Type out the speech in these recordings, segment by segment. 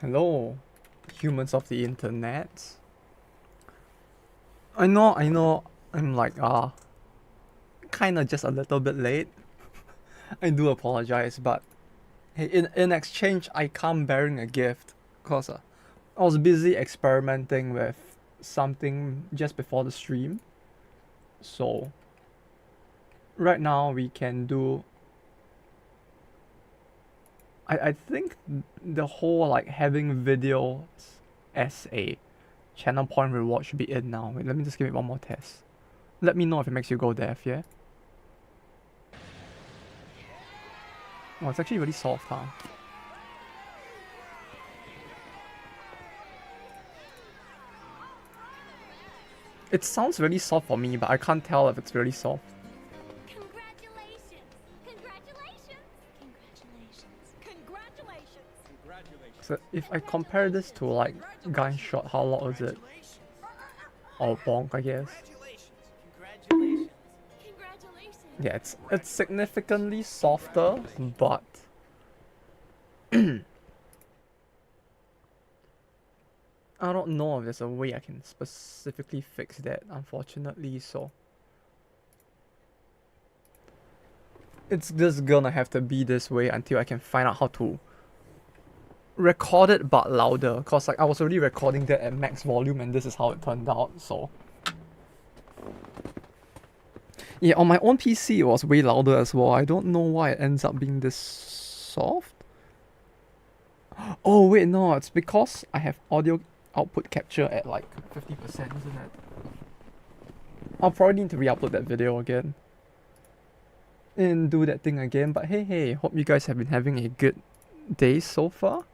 Hello, humans of the internet. I know, I'm like, kinda just a little bit late. I do apologize, but hey, in exchange, I come bearing a gift. Cause I was busy experimenting with something just before the stream. So, right now we can do. I think the whole like having videos as a channel point reward should be in now. Wait, let me just give it one more test. Let me know if it makes you go deaf, yeah? Oh, it's actually really soft, huh? It sounds really soft for me, but I can't tell if it's really soft. Congratulations! Congratulations! Congratulations! Congratulations! So if I compare this to like gunshot, how loud is it? Or bonk, I guess. Yeah, it's significantly softer, but I don't know if there's a way I can specifically fix that, unfortunately, so it's just gonna have to be this way until I can find out how to record it but louder, cause like I was already recording that at max volume and this is how it turned out, so yeah, on my own PC it was way louder as well. I don't know why it ends up being this soft. Oh wait, no, it's because I have audio output capture at like 50%, isn't it? I'll probably need to re-upload that video again and do that thing again, but hey, hope you guys have been having a good day so far.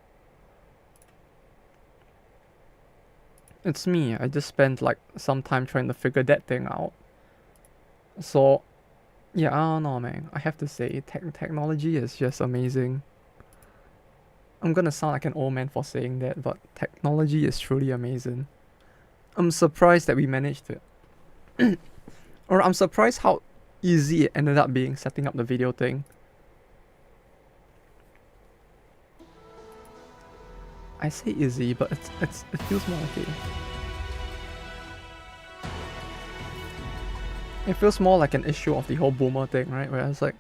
It's me, I just spent like some time trying to figure that thing out. So, yeah, I don't know, man. I have to say, technology is just amazing. I'm gonna sound like an old man for saying that, but technology is truly amazing. I'm surprised that we managed to... or I'm surprised how easy it ended up being setting up the video thing. I say easy, but it feels more okay. It feels more like an issue of the whole boomer thing, right? Where it's like,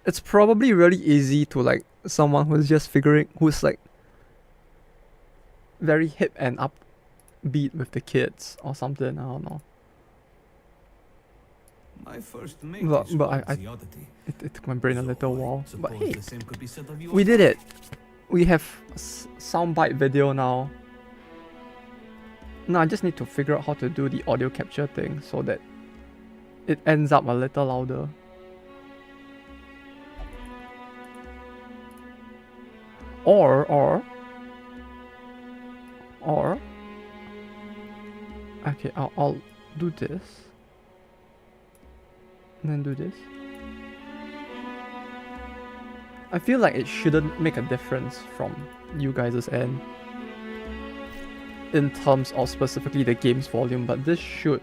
it's probably really easy to like someone who's like very hip and upbeat with the kids or something. I don't know. My first It took my brain a little while. But hey, we did it. We have soundbite video now. Now I just need to figure out how to do the audio capture thing so that it ends up a little louder. Or okay, I'll do this and then do this. I feel like it shouldn't make a difference from you guys' end in terms of specifically the game's volume, but this should.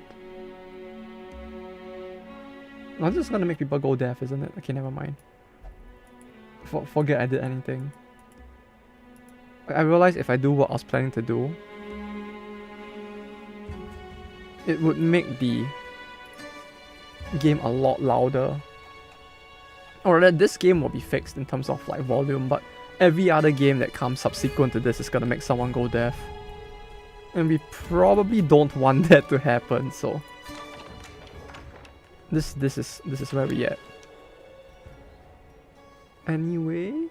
No, this is gonna make people go deaf, isn't it? Okay, never mind. Forget I did anything. I realized if I do what I was planning to do, it would make the game a lot louder. Or that this game will be fixed in terms of like volume, but every other game that comes subsequent to this is gonna make someone go deaf. And we probably don't want that to happen, so this is where we at. Anyway,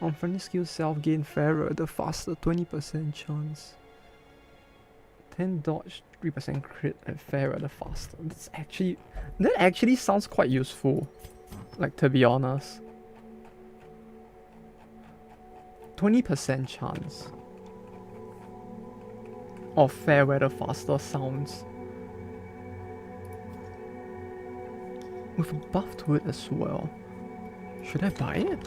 on friendly skill self gain fairer the faster, 20% chance. 10 dodge, 3% crit and fairer the faster. That actually sounds quite useful. Like, to be honest. 20% chance of fair weather faster sounds with a buff to it as well. Should I buy it?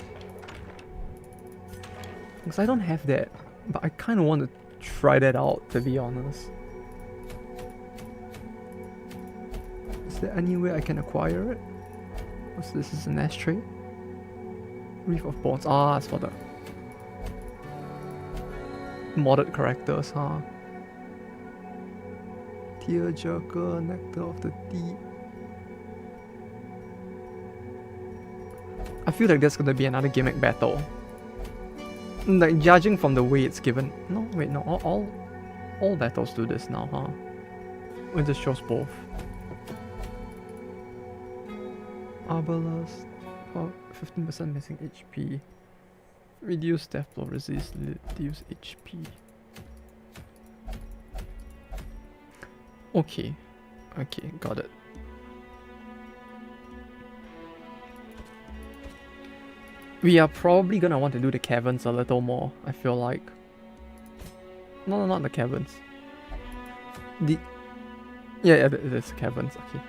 Because I don't have that, but I kind of want to try that out, to be honest. Is there any way I can acquire it? What's this? Is an ashtray? Reef of Bones. Ah, it's for the modded characters, huh? Tearjerker, Nectar of the Deep. I feel like there's gonna be another gimmick battle. Like, judging from the way it's given. No, wait, no. All battles do this now, huh? It just shows both. Arbalest. Oh, 15% missing HP. Reduce death blow resist, reduce HP. Okay. Okay, got it. We are probably gonna want to do the caverns a little more, I feel like. No, not the caverns. Yeah, it's the caverns, okay.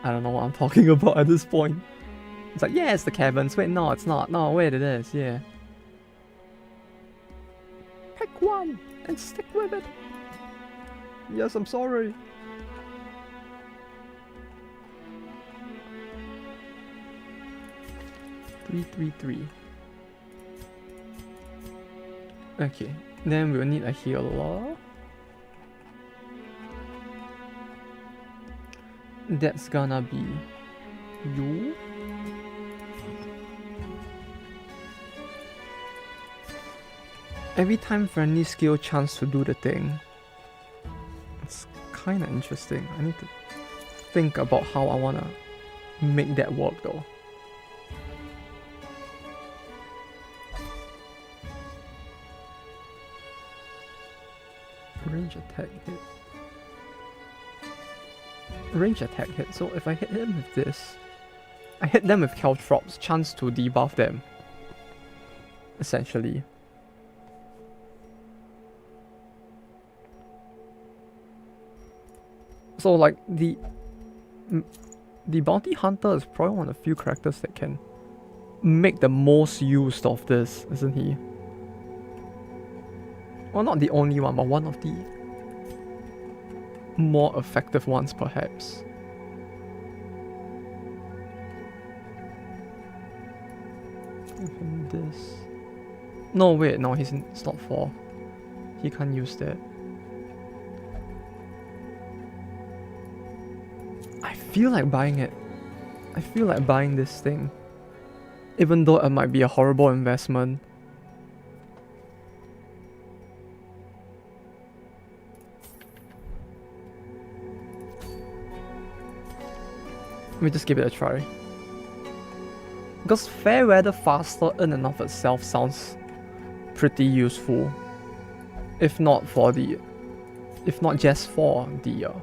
I don't know what I'm talking about at this point. It's like, yeah, it's the caverns. Wait, no, it's not. No, wait, it is, yeah. Pick one and stick with it. Yes, I'm sorry. Three. Okay, then we'll need a healer. That's gonna be you. Every time friendly skill chance to do the thing. It's kinda interesting. I need to think about how I wanna make that work though. Range attack hit. Range attack hit. So if I hit him with this, I hit them with Caltrops, chance to debuff them. Essentially. So like the bounty hunter is probably one of the few characters that can make the most use of this, isn't he? Well, not the only one, but one of the more effective ones, perhaps. Give him this. No, wait, no, he's in slot 4. He can't use that. I feel like buying it. I feel like buying this thing. Even though it might be a horrible investment. Let me just give it a try. Because fair weather faster in and of itself sounds pretty useful. If not just for the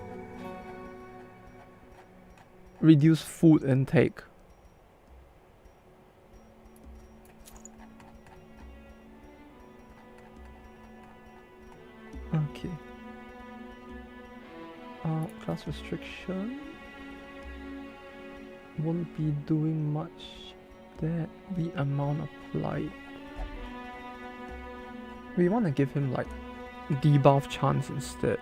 reduced food intake. Okay. Class restriction won't be doing much. That the amount applied. We want to give him like debuff chance instead.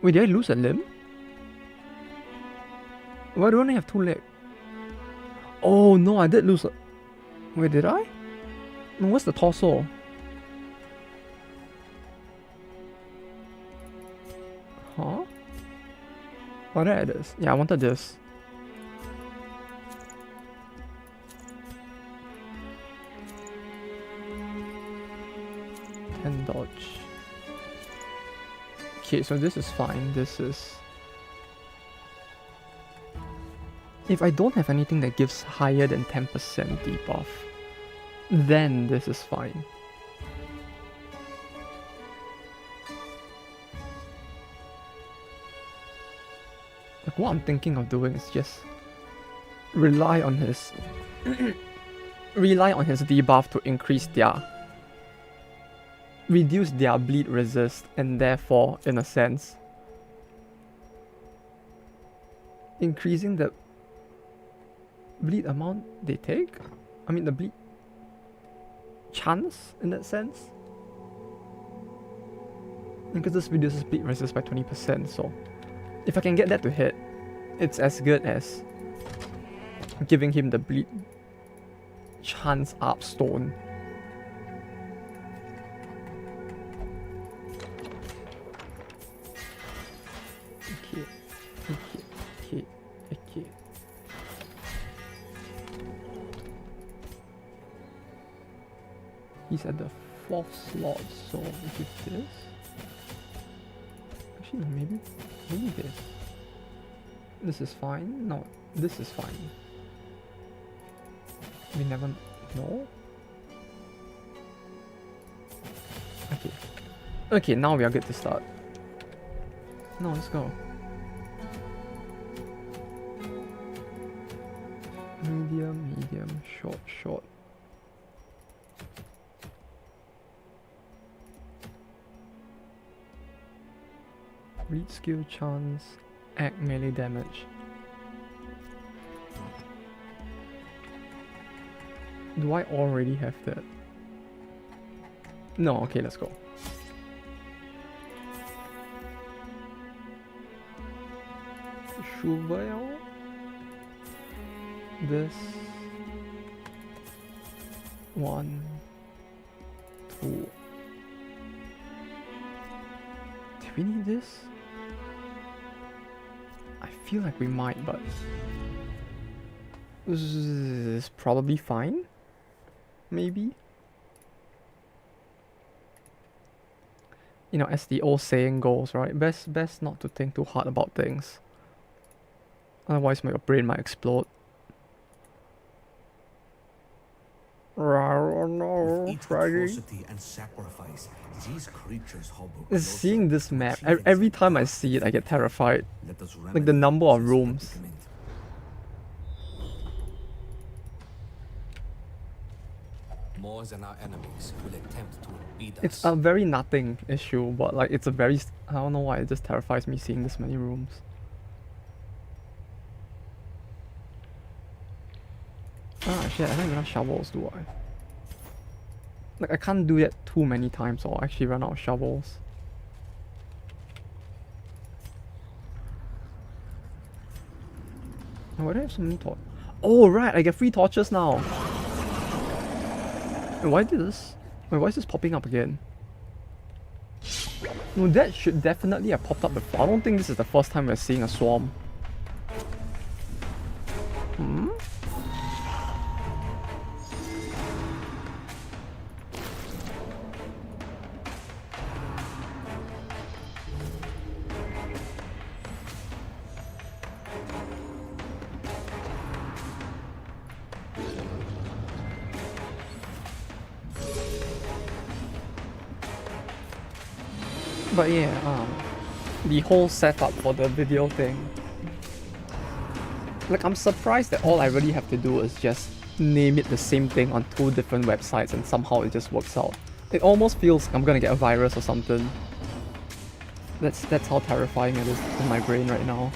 Wait, did I lose a limb? Why do I only have 2 legs? Oh no, I did lose a... Wait, did I? No, what's the torso? Huh? Oh, there it is. Yeah, I wanted this. And dodge. Okay, so this is fine. This is... If I don't have anything that gives higher than 10% debuff, then this is fine. Like, what I'm thinking of doing is just rely on his debuff to increase their... reduce their bleed resist, and therefore, in a sense, increasing the bleed amount they take? I mean the bleed chance in that sense? Because this reduces bleed resist by 20%, so If I can get that to hit, it's as good as giving him the bleed chance up stone. Okay, okay. He's at the 4th slot, so with this. Actually, no, maybe this. This is fine. No, this is fine. We never know. Okay. Okay, now we are good to start. No, let's go. Medium, short. Read skill chance, act melee damage. Do I already have that? No, okay, let's go. Shuvail. This. 1, 2. Do we need this? I feel like we might, but this is probably fine. Maybe. You know, as the old saying goes, right? Best not to think too hard about things. Otherwise, your brain might explode. No, With each atrocity and sacrifice, these creatures harbor seeing this map, every time I see it, I get terrified. Let us Like the number of remedy rooms. this predicament. More than our enemies will attempt to impede us. It's a very nothing issue, but like it's a very, I don't know why, it just terrifies me seeing this many rooms. Ah shit, I don't have enough shovels, do I? Like I can't do that too many times or I'll actually run out of shovels. Oh, why do I have so many torches? Oh right, I get free torches now. Why did this? Wait, why is this popping up again? No, that should definitely have popped up before. I don't think this is the first time we're seeing a swarm. Hmm? But yeah, the whole setup for the video thing. Like I'm surprised that all I really have to do is just name it the same thing on 2 different websites and somehow it just works out. It almost feels like I'm gonna get a virus or something. That's how terrifying it is in my brain right now.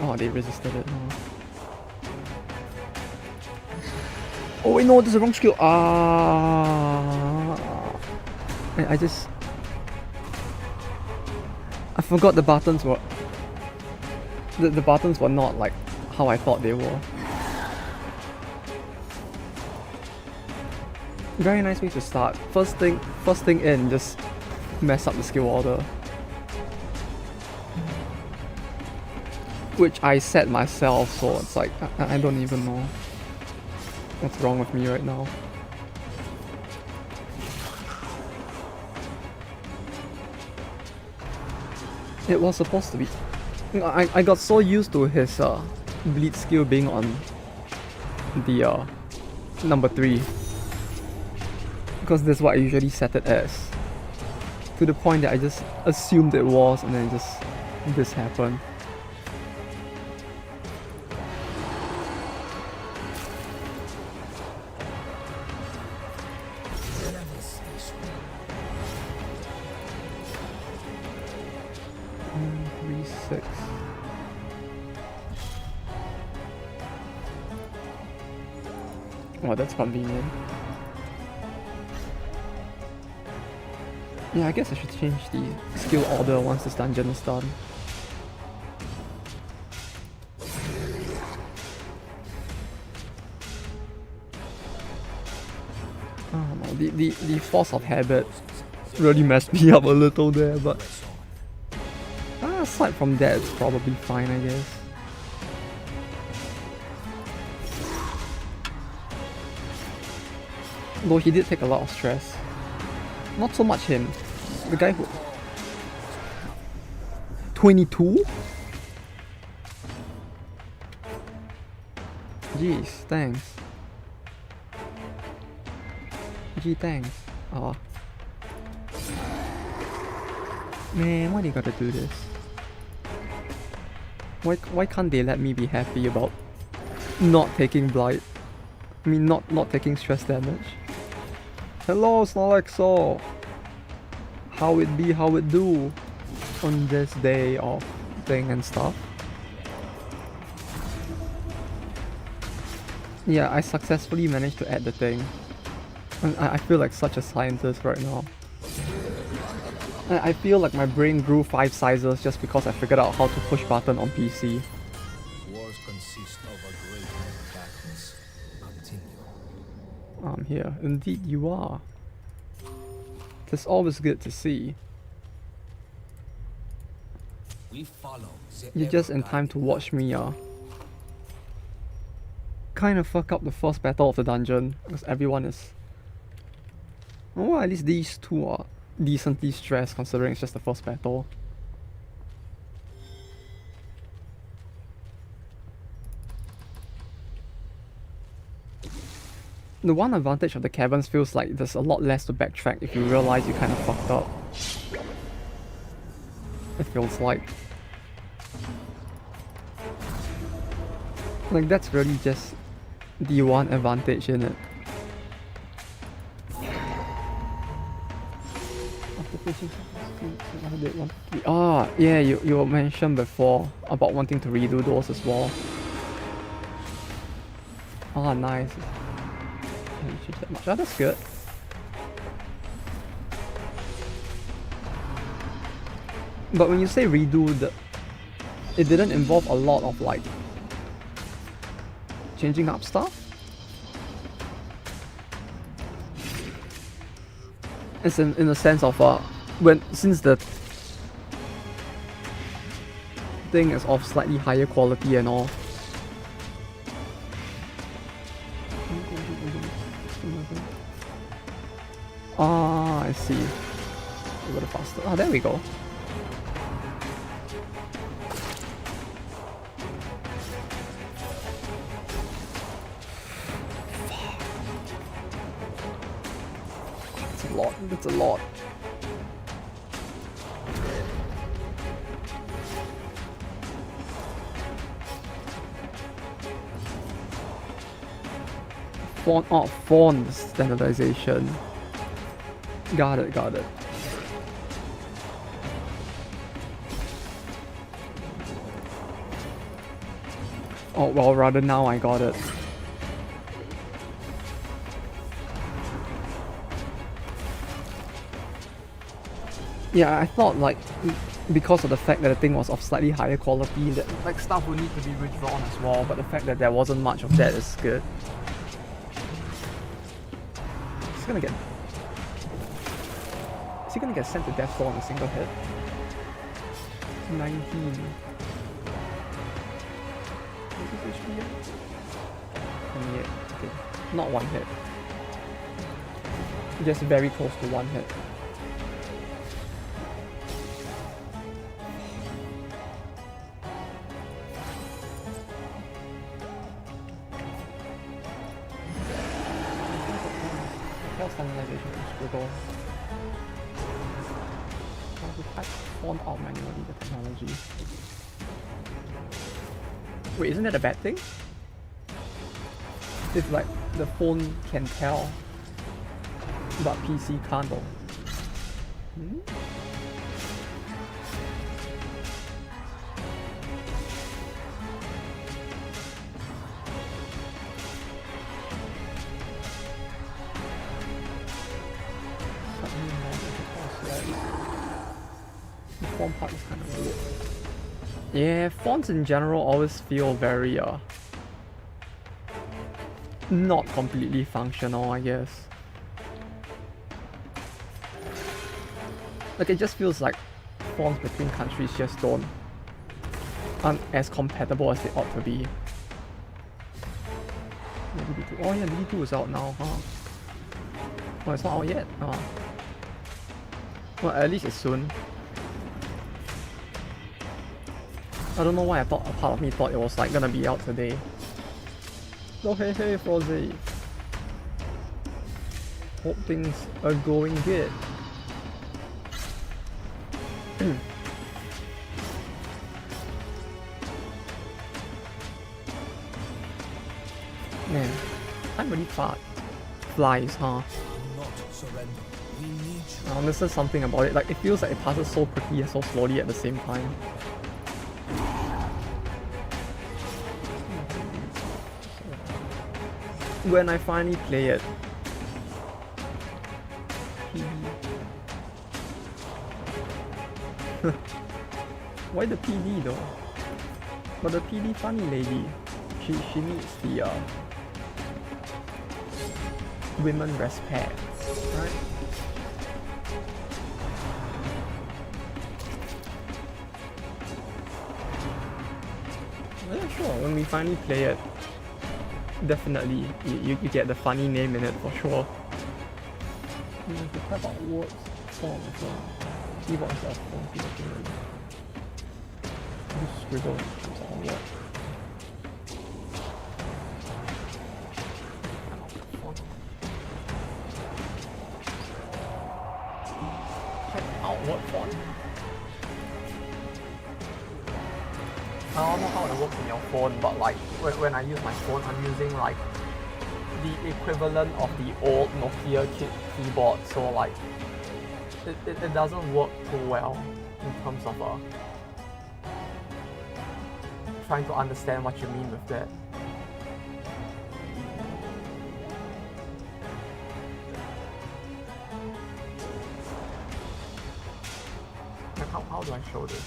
Oh, they resisted it. No. Oh wait, no, this is the wrong skill. I just... I forgot the buttons were... The buttons were not like how I thought they were. Very nice way to start. First thing in, just mess up the skill order. Which I set myself, so it's like, I don't even know what's wrong with me right now. It was supposed to be. I got so used to his bleed skill being on the number 3. Because that's what I usually set it as. To the point that I just assumed it was, and then just this happened. Oh, that's convenient. Yeah, I guess I should change the skill order once this dungeon is done. Oh no, the force of habit really messed me up a little there, but aside from that, it's probably fine, I guess. Though he did take a lot of stress. Not so much him. The guy who... 22? Jeez, thanks. Gee, thanks. Aw. Man, why they gotta do this? Why can't they let me be happy about not taking blight? I mean, not taking stress damage. Hello, Snorlaxo! How it be, how it do on this day of thing and stuff. Yeah, I successfully managed to add the thing. And I feel like such a scientist right now. I feel like my brain grew 5 sizes just because I figured out how to push button on PC. Wars consist of a great many darkness. Continue. I'm here. Indeed you are. It's always good to see. We follow the You're just in ever time to guiding watch me kind of fuck up the first battle of the dungeon because everyone is... Oh, at least these two are decently stressed considering it's just the first battle. The one advantage of the caverns feels like there's a lot less to backtrack if you realize you kind of fucked up. It feels like. Like that's really just the one advantage in it. Ah, yeah, you mentioned before about wanting to redo those as well. Ah, nice. Didn't change that much. Oh, that's good. But when you say redo, it didn't involve a lot of like changing up stuff. It's in the sense of since the thing is of slightly higher quality and all. Ah, I see. A little faster. Ah, there we go. That's a lot. That's a lot. Font standardization. Got it, got it. Oh, well, rather now I got it. Yeah, I thought like because of the fact that the thing was of slightly higher quality, that like stuff would need to be redrawn as well, but the fact that there wasn't much of that is good. He's gonna get... Is he gonna get sent to death row on a single hit? 19. Yeah, okay. Not one hit. Just very close to one hit. Standardization is scribble. I have to type font out manually the technology. Wait, isn't that a bad thing? If like the phone can tell but PC can't though. Hmm? font part is kind of weird. Yeah, fonts in general always feel very not completely functional, I guess. Like it just feels like fonts between countries just aren't as compatible as they ought to be. Yeah, DB2. Oh yeah, DB2 is out now, huh? Oh, it's not out yet. Oh. Well, at least it's soon. I don't know why a part of me thought it was like gonna be out today. Oh hey hey Frozzy. Hope things are going good. Man, time really flies, huh? Not surrender. We need you. This is something about it. Like it feels like it passes so quickly and so slowly at the same time. When I finally play it. Why the PD though? But the PD funny lady. She needs the women respect, right? Yeah, sure. When we finally play it, definitely you get the funny name in it for sure. You have to type out words, forms, keyboard stuff, keyboard. Just scribble on what. What font? I don't know how it works in your phone, but like when I use my phone, I'm using like the equivalent of the old Nokia keyboard, so like it doesn't work too well in terms of trying to understand what you mean with that. How do I show this?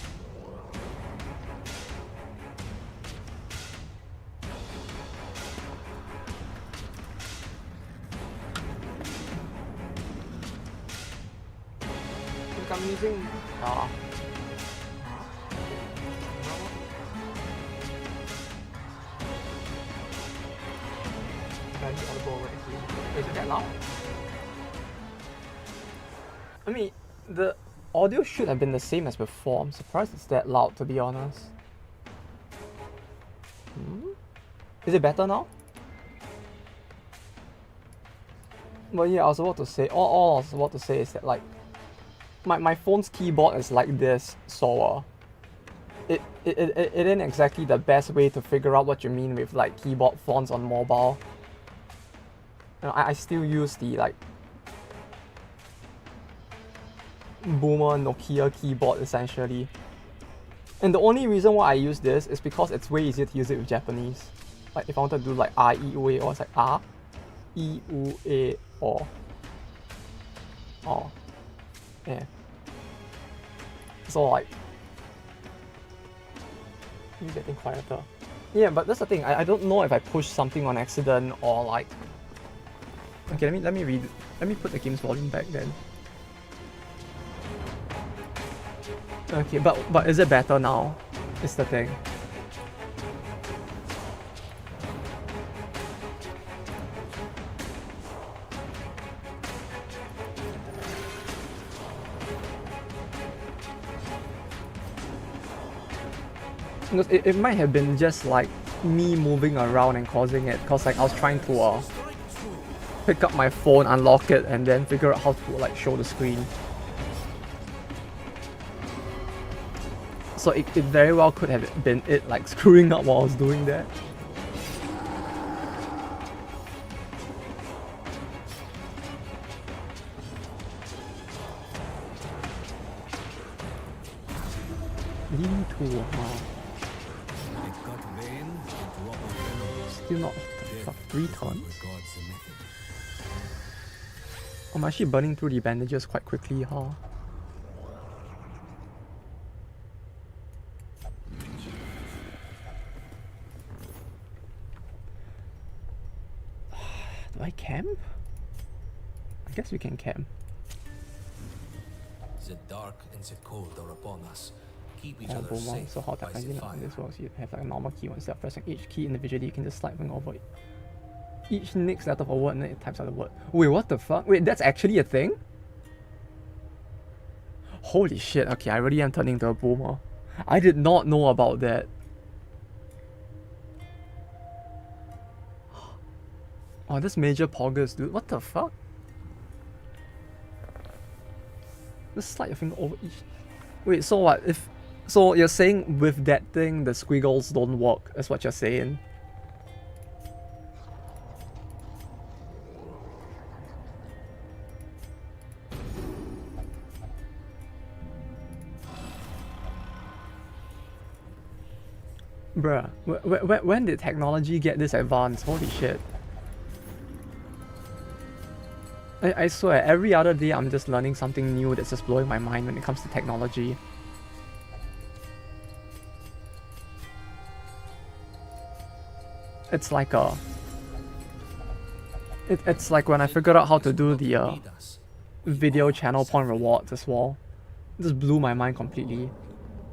I think I'm using Is it that loud? I mean, the audio should have been the same as before. I'm surprised it's that loud, to be honest. Is it better now? But yeah, I was about to say, all I was about to say is that like, my phone's keyboard is like this, so it ain't exactly the best way to figure out what you mean with like keyboard fonts on mobile. You know, I still use the like boomer Nokia keyboard essentially. And the only reason why I use this is because it's way easier to use it with Japanese. Like if I want to do like R, E, U, A, or it's like R, E, U, A, or. Yeah. So like, I'm getting quieter. Yeah, but that's the thing. I don't know if I push something on accident or like. Okay, let me read. Let me put the game's volume back then. Okay, but is it better now? Is the thing. Because it might have been just like me moving around and causing it, cause like I was trying to pick up my phone, unlock it, and then figure out how to like show the screen. So it very well could have been it like screwing up while I was doing that. DB2, still not 3 turns. I'm actually burning through the bandages quite quickly, huh? camp? I guess we can camp. The dark and the cold are upon us. Keep each Oh, other boom, safe so how by that the in fire. this works, you have like a normal key instead of pressing each key individually, you can just slide over each next letter of a word and then it types out the word. Wait, what the fuck? Wait, that's actually a thing? Holy shit, okay, I really am turning into a boomer. I did not know about that. Oh, this major poggers, dude. What the fuck? Just slide your finger over each. Wait, so what? So you're saying with that thing, the squiggles don't work? That's what you're saying? Bruh, when did technology get this advanced? Holy shit. I swear, every other day I'm just learning something new that's just blowing my mind when it comes to technology. It's like a... It's like when I figured out how to do the video channel point rewards as well. It just blew my mind completely.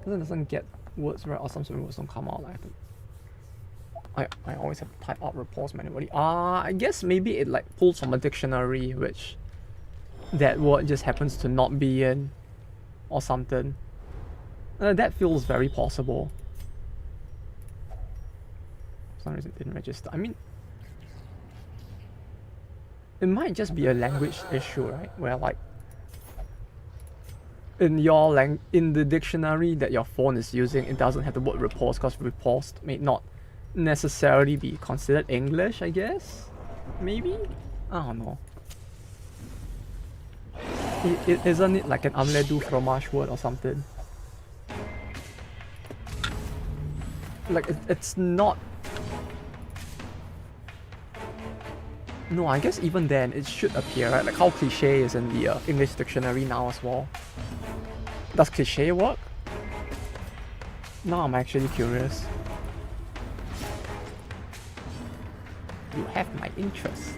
It doesn't get words right, or some sort of words don't come out. I always have to type out reports manually. I guess maybe it like pulls from a dictionary, which that word just happens to not be in, or something. That feels very possible. For some reason it didn't register. I mean, it might just be a language issue, right? Where like in the dictionary that your phone is using, it doesn't have the word repulse because repulsed may not necessarily be considered English, I guess? Maybe? I don't know. Isn't it like an omelette du fromage word or something? Like, it's not... No, I guess even then, it should appear, right? Like how cliche is in the English dictionary now as well. Does cliche work? Now I'm actually curious. You have my interest.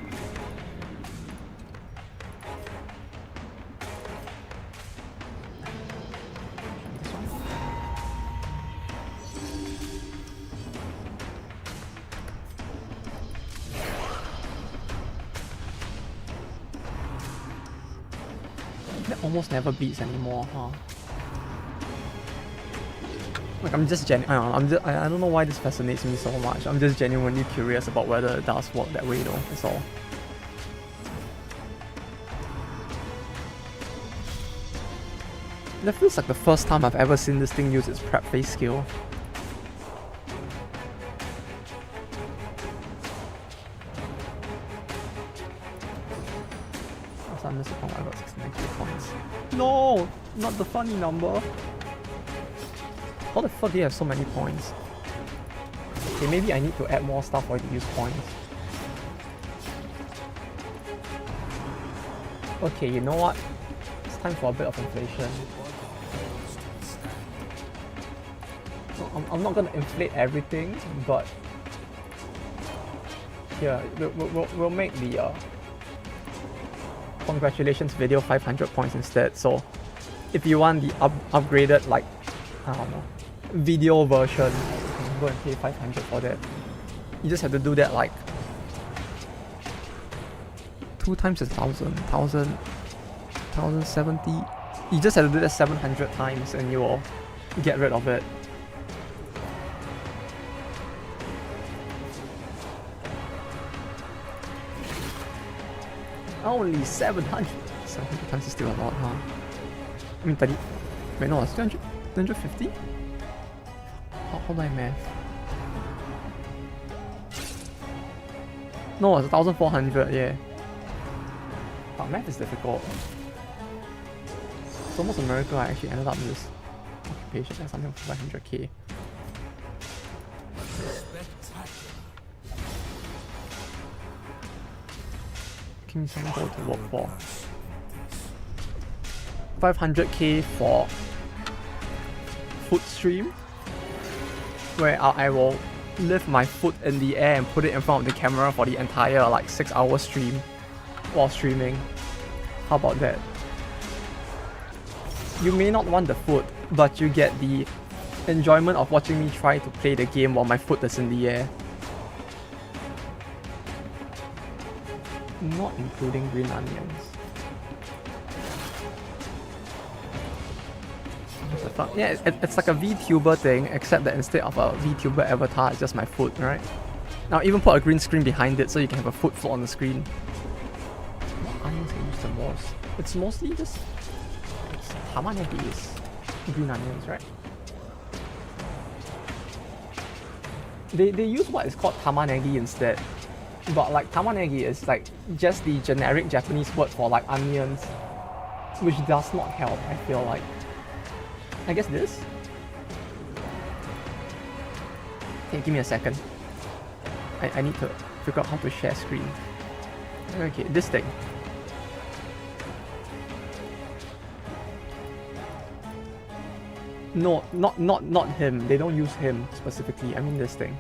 This one? That almost never beats anymore, huh? Like I'm just I don't know why this fascinates me so much. I'm just genuinely curious about whether it does work that way though, that's all. That feels like the first time I've ever seen this thing use its prep face skill. So I missed a point, I got 69 points. No! Not the funny number! How the fuck do you have so many points? Okay, maybe I need to add more stuff for you to use points. Okay, you know what? It's time for a bit of inflation. I'm not gonna inflate everything, but here, we'll make the congratulations video 500 points instead. So if you want the upgraded, like, I don't know, video version, you can go and pay 500 for that. You just have to do that like 2 times 1070. You just have to do that 700 times and you will get rid of it. Only 700. 700 times is still a lot, huh? I mean 30. Wait, no, it's 250? How do I math? No, it's 1400, yeah. But math is difficult. It's almost a miracle I actually ended up in this occupation at something like 500k. Give me some gold to work for. 500k for foot stream, where I will lift my foot in the air and put it in front of the camera for the entire like 6-hour stream. while streaming. How about that? You may not want the food, but you get the enjoyment of watching me try to play the game while my foot is in the air. Not including green onions. What the fuck? Yeah, it's like a VTuber thing, except that instead of a VTuber avatar, it's just my foot, right? Now even put a green screen behind it so you can have a foot float on the screen. What onions can you use the most? It's mostly just... tamanegi is green onions, right? They use what is called tamanegi instead. But like tamanegi is like just the generic Japanese word for like onions, which does not help, I feel like. I guess this? Okay, give me a second. I need to figure out how to share screen. Okay, this thing. No, not him. They don't use him specifically. I mean this thing.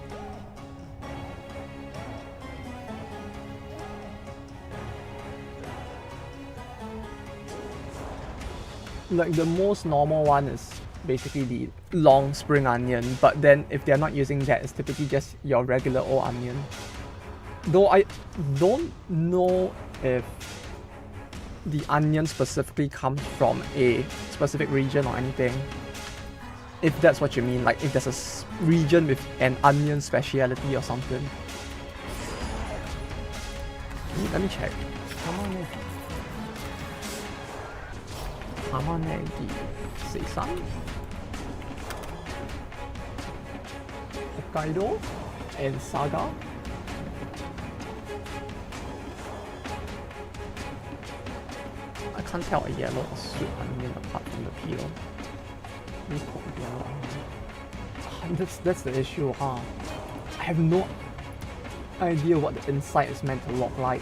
Like the most normal one is basically the long spring onion, but then if they're not using that, it's typically just your regular old onion. Though I don't know if the onion specifically comes from a specific region or anything. If that's what you mean, like if there's a region with an onion speciality or something. Let me check. Tamanegi Seisan? Hokkaido and Saga? I can't tell a yellow or sweet onion apart from the peel. That's the issue, huh? I have no idea what the inside is meant to look like.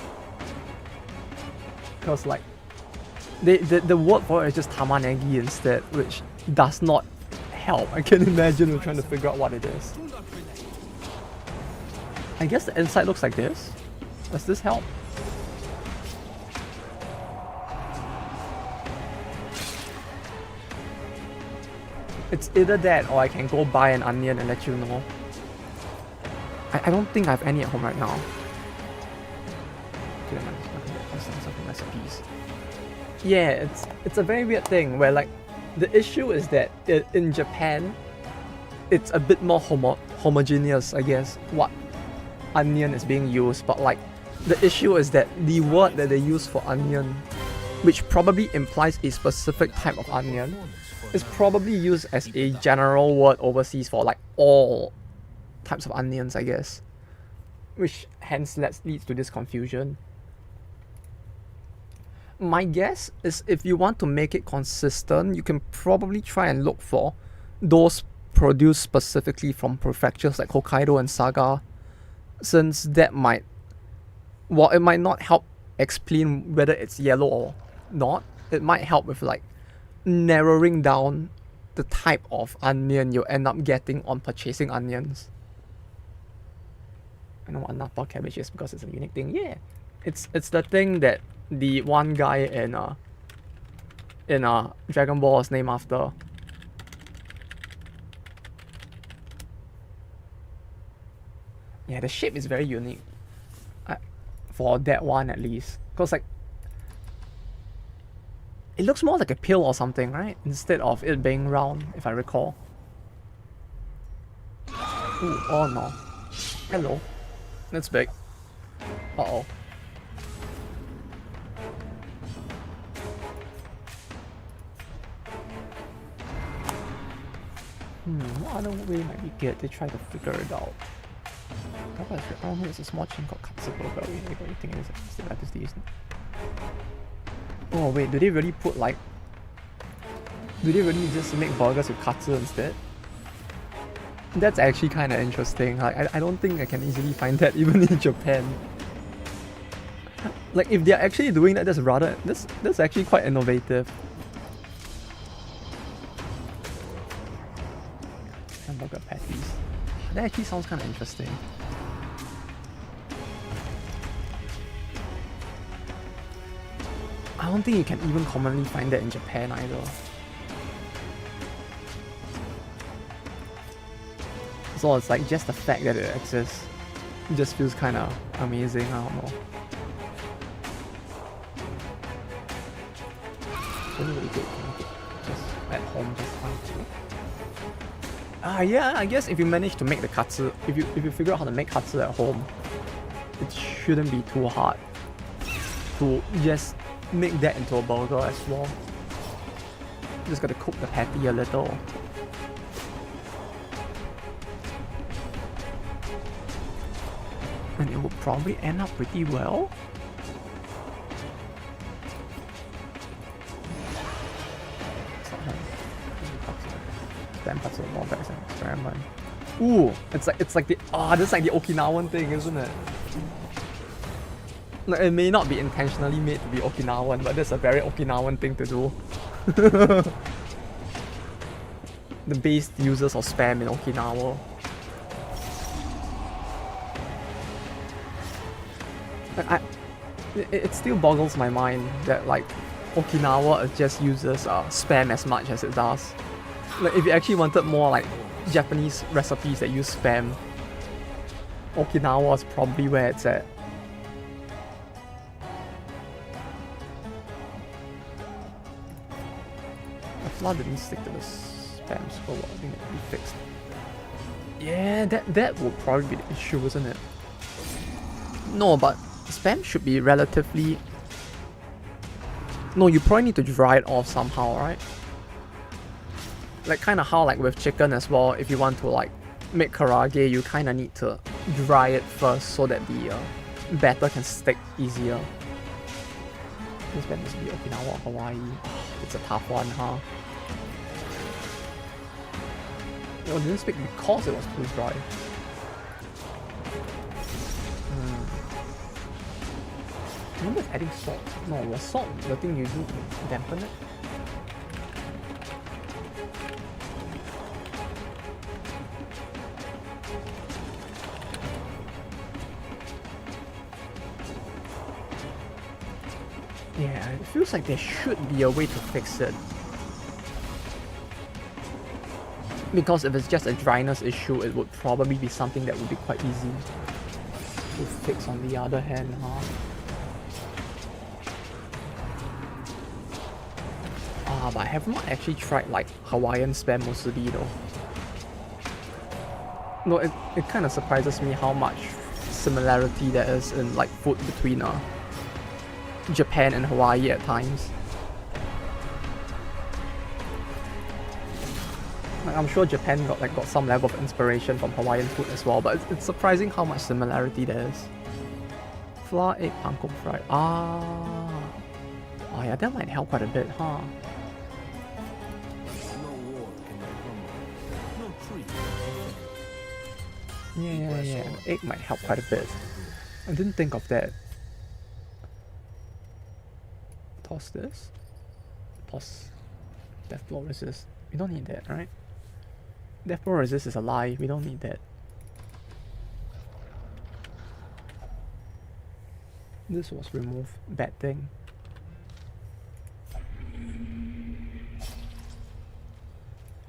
Because like the word for it is just tamanegi instead, which does not help. I can imagine we're trying to figure out what it is. I guess the inside looks like this. Does this help? It's either that or I can go buy an onion and let you know. I don't think I have any at home right now. Okay, some recipes. Yeah, it's a very weird thing where like the issue is that in Japan it's a bit more homogeneous, I guess, what onion is being used, but like the issue is that the word that they use for onion, which probably implies a specific type of onion, is probably used as a general word overseas for like all types of onions, I guess, which hence leads to this confusion. My guess is if you want to make it consistent, you can probably try and look for those produced specifically from prefectures like Hokkaido and Saga, since that might, while it might not help explain whether it's yellow or not, it might help with like narrowing down the type of onion you end up getting on purchasing onions. I know what Napa cabbage is because it's a unique thing. Yeah, it's the thing that the one guy in Dragon Ball is named after. Yeah, the shape is very unique for that one at least, because like it looks more like a pill or something, right? Instead of it being round, if I recall. Ooh, oh no. Hello. That's big. Uh-oh. What other way might be good to try to figure it out? Oh, there's a small chink called katsubo, but what do you think it is? Still have to use it. Oh wait, do they really put like... Do they really just make burgers with katsu instead? That's actually kind of interesting. Like, I don't think I can easily find that even in Japan. Like if they're actually doing that, that's actually quite innovative. Hamburger patties. That actually sounds kind of interesting. I don't think you can even commonly find that in Japan either. So it's like just the fact that it exists, it just feels kind of amazing. I don't know. Really, really good. Just at home, just fine too. Yeah, I guess if you manage to make the katsu, if you figure out how to make katsu at home, it shouldn't be too hard to just make that into a burger as well. Just gotta cook the patty a little. And it will probably end up pretty well. Spam katsu more back as an experiment. Ooh, it's like the this is like the Okinawan thing, isn't it? Like, it may not be intentionally made to be Okinawan, but that's a very Okinawan thing to do. The base users of spam in Okinawa. It still boggles my mind that like Okinawa just uses spam as much as it does. Like if you actually wanted more like Japanese recipes that use spam, Okinawa is probably where it's at. The flour didn't stick to the spam scroll. I think it can be fixed. Yeah, that would probably be the issue, isn't it? No, but spam should be relatively... No, you probably need to dry it off somehow, right? Like kind of how like with chicken as well, if you want to like make karage, you kind of need to dry it first so that the batter can stick easier. This band must be Okinawa or Hawaii. It's a tough one, huh? It didn't stick because it was too dry. Remember adding salt? No, was salt the thing you do to dampen it? Yeah, it feels like there should be a way to fix it. Because if it's just a dryness issue, it would probably be something that would be quite easy to fix on the other hand, huh? But I have not actually tried like Hawaiian spam musubi though. No, it kind of surprises me how much similarity there is in like food between Japan and Hawaii at times. Like, I'm sure Japan got some level of inspiration from Hawaiian food as well, but it's surprising how much similarity there is. Flour, egg, pankong fried. Oh yeah, that might help quite a bit, huh? Yeah, the egg might help quite a bit. I didn't think of that. Toss this. Toss Death Blow Resist. We don't need that, right? Death Blow Resist is a lie, we don't need that. This was remove. Bad thing.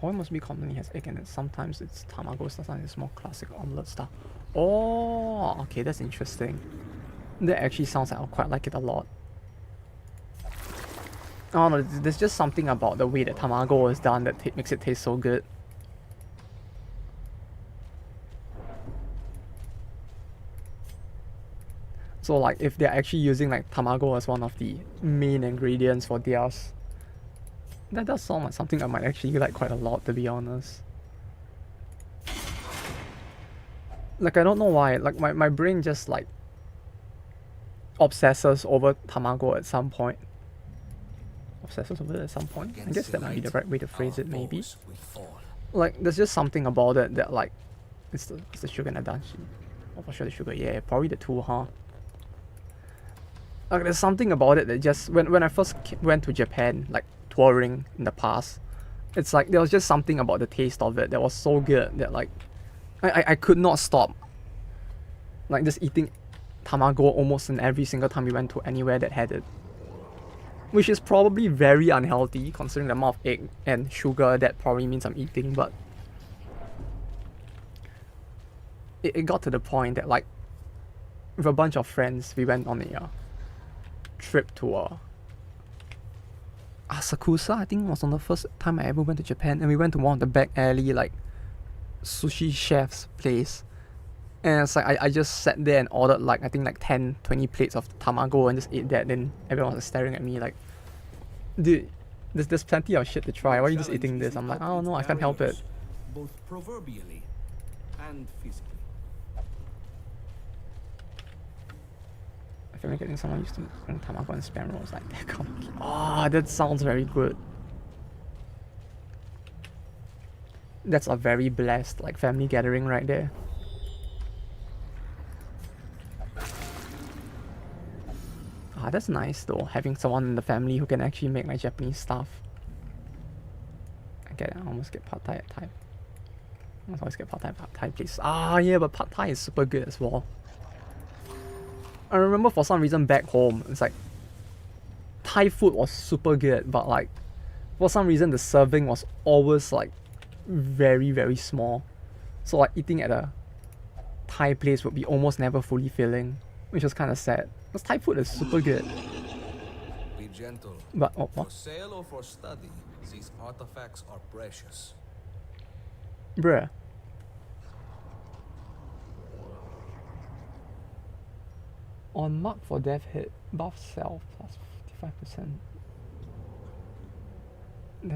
Hawaii must be commonly has egg in it. Sometimes it's tamago, sometimes it's more classic omelette style. Oh, okay, that's interesting. That actually sounds like I quite like it a lot. Oh no, there's just something about the way that tamago is done that makes it taste so good. So like if they're actually using like tamago as one of the main ingredients for theirs, that does sound like something I might actually like quite a lot, to be honest. Like I don't know why, like my brain just like obsesses over tamago at some point. Obsesses over it at some point? I guess that might be the right way to phrase it, maybe. Like there's just something about it that like, it's the sugar and the dashi. Oh, for sure the sugar, yeah, probably the two, huh? Like there's something about it that just, when I first went to Japan, like touring in the past, it's like there was just something about the taste of it that was so good that like I could not stop like just eating tamago almost in every single time we went to anywhere that had it. which is probably very unhealthy considering the amount of egg and sugar that probably means I'm eating, but it got to the point that like with a bunch of friends we went on a trip to Asakusa, I think was on the first time I ever went to Japan, and we went to one of the back alley like sushi chef's place. And it's like I just sat there and ordered like I think like 10, 20 plates of tamago and just ate that. Then everyone was staring at me like, dude, there's plenty of shit to try. Why are you just eating this? I'm like, I don't know, I can't help it. Both proverbially and physically. I feel like getting someone used to eating tamago and spam rolls like that. Oh, that sounds very good. That's a very blessed like family gathering right there. Ah, that's nice though, having someone in the family who can actually make my Japanese stuff. I almost get pad thai at Thai. I always get pad thai please. Ah yeah, but pad thai is super good as well. I remember for some reason back home, it's like Thai food was super good, but like for some reason the serving was always like very, very small. So like eating at a Thai place would be almost never fully filling, which was kind of sad. Because Thai food is super good. Be gentle. But For what? sale or for study, these artifacts are precious. Bruh. On mark for death hit, buff self plus 55%.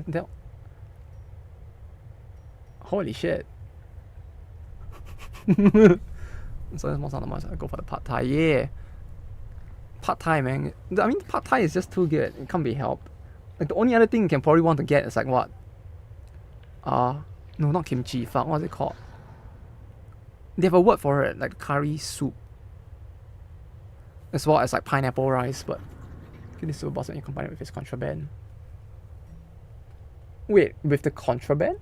That holy shit. So there's more sound I go for the pad thai. Yeah. Pad thai, man. I mean, pad thai is just too good. It can't be helped. Like the only other thing you can probably want to get is like what? No, not kimchi. Fuck, what's it called? They have a word for it, like curry soup. As well as like pineapple rice, but this super boss when you combine it with his contraband. Wait, with the contraband?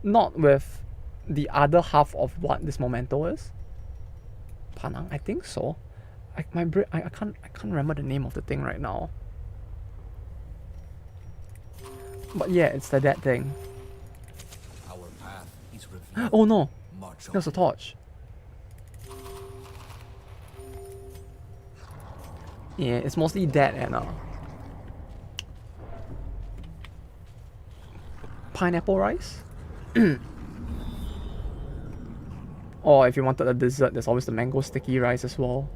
Not with the other half of what this memento is? Panang, I think so. I can't remember the name of the thing right now. But yeah, it's that thing. Our path is revealed. Oh no, March there's a on. torch. Yeah, it's mostly that and pineapple rice. Or if you wanted a dessert, there's always the mango sticky rice as well.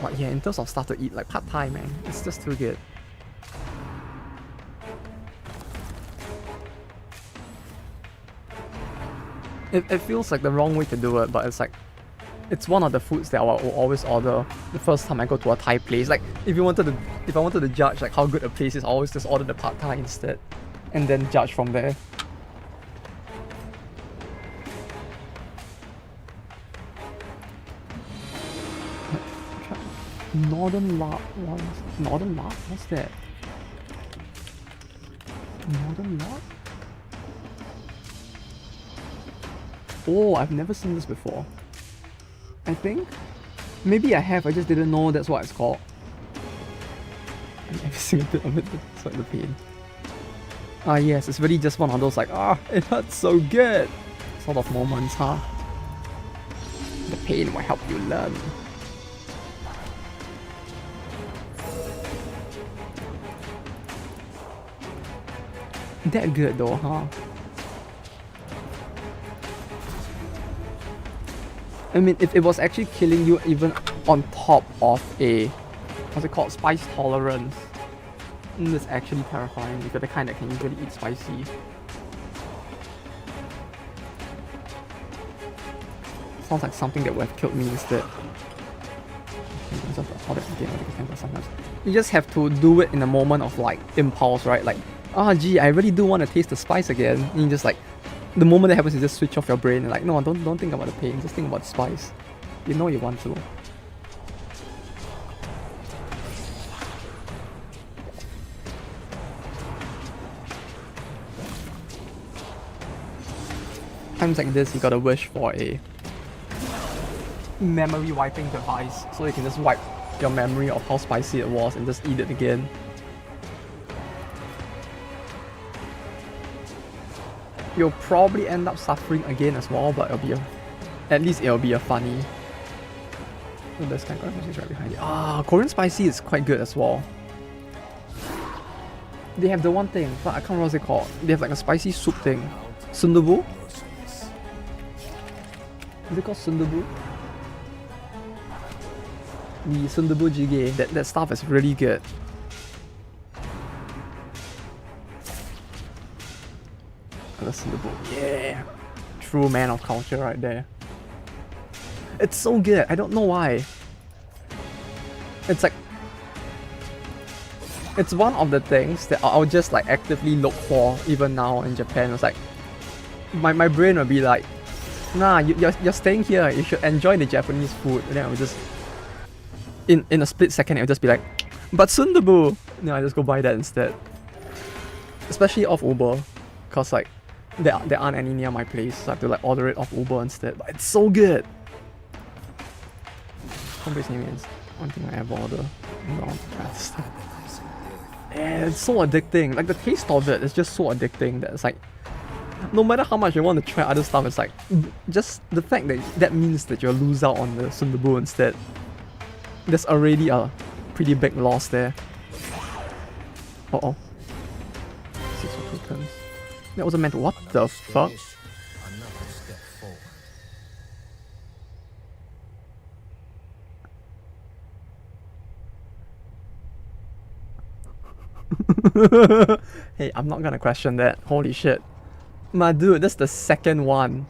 But yeah, in terms of stuff to eat, like pad thai, man, it's just too good. It feels like the wrong way to do it, but it's like, it's one of the foods that I will always order the first time I go to a Thai place. Like, if I wanted to judge like how good a place is, I always just order the pad thai instead, and then judge from there. Northern Lark ones. Northern Lark? What's that? Northern Lark? Oh, I've never seen this before. I think. Maybe I have, I just didn't know that's what it's called. I'm every single bit of it, it's like the pain. Ah yes, it's really just one of those like, it hurts so good sort of moments, huh? The pain will help you learn. That good though, huh? I mean, if it was actually killing you even on top of a, what's it called, spice tolerance, that's actually terrifying if you're the kind that can usually eat spicy. Sounds like something that would have killed me instead. You just have to do it in a moment of like impulse, right? Like, gee, I really do want to taste the spice again. And you just like, the moment that happens, you just switch off your brain and like, no, don't think about the pain, just think about the spice. You know you want to. Times like this, you gotta wish for a memory wiping device so you can just wipe your memory of how spicy it was and just eat it again. You'll probably end up suffering again as well, but at least it'll be a funny. Oh, there's kind of music right behind it. Ah, Korean spicy is quite good as well. They have the one thing, but I can't remember what's it called. They have like a spicy soup thing. Sundubu? Is it called sundubu? The sundubu jjigae. That stuff is really good. I love sundubu. Yeah! True man of culture right there. It's so good. I don't know why. It's like... It's one of the things that I'll just like actively look for even now in Japan. It's like... My brain will be like, nah, you're staying here. You should enjoy the Japanese food. And then I would just... In a split second, it would just be like, but sundubu! No, I just go buy that instead. Especially off Uber. Cause like, there aren't any near my place. So I have to like order it off Uber instead. But it's so good! Home-based name is one thing I ever order. No, that's... Yeah, it's so addicting. Like the taste of it is just so addicting that it's like, no matter how much you want to try other stuff, it's like, just the fact that means that you'll lose out on the sundubu instead. There's already a pretty big loss there. Uh-oh. 6 for 2 turns. That wasn't meant to... What the fuck? Another step forward. Hey, I'm not gonna question that. Holy shit. My dude, this is the second one.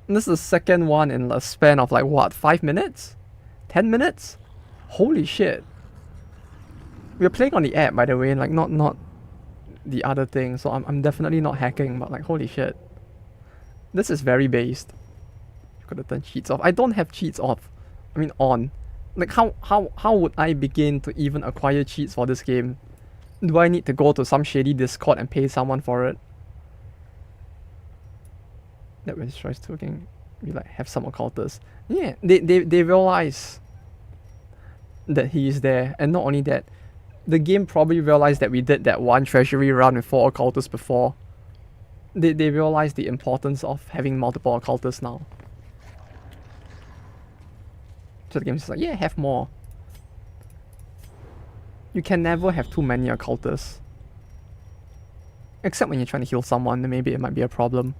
This is the second one in a span of like what, 5 minutes? 10 minutes? Holy shit. We're playing on the app, by the way, like not the other thing, so I'm definitely not hacking, but like holy shit. This is very based. Gotta turn cheats off. I don't have cheats off. I mean on. Like how would I begin to even acquire cheats for this game? Do I need to go to some shady Discord and pay someone for it? That when destroys token, we like have some occultists. Yeah, they realize that he is there, and not only that, the game probably realized that we did that one treasury run with 4 occultists before. They realize the importance of having multiple occultists now. So the game's just like, yeah, have more. You can never have too many occultists. Except when you're trying to heal someone, then maybe it might be a problem.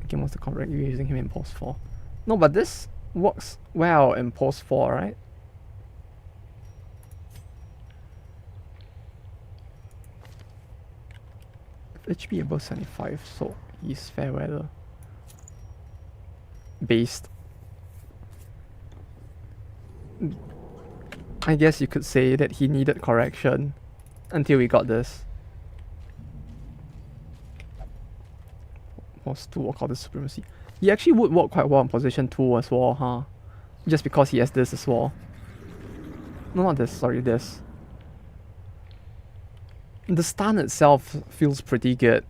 The game wants to correct you using him in post 4. No, but this works well in post 4, right? HP above 75, so he's fair weather. Based. I guess you could say that he needed correction until we got this. Was 2 walk out the supremacy. He actually would work quite well in position 2 as well, huh? Just because he has this as well. No, not this, sorry, this. The stun itself feels pretty good.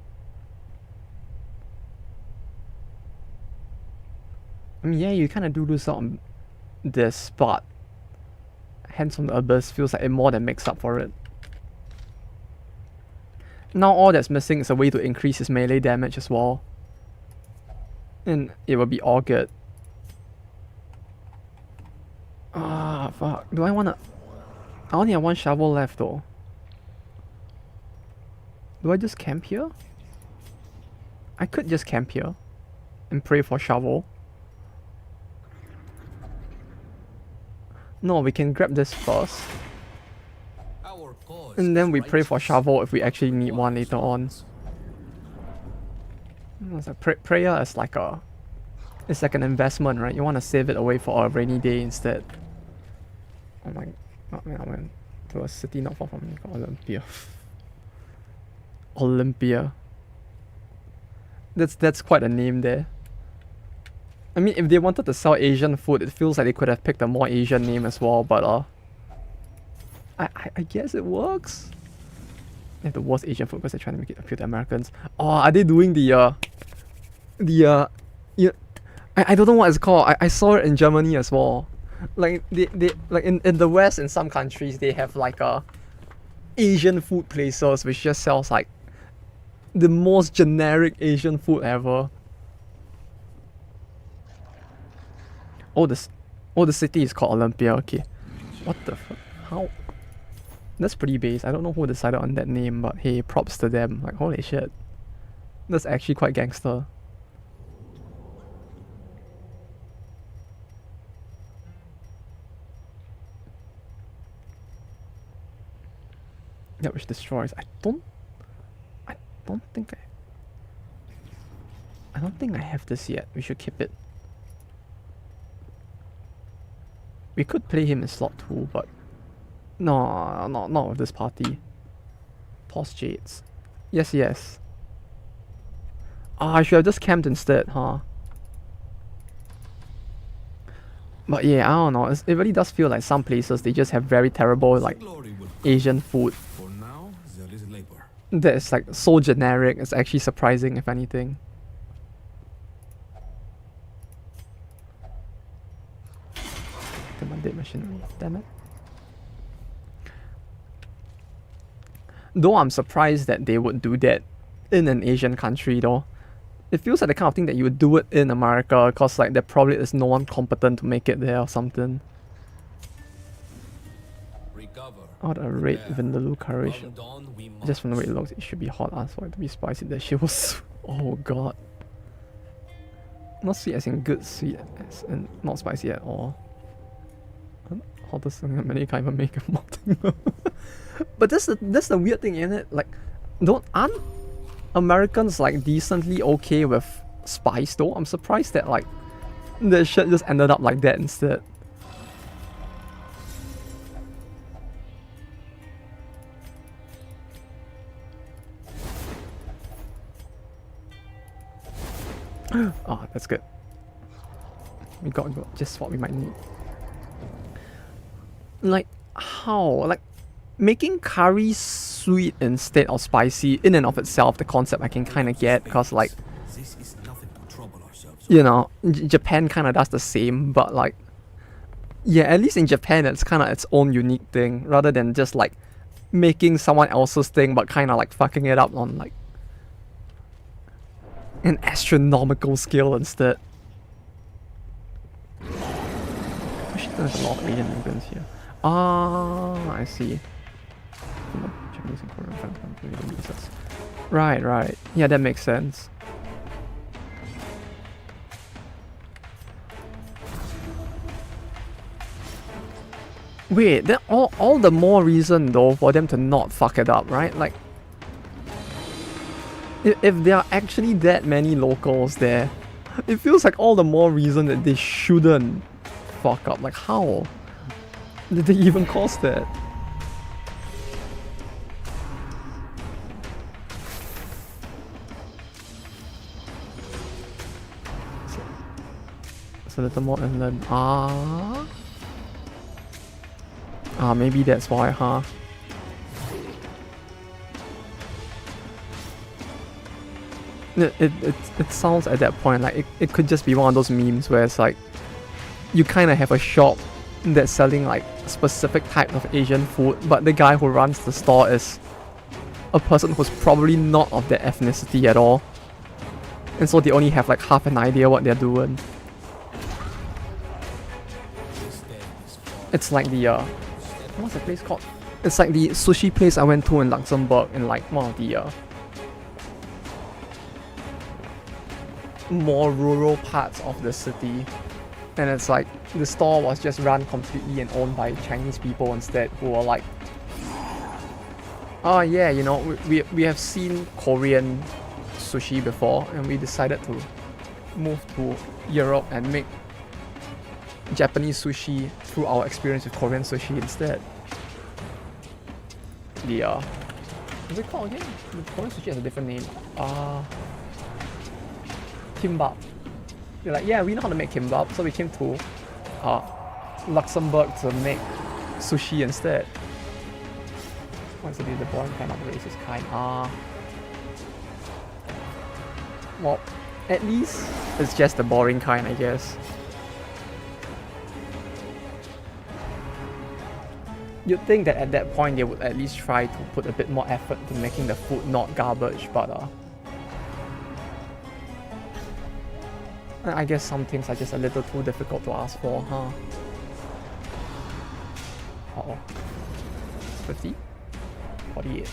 I mean, yeah, you kind of do lose out on this, but Hands from the Abyss feels like it more than makes up for it. Now all that's missing is a way to increase his melee damage as well. And it will be all good. Ah, fuck. Do I wanna... I only have 1 shovel left though. Do I just camp here? I could just camp here and pray for shovel. No, we can grab this first. And then we pray for shovel if we actually need one later on. It's like prayer is like a... It's like an investment, right? You want to save it away for a rainy day instead. Oh my... I went to a city not far from me called Olympia. Olympia. That's quite a name there. I mean, if they wanted to sell Asian food, it feels like they could have picked a more Asian name as well, but I guess it works. They have the worst Asian food because they're trying to make it appeal to Americans. Oh, are they doing the I don't know what it's called. I saw it in Germany as well. Like they like in the West, in some countries they have like Asian food places which just sells like the most generic Asian food ever. Oh, the city is called Olympia. Okay, what the fuck? How? That's pretty base. I don't know who decided on that name, but hey, props to them. Like holy shit, that's actually quite gangster. Yeah, which destroys. I don't think I have this yet. We should keep it. We could play him in slot 2, but no, not with this party. Toss Jades. Yes. I should have just camped instead, huh? But yeah, I don't know. It really does feel like some places they just have very terrible like Asian food. For now, there is labor. That is like so generic. It's actually surprising, if anything. Commanded machinery. Damn it. Though I'm surprised that they would do that in an Asian country, though. It feels like the kind of thing that you would do it in America, cause like there probably is no one competent to make it there or something. Recover. Oh, the red Vindaloo courage. Well done, we Just from the way it must. looks, it should be hot. Ask for it to be spicy. That shit was. Oh god. Not sweet as in good sweet, as in not spicy at all. Hottest thing many can't even make a mountain. But that's the weird thing, isn't it? Like, aren't Americans like decently okay with spice though? I'm surprised that like the shit just ended up like that instead. Oh, that's good. We got just what we might need. Like, how? Like, making curry sweet instead of spicy, in and of itself, the concept I can kind of get, because, like, This is nothing to trouble ourselves. you know, Japan kind of does the same, but, like, yeah, at least in Japan, it's kind of its own unique thing, rather than just, like, making someone else's thing, but kind of, like, fucking it up on, like, an astronomical scale instead. Actually, there's a lot of Asian immigrants here. Ah, I see. Japanese and Korean friends come to the visas. Right. Yeah, that makes sense. Wait, then all the more reason though for them to not fuck it up, right? Like, if there are actually that many locals there, it feels like all the more reason that they shouldn't fuck up. Like, how did they even cause that? It's a little more inland. Maybe that's why, huh? It sounds at that point like it could just be one of those memes where it's like you kind of have a shop that's selling like a specific type of Asian food, but the guy who runs the store is a person who's probably not of that ethnicity at all, and so they only have like half an idea what they're doing. It's like the what's the place called? It's like the sushi place I went to in Luxembourg, in like one of the more rural parts of the city, and it's like the store was just run completely and owned by Chinese people instead, who were like, oh yeah, you know, we have seen Korean sushi before, and we decided to move to Europe and make Japanese sushi through our experience with Korean sushi instead. The what's it called again? The Korean sushi has a different name. Kimbap. They're like, yeah, we know how to make kimbap, so we came to Luxembourg to make sushi instead. What's the boring kind of racist kind? Well, At least it's just the boring kind, I guess. You'd think that at that point they would at least try to put a bit more effort to making the food not garbage, but I guess some things are just a little too difficult to ask for, huh? Uh-oh. 50? 48.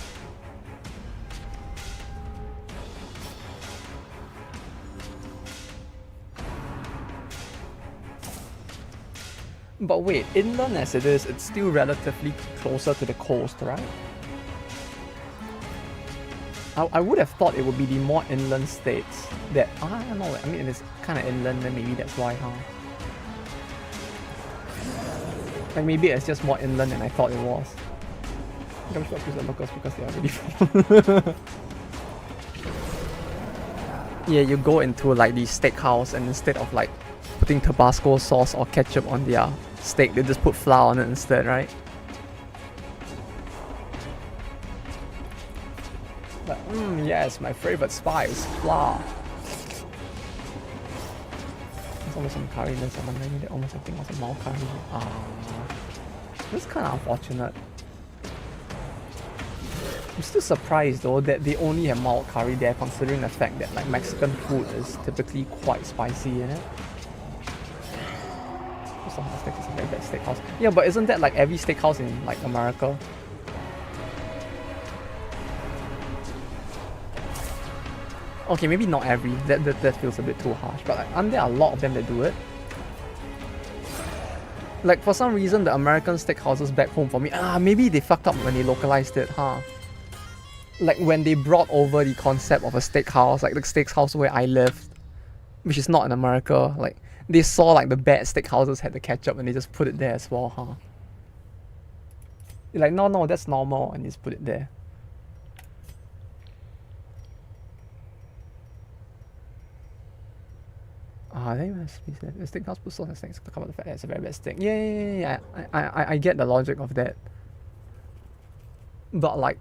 But wait, inland as it is, it's still relatively closer to the coast, right? I would have thought it would be the more inland states that... I don't know, I mean, it's kind of inland, then maybe that's why, huh? Like, maybe it's just more inland than I thought it was. I'm sure the locals because they are really full. Yeah, you go into like the steakhouse and instead of like putting Tabasco sauce or ketchup on their steak, they just put flour on it instead, right? But yes, my favorite spice, flour. There's almost some curry in this on the menu that almost I think was a mild curry. That's kind of unfortunate. I'm still surprised though that they only have mild curry there, considering the fact that like Mexican food is typically quite spicy in it. Some steak is a very bad steakhouse. Yeah, but isn't that like every steakhouse in like America? Okay, maybe not every. That feels a bit too harsh. But like, aren't there a lot of them that do it? Like for some reason, the American steakhouses back home for me, maybe they fucked up when they localized it, huh? Like when they brought over the concept of a steakhouse, like the steakhouse where I lived, which is not in America, like they saw like the bad steakhouses had the ketchup and they just put it there as well, huh? They're like, no, that's normal, and they just put it there. They must be the steakhouse put sauce and snacks to cover the fact that it's a very bad steak. Yeah. I get the logic of that. But like,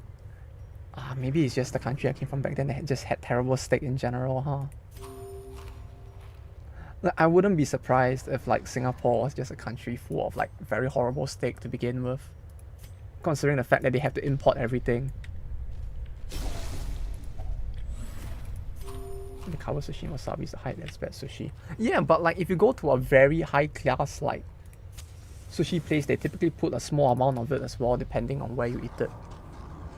maybe it's just the country I came from back then that just had terrible steak in general, huh? Like, I wouldn't be surprised if like Singapore was just a country full of like very horrible steak to begin with, considering the fact that they have to import everything. The cover sushi and wasabi is the height that's bad sushi. Yeah, but like if you go to a very high class like sushi place, they typically put a small amount of it as well, depending on where you eat it.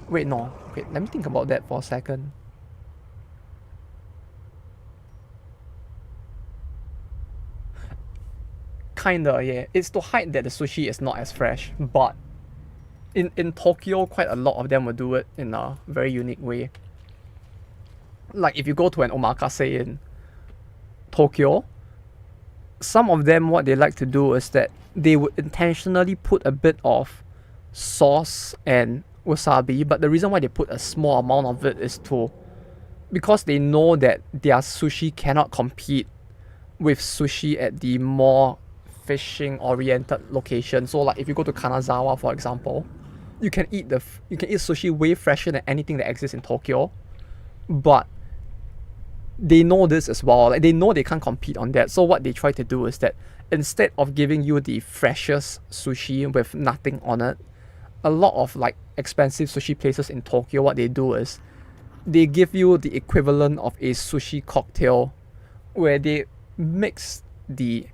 Wait, no. Wait, let me think about that for a second. Kinda, yeah. It's to hide that the sushi is not as fresh, but in Tokyo, quite a lot of them will do it in a very unique way. Like if you go to an omakase in Tokyo, some of them what they like to do is that they would intentionally put a bit of sauce and wasabi, but the reason why they put a small amount of it is because they know that their sushi cannot compete with sushi at the more fishing oriented location. So like if you go to Kanazawa, for example, you can eat sushi way fresher than anything that exists in Tokyo, but they know this as well. Like they know they can't compete on that. So what they try to do is that instead of giving you the freshest sushi with nothing on it, a lot of like expensive sushi places in Tokyo, what they do is they give you the equivalent of a sushi cocktail where they mix the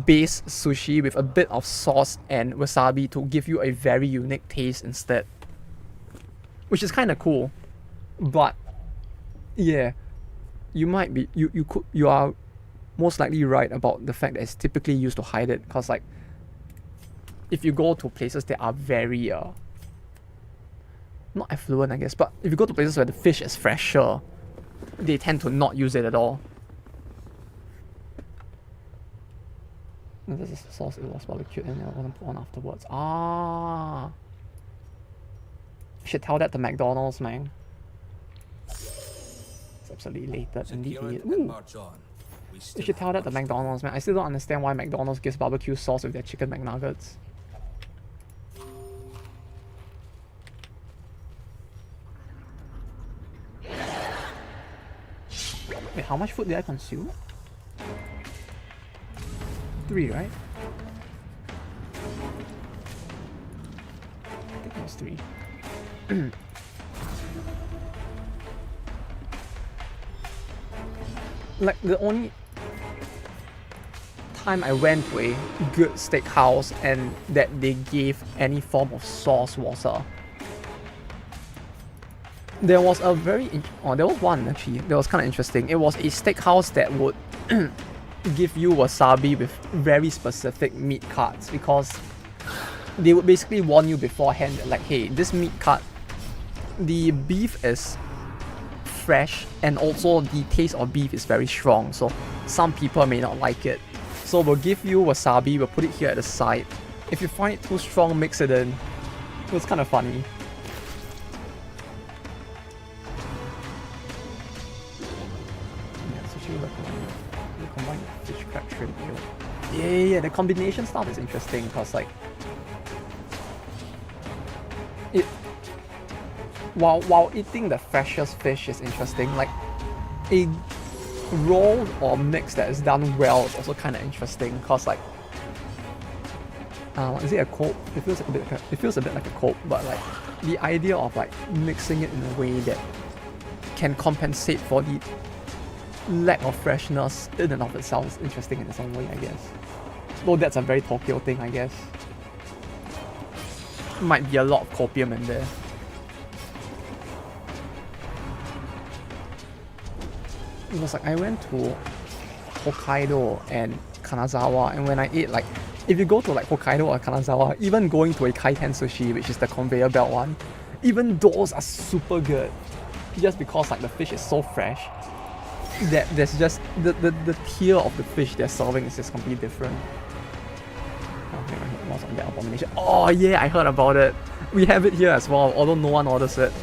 base sushi with a bit of sauce and wasabi to give you a very unique taste instead, which is kind of cool. But yeah, you are most likely right about the fact that it's typically used to hide it, because like if you go to places that are very not affluent, I guess, but if you go to places where the fish is fresher, they tend to not use it at all. This is the sauce, it was barbecued and it wasn't put on afterwards. You should tell that to McDonald's, man. It's absolutely elated. Indeed, you should tell that to McDonald's, man. I still don't understand why McDonald's gives barbecue sauce with their chicken McNuggets. Wait, how much food did I consume? 3, right? I think it was 3. Like, the only time I went to a good steakhouse and that they gave any form of sauce was there was a very there was one actually that was kind of interesting. It was a steakhouse that would give you wasabi with very specific meat cuts, because they would basically warn you beforehand that, like, hey, this meat cut, the beef is fresh and also the taste of beef is very strong, so some people may not like it. So we'll give you wasabi, we'll put it here at the side. If you find it too strong, mix it in. It was kind of funny. Yeah, sushi recommend. You combine fish, crab, shrimp, eel. Yeah, the combination stuff is interesting because, like, it while eating the freshest fish is interesting, like a roll or mix that is done well is also kind of interesting, because, like, is it a cope? It feels a bit like a cope, but, like, the idea of, like, mixing it in a way that can compensate for the lack of freshness in and of itself is interesting in its own way, I guess. Though that's a very Tokyo thing, I guess. Might be a lot of copium in there. It was like I went to Hokkaido and Kanazawa, and when I ate, like, if you go to, like, Hokkaido or Kanazawa, even going to a kaiten sushi, which is the conveyor belt one, even those are super good, just because, like, the fish is so fresh that there's just the tier of the fish they're serving is just completely different. Was on that abomination. Oh yeah, I heard about it. We have it here as well, although no one orders it.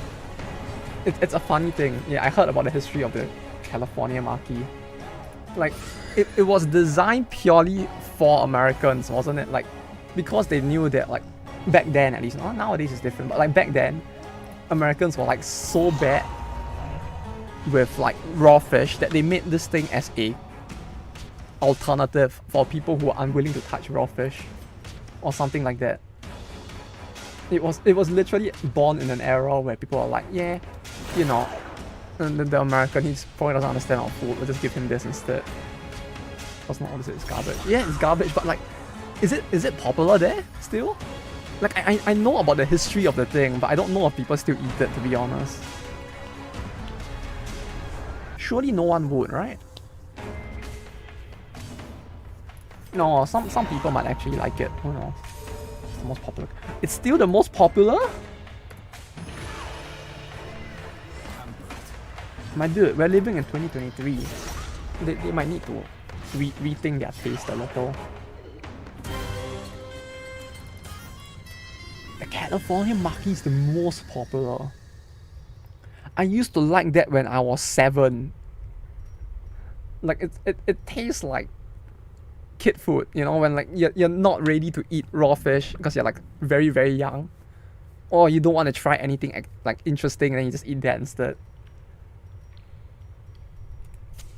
It's a funny thing. Yeah, I heard about the history of the California maki. Like, it was designed purely for Americans, wasn't it? Like, because they knew that, like, back then at least, nowadays it's different, but, like, back then, Americans were, like, so bad with, like, raw fish that they made this thing as a alternative for people who are unwilling to touch raw fish or something like that. It was literally born in an era where people are like, yeah, you know, the American, he probably doesn't understand our food, we'll just give him this instead. Because not all this is garbage. Yeah, it's garbage, but, like, is it popular there still? Like, I know about the history of the thing, but I don't know if people still eat it, to be honest. Surely no one would, right? No, some people might actually like it. Who knows? It's the most popular. It's still the most popular? My dude, we're living in 2023. They might need to rethink their taste a little. The California maki is the most popular. I used to like that when I was 7. Like, it tastes like kid food, you know, when, like, you're not ready to eat raw fish because you're, like, very, very young, or you don't want to try anything, like, interesting, and then you just eat that instead.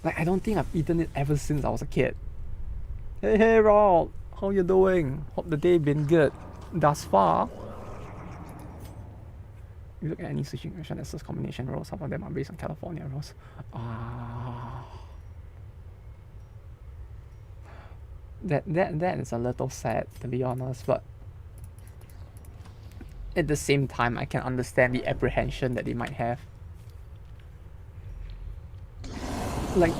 Like, I don't think I've eaten it ever since I was a kid. Hey Rob, how you doing? Hope the day been good thus far. You look at any sushi restaurant that serves combination rolls, some of them are based on California rolls. That is a little sad, to be honest, but at the same time I can understand the apprehension that they might have. Like,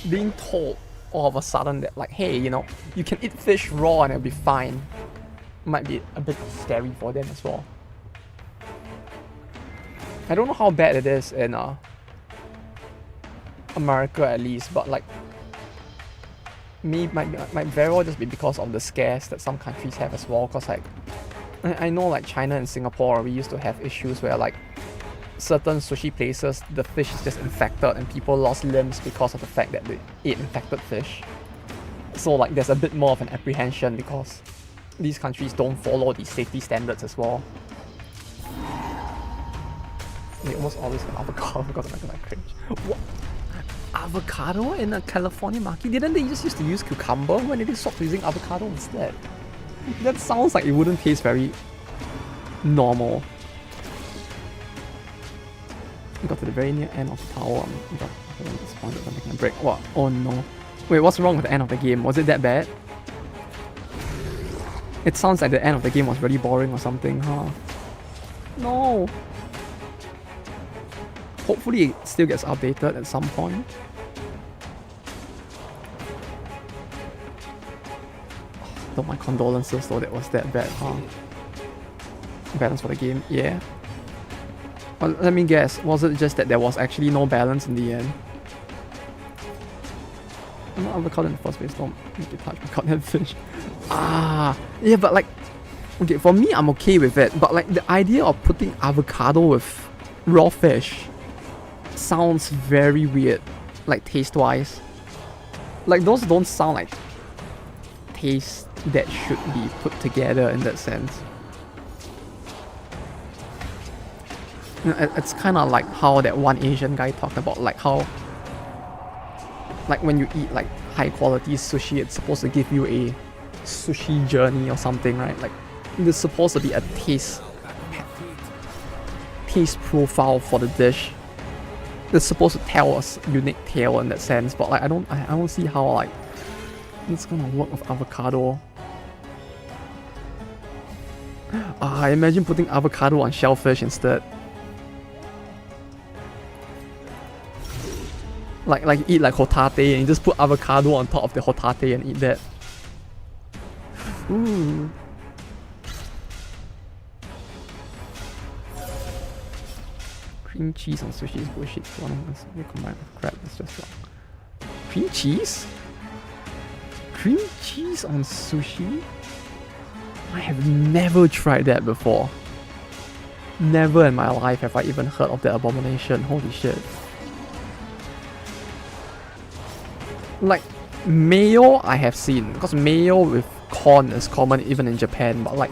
being told all of a sudden that, like, hey, you know, you can eat fish raw and it'll be fine, might be a bit scary for them as well. I don't know how bad it is in America at least, but, like, might very well just be because of the scares that some countries have as well, because, like, I know, like, China and Singapore, we used to have issues where, like, certain sushi places, the fish is just infected and people lost limbs because of the fact that they ate infected fish. So, like, there's a bit more of an apprehension because these countries don't follow these safety standards as well. They almost always have avocado because of, like, cringe. What? avocado in a California maki? Didn't they just used to use cucumber? When did they stop using avocado instead? That sounds like it wouldn't taste very normal. Got to the very near end of the tower. I'm disappointed I'm making a break. What? Oh no. Wait, what's wrong with the end of the game? Was it that bad? It sounds like the end of the game was really boring or something, huh? No. Hopefully it still gets updated at some point. Oh, my condolences though, that was that bad, huh? Balance for the game, yeah. Well, let me guess, was it just that there was actually no balance in the end? I'm not avocado in the first place, don't make it touch my goddamn fish. Ah, yeah, but like, okay, for me, I'm okay with it, but like the idea of putting avocado with raw fish sounds very weird, like taste-wise. Like, those don't sound like taste that should be put together in that sense. You know, it's kind of like how that one Asian guy talked about, like how, like when you eat like high quality sushi, it's supposed to give you a sushi journey or something, right? Like there's supposed to be a taste profile for the dish. It's supposed to tell us unique tale in that sense, but like I don't see how like it's gonna work with avocado. I imagine putting avocado on shellfish instead. Like eat like hotate and you just put avocado on top of the hotate and eat that. Ooh. Cream cheese on sushi is bullshit. One of us we combine with crab, it's just wrong. Cream cheese? Cream cheese on sushi? I have never tried that before. Never in my life have I even heard of that abomination. Holy shit. Like, mayo I have seen, because mayo with corn is common even in Japan, but like,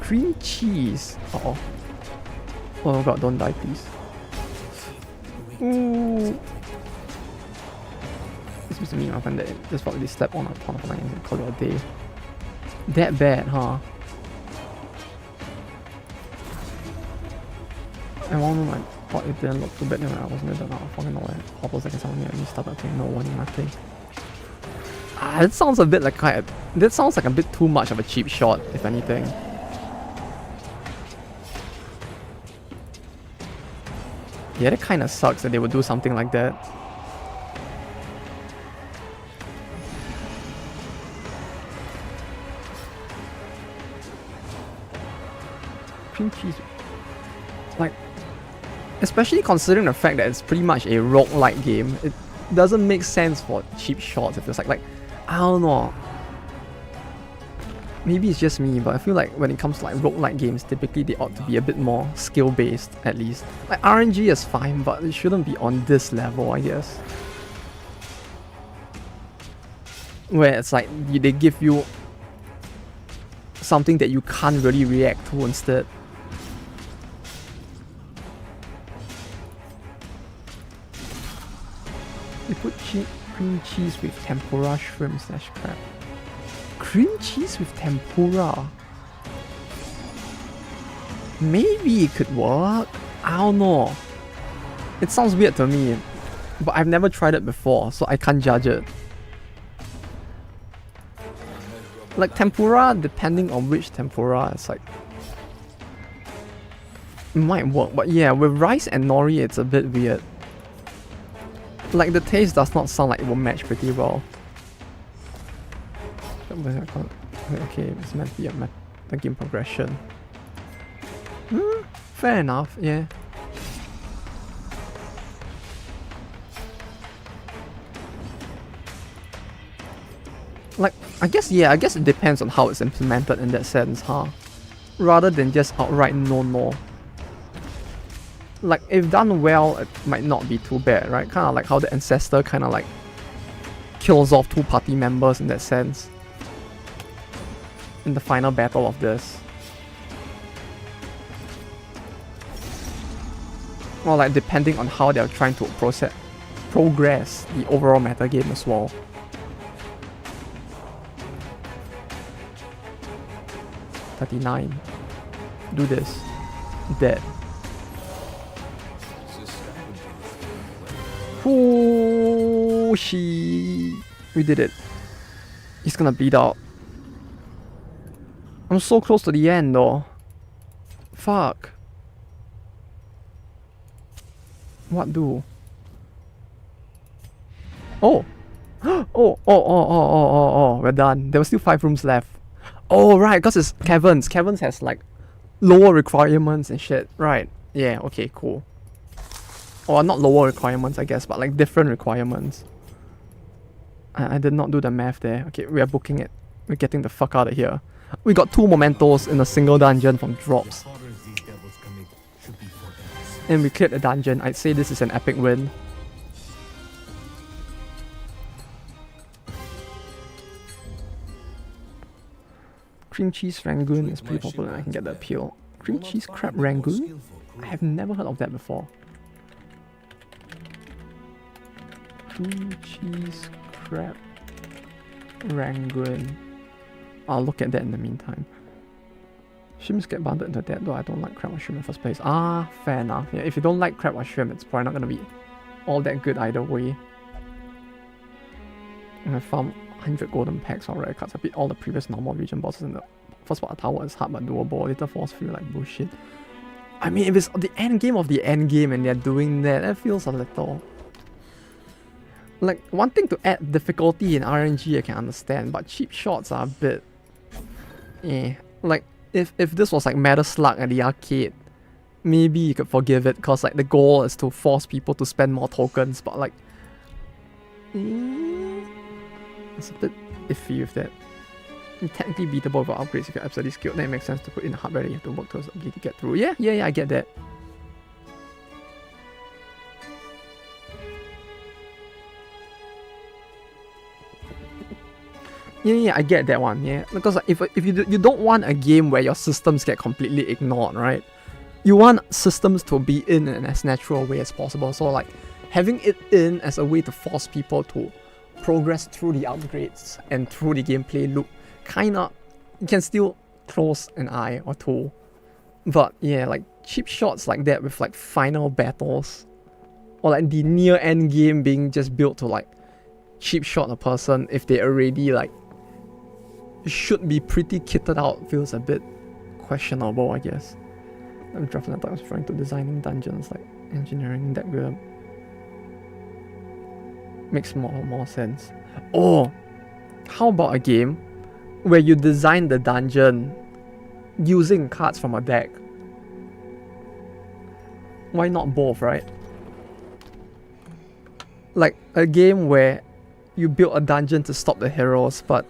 cream cheese. Uh-oh. Oh god, don't die please. Ooh. This used to me my friend that just probably slept on a ton of lines and call it a day. That bad, huh? I wonder, I thought it didn't look too bad when I wasn't there, now I fucking know it. Couple seconds on me and we started saying no warning, nothing. Ah, that sounds a bit like that sounds like a bit too much of a cheap shot, if anything. Yeah, that kinda sucks that they would do something like that. Cream cheese. Like, especially considering the fact that it's pretty much a roguelike game, it doesn't make sense for cheap shots. It feels like I don't know. Maybe it's just me, but I feel like when it comes to like roguelike games, typically they ought to be a bit more skill based at least. Like RNG is fine, but it shouldn't be on this level, I guess. Where it's like they give you something that you can't really react to instead. They put cream cheese with tempura shrimp / crab. Cream cheese with tempura? Maybe it could work. I don't know. It sounds weird to me, but I've never tried it before, so I can't judge it. Like tempura, depending on which tempura, it's like it might work, but yeah, with rice and nori, it's a bit weird. Like the taste does not sound like it will match pretty well. Okay, it's meant to be a game progression. Fair enough, yeah. Like, I guess it depends on how it's implemented in that sense, huh? Rather than just outright no. Like, if done well, it might not be too bad, right? Kind of like how the Ancestor kind of like kills off 2 party members in that sense. In the final battle of this. Or like depending on how they're trying to progress the overall meta game as well. $39. Do this. Dead. Oh, we did it. He's gonna bleed out. I'm so close to the end though. Fuck. What do? Oh. Oh, we're done. There were still 5 rooms left. Oh, right, because it's caverns. Caverns has like lower requirements and shit. Right. Yeah, okay, cool. Or not lower requirements, I guess, but like different requirements. I did not do the math there. Okay, we are booking it. We're getting the fuck out of here. We got 2 mementos in a single dungeon from drops. And we cleared the dungeon. I'd say this is an epic win. Cream cheese rangoon is pretty popular. I can get the appeal. Cream cheese crab rangoon? I have never heard of that before. Cream cheese crab rangoon. I'll look at that in the meantime. Shrimps get bundled into that though. I don't like crab or shrimp in the first place. Ah, fair enough. Yeah, if you don't like crab or shrimp, it's probably not gonna be all that good either way. And I found 100 golden packs or rare cards. I beat all the previous normal region bosses in the first part of the tower. Is hard but doable. Later falls feel like bullshit. I mean, if it's the end game of the end game and they're doing that, that feels a little... Like, wanting to add difficulty in RNG I can understand, but cheap shots are a bit... Like, if this was like Metal Slug at the arcade, maybe you could forgive it, because like the goal is to force people to spend more tokens, but like... It's a bit iffy with that. Technically beatable without upgrades if you're absolutely skilled, then it makes sense to put in the hardware that you have to work towards the ability to get through. Yeah, I get that. Yeah, I get that one, yeah. Because like, if you don't want a game where your systems get completely ignored, right? You want systems to be in as natural way as possible. So like, having it in as a way to force people to progress through the upgrades and through the gameplay loop, kinda, you can still close an eye or two. But yeah, like cheap shots like that with like final battles, or like the near end game being just built to like cheap shot a person if they already like should be pretty kitted out, feels a bit questionable, I guess. I'm dropping that I was referring to designing dungeons, like engineering that good. Makes more sense. Oh, how about a game where you design the dungeon using cards from a deck? Why not both, right? Like a game where you build a dungeon to stop the heroes, but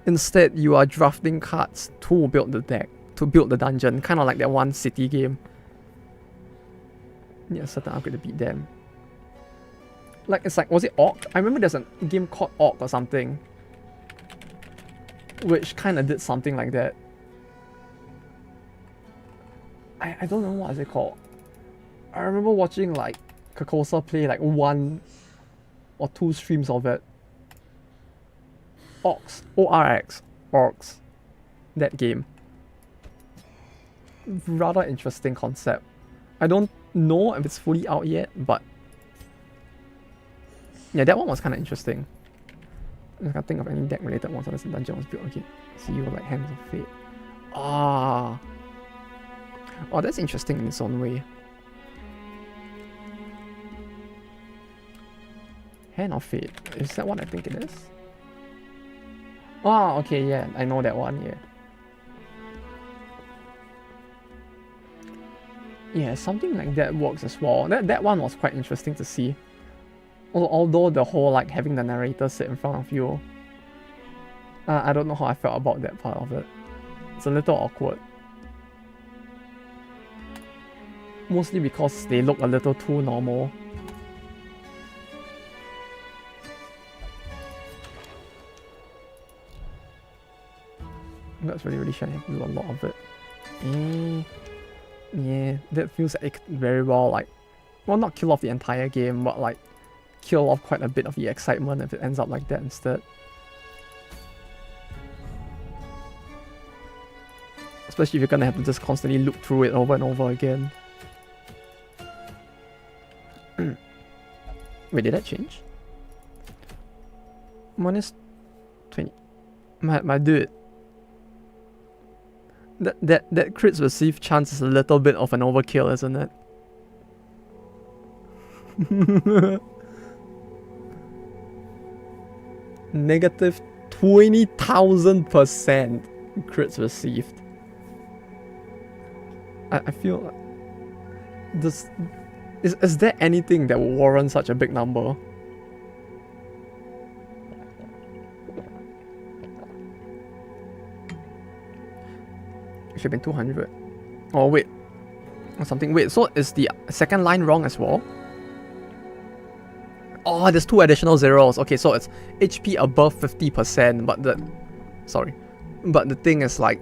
instead you are drafting cards to build the deck, to build the dungeon, kind of like that one city game. Need a certain upgrade to beat them. Like, it's like, was it Orc? I remember there's a game called Orc or something, which kind of did something like that. I don't know what is it called. I remember watching like Kakosa play like 1 or 2 streams of it. Orcs. O-R-X. Orcs. That game. Rather interesting concept. I don't know if it's fully out yet, but yeah, that one was kind of interesting. I can't think of any deck related ones unless the dungeon was built. Okay, see you like Hands of Fate. Ah. Oh, that's interesting in its own way. Hand of Fate. Is that what I think it is? Oh, okay, yeah, I know that one, yeah. Yeah, something like that works as well. That one was quite interesting to see. Although the whole like having the narrator sit in front of you, I don't know how I felt about that part of it. It's a little awkward. Mostly because they look a little too normal. That's really shiny. I have to do a lot of it. Yeah, that feels like it could very well like, well, not kill off the entire game, but like kill off quite a bit of the excitement if it ends up like that instead. Especially if you're gonna have to just constantly loop through it over and over again. Wait, did that change? Minus 20. My dude. That crits receive chance is a little bit of an overkill, isn't it? Negative 20,000% crits received. I feel like this is there anything that will warrant such a big number? It should have been 200. Oh wait, or something. Wait, so is the second line wrong as well? Oh, there's 2 additional zeros. Okay, so it's HP above 50%, but the thing is like,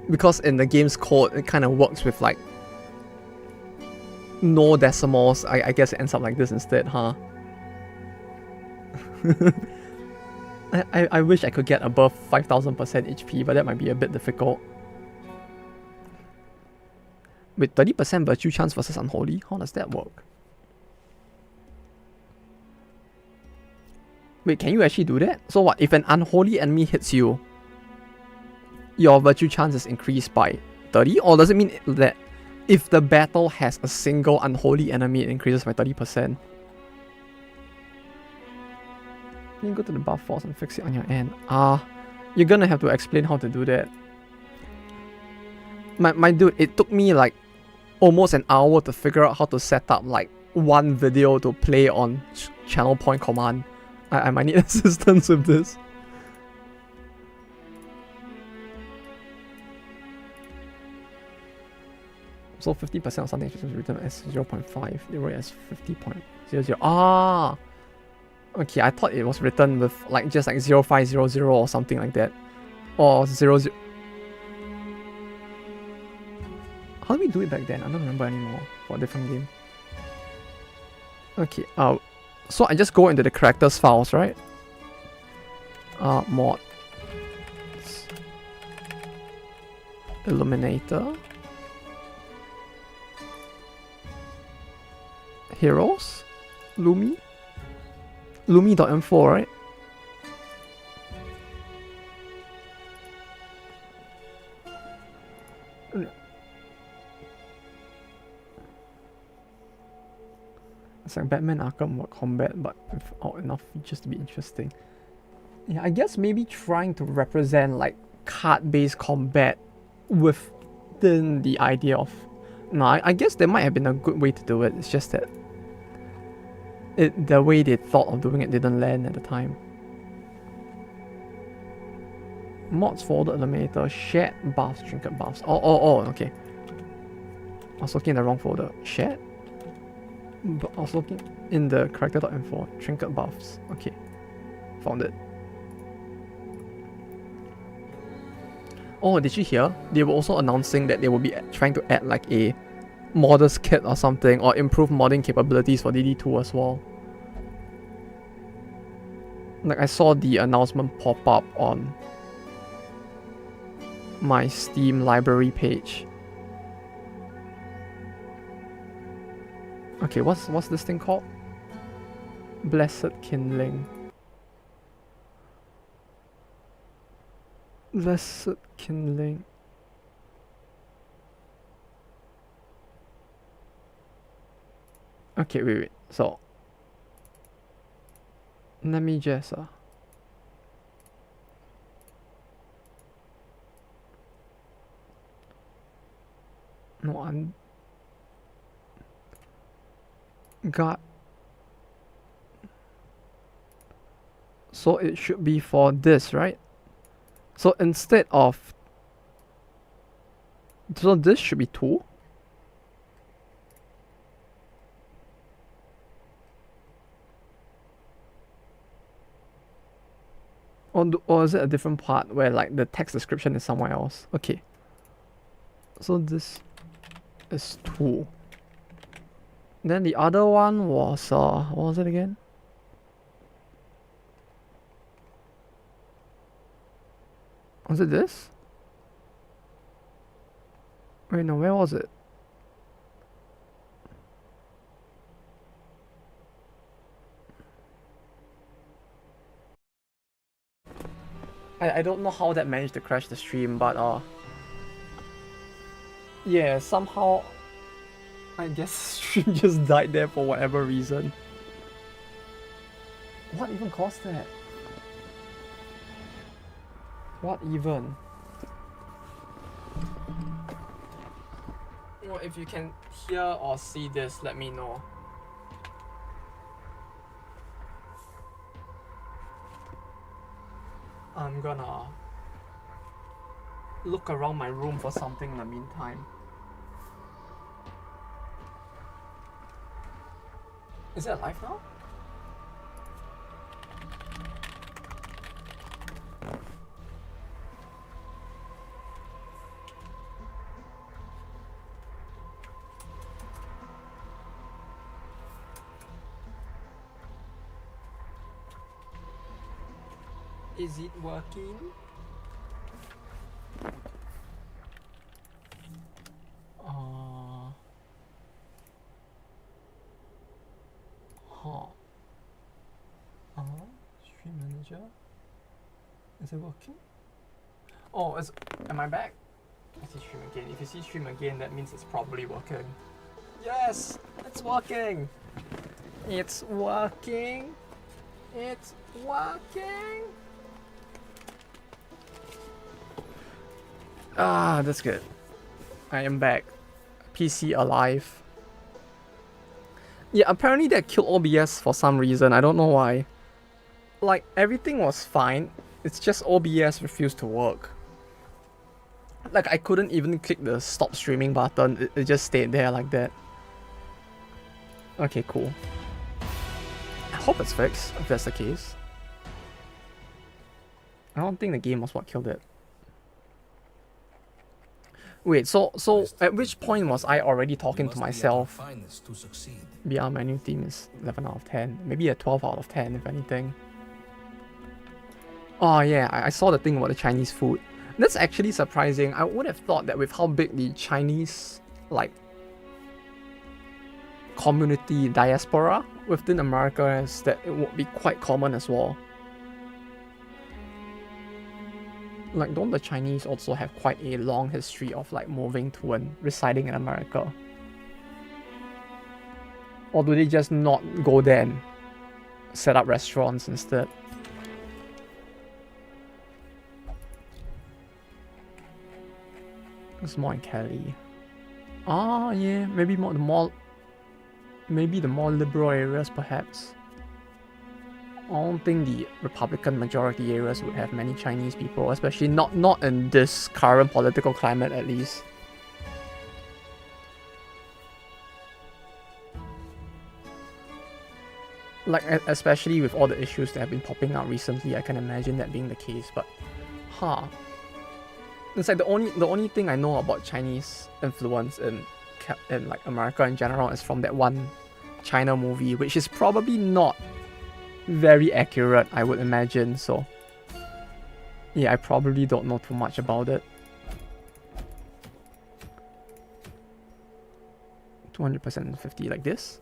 because in the game's code it kind of works with like no decimals, I guess it ends up like this instead, huh? I wish I could get above 5,000% HP, but that might be a bit difficult. With 30% virtue chance versus unholy, how does that work? Wait, can you actually do that? So what, if an unholy enemy hits you, your virtue chance is increased by 30? Or does it mean that if the battle has a single unholy enemy, it increases by 30%? You go to the buff force and fix it on your end. You're gonna have to explain how to do that. My dude, it took me like almost an hour to figure out how to set up like one video to play on channel point command. I might need assistance with this. So 50% of something is written as 0.5, they wrote it as 50.00. Ah! Okay, I thought it was written with like just like 0500 or something like that. Or 00. How did we do it back then? I don't remember anymore for a different game. Okay, so I just go into the characters files, right? Mod. Illuminator. Heroes. Lumi. Lumi.m4, right? It's like Batman Arkham Combat, but without enough features to be interesting. Yeah, I guess maybe trying to represent like card-based combat within the idea of... No, I guess there might have been a good way to do it. It's just that the way they thought of doing it didn't land at the time. Mods folder eliminator, shared buffs, trinket buffs. Oh, okay. I was looking in the wrong folder. Shared? But I was looking in the character.m4, trinket buffs. Okay, found it. Oh, did you hear? They were also announcing that they will be trying to add like a modders kit or something, or improve modding capabilities for DD2 as well. Like I saw the announcement pop up on my Steam library page. Okay, what's this thing called? Blessed Kindling. Blessed Kindling. Okay, wait. So let me just no, I'm got. So it should be for this, right? So instead of, so this should be 2. Or is it a different part where like the text description is somewhere else? Okay. So this is 2. Then the other one was what was it again? Was it this? Wait, no, where was it? I don't know how that managed to crash the stream, but yeah, somehow I guess the stream just died there for whatever reason. What even caused that? What even? Well, if you can hear or see this, let me know. I'm gonna look around my room for something in the meantime. Is it alive now? Is it working? Huh. Stream manager. Is it working? Oh, am I back? I see stream again. If you see stream again, that means it's probably working. Yes, it's working. It's working. It's working. Ah, that's good. I am back. PC alive. Yeah, apparently that killed OBS for some reason. I don't know why. Like, everything was fine. It's just OBS refused to work. Like, I couldn't even click the stop streaming button. It just stayed there like that. Okay, cool. I hope it's fixed, if that's the case. I don't think the game was what killed it. Wait, so at which point was I already talking to myself? BR menu theme is 11 out of 10. Maybe a 12 out of 10 if anything. Oh yeah, I saw the thing about the Chinese food. That's actually surprising. I would have thought that with how big the Chinese, like, community diaspora within America is, that it would be quite common as well. Like, don't the Chinese also have quite a long history of like moving to and residing in America? Or do they just not go there and set up restaurants instead? It's more in Cali. Ah, yeah, maybe maybe the more liberal areas perhaps. I don't think the Republican majority areas would have many Chinese people, especially not in this current political climate at least. Like, especially with all the issues that have been popping out recently, I can imagine that being the case, but it's like the only thing I know about Chinese influence in like America in general is from that one China movie, which is probably not very accurate, I would imagine, so yeah, I probably don't know too much about it. 200% 50 like this.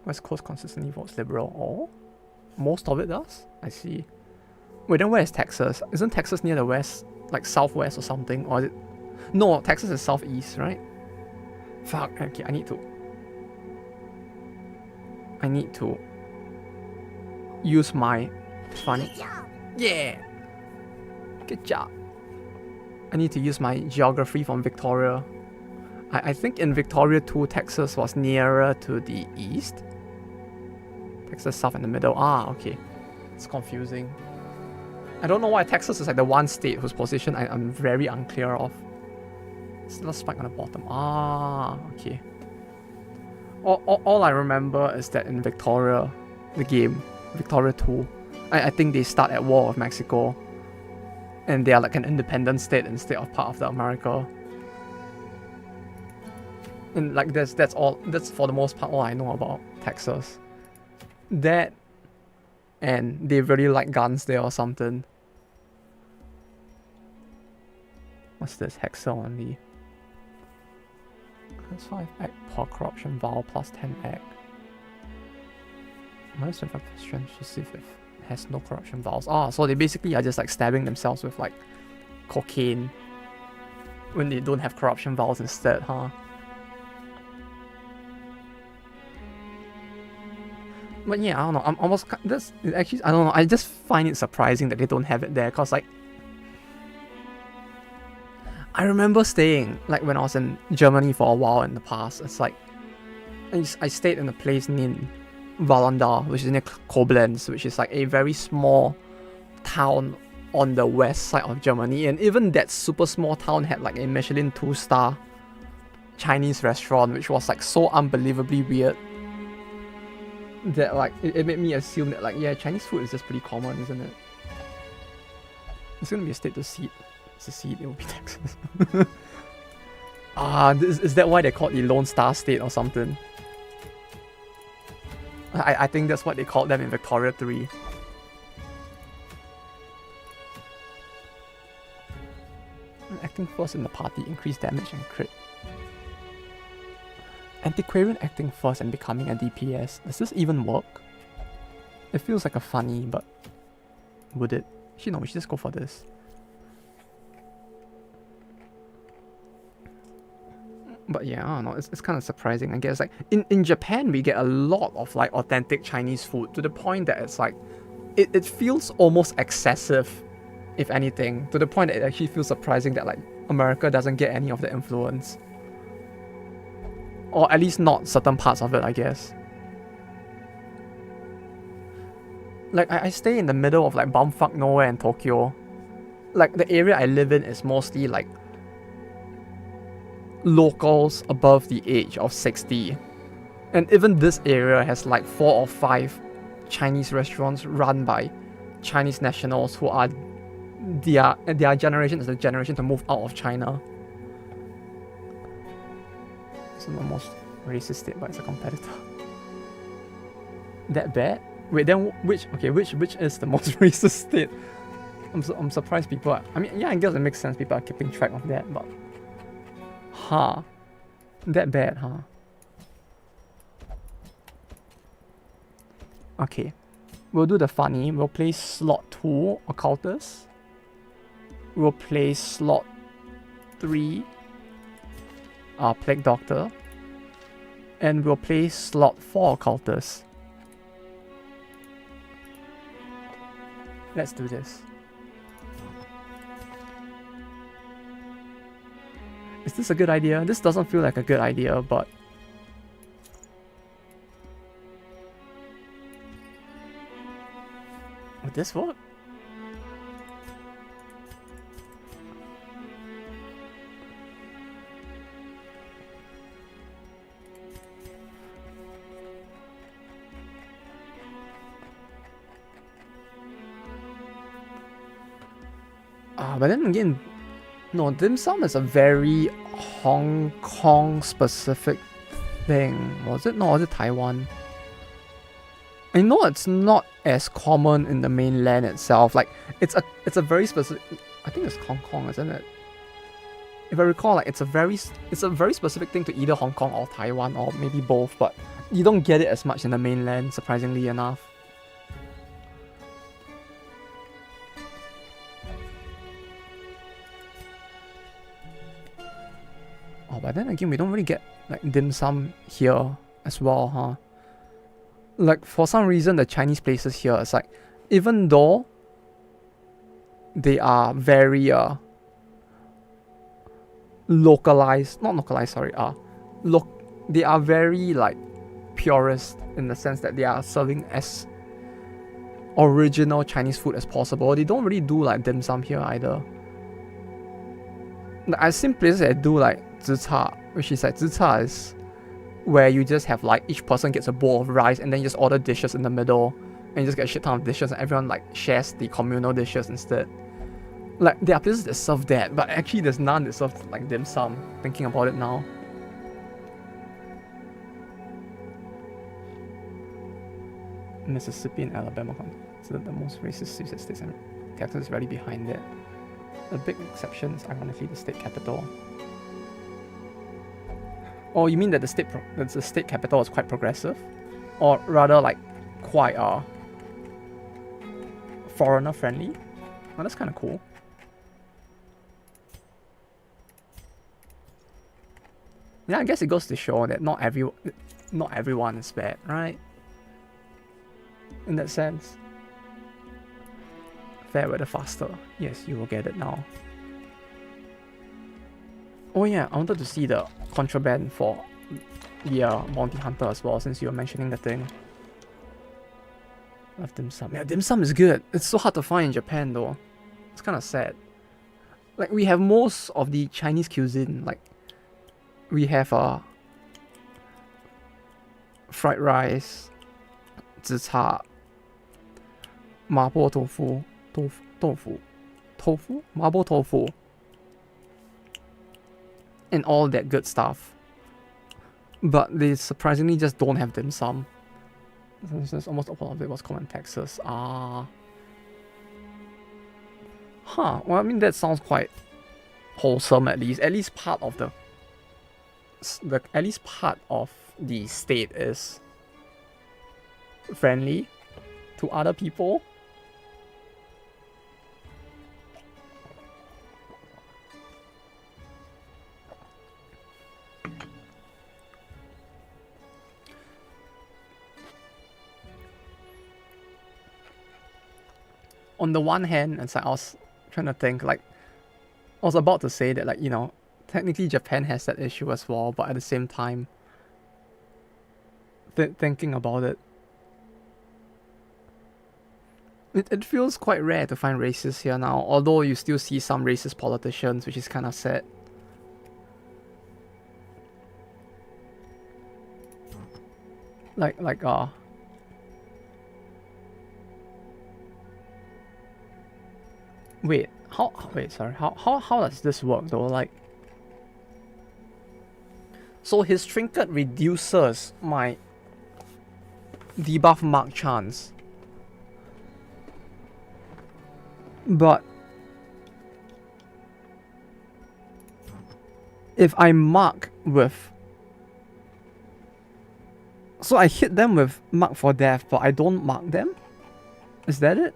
West Coast consistently votes Liberal. Oh, most of it does? I see. Wait, then where is Texas? Isn't Texas near the west, like southwest or something? Or is it... No, Texas is southeast, right? Fuck, okay, I need to use my funny. Yeah! Good job. I need to use my geography from Victoria. I think in Victoria too, Texas was nearer to the east. Texas south in the middle. Ah, okay. It's confusing. I don't know why Texas is like the one state whose position I'm very unclear of. Still a spike on the bottom. Ah, okay. All I remember is that in Victoria, the game, Victoria 2, I think they start at war with Mexico. And they are like an independent state instead of part of the America. And like that's for the most part all I know about Texas. That, and they really like guns there or something. What's this? Hexer only. Plus 5 egg per corruption vial plus 10 egg. Minus 25 strength to see if it has no corruption vials. Ah, so they basically are just like stabbing themselves with like cocaine when they don't have corruption vials instead, huh? But yeah, I don't know. I'm almost this actually I don't know. I just find it surprising that they don't have it there, cause like I remember staying like when I was in Germany for a while in the past. It's like I stayed in a place named Walanda, which is near Koblenz, which is like a very small town on the west side of Germany, and even that super small town had like a Michelin 2-star Chinese restaurant, which was like so unbelievably weird that like it made me assume that like yeah, Chinese food is just pretty common, isn't it? It's gonna be a state to seed. It's a seed, it will be Texas. Is that why they called the Lone Star State or something? I think that's what they called them in Victoria 3. Acting first in the party, increase damage and crit. Antiquarian acting first and becoming a DPS. Does this even work? It feels like a funny, but would it? Actually no, we should just go for this. But yeah, I don't know, it's kind of surprising, I guess. Like in Japan, we get a lot of like authentic Chinese food to the point that it's like it feels almost excessive, if anything, to the point that it actually feels surprising that like America doesn't get any of the influence, or at least not certain parts of it, I guess. Like I stay in the middle of like bumfuck nowhere in Tokyo. Like the area I live in is mostly like locals above the age of 60, and even this area has like 4 or 5 Chinese restaurants run by Chinese nationals who are their generation is the generation to move out of China. It's not the most racist state, but it's a competitor. That bad? Wait, then which is the most racist state? I'm surprised people are, I mean, yeah, I guess it makes sense people are keeping track of that, but huh, that bad, huh? Okay, we'll do the funny. We'll play slot 2 Occultist. We'll play slot 3 Plague Doctor. And we'll play slot 4 Occultist. Let's do this. Is this a good idea? This doesn't feel like a good idea, but would this work? But then again, no, dim sum is a very Hong Kong specific thing. Was it? No, was it Taiwan? I know it's not as common in the mainland itself. Like it's a very specific. I think it's Hong Kong, isn't it? If I recall, like it's a very specific thing to either Hong Kong or Taiwan, or maybe both. But you don't get it as much in the mainland, surprisingly enough. Oh, but then again, we don't really get like dim sum here as well, huh? Like for some reason, the Chinese places here, it's like, even though they are very localized, not localized, sorry, they are very like purist in the sense that they are serving as original Chinese food as possible. They don't really do like dim sum here either. Like, I've seen places that do like zi cha, which is like zi cha is where you just have like each person gets a bowl of rice and then you just order dishes in the middle and you just get a shit ton of dishes and everyone like shares the communal dishes instead. Like there are places that serve that, but actually there's none that serve like dim sum, thinking about it now. Mississippi and Alabama considered the most racist states, and Texas is really behind that. The big exception is ironically the state capital. Oh, you mean that the state capital is quite progressive? Or rather like quite foreigner friendly? Oh, that's kind of cool. Yeah, I guess it goes to show that not everyone is bad, right? In that sense. Fair weather faster. Yes, you will get it now. Oh yeah, I wanted to see the contraband for the bounty hunter as well, since you were mentioning the thing. Love dim sum. Yeah, dim sum is good. It's so hard to find in Japan though. It's kind of sad. Like, we have most of the Chinese cuisine. Like, we have fried rice, zi cha, mapo tofu, mapo tofu, and all that good stuff. But they surprisingly just don't have dim sum. Since almost all of it was common Texas. Huh. Well, I mean, that sounds quite wholesome at least. At least part of the state is friendly to other people. On the one hand, it's like I was trying to think, like, I was about to say that, like, you know, technically Japan has that issue as well, but at the same time, thinking about it, it feels quite rare to find racists here now, although you still see some racist politicians, which is kind of sad. Wait, how does this work though? Like, so his trinket reduces my debuff mark chance, but if I mark with, so I hit them with mark for death, but I don't mark them? Is that it?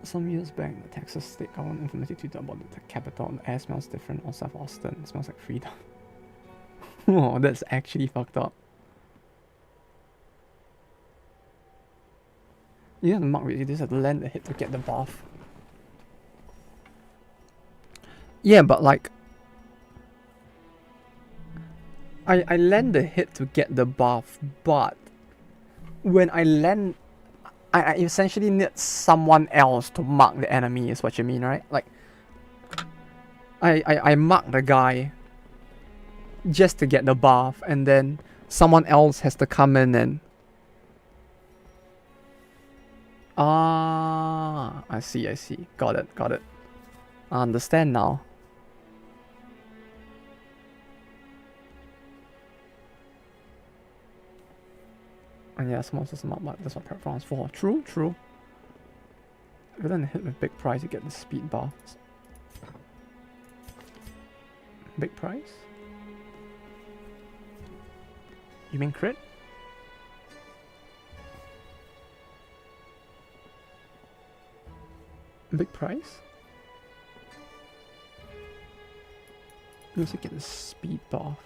Some years back, the Texas state government information tweeted about the capital. The air smells different outside of Austin. It smells like freedom. Oh, that's actually fucked up. You have to mark it. You just have to land the hit to get the buff. Yeah, but like, I land the hit to get the buff, but when I land, I essentially need someone else to mark the enemy, is what you mean, right? Like, I mark the guy just to get the buff, and then someone else has to come in and... Ah, I see. Got it. I understand now. And yeah, someone says that's what Paragon is for. True. But then hit with big price, you get the speed buff. Big price? You mean crit? Big price? You also get the speed buff.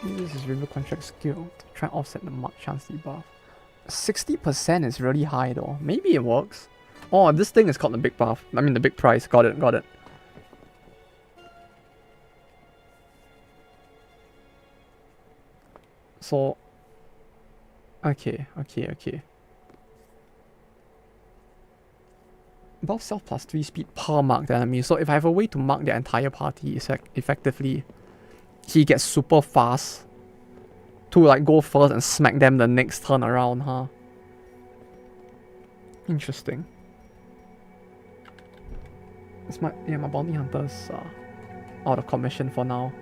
This is river contract skill to try and offset the mark chance debuff. 60% is really high though. Maybe it works. Oh, this thing is called the big buff. I mean the big price. Got it. So, okay. Buff self plus 3 speed per marked enemy. So if I have a way to mark the entire party, effectively, he gets super fast to like go first and smack them the next turn around, huh? Interesting. It's my bounty hunters out of commission for now,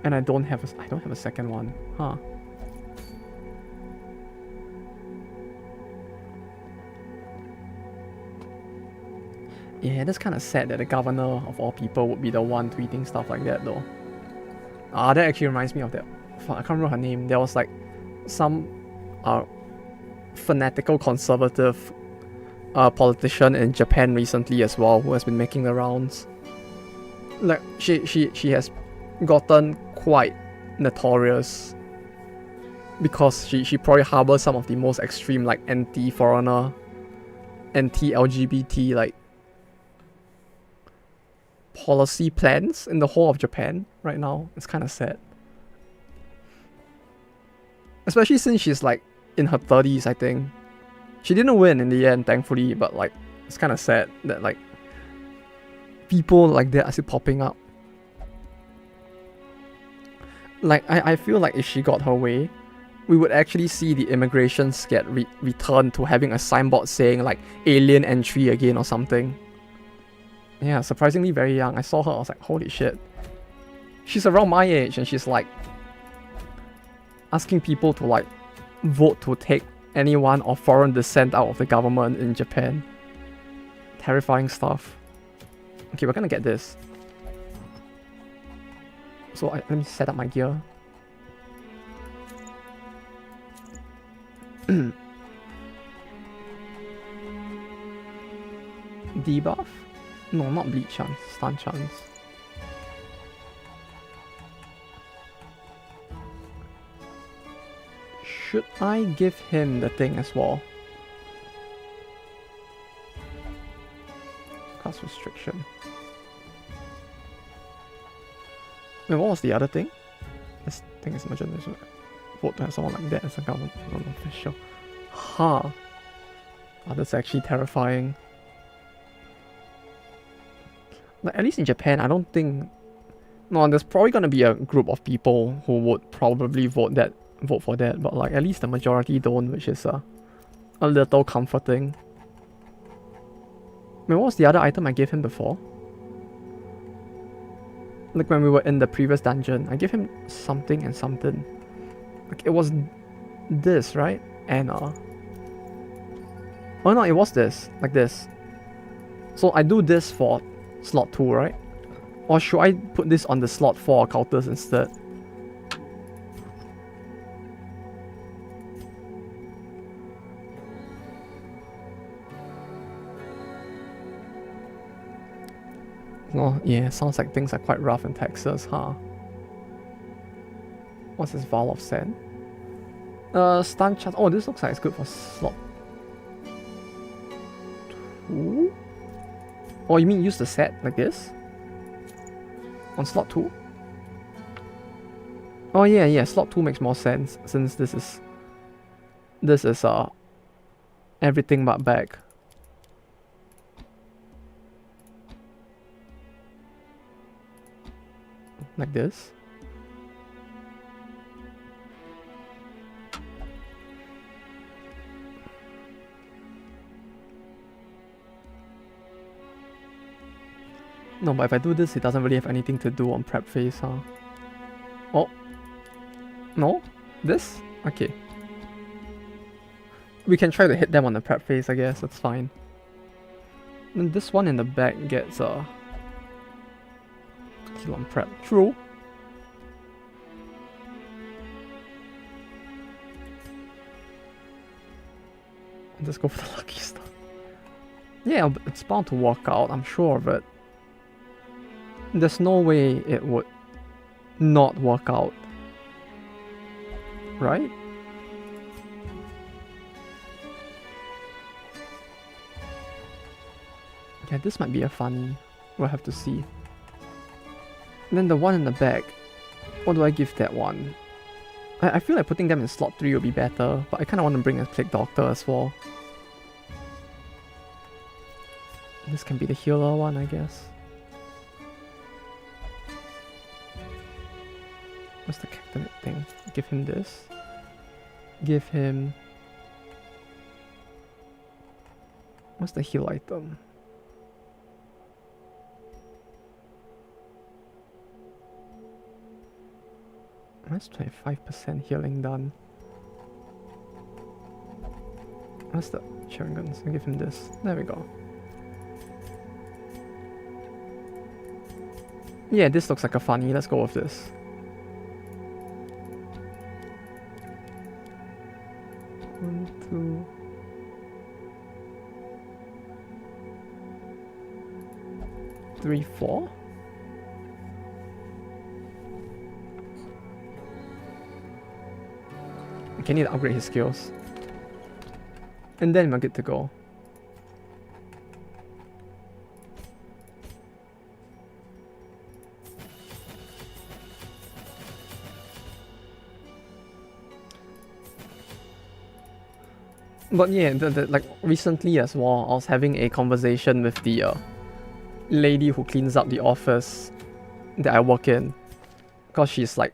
and I don't have a second one, huh? Yeah, that's kind of sad that the governor of all people would be the one tweeting stuff like that though. Ah, that actually reminds me of that. Fuck, I can't remember her name. There was like some fanatical conservative politician in Japan recently as well who has been making the rounds. Like she has gotten quite notorious because she probably harbors some of the most extreme like anti-foreigner, anti-LGBT like policy plans in the whole of Japan right now. It's kind of sad. Especially since she's like in her 30s, I think. She didn't win in the end, thankfully, but like it's kind of sad that like people like that are still popping up. Like I feel like if she got her way, we would actually see the immigrations get returned to having a signboard saying like alien entry again or something. Yeah, surprisingly very young. I saw her, I was like, holy shit. She's around my age and she's like asking people to like vote to take anyone of foreign descent out of the government in Japan. Terrifying stuff. Okay, we're gonna get this. So let me set up my gear. Debuff? No, not bleed chance, stun chance. Should I give him the thing as well? Cast restriction. Wait, what was the other thing? This thing is emergency. Vote to have someone like that as a government official. Huh. Oh, that's actually terrifying. Like, at least in Japan, I don't think... No, there's probably gonna be a group of people who would probably vote for that, but like at least the majority don't, which is a little comforting. Wait, what was the other item I gave him before? Like when we were in the previous dungeon, I gave him something and something. Like it was this, right? And oh no, it was this, like this. So I do this for slot 2, right? Or should I put this on the slot 4 counters instead? Oh, yeah, sounds like things are quite rough in Texas, huh? What's this Vial of Sand? Stun chance. Oh, this looks like it's good for slot 2? Oh, you mean use the set like this? On slot 2? Oh yeah, slot 2 makes more sense since this is everything but back. Like this. No, but if I do this, it doesn't really have anything to do on prep phase, huh? Oh. No? This? Okay. We can try to hit them on the prep phase, I guess. That's fine. And this one in the back gets a kill on prep. True. I'll just go for the lucky stuff. Yeah, it's bound to work out, I'm sure of it. There's no way it would not work out. Right? Yeah, this might be a funny. We'll have to see. And then the one in the back. What do I give that one? I feel like putting them in slot 3 would be better, but I kind of want to bring a Plague Doctor as well. This can be the healer one, I guess. What's the Captain thing? Give him this. Give him... What's the heal item? That's 25% healing done. What's the Sharingan? So give him this. There we go. Yeah, this looks like a funny. Let's go with this. One, two. Three, four. Okay, need to upgrade his skills. And then we're good to go. But yeah, like recently as well, I was having a conversation with the lady who cleans up the office that I work in, because she's like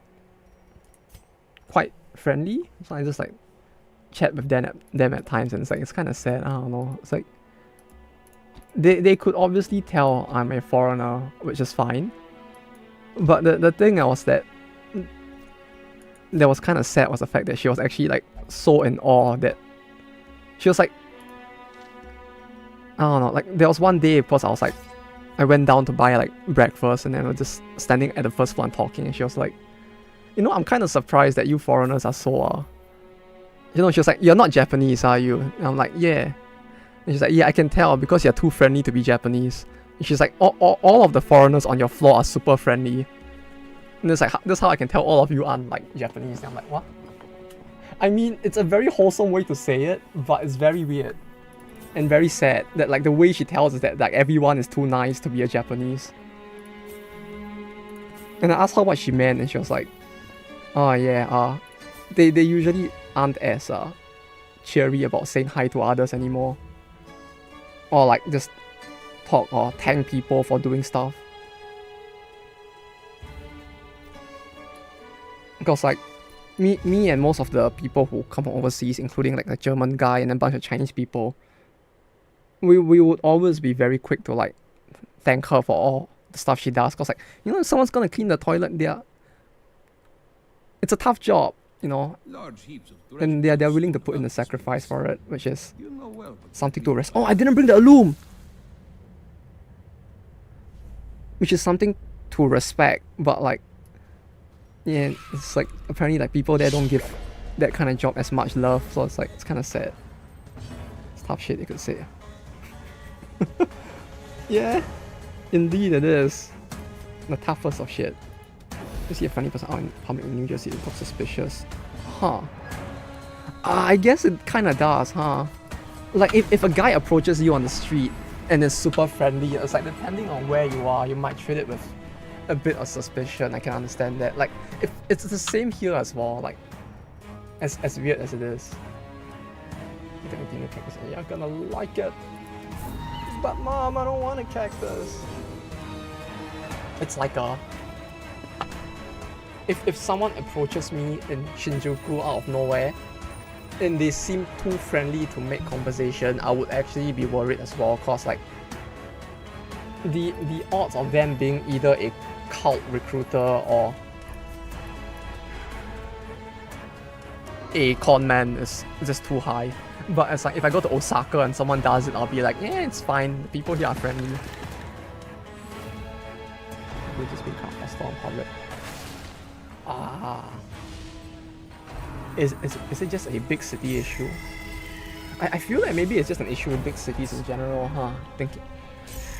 quite friendly. So I just like chat with them at times, and it's kind of sad. I don't know. It's like they could obviously tell I'm a foreigner, which is fine. But the thing was that was kind of sad was the fact that she was actually like so in awe that she was like, I don't know, like there was one day because I went down to buy like breakfast, and then I was just standing at the first floor and talking, and she was like, you know, I'm kind of surprised that you foreigners are so you know, she was like, you're not Japanese, are you? And I'm like, yeah. And she's like, yeah, I can tell because you're too friendly to be Japanese. And she's like, all of the foreigners on your floor are super friendly. And it's like, that's how I can tell all of you aren't like Japanese. And I'm like, what? I mean, it's a very wholesome way to say it, but it's very weird and very sad that like the way she tells us that like everyone is too nice to be a Japanese. And I asked her what she meant, and she was like, oh yeah, they usually aren't as cheery about saying hi to others anymore, or like just talk or thank people for doing stuff. Because like me and most of the people who come from overseas, including like the German guy and a bunch of Chinese people, we would always be very quick to like thank her for all the stuff she does. Because like, you know, if someone's gonna clean the toilet, it's a tough job, you know, and they're willing to put in the sacrifice for it, which is something to rest. Oh, I didn't bring the loom, which is something to respect. But like, yeah, it's like apparently like people there don't give that kind of job as much love, so it's like it's kind of sad. It's tough shit, you could say. Yeah, indeed it is the toughest of shit. You see a funny person out in public in New Jersey, it looks suspicious. Huh. I guess it kinda does, huh? Like if a guy approaches you on the street and is super friendly, it's like depending on where you are, you might treat it with a bit of suspicion. I can understand that. Like if it's the same here as well, like as weird as it is. You're gonna like it. But mom, I don't want a cactus. It's like if someone approaches me in Shinjuku out of nowhere and they seem too friendly to make conversation, I would actually be worried as well, cause like the odds of them being either a cult recruiter or a con man is just too high. But it's like if I go to Osaka and someone does it, I'll be like, yeah, it's fine. The people here are friendly. We'll just become hostile in public. Is it just a big city issue? I feel like maybe it's just an issue with big cities in general, huh? Thinking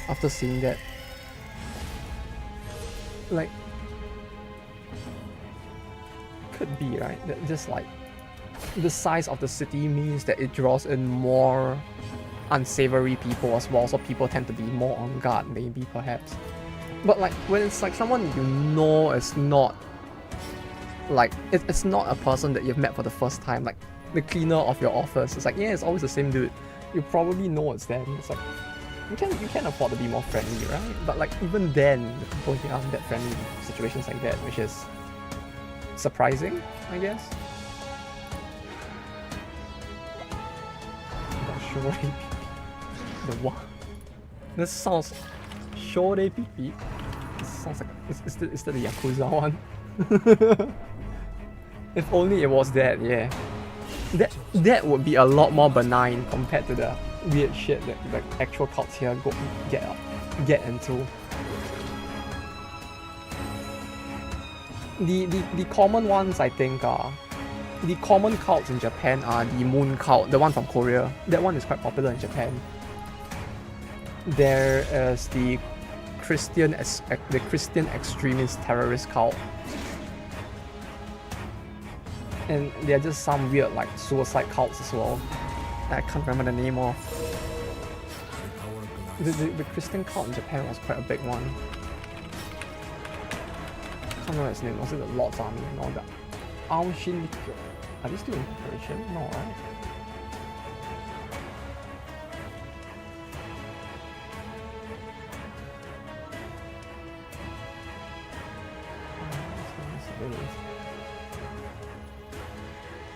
after seeing that, like, could be right. That just like the size of the city means that it draws in more unsavory people as well, so people tend to be more on guard, maybe perhaps. But like when it's like someone you know is not like it's not a person that you've met for the first time, like the cleaner of your office, it's like, yeah, it's always the same dude. You probably know it's them. It's like you can afford to be more friendly, right? But like even then, the people here aren't that friendly in situations like that, which is surprising, I guess. The what? This sounds Shore Pipi. This sounds like is that the Yakuza one? If only it was that, yeah. That would be a lot more benign compared to the weird shit that the actual cults here get into. The common ones I think are the common cults in Japan are the Moon cult, the one from Korea. That one is quite popular in Japan. There is the Christian extremist terrorist cult. And there are just some weird like suicide cults as well. I can't remember the name of. The Christian cult in Japan was quite a big one. I can't remember its name. Was it the Lord's Army and all that? Aoshin. Are they still in operation? No, right?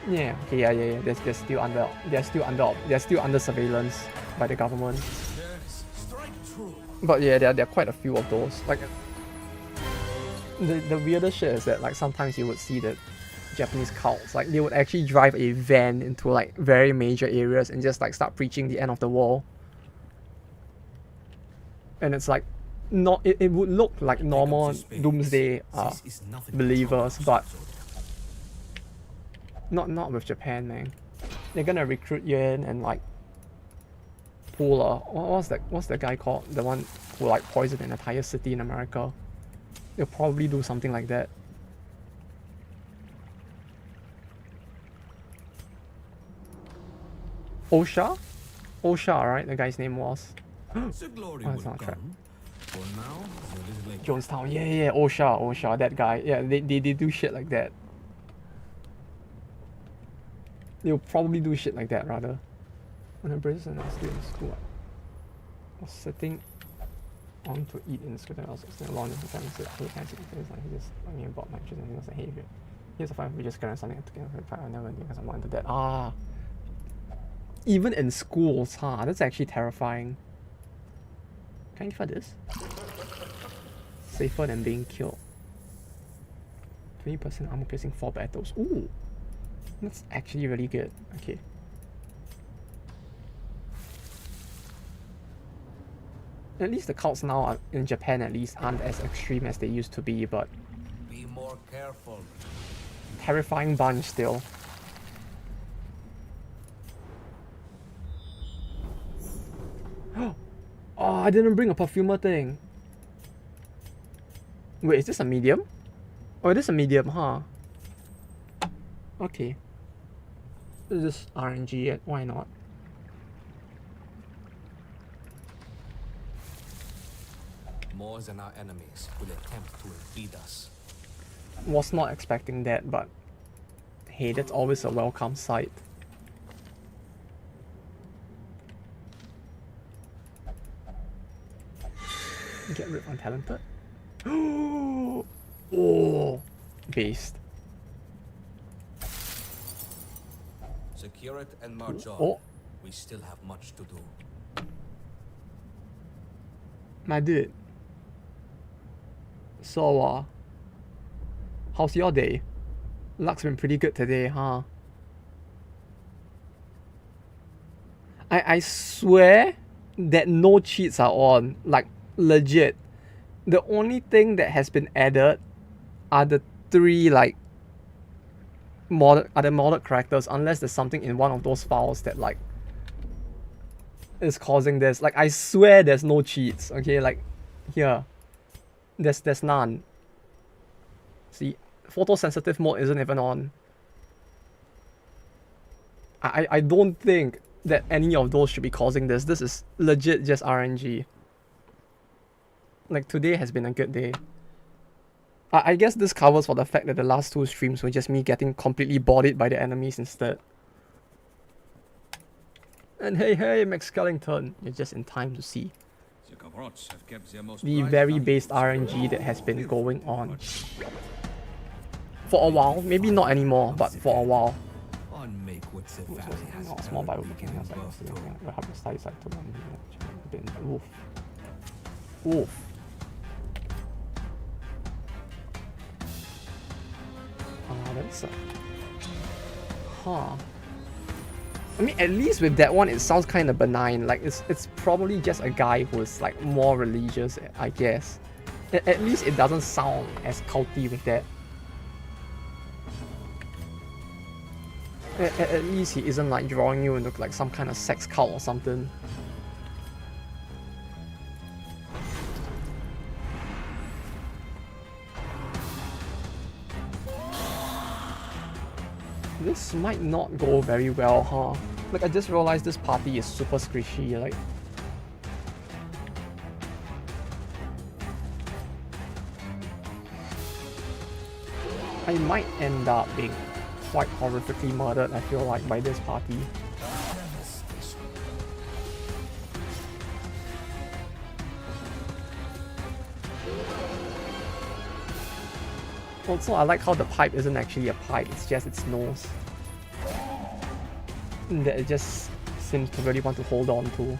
Yeah, okay, yeah. They're still under surveillance by the government. But yeah, there are quite a few of those. Like the weirdest shit is that like sometimes you would see that Japanese cults, like they would actually drive a van into like very major areas and just like start preaching the end of the world. And it's like it would look like normal doomsday believers, but not with Japan, man. They're gonna recruit you in and like pull what's that guy called? The one who like poisoned an entire city in America. They'll probably do something like that. Osha, right? The guy's name was. Oh, it's not trap. Jonestown, yeah, Osha, that guy. Yeah, they do shit like that. They'll probably do shit like that rather. When I braces and I was still in school, I was sitting on to eat in school and I was sitting along and said, hey, can I see things like he just told me about my interest and he was like, hey, here's a fine, we just carry something together. I never knew because I'm not into that. Even in schools, that's actually terrifying. Can I give her this? Safer than being killed. 20% armor piercing 4 battles. Ooh, that's actually really good. Okay. At least the cults now are, in Japan at least, aren't as extreme as they used to be, but Be more careful. terrifying bunch still. Oh, I didn't bring a perfumer thing. Wait, is this a medium? Oh, it is a medium, huh? Okay. This is RNG yet, why not? More than our enemies will attempt to impede us. Was not expecting that, but hey, that's always a welcome sight. Get rid of untalented. Oh, based. Secure it and march on. Oh, We still have much to do. my dude. So, how's your day? Luck's been pretty good today, huh? I swear that no cheats are on. Like, legit. The only thing that has been added are the 3 like modded characters, unless there's something in one of those files that like is causing this. Like, I swear there's no cheats. Okay, like here, there's none. See, photosensitive mode isn't even on. I don't think that any of those should be causing this. This is legit just RNG. Like, today has been a good day. I guess this covers for the fact that the last 2 streams were just me getting completely bodied by the enemies instead. And hey, Max Skellington, you're just in time to see the very based RNG that has been going on. For a while, maybe not anymore, but for a while. Small Bible looking outside. We'll have to study side to one. Wolf. Wolf. That's huh. I mean, at least with that one, it sounds kind of benign. Like, it's probably just a guy who's like more religious, I guess. At least it doesn't sound as culty with that. At least he isn't like drawing you into like some kind of sex cult or something. This might not go very well, huh? Like, I just realized this party is super squishy, like... I might end up being quite horrifically murdered, I feel like, by this party. Also, I like how the pipe isn't actually a pipe, it's just its nose. That it just seems to really want to hold on to.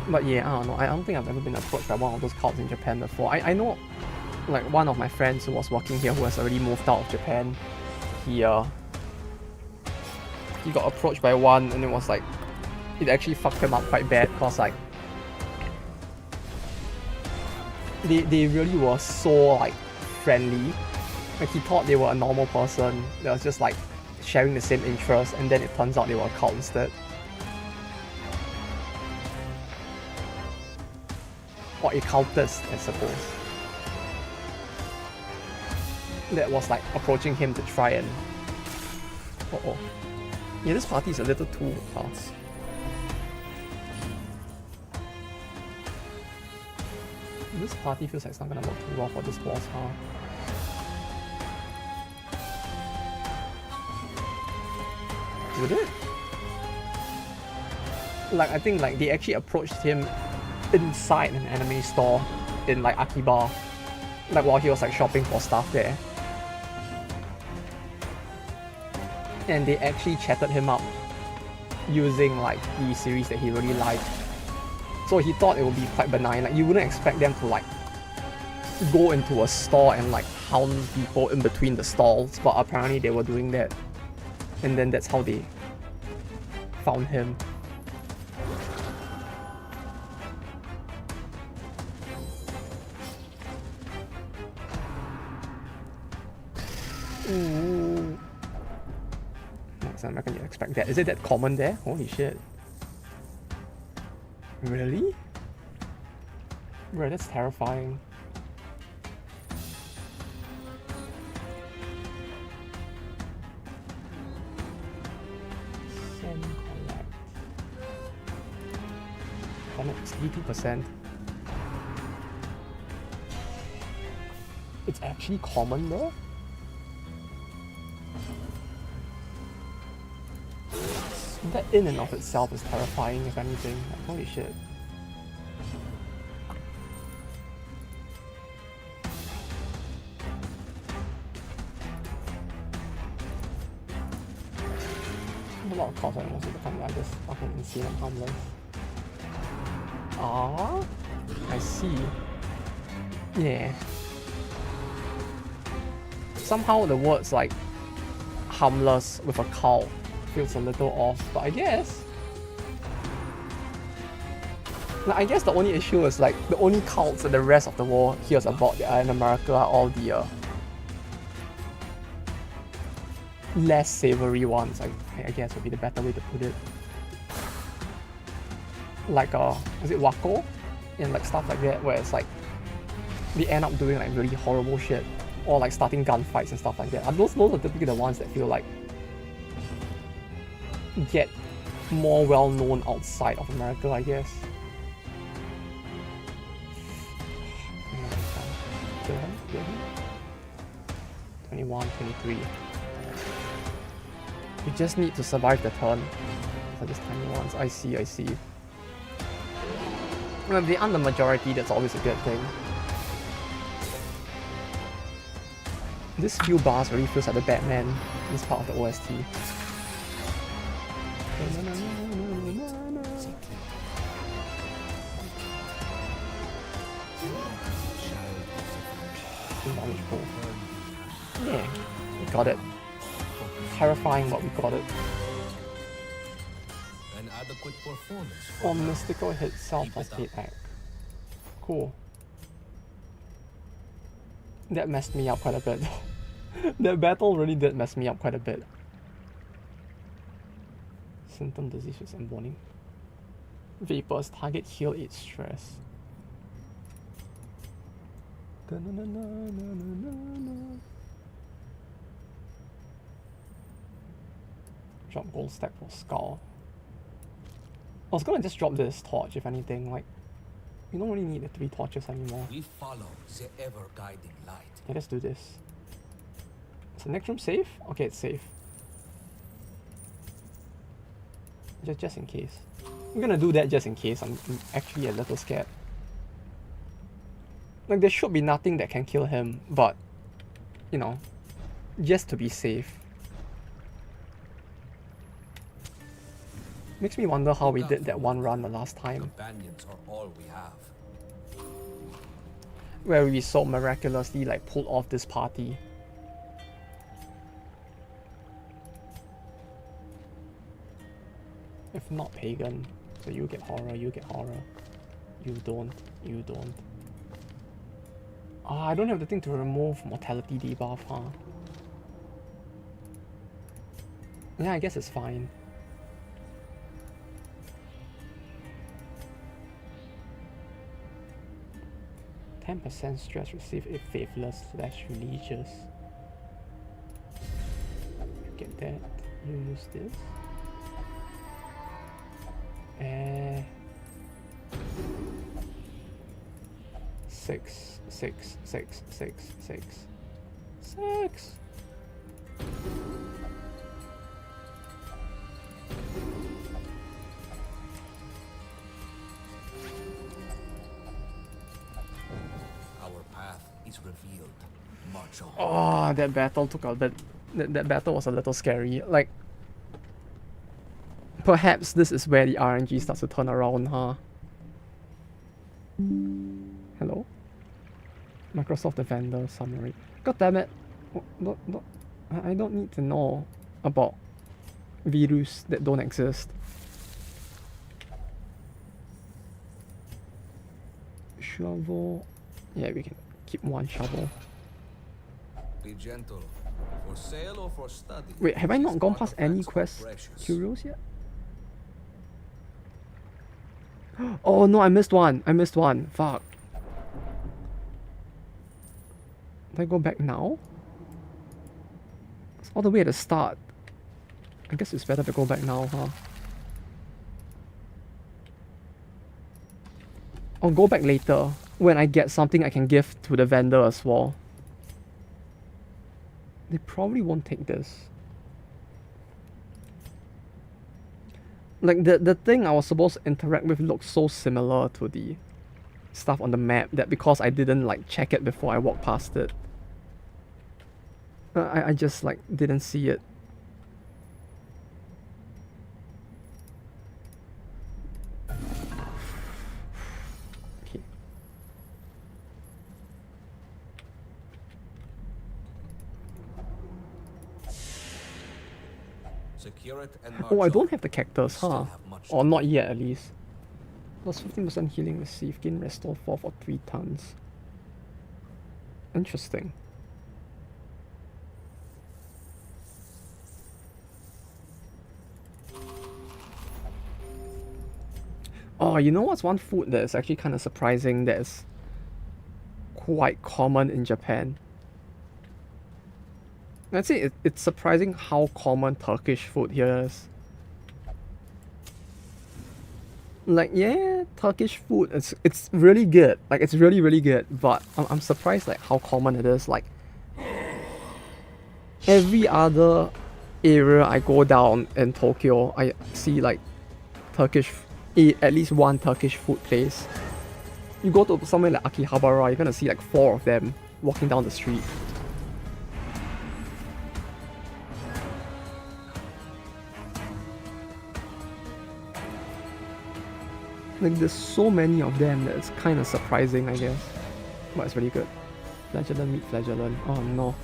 But yeah, I don't know, I don't think I've ever been approached by one of those cults in Japan before. I know, like, one of my friends who was working here who has already moved out of Japan, he got approached by one and it was like, it actually fucked him up quite bad because like, they really were so like friendly. Like he thought they were a normal person that was just like sharing the same interests, and then it turns out they were a cult instead. Or a cultist, I suppose. That was like approaching him to try and... Uh-oh. Yeah, this party is a little too fast. This party feels like it's not gonna work too well for this boss, huh? Would it? Like, I think like they actually approached him inside an anime store in like Akiba, like while he was like shopping for stuff there. And they actually chatted him up using like the series that he really liked. So he thought it would be quite benign. Like you wouldn't expect them to like go into a store and like hound people in between the stalls, but apparently they were doing that. And then that's how they found him. Ooh. Next time I can expect that. Is it that common there? Holy shit. Really? Bro, that's terrifying. Send collect. Oh no, it's 82%. It's actually common there? That in and of itself is terrifying, if anything. Like, holy shit. A lot of calls I almost become like this fucking insane and harmless. Ah, I see. Yeah. Somehow the words like harmless with a cow feels a little off, but I guess. Now, I guess the only issue is like the only cults that the rest of the world hears about that are in America are all the less savory ones. I guess would be the better way to put it. Like is it Wako? And like stuff like that, where it's like they end up doing like really horrible shit, or like starting gunfights and stuff like that. And those are typically the ones that feel like get more well known outside of America, I guess. 21, 23. You just need to survive the turn for these tiny ones. I see. Well, if they aren't the majority, that's always a good thing. This few bars really feels like the Batman, this part of the OST. Yeah, we got it. Terrifying, but we got it. an adequate performance for Oh, now. mystical hit self Keep plus it up. 8 act. Cool. That messed me up quite a bit. That battle really did mess me up quite a bit. Symptom diseases and warning. Vapors, target heal 8 stress. Drop gold stack for skull. I was gonna just drop this torch if anything, like you don't really need the 3 torches anymore. We follow the ever-guiding light. Okay, let's do this. Is the next room safe? Okay, it's safe. Just in case. I'm gonna do that just in case. I'm actually a little scared. Like there should be nothing that can kill him, but you know, just to be safe. Makes me wonder how we did that one run the last time, Companions are all we have. where we so miraculously like pulled off this party. If not pagan, so you get horror, you get horror. You don't, you don't. Ah, I don't have the thing to remove mortality debuff, huh? Yeah, I guess it's fine. %10 stress receive if faithless / religious. You get that. You use this. Six, 6, 6, 6, 6, 6. Our path is revealed. March on. Oh, that battle took a bit. That battle was a little scary. Like, perhaps this is where the RNG starts to turn around, huh? Hello? Microsoft the vendor summary. God damn it! I don't need to know about virus that don't exist. Shovel. Yeah, we can keep one shovel. Be gentle. For sale or for study. Wait, have I not these gone past any artifacts are quest precious. curios yet? Oh no, I missed one. I missed one. Fuck. Did I go back now? It's all the way at the start. I guess it's better to go back now, huh? I'll go back later when I get something I can give to the vendor as well. They probably won't take this. Like the thing I was supposed to interact with looks so similar to the stuff on the map that because I didn't like check it before I walked past it, I just like didn't see it. Okay. Secure it and Oh, I march don't on. have the cactus, Still huh? have much Or to not do. yet at least. Plus 15% healing received, gain restore 4 for 3 tons. Interesting. Oh, you know what's one food that is actually kind of surprising that is quite common in Japan? I'd say it's surprising how common Turkish food here is. Like, yeah, Turkish food, it's really good. Like, it's really, really good. But I'm surprised, like, how common it is. Like, every other area I go down in Tokyo, I see, like, at least one Turkish food place. You go to somewhere like Akihabara, you're gonna see, like, 4 of them walking down the street. Like, there's so many of them that it's kind of surprising, I guess. But it's really good. Flagellant, meat flagellant. Oh no.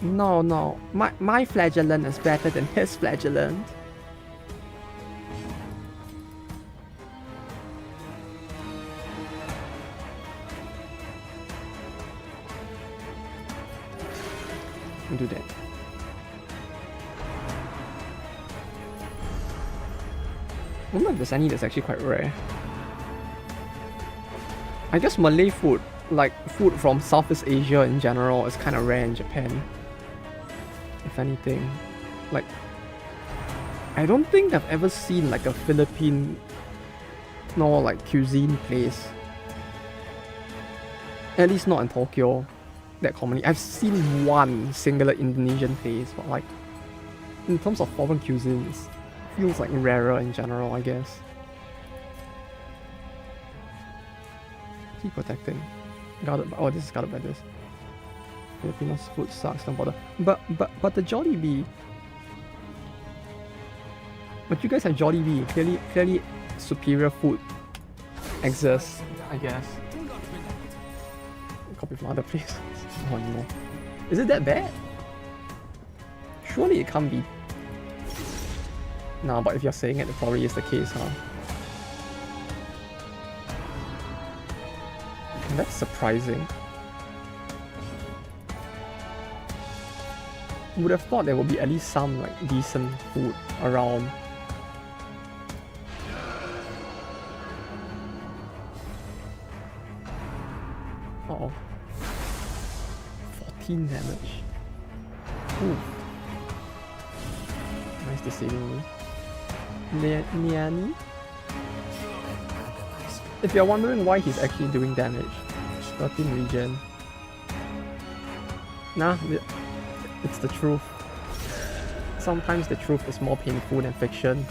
No, no. My flagellant is better than his flagellant. do that. I wonder if there's any that's actually quite rare. I guess Malay food, like food from Southeast Asia in general, is kind of rare in Japan. If anything. Like, I don't think I've ever seen like a Philippine like cuisine place. At least not in Tokyo that commonly. I've seen one singular Indonesian place, but like in terms of foreign cuisines, feels like rarer in general, I guess. Keep protecting. Guarded by, oh, this is guarded by this. Filipinos food sucks, don't bother. But the Jollibee. But you guys have Jollibee. Clearly superior food exists, I guess. Copy from other places. Oh no. Is it that bad? Surely it can't be. Nah, but if you're saying it, it probably is the case, huh? That's surprising. Would have thought there would be at least some like decent food around. Uh-oh. 14 damage. Ooh. Nice disabling me. Niani? If you're wondering why he's actually doing damage, 13 regen. Nah, it's the truth. Sometimes the truth is more painful than fiction.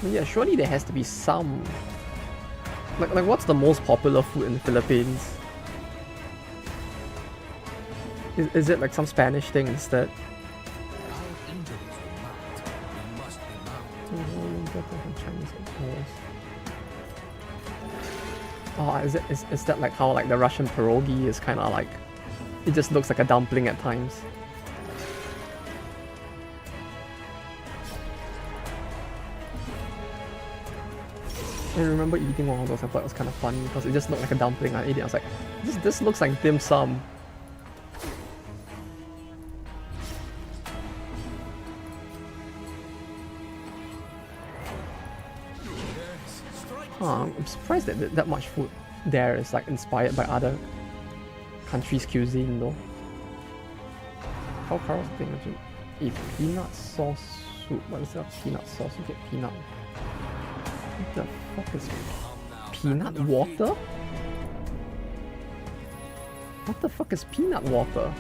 But yeah, surely there has to be some. Like what's the most popular food in the Philippines? Is it like some Spanish thing instead? Oh, is that like how like the Russian pierogi is kind of like, it just looks like a dumpling at times. I remember eating one of those. I thought it was kind of funny because it just looked like a dumpling. I ate it. I was like, this looks like dim sum. I'm surprised that that much food there is like inspired by other countries' cuisine though. How Carl's thing actually? A peanut sauce soup. What is that? Peanut sauce? You get peanut. What the fuck is peanut water? What the fuck is peanut water?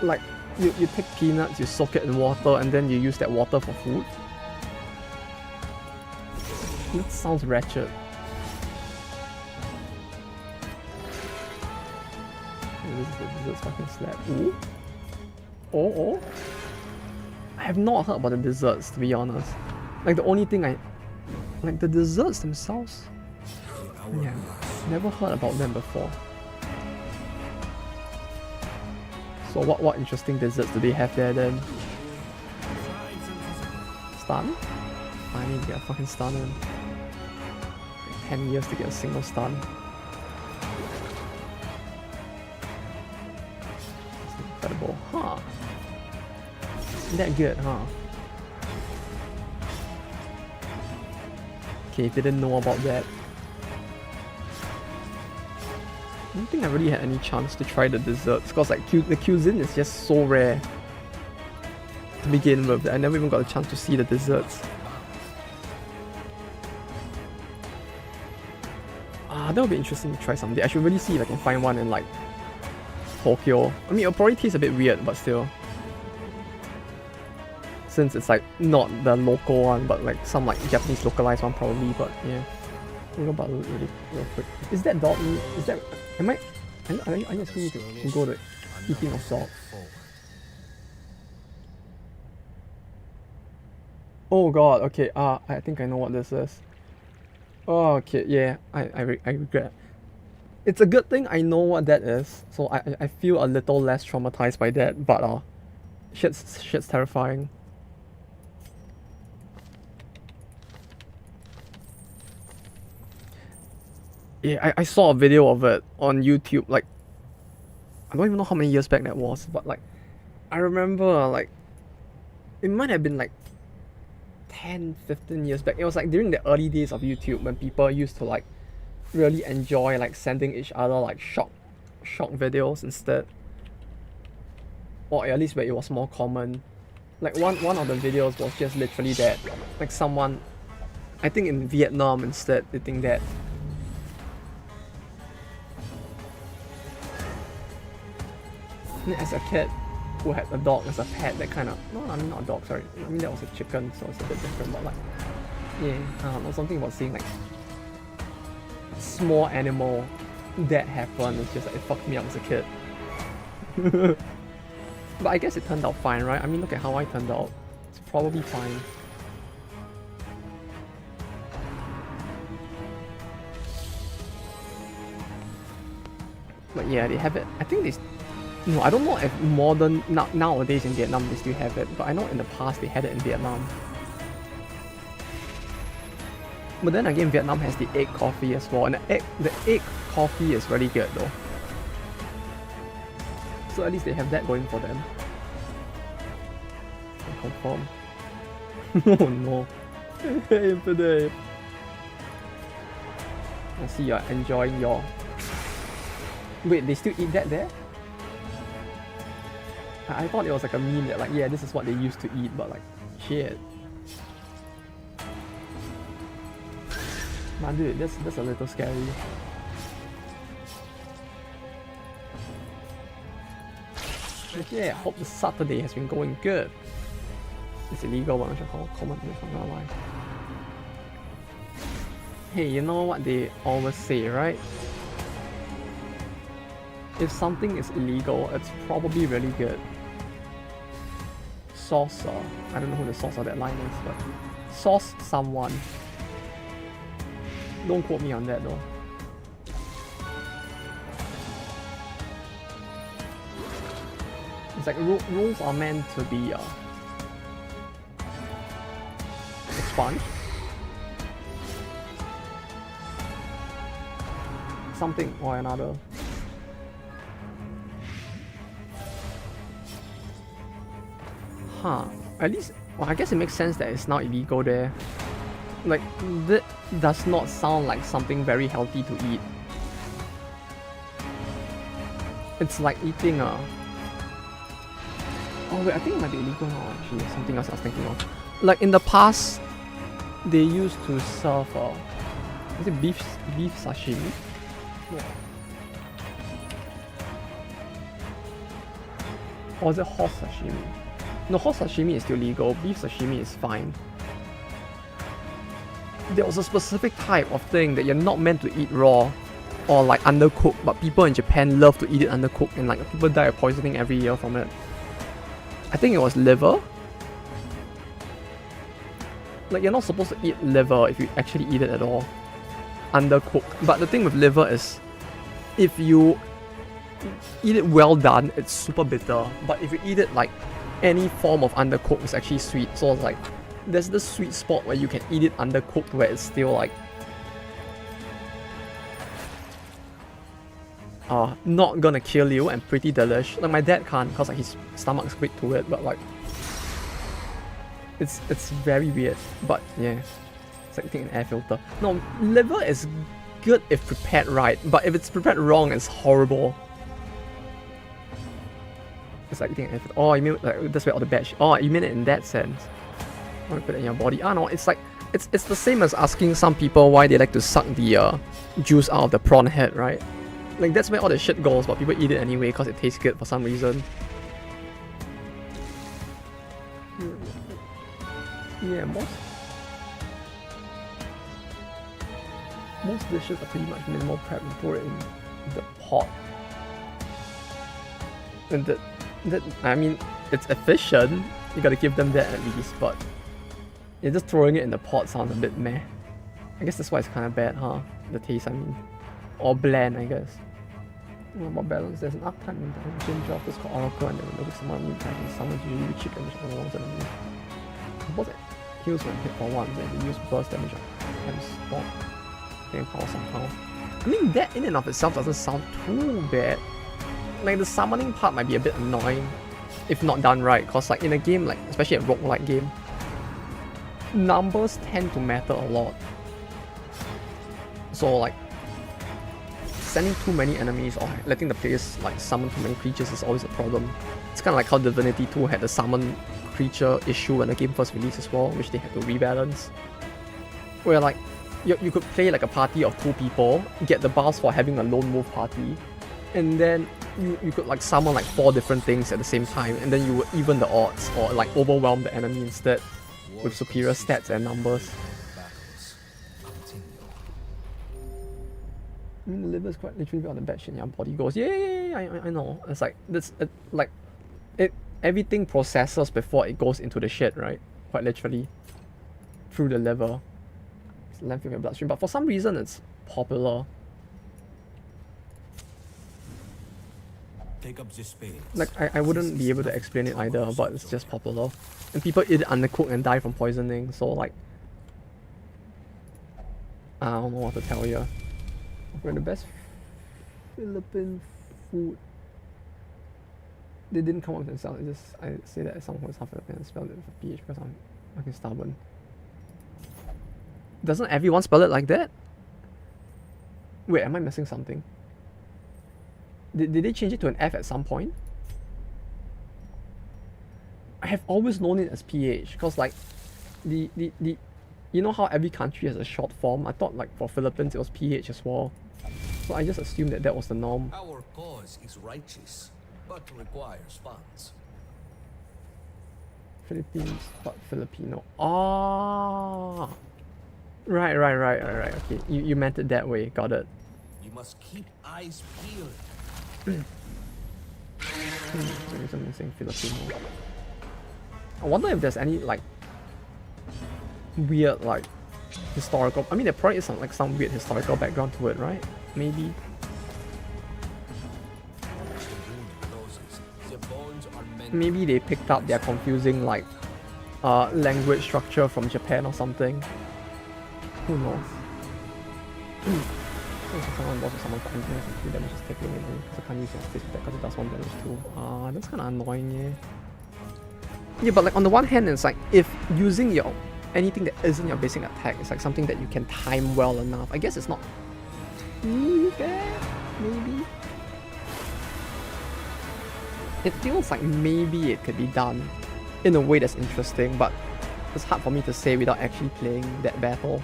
Like, you take peanuts, you soak it in water, and then you use that water for food? That sounds wretched. This is fucking slap. Ooh. Oh. I have not heard about the desserts, to be honest. Like, the only thing like, the desserts themselves? Yeah, never heard about them before. So what interesting desserts do they have there then? Stun? I need to get a fucking stun in. 10 years to get a single stun. That's incredible. Huh. Isn't that good, huh? Okay, didn't know about that. I don't think I really had any chance to try the desserts because like the cuisine is just so rare to begin with that I never even got a chance to see the desserts. That would be interesting to try someday. I should really see if I can find one in like Tokyo. I mean, it'll probably taste a bit weird, but still. Since it's like not the local one, but like some like Japanese localized one probably, but yeah. We'll go about it really real quick. Is that dog meat? Is that... Are you asking me to go to eating of dog? Oh god, okay, I think I know what this is. Oh, okay, yeah, I regret. It's a good thing I know what that is, so I feel a little less traumatized by that, but Shit's terrifying. Yeah, I saw a video of it on YouTube, like, I don't even know how many years back that was, but like, I remember like, it might have been like 10, 15 years back. It was like during the early days of YouTube when people used to like really enjoy like sending each other like shock videos instead. Or at least where it was more common. Like one of the videos was just literally that, like someone, I think in Vietnam instead, they think that as a kid who had a dog as a pet, that kind of, no, I mean not a dog, sorry, I mean that was a chicken, so it's a bit different, but like, yeah, I don't know, something about seeing like small animal that happen, it's just like, it fucked me up as a kid. But I guess it turned out fine, right? I mean, look at how I turned out. It's probably fine. But yeah, they have it. I think no, I don't know if nowadays in Vietnam they still have it, but I know in the past they had it in Vietnam. But then again, Vietnam has the egg coffee as well, and the egg coffee is really good though. So at least they have that going for them. I confirm. Oh no. Hey, today. I see you're enjoying your... Wait, they still eat that there? I thought it was like a meme that like, yeah, this is what they used to eat, but like, shit. Man, dude, that's a little scary. But yeah, I hope the Saturday has been going good. It's illegal, but I'm not sure how common it is, I'm not gonna lie. Hey, you know what they always say, right? If something is illegal, it's probably really good. Sauce, I don't know who the source of that line is, but sauce someone. Don't quote me on that though. It's like rules are meant to be expunged. Something or another. Huh. At least, well, I guess it makes sense that it's not illegal there. Like, that does not sound like something very healthy to eat. It's like eating a... Oh wait, I think it might be illegal now actually. Something else I was thinking of. Like in the past, they used to serve is it beef sashimi? Yeah. Or is it horse sashimi? No, horse sashimi is still legal. Beef sashimi is fine. There was a specific type of thing that you're not meant to eat raw or like undercooked, but people in Japan love to eat it undercooked, and like people die of poisoning every year from it. I think it was liver. Like, you're not supposed to eat liver if you actually eat it at all. Undercooked. But the thing with liver is, if you eat it well done, it's super bitter. But if you eat it like any form of undercooked, it's actually sweet. So it's like, there's this sweet spot where you can eat it undercooked where it's still like not gonna kill you and pretty delish. Like my dad can't because like his stomach's weak to it, but like it's very weird. But yeah, it's like eating an air filter. No, liver is good if prepared right, but if it's prepared wrong, it's horrible. It's like eating an air filter. Oh, you mean like that's where all the bad shit. Oh, you mean it in that sense. I want to put it in your body. No, it's like it's the same as asking some people why they like to suck the juice out of the prawn head, right? Like that's where all the shit goes, but people eat it anyway because it tastes good for some reason. Yeah, most dishes are pretty much minimal prep. You pour it in the pot, and that I mean it's efficient. You gotta give them that at least, but yeah, just throwing it in the pot sounds a bit meh. I guess that's why it's kind of bad, huh? The taste, I mean. Or bland, I guess. What about balance? There's an archetype in the Ginger of this called Oracle, and then when looks someone new type, he summons usually cheap damage on the ones enemies. What's it? Heals when hit for once, and they use burst damage and stop getting power somehow. I mean, that in and of itself doesn't sound too bad. Like, the summoning part might be a bit annoying if not done right, because like in a game, like especially a roguelike game, numbers tend to matter a lot. So like sending too many enemies or letting the players like summon too many creatures is always a problem. It's kind of like how Divinity 2 had the summon creature issue when the game first released as well, which they had to rebalance. Where like you could play like a party of 2 people, get the buffs for having a lone wolf party, and then you could like summon like 4 different things at the same time, and then you would even the odds or like overwhelm the enemy instead with superior stats and numbers. I mean, the liver is quite literally on the bad shit in your body goes, yeah, I know. It's like, everything processes before it goes into the shit, right? Quite literally. Through the liver. It's the length of your bloodstream, but for some reason it's popular. Take up the spades. Like, I wouldn't be able to explain it either, but it's just popular. And people eat it undercooked and die from poisoning, so like... I don't know what to tell you. We're the best Philippine food. They didn't come up with themselves. It's just I say that as someone who's half Filipino and spelled it with a PH because I'm fucking stubborn. Doesn't everyone spell it like that? Wait, am I missing something? Did they change it to an F at some point? I have always known it as PH because like the you know how every country has a short form? I thought like for Philippines it was PH as well. So I just assumed that that was the norm. Our cause is righteous, but requires funds. Philippines, but Filipino. Ah, right. Okay, you meant it that way. Got it. You must keep eyes peeled. Something saying Filipino. I wonder if there's any like weird like historical. I mean, there probably is some weird historical background to it, right? Maybe. Maybe they picked up their confusing like language structure from Japan or something. Who knows? Someone boss with someone for anything and 3 damage is taken away because I can't use your space attack because it does 1 damage too. That's kinda annoying, yeah. Yeah, but like on the one hand it's like if using your anything that isn't your basic attack is like something that you can time well enough. I guess it's not too bad, maybe. It feels like maybe it could be done in a way that's interesting, but it's hard for me to say without actually playing that battle.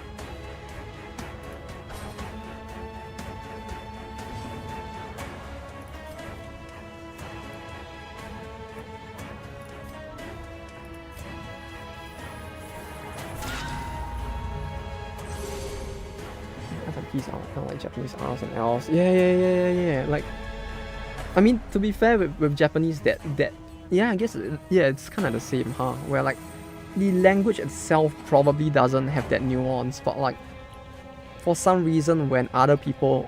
These are kind of like Japanese R's and L's. Yeah. Like, I mean, to be fair with Japanese, that yeah, I guess it's kind of the same, huh? Where like the language itself probably doesn't have that nuance, but like for some reason when other people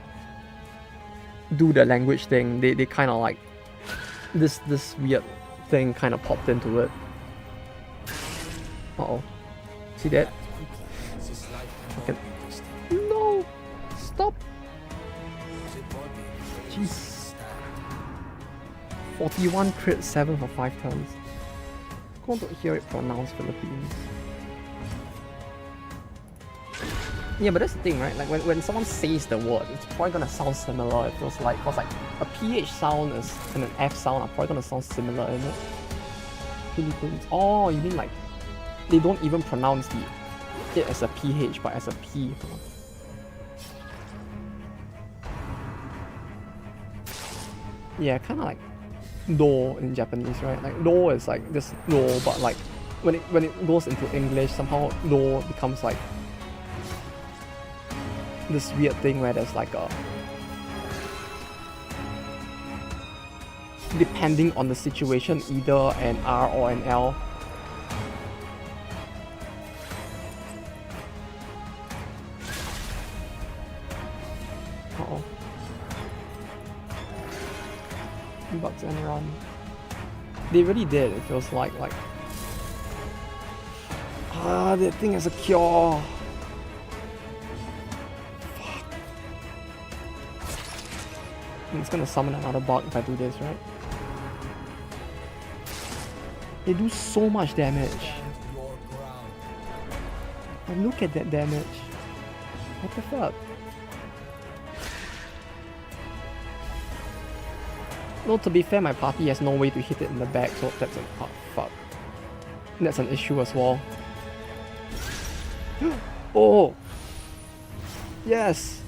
do the language thing, they kind of like this weird thing kind of popped into it. Uh-oh. See that? Okay. No! Stop! Jeez. 41 crit, 7 for 5 turns. I want to hear it pronounced Philippines. Yeah, but that's the thing, right? Like when someone says the word, it's probably gonna sound similar. It feels like, cause like a PH sound and an F sound are probably gonna sound similar, isn't it? Philippines. Oh, you mean like they don't even pronounce it as a PH but as a P. Yeah, kind of like do in Japanese, right? Like do is like just do, but like when it goes into English, somehow do becomes like this weird thing where there's like a depending on the situation, either an R or an L. Bucks and run. They really did, it feels like that thing has a cure. Fuck. It's gonna summon another bug if I do this, right? They do so much damage. Your ground. And look at that damage. What the fuck? No, to be fair, my party has no way to hit it in the back, so that's a fuck. That's an issue as well. Oh! Yes!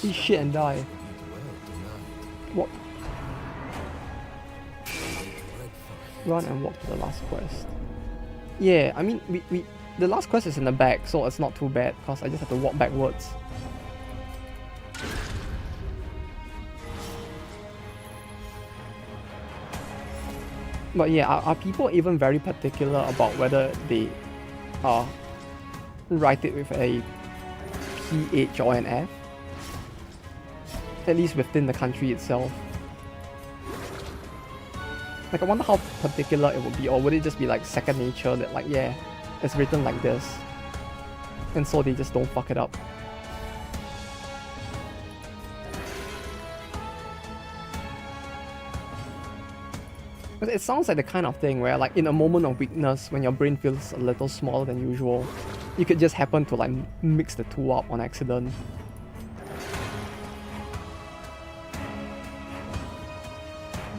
Eat shit and die. Walk. Run and walk to the last quest. Yeah, I mean, the last quest is in the back, so it's not too bad, because I just have to walk backwards. But yeah, are people even very particular about whether they write it with a PH or an F? At least within the country itself. Like, I wonder how particular it would be, or would it just be like second nature that like, yeah, it's written like this, and so they just don't fuck it up. It sounds like the kind of thing where, like, in a moment of weakness, when your brain feels a little smaller than usual, you could just happen to like mix the two up on accident.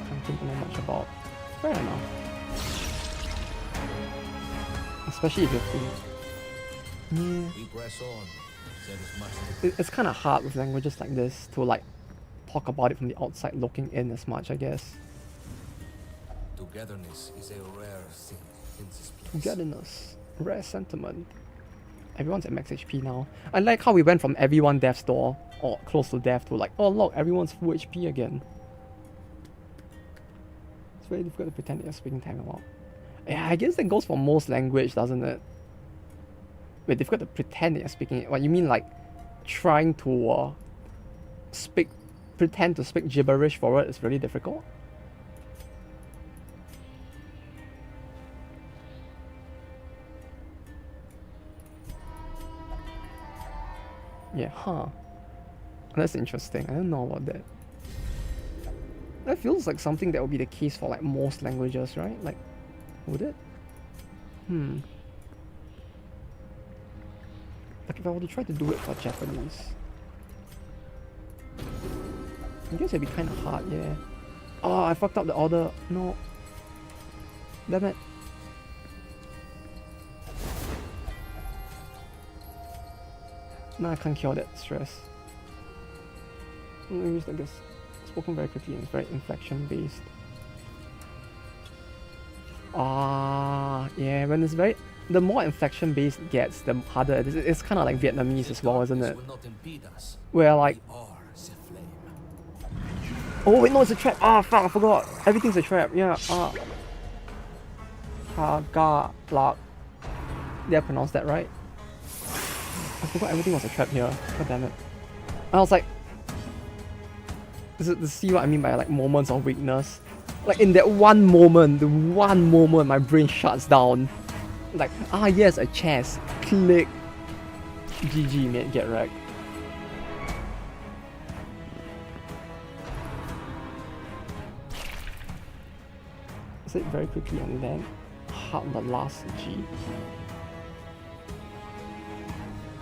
Can't think not much about. Fair enough. Especially if you're free. Yeah. We press on. There is much to It's kind of hard with languages like this to like talk about it from the outside looking in as much, I guess. Togetherness is a rare thing in this place. Togetherness. Rare sentiment. Everyone's at max HP now. I like how we went from everyone death's door, or close to death, to like, oh look, everyone's full HP again. It's very difficult to pretend you're speaking Tagalog. Yeah, I guess that goes for most language, doesn't it? Wait, difficult to pretend that you're speaking it. What, you mean like trying to pretend to speak gibberish for it is really difficult? Yeah, huh. That's interesting. I don't know about that. That feels like something that would be the case for like most languages, right? Like, would it? Like if I were to try to do it for Japanese, I guess it'd be kind of hard, yeah. Oh, I fucked up the order. No. Damn it. No, I can't cure that stress. Use like this. Spoken very quickly and it's very inflection based. Ah, yeah. When it's very, the more inflection based it gets, the harder it is. It's kind of like Vietnamese as well, isn't it? Will not impede us. Where like, We are the flame. oh wait, no, it's a trap. Ah, fuck, I forgot. Everything's a trap. Yeah. Tagalog. Did I pronounce that right? I forgot everything was a trap here. God damn it. I was like, to see what I mean by like moments of weakness. Like in that one moment, my brain shuts down. Like, ah yes, a chest. Click. GG mate, get wrecked. Is it very quickly and land? Hard on the last G.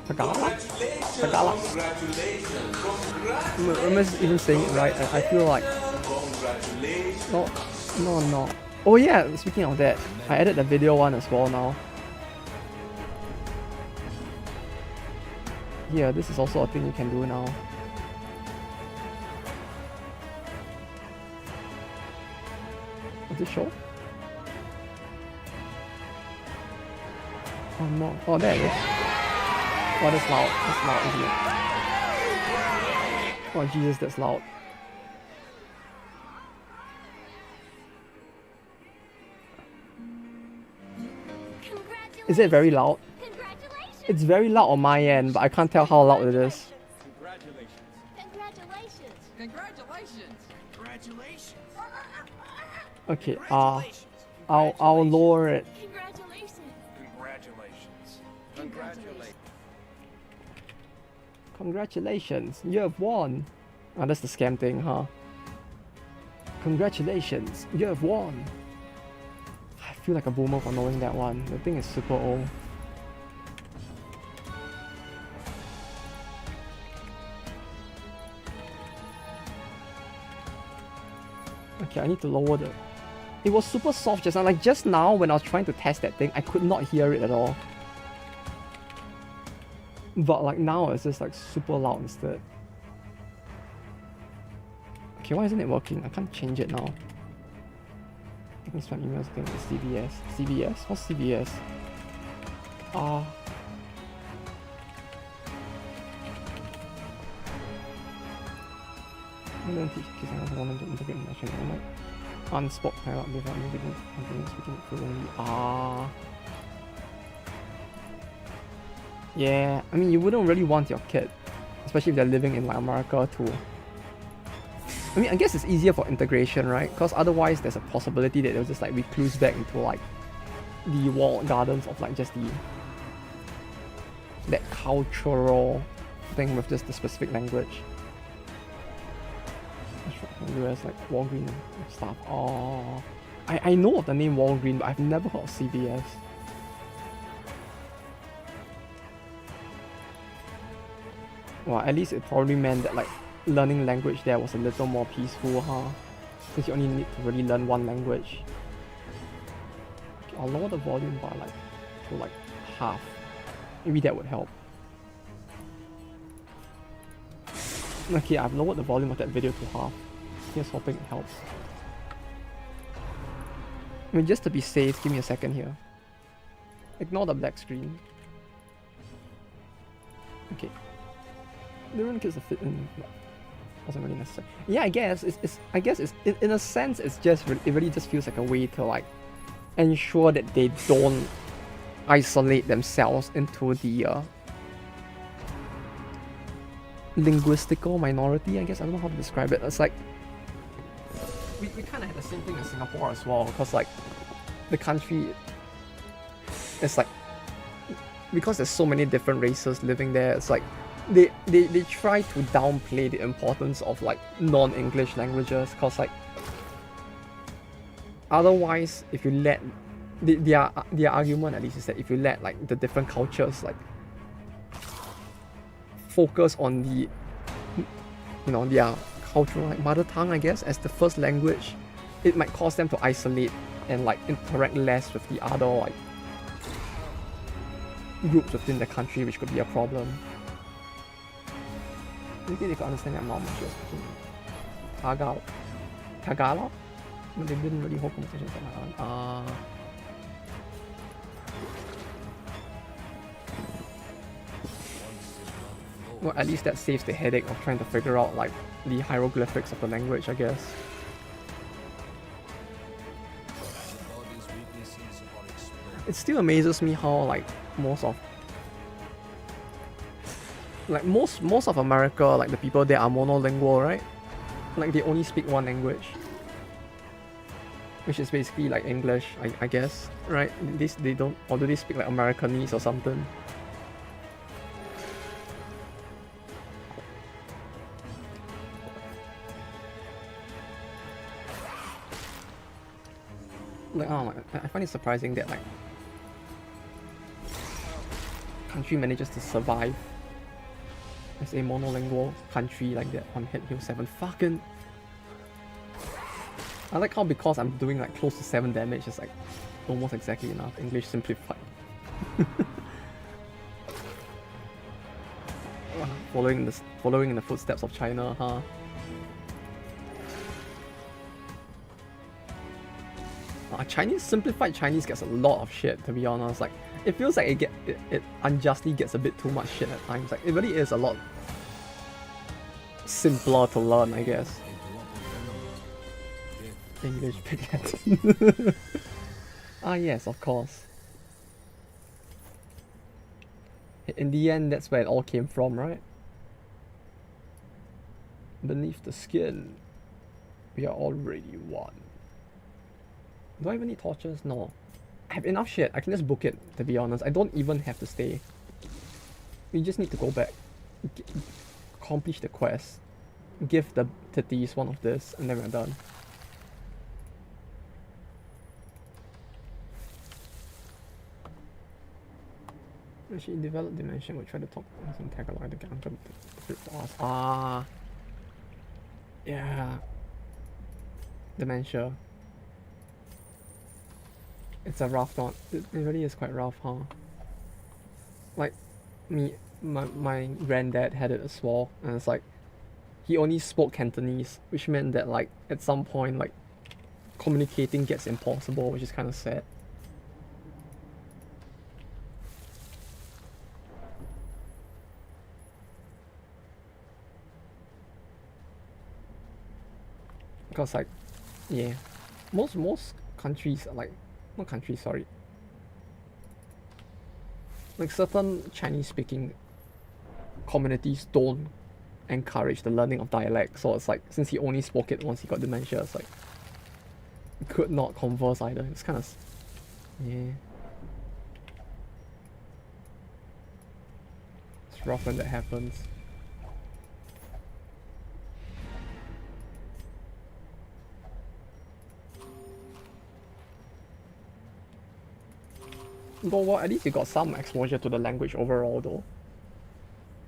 Tagalog? Tagalog? Am I even saying it right? I feel like... No. Oh yeah, speaking of that, I added the video one as well now. Yeah, this is also a thing you can do now. Does it show? Oh no. Oh, there it is. Oh, that's loud. That's loud, isn't it? Oh, Jesus, that's loud. Is it very loud? Congratulations! It's very loud on my end, but I can't tell how loud it is. Congratulations! Congratulations! Congratulations! Okay, I'll lower it. Congratulations. Congratulations. Congratulations. Congratulations, you have won. Oh, that's the scam thing, huh? Congratulations, you have won. I feel like a boomer for knowing that one. The thing is super old. Okay, I need to lower the... It was super soft just now. Like just now when I was trying to test that thing, I could not hear it at all. But like now it's just like super loud instead. Okay, why isn't it working? I can't change it now. Let me spam emails again. It's CBS. CBS? What's CBS? I'm going to teach kids how to learn to integrate international element. Unspot pilot without moving continuing speaking fluently. Yeah, I mean you wouldn't really want your kid, especially if they're living in like America too. I mean I guess it's easier for integration, right? Because otherwise there's a possibility that they'll just like recluse back into like the walled gardens of like just that cultural thing with just the specific language. US like Walgreen and stuff. I know of the name Walgreen, but I've never heard of CBS. Well, at least it probably meant that like learning language there was a little more peaceful, huh? Since you only need to really learn one language. Okay, I'll lower the volume by like to like half. Maybe that would help. Okay, I've lowered the volume of that video to half. Here's hoping it helps. I mean, just to be safe, give me a second here. Ignore the black screen. Okay. The rune kids are fit in. No, wasn't really necessary. Yeah, I guess it's in a sense it's just it really just feels like a way to like ensure that they don't isolate themselves into the linguistical minority. I guess I don't know how to describe it. It's like we kind of had the same thing in Singapore as well, because like the country, it's like because there's so many different races living there. It's like they try to downplay the importance of like non-English languages, because like otherwise if you let their argument at least is that if you let like the different cultures like focus on the their cultural like mother tongue, I guess, as the first language, it might cause them to isolate and like interact less with the other like groups within the country, which could be a problem. Maybe they could understand that mom was speaking Tagalog, but they didn't really hold conversations like that. Well, at least that saves the headache of trying to figure out like the hieroglyphics of the language, I guess. It still amazes me how like most of America, like the people there are monolingual, right? Like they only speak one language, which is basically like English, I guess, right? They don't, or do they speak like Americanese or something? Like, oh, I find it surprising that like country manages to survive as a monolingual country like that on Hit Hill 7. Fucking, I like how because I'm doing like close to 7 damage, it's like almost exactly enough. English simplified. Following in the footsteps of China, huh? Simplified Chinese gets a lot of shit, to be honest. Like, it feels like it unjustly gets a bit too much shit at times. Like, it really is a lot simpler to learn, I guess. English Pig. Ah, yes, of course. In the end, that's where it all came from, right? Beneath the skin, we are already one. Do I even need torches? No. I have enough shit. I can just book it, to be honest. I don't even have to stay. We just need to go back. Accomplish the quest. Give the titties one of this, and then we're done. She developed Dimension, we try to talk some Tagalog to get the boss. Ah. Yeah. Dementia. It's a rough one. It really is quite rough, huh? Like, my granddad had it as well, and it's like, he only spoke Cantonese, which meant that like, at some point, like, communicating gets impossible, which is kind of sad. Because like, yeah, most countries, like, not countries, sorry, like certain Chinese speaking communities don't encourage the learning of dialect, so it's like, since he only spoke it once he got dementia, it's like, he could not converse either. It's kind of, yeah, it's rough when that happens. But well, at least you got some exposure to the language overall though.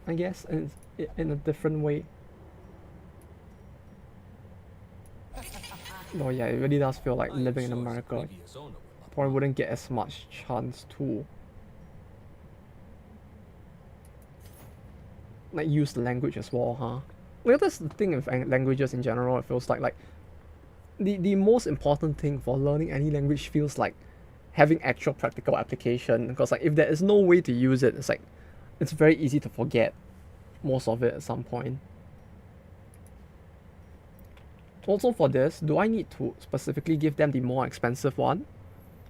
I guess, in a different way. Oh yeah, it really does feel like living in America. Probably wouldn't get as much chance to like use the language as well, huh? Well, that's the thing with languages in general. It feels like the most important thing for learning any language feels like having actual practical application, because like if there is no way to use it, it's like it's very easy to forget most of it at some point. Also for this, do I need to specifically give them the more expensive one?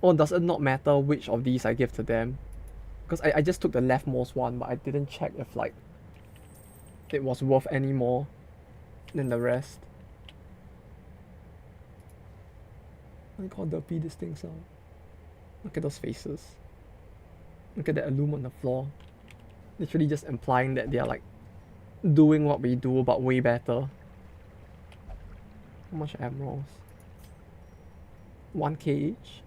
Or does it not matter which of these I give to them? Because I just took the leftmost one, but I didn't check if like it was worth any more than the rest. Look how dirty these things are. Look at those faces. Look at that loom on the floor. Literally just implying that they are like doing what we do but way better. How much emeralds? 1k each?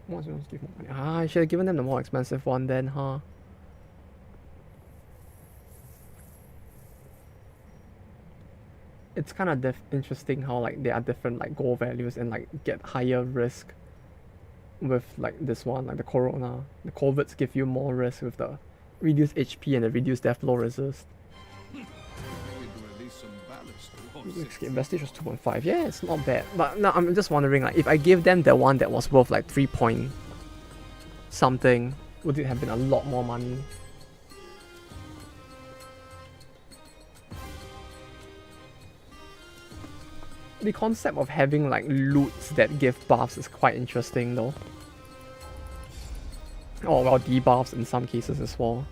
What else give more money? Ah, I should have given them the more expensive one then, huh? It's kind of interesting how like there are different like goal values and like get higher risk with like this one, like the Corona. The Covids give you more risk with the reduced HP and the reduced death blow resist. Investige was 2.5. Yeah, it's not bad. But now I'm just wondering, like, if I give them the one that was worth like 3 point something, would it have been a lot more money? The concept of having like loots that give buffs is quite interesting though. Or well, debuffs in some cases as well.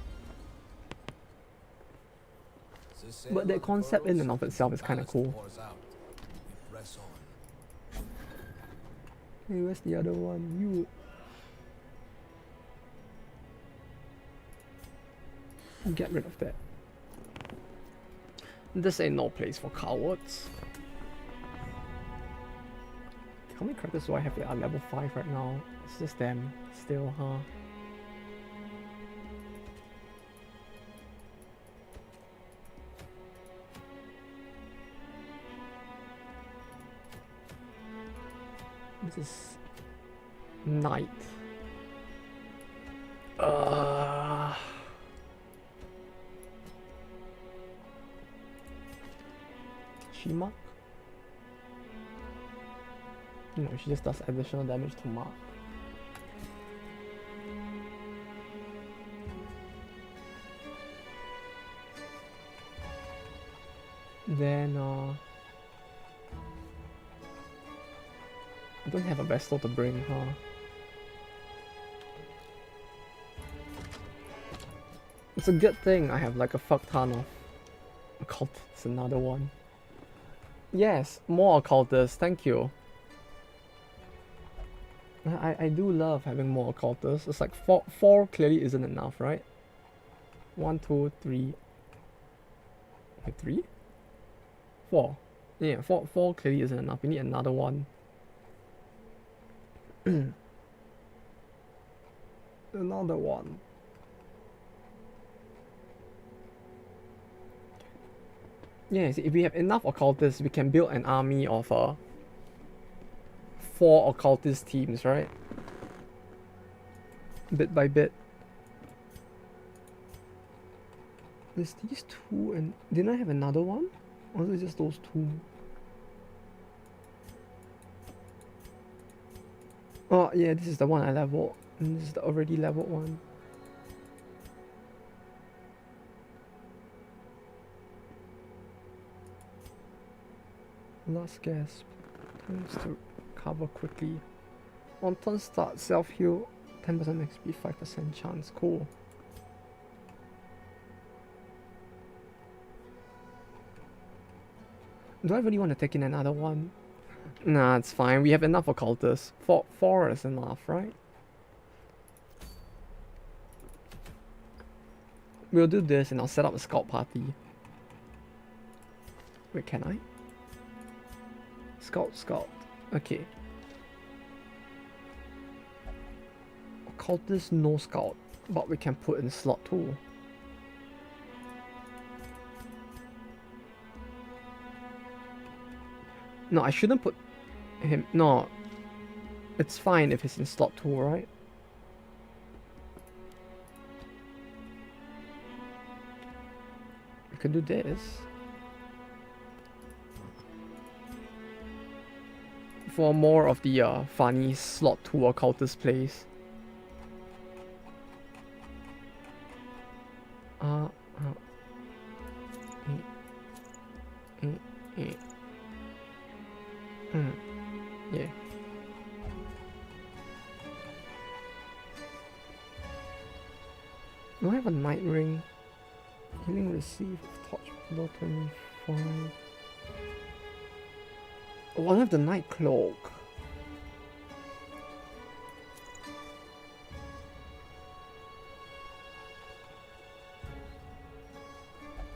But that concept in and of itself is kind of cool. Hey, where's the other one? You get rid of that. This ain't no place for cowards. How many characters do I have that are level 5 right now? It's just them still, huh? This is night. She mark? No, she just does additional damage to mark. Then I don't have a vestal to bring, huh? It's a good thing I have like a fuck ton of occultists, another one. Yes, more occultists, thank you. I do love having more occultists. It's like four clearly isn't enough, right? 1, 2, 3. Wait, 3? 4. Yeah, four clearly isn't enough. We need another one. Another one. Yeah, see, if we have enough occultists, we can build an army of 4 occultist teams, right? Bit by bit. There's these 2, and didn't I have another one? Or was it just those 2? Oh yeah, this is the one I leveled, and this is the already leveled one. Last gasp. Times to cover quickly. On turn start, self heal, 10% XP, 5% chance. Cool. Do I really want to take in another one? Nah, it's fine. We have enough occultists. Four is enough, right? We'll do this and I'll set up a scout party. Wait, can I? Scout. Okay. Occultist, no scout. But we can put in slot 2. No, I shouldn't put him. No. It's fine if he's in slot 2, right? We could do this. For more of the funny slot 2 occultist plays. Yeah. Do I have a night ring? Healing receive torch below 25. Oh, I have the night cloak.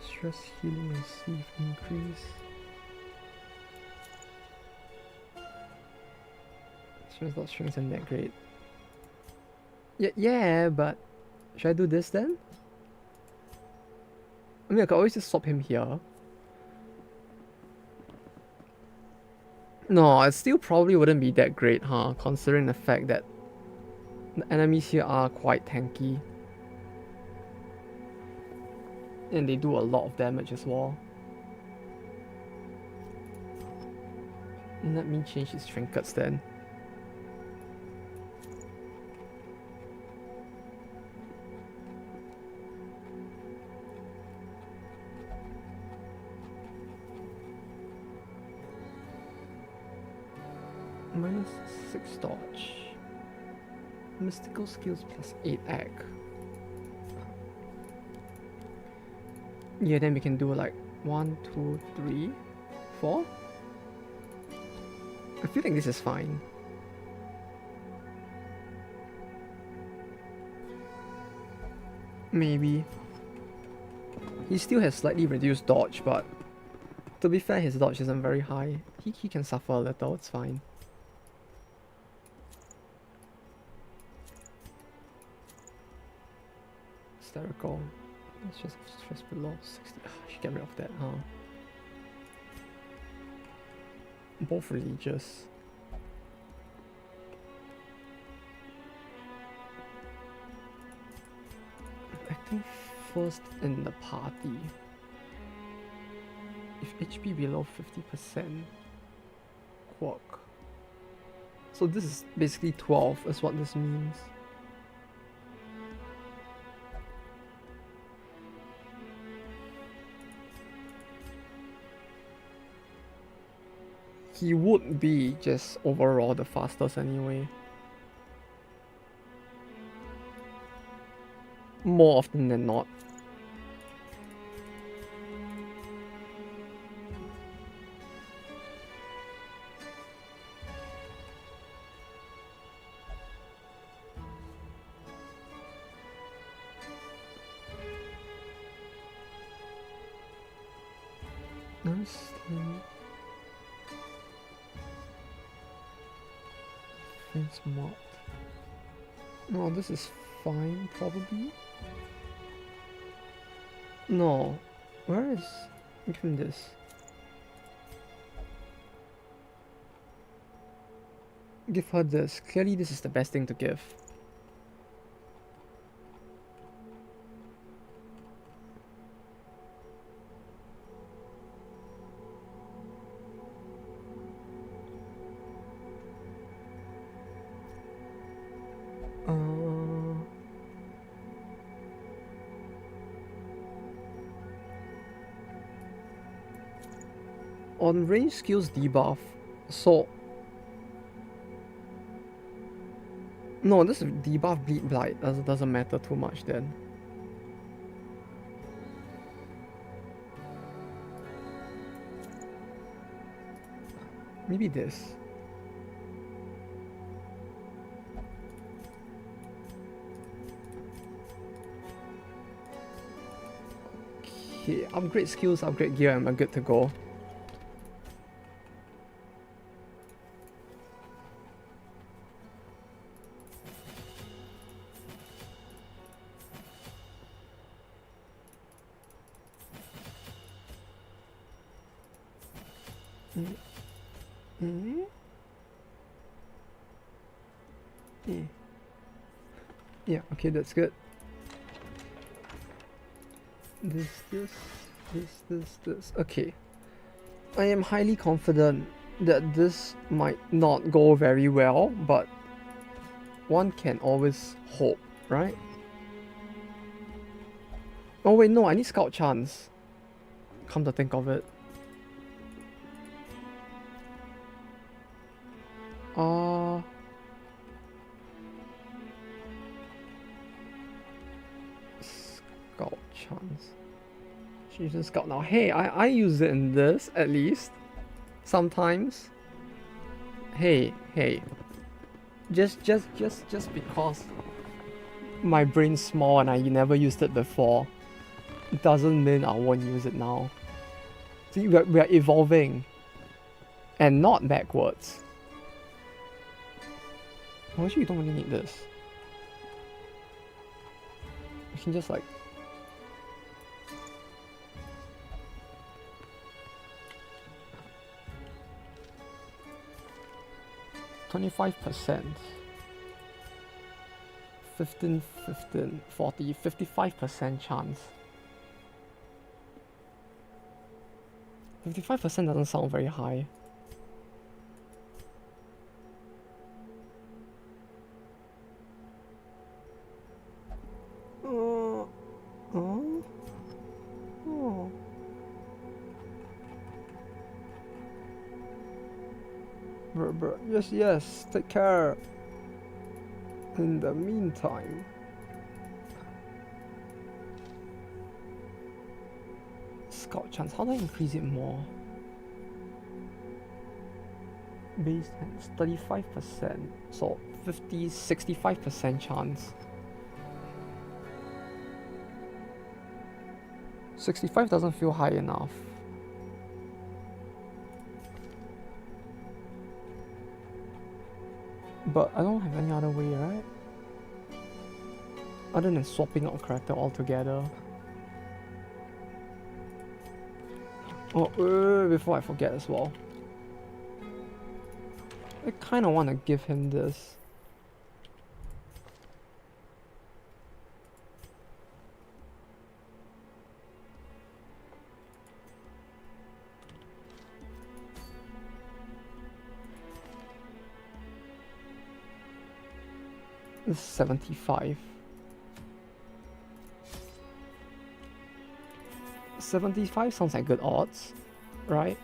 Stress healing receive increase. Strength not strength and that great. Yeah, but should I do this then? I mean, I could always just swap him here. No, it still probably wouldn't be that great, huh? Considering the fact that the enemies here are quite tanky. And they do a lot of damage as well. Let me change his trinkets then. Minus 6 dodge. Mystical skills plus 8 egg. Yeah, then we can do like 1, 2, 3, 4. I feel like this is fine. Maybe. He still has slightly reduced dodge, but to be fair, his dodge isn't very high. He can suffer a little, it's fine. Hysterical. Let's just stress below 60. I should get rid of that, huh? Both religious. Acting first in the party. If HP below 50%. Quirk. So this is basically 12 is what this means. He would be just overall the fastest anyway. More often than not. Nice. Face marked. No, this is fine, probably. No. Where is... Give me this. Give her this. Clearly this is the best thing to give. On range skills debuff, so no, this debuff bleed blight doesn't matter too much then. Maybe this. Okay, upgrade skills, upgrade gear, and we're good to go. Yeah, okay, that's good. This. Okay. I am highly confident that this might not go very well, but one can always hope, right? Oh wait, no, I need scout chance. Come to think of it. Scout chance. She uses scout now. Hey, I use it in this at least. Sometimes. Hey. Just because my brain's small and I never used it before, doesn't mean I won't use it now. See, we're evolving. And not backwards. Oh, actually, you don't really need this. You can just like... $25%. 15, 40, 55% chance. 55% doesn't sound very high. Bro, yes, take care. In the meantime, scout chance, how do I increase it more? Base hands, 35%, so 65% chance. 65 doesn't feel high enough. But I don't have any other way, right? Other than swapping out a character altogether. Oh, before I forget as well. I kinda wanna give him this. This is 75. 75 sounds like good odds, right?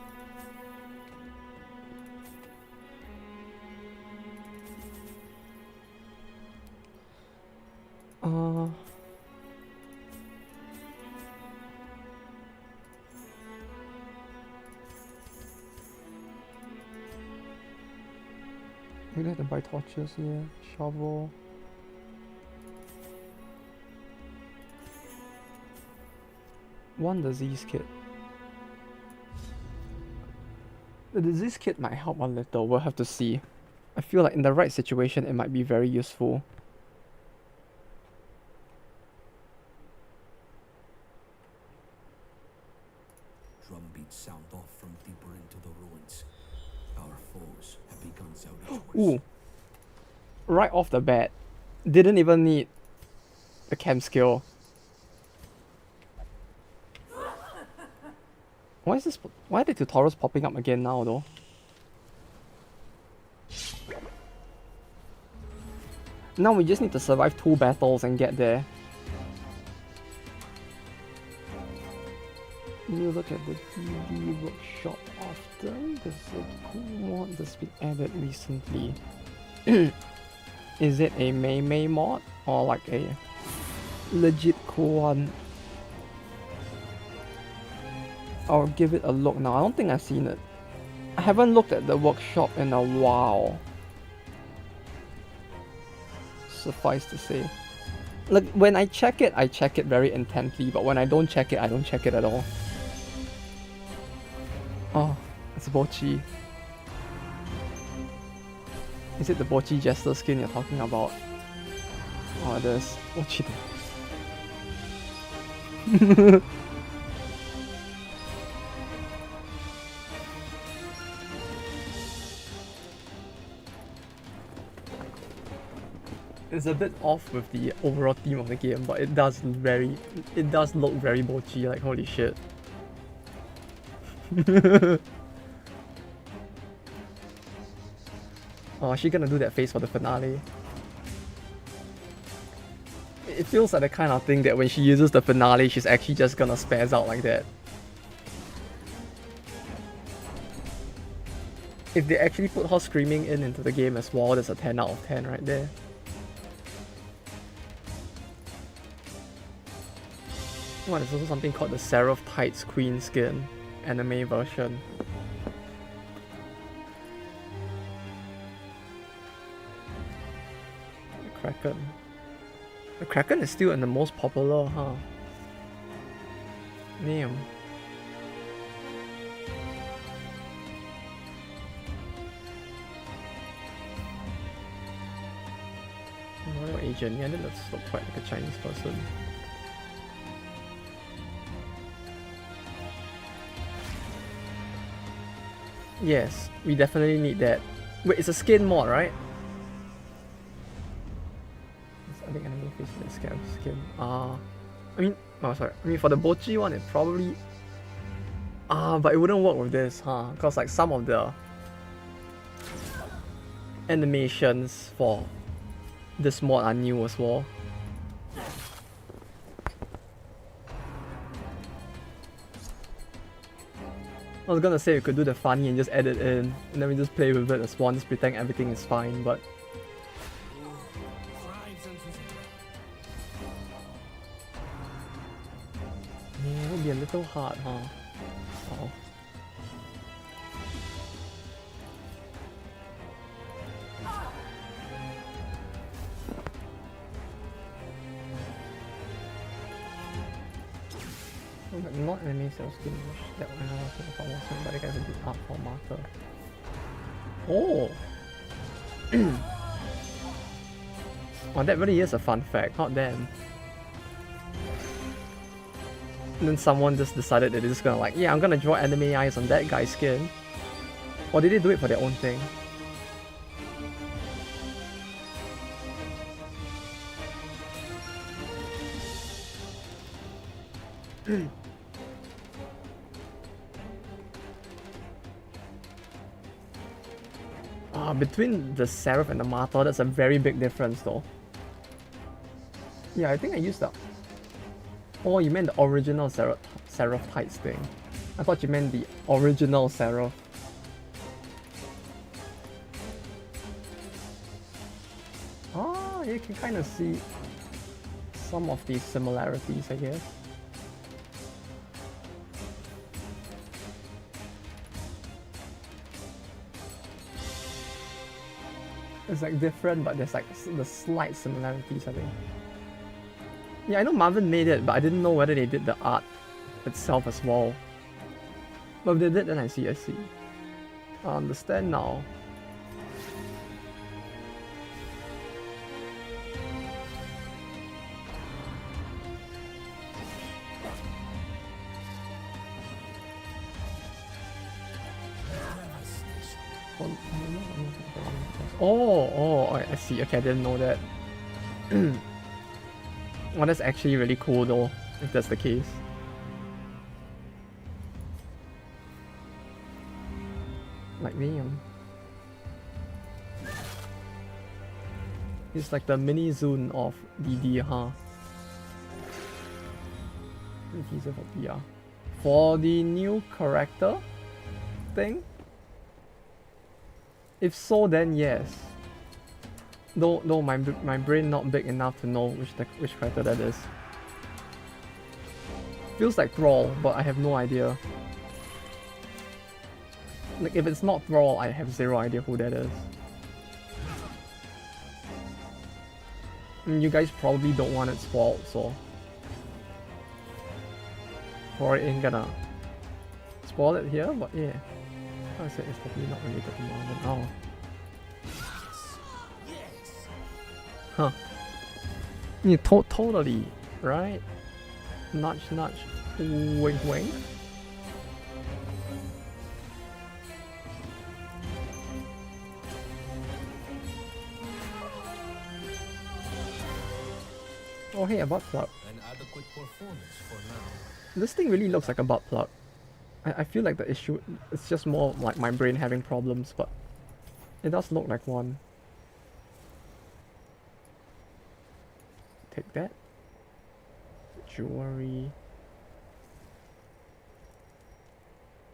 Maybe I have to buy torches here, shovel. One disease kit. The disease kit might help a little, we'll have to see. I feel like in the right situation it might be very useful. Drumbeats sound off from deeper into the ruins. Our foes have begun salvage Ooh. Right off the bat. Didn't even need the chem skill. Why is this? Why are the tutorials popping up again now though? Now we just need to survive 2 battles and get there. You look at the DD workshop often. There's a cool mod that's been added recently. Is it a Mei mod or like a legit cool one? I'll give it a look now. I don't think I've seen it. I haven't looked at the workshop in a while. Suffice to say. Like, when I check it very intently, but when I don't check it, I don't check it at all. Oh, it's Bochi. Is it the Bochi Jester skin you're talking about? Oh, there's Bochi there. It's a bit off with the overall theme of the game, but it does look very Bochi, like holy shit. Oh, is she gonna do that face for the finale? It feels like the kind of thing that when she uses the finale, she's actually just gonna spaz out like that. If they actually put her screaming into the game as well, that's a 10 out of 10 right there. Oh, there's also something called the Seraph Tights Queen skin, anime version. The Kraken. The Kraken is still in the most popular, huh? Damn. Royal Agent, yeah, that looks quite like a Chinese person. Yes, we definitely need that. Wait, it's a skin mod, right? I think enemy faces skin. I mean, oh sorry. I mean for the Bochi one, it probably. But it wouldn't work with this, huh? Because like some of the animations for this mod are new as well. I was gonna say we could do the funny and just add it in, and then we just play with it as one, just pretend everything is fine, but... Yeah, it would be a little hard, huh? Oh. Not enemy sales skin that when I was looking for watching, but I guess it did up for marker. Oh! Oh, that really is a fun fact, not them. And then someone just decided that they're just gonna like, yeah, I'm gonna draw anime eyes on that guy's skin. Or did they do it for their own thing? Between the Seraph and the Martyr, that's a very big difference though. Yeah, I think I used that. Oh, you meant the original Seraph Tights thing. I thought you meant the original Seraph. Ah, you can kind of see some of these similarities, I guess. It's like different, but there's like the slight similarities, I think. Yeah, I know Marvin made it, but I didn't know whether they did the art itself as well. But if they did, then I see. I understand now. Oh, I see. Okay, I didn't know that. Well, that's actually really cool though, if that's the case. Like damn. It's like the mini Zune of DD, huh? Teaser for PR. For the new character thing? If so, then yes. Though my brain not big enough to know which character that is. Feels like Thrall, but I have no idea. Like if it's not Thrall, I have zero idea who that is. And you guys probably don't want it spoiled, so or it ain't gonna spoil it here, but yeah. I said it's probably not related to Marvel. Oh. Huh. Yeah, totally, right? Nudge, nudge, wink, wink. Oh hey, a butt plug. An adequate performance for now. This thing really looks like a butt plug. I feel like the issue, it's just more like my brain having problems, but it does look like one. Take that. Jewelry.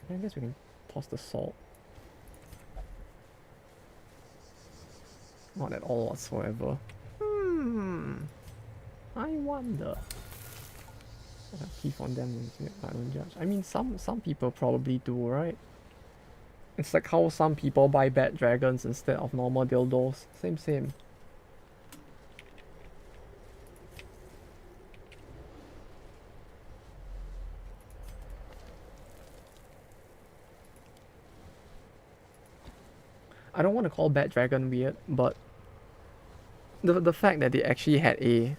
I guess we can toss the salt. Not at all whatsoever. I wonder. Keep on them, I don't judge. I mean, some people probably do, right? It's like how some people buy bat dragons instead of normal dildos. Same. I don't want to call Bat Dragon weird, but the fact that they actually had a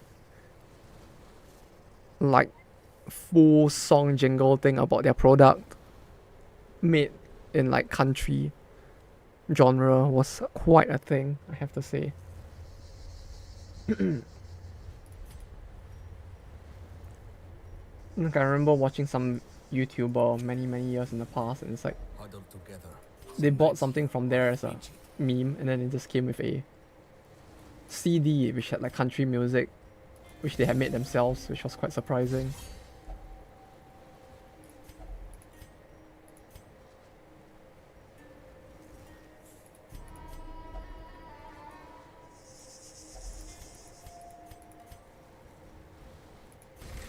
like full song jingle thing about their product made in like country genre was quite a thing, I have to say. Like I remember watching some YouTuber many years in the past, and it's like Huddled together. they bought something from there as a meme, and then it just came with a CD which had like country music, which they had made themselves, which was quite surprising.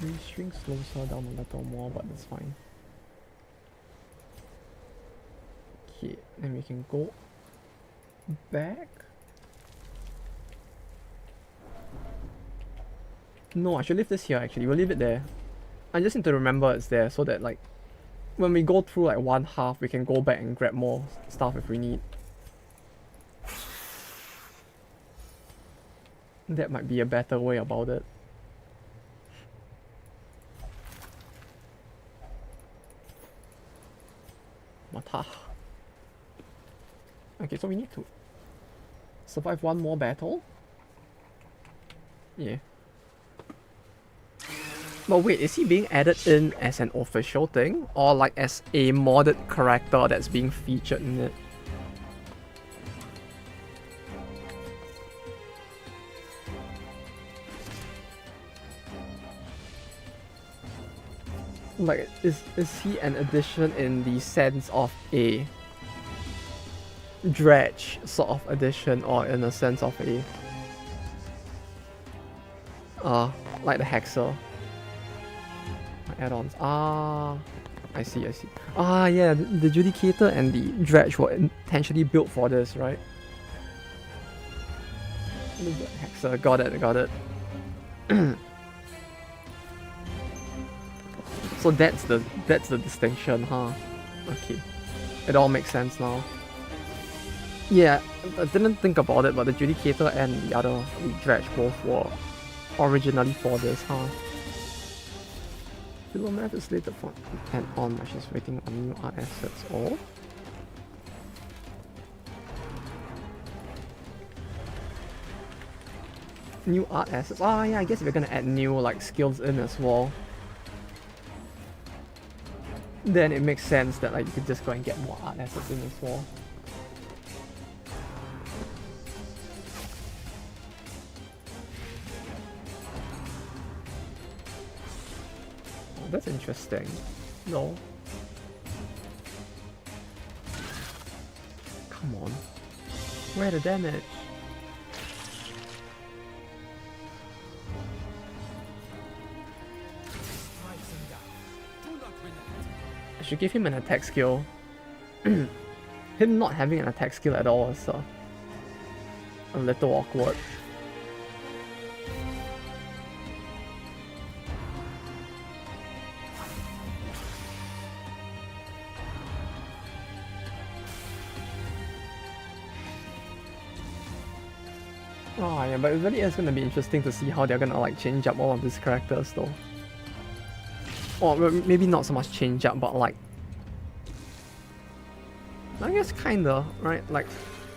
The string slows her down a little more, but that's fine. Okay, then we can go back. No, I should leave this here actually. We'll leave it there. I just need to remember it's there so that like when we go through like one half, we can go back and grab more stuff if we need. That might be a better way about it. Mata. Okay, so we need to survive one more battle. Yeah. But wait, is he being added in as an official thing? Or like as a modded character that's being featured in it? Like, is he an addition in the sense of a dredge sort of addition, or in a sense of a like the Hexer add-ons? I see. Yeah, the Judicator and the Dredge were intentionally built for this, right? Hexer, got it. So that's the distinction, huh? Okay. It all makes sense now. Yeah, I didn't think about it, but the Judicator and the other Dredge both were originally for this, huh? Philomath is later for and on, but she's waiting on new art assets. Oh? New art assets? Ah, yeah, I guess we're gonna add new like skills in as well. Then it makes sense that like you could just go and get more art assets in as well. Oh, that's interesting. No. Come on. Where the damage? I should give him an attack skill. Him not having an attack skill at all is a little awkward. Oh yeah, but it really is gonna be interesting to see how they're gonna like change up all of these characters though. Or maybe not so much change up, but like I guess kinda, right? Like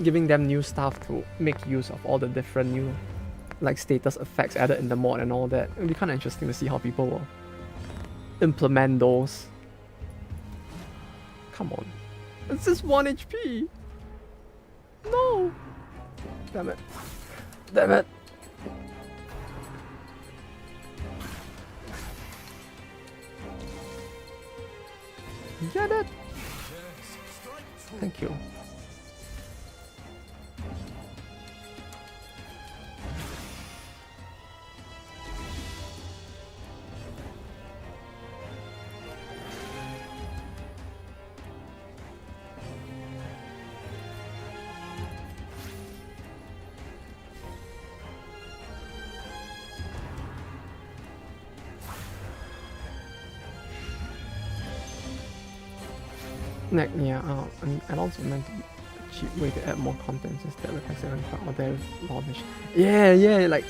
giving them new stuff to make use of all the different new like status effects added in the mod and all that. It'll be kinda interesting to see how people will implement those. Come on. It's just 1 HP! No! Damn it. Damn it! Get it! Thank you. Yeah, and add-ons were meant to be a cheap way to add more content instead of having out there knowledge. Yeah, like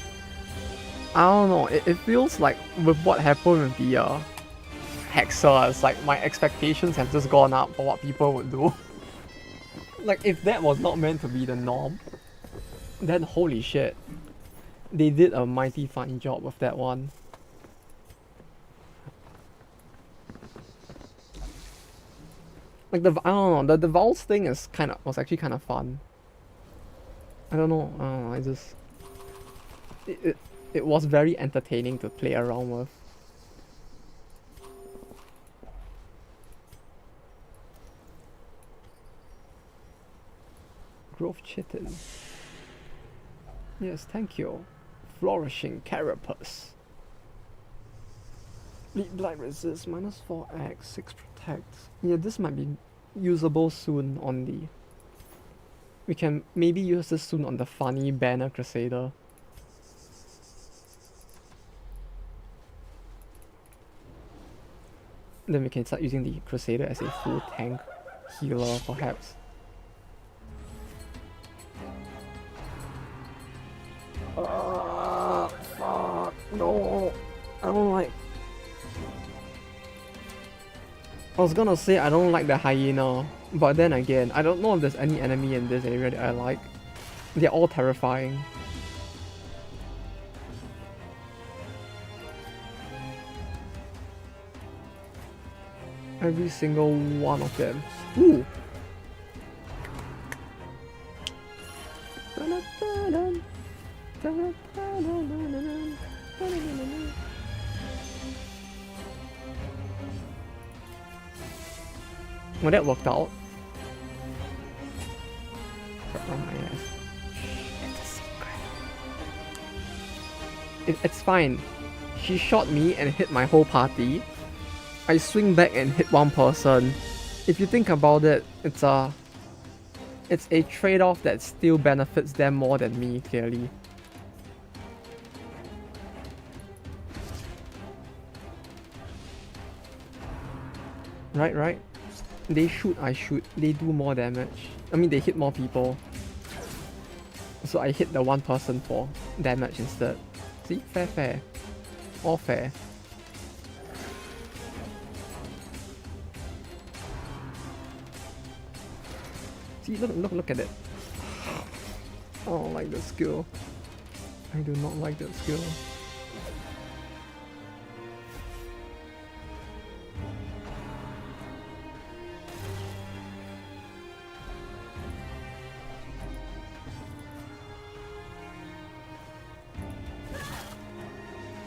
I don't know. It feels like with what happened with the Hexer, it's like my expectations have just gone up for what people would do. Like if that was not meant to be the norm, then holy shit, they did a mighty fine job with that one. Like I don't know, the Vowels thing is was actually kind of fun. I don't know, I just it was very entertaining to play around with. Growth Chitin. Yes, thank you. Flourishing Carapace. Bleed Blight resist, -4x, 6 protect. Yeah, this might be usable soon on the... We can maybe use this soon on the funny Banner Crusader. Then we can start using the Crusader as a full tank healer, perhaps. Fuck, no, I don't like... I was gonna say I don't like the hyena, but then again, I don't know if there's any enemy in this area that I like. They're all terrifying. Every single one of them. Ooh! Well, that worked out. Oh my ass. It's a secret. It's fine. She shot me and hit my whole party. I swing back and hit one person. If you think about it, it's a trade-off that still benefits them more than me, clearly. Right? They shoot, I shoot. They do more damage. I mean, they hit more people. So I hit the one person for damage instead. See? Fair, fair. All fair. See, look at it. I don't like that skill. I do not like that skill.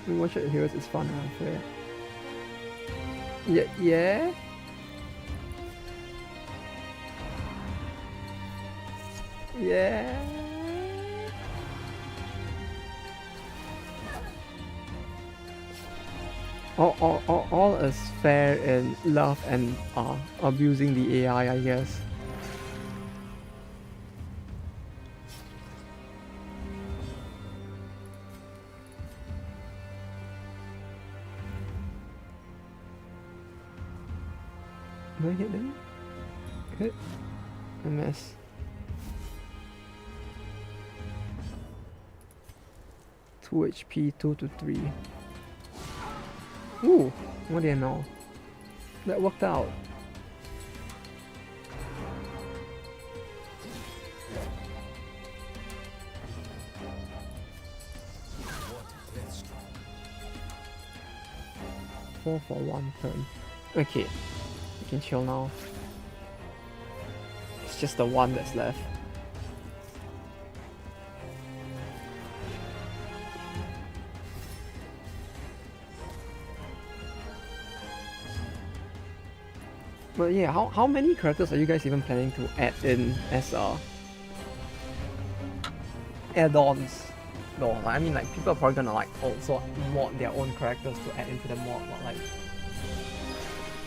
Watch it heroes is fun and unfair. Yeah? Yeah? All is fair in love and abusing the AI, I guess. Do I hit them? Hit. I miss. Two HP, 2 to 3. Ooh, what do you know? That worked out. Four for one turn. Okay, you can chill now. It's just the one that's left. But yeah, how many characters are you guys even planning to add in as add-ons? No, like, I mean, like, people are probably gonna like also mod their own characters to add into the mod, but like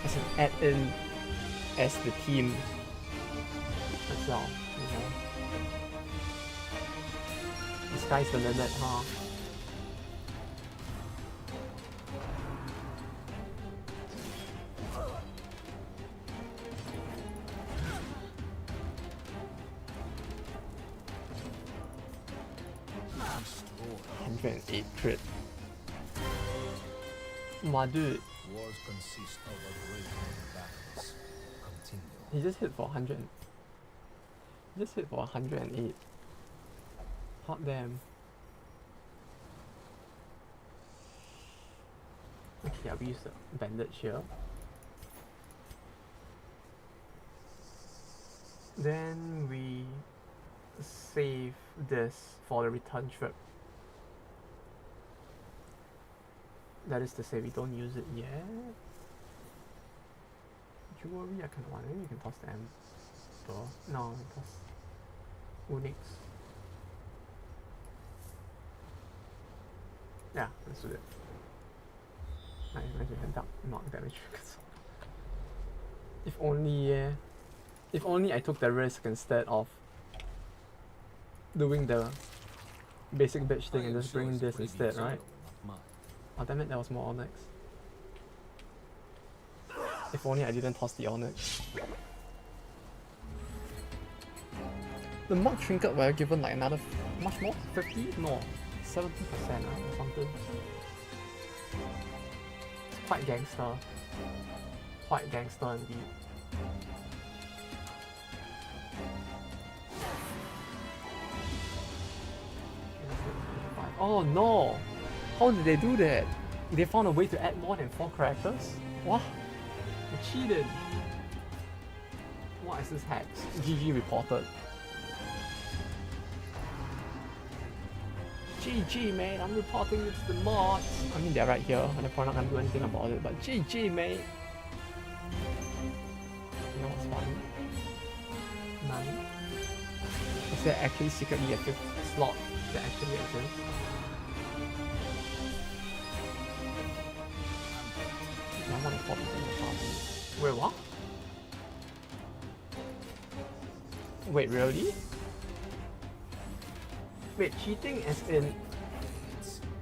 as an add-in as the team itself, you know. The sky's the limit, huh? And 8 crit. My dude. Wars consist of a great many battles. Continue. He just hit for 100. He just hit for 108. Hot damn. Okay, I'll use the bandage here. Then we save this for the return trip. That is to say, we don't use it yet. Jewelry, I kind of want. Maybe you can toss the Ember. No, toss Unix. Yeah, let's do it. Nice, not damage. If only, yeah. If only I took the risk instead of doing the basic bitch thing and just bringing this instead, right? Oh damn it, that was more Onyx. If only I didn't toss the Onyx. The mod trinket were given like another much more? 50? No, 70% or something. It's quite gangster. Quite gangster indeed. Oh no! How did they do that? They found a way to add more than 4 characters? What? They cheated! What is this hack? GG reported. GG man, I'm reporting it to the mods! I mean they're right here, and they're probably not gonna do anything about it, but GG mate! You know what's funny? None. Is there actually secretly a 5th slot that actually exists? I want to pop it in the party. Wait, what? Wait, really? Wait, cheating as in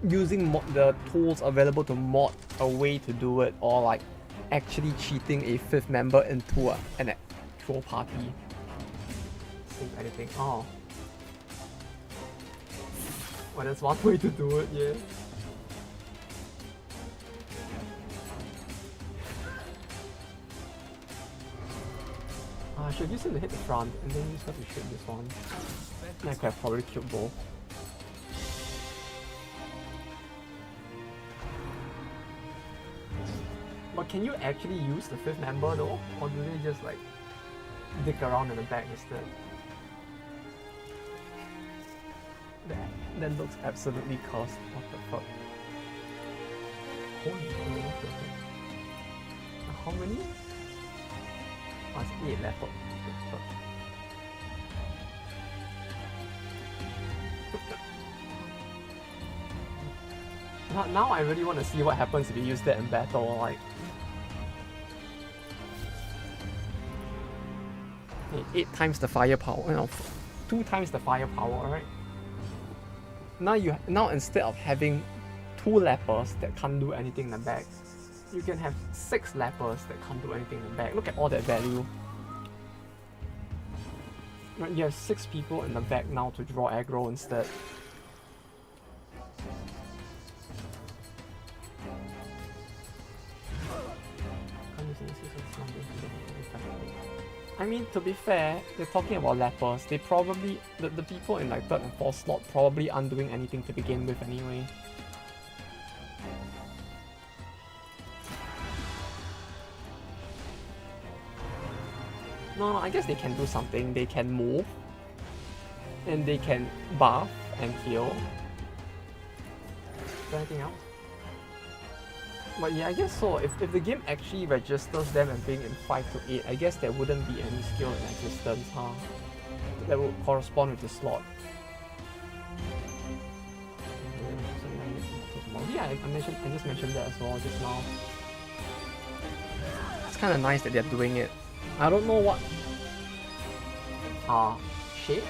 using the tools available to mod a way to do it, or like actually cheating a 5th member into an actual party? Save editing. Oh. Well, that's one way to do it, yeah. I should use him to hit the front and then use her to shoot this one. I could have probably killed both. But can you actually use the 5th member though? Or do they just like dick around in the back instead? That looks absolutely cursed. What the fuck? Holy shit, what the heck? How many? Oh, it's 8 left. What the fuck? Now I really want to see what happens if you use that in battle, like... 8 times the firepower, no, 2 times the firepower, right? Now instead of having 2 lepers that can't do anything in the back, you can have 6 lepers that can't do anything in the back. Look at all that value. Right, you have 6 people in the back now to draw aggro instead. I mean, to be fair, they're talking about lepers. They probably, the people in like 3rd and 4th slot probably aren't doing anything to begin with anyway. No, I guess they can do something. They can move. And they can buff and heal. Is there anything else? But yeah, I guess so. If the game actually registers them as being in 5 to 8, I guess there wouldn't be any skill in existence, huh? That would correspond with the slot. Yeah, I just mentioned that as well just now. It's kind of nice that they're doing it. I don't know what shape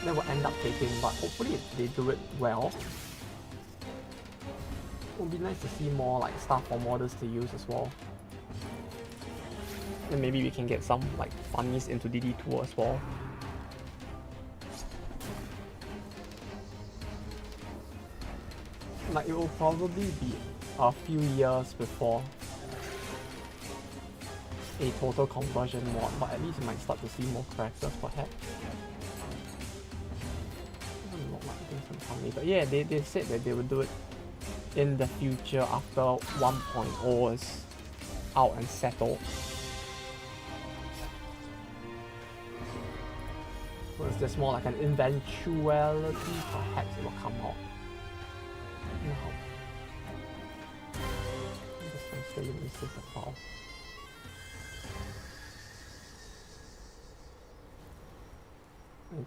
they will end up taking, but hopefully if they do it well, it would be nice to see more like stuff for models to use as well. And maybe we can get some like funnies into DD2 as well. Like it will probably be a few years before a total conversion mod, but at least you might start to see more characters perhaps. Doesn't look like things can come later. Yeah, they said that they would do it in the future after 1.0 is out and settled. So it's just more like an eventuality, perhaps it will come out. No. I'm still going to save the file.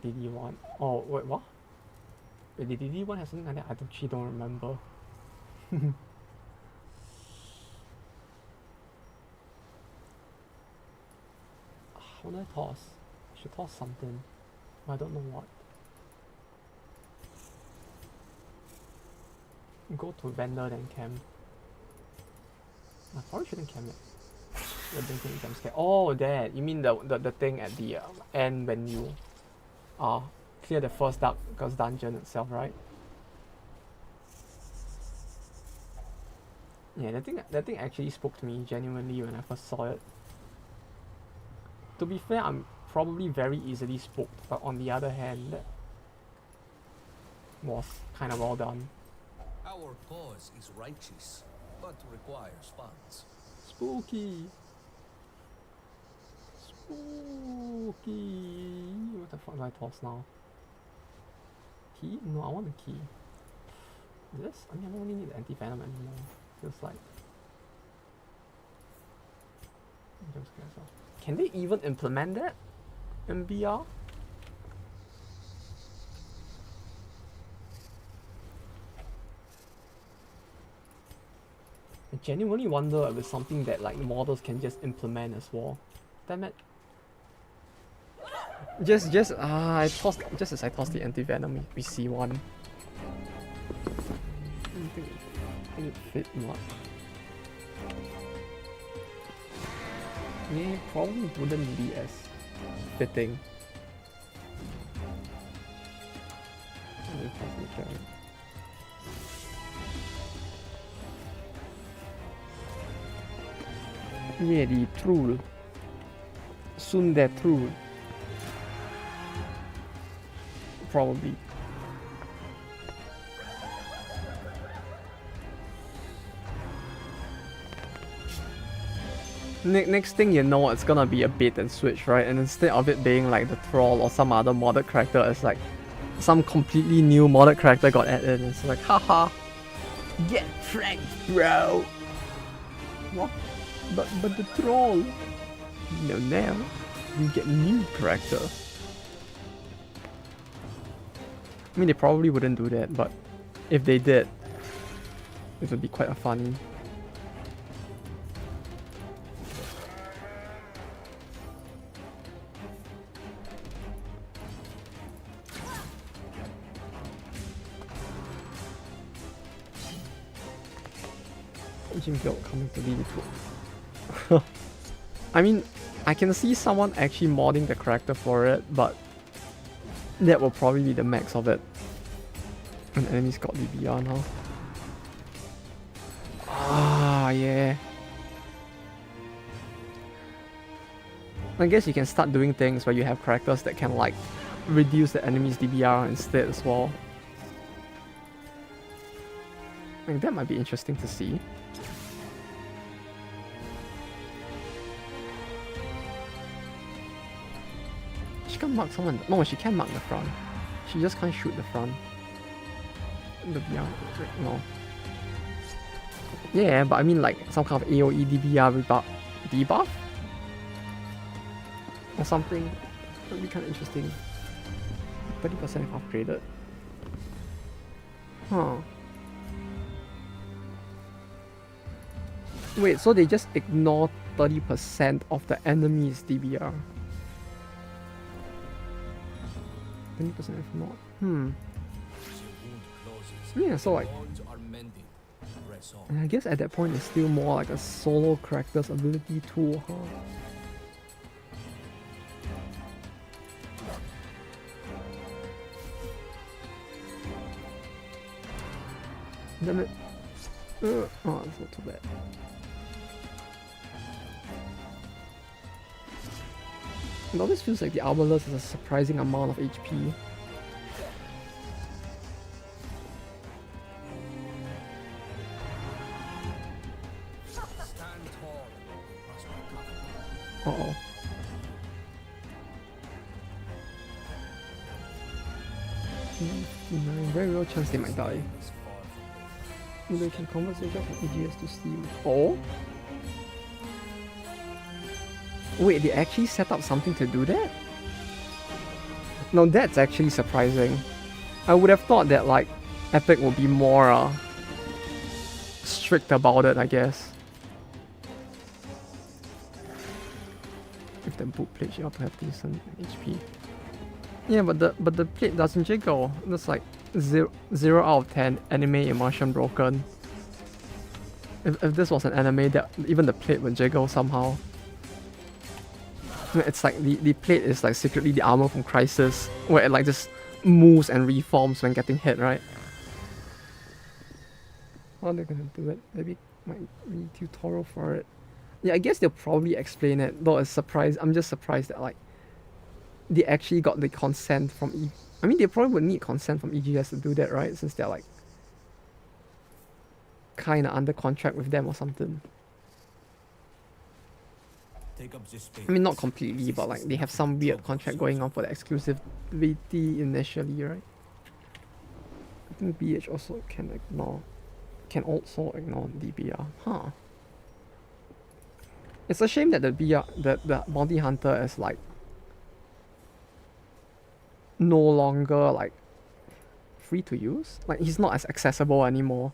DD1. Oh, wait, what? Wait, did DD1 have something like that? I actually don't remember. What do I toss? I should toss something. I don't know what. Go to vendor then camp. I probably shouldn't camp it. I don't think I'm scared. Oh, that. You mean the thing at the end when you clear the first Darkest dungeon itself, right? Yeah, that thing actually spoke to me genuinely when I first saw it. To be fair, I'm probably very easily spooked, but on the other hand, that was kind of well done. Our cause is righteous, but requires funds. Spooky! Spooky! What the fuck do I toss now? Key? No, I want a key. This? I mean, I don't really need the anti-venom anymore. Feels like... Can they even implement that in VR? I genuinely wonder if it's something that like models can just implement as well. Damn it. I tossed just as I tossed the anti-venom, we see one. I don't think it fit much. Yeah, probably wouldn't be as fitting. Yeah, the Troll. Soon der Troll. Probably. Next thing you know, it's gonna be a bait and switch, right? And instead of it being like the Troll or some other modded character, it's like some completely new modded character got added. And it's like, haha, get pranked, bro. What? But the Troll. No, now you get new character. I mean, they probably wouldn't do that, but if they did, it would be quite a funny. Engine build coming to be too. I mean, I can see someone actually modding the character for it, but that will probably be the max of it. And enemies got DBR now. Ah, yeah. I guess you can start doing things where you have characters that can like reduce the enemy's DBR instead as well. I think that might be interesting to see. She can mark someone. No, she can mark the front. She just can't shoot the front. The BR. No. Yeah, but I mean like some kind of AoE DBR debuff? Or something. That would be kind of interesting. 30% upgraded. Huh. Wait, so they just ignore 30% of the enemy's DBR? 20% if not. Yeah, so like, and I guess at that point it's still more like a solo character's ability tool, huh? Damn it. Oh, that's not too bad. It always feels like the Arbalest has a surprising amount of HP. Uh-oh. Very real chance they might die. They can convert Zerja from EGS to Steam. Oh? Wait, they actually set up something to do that? No, that's actually surprising. I would have thought that like Epic would be more strict about it, I guess. If the boot plate, you ought to have decent HP. Yeah, but the plate doesn't jiggle. That's like 0 out of 10 anime immersion broken. If this was an anime, that even the plate would jiggle somehow. It's like the plate is like secretly the armor from Crisis, where it like just moves and reforms when getting hit, right? How they're gonna do it? Maybe might need tutorial for it. Yeah, I guess they'll probably explain it. Though I'm just surprised that like they actually got the consent from I mean, they probably would need consent from EGS to do that, right? Since they're like kind of under contract with them or something. I mean, not completely, but like they have some weird contract going on for the exclusivity initially, right? I think BH also can also ignore DBR. Huh. It's a shame that the bounty hunter is like no longer like free to use. Like he's not as accessible anymore.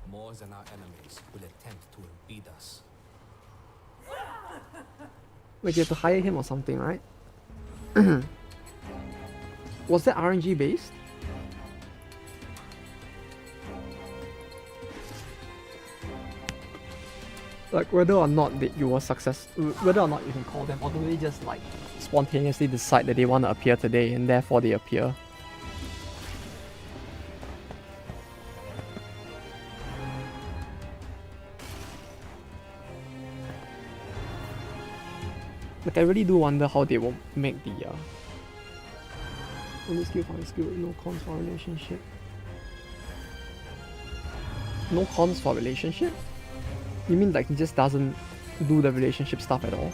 More than our enemies will attempt to impede us. Like you have to hire him or something, right? Was that RNG based? Like whether or not that you were whether or not you can call them, or do they just like spontaneously decide that they want to appear today, and therefore they appear. Like, I really do wonder how they will make the only skill for skill, no cons for relationship. No cons for relationship? You mean like he just doesn't do the relationship stuff at all?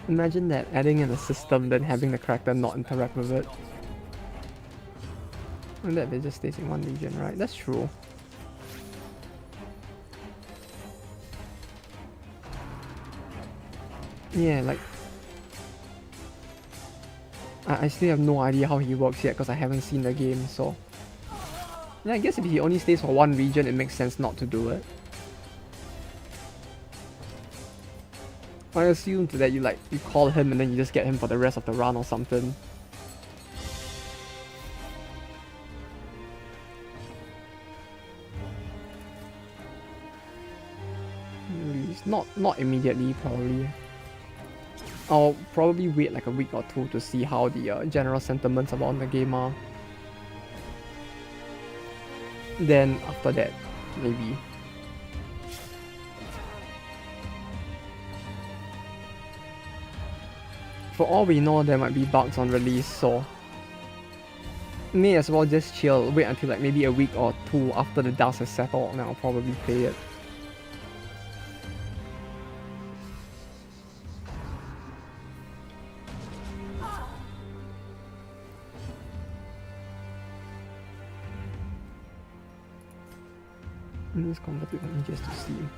Imagine that, adding in a system then having the character not interact with it. And that it just stays in one region, right? That's true. Yeah, like... I still have no idea how he works yet because I haven't seen the game, so... Yeah, I guess if he only stays for one region, it makes sense not to do it. I assumed that you call him and then you just get him for the rest of the run or something. Release. Not immediately, probably. I'll probably wait like a week or two to see how the general sentiments about the game are. Then after that, maybe. For all we know, there might be bugs on release, so may as well just chill, wait until like maybe a week or two after the dust has settled, and I'll probably play it. Let's convert it on EGS to Steam.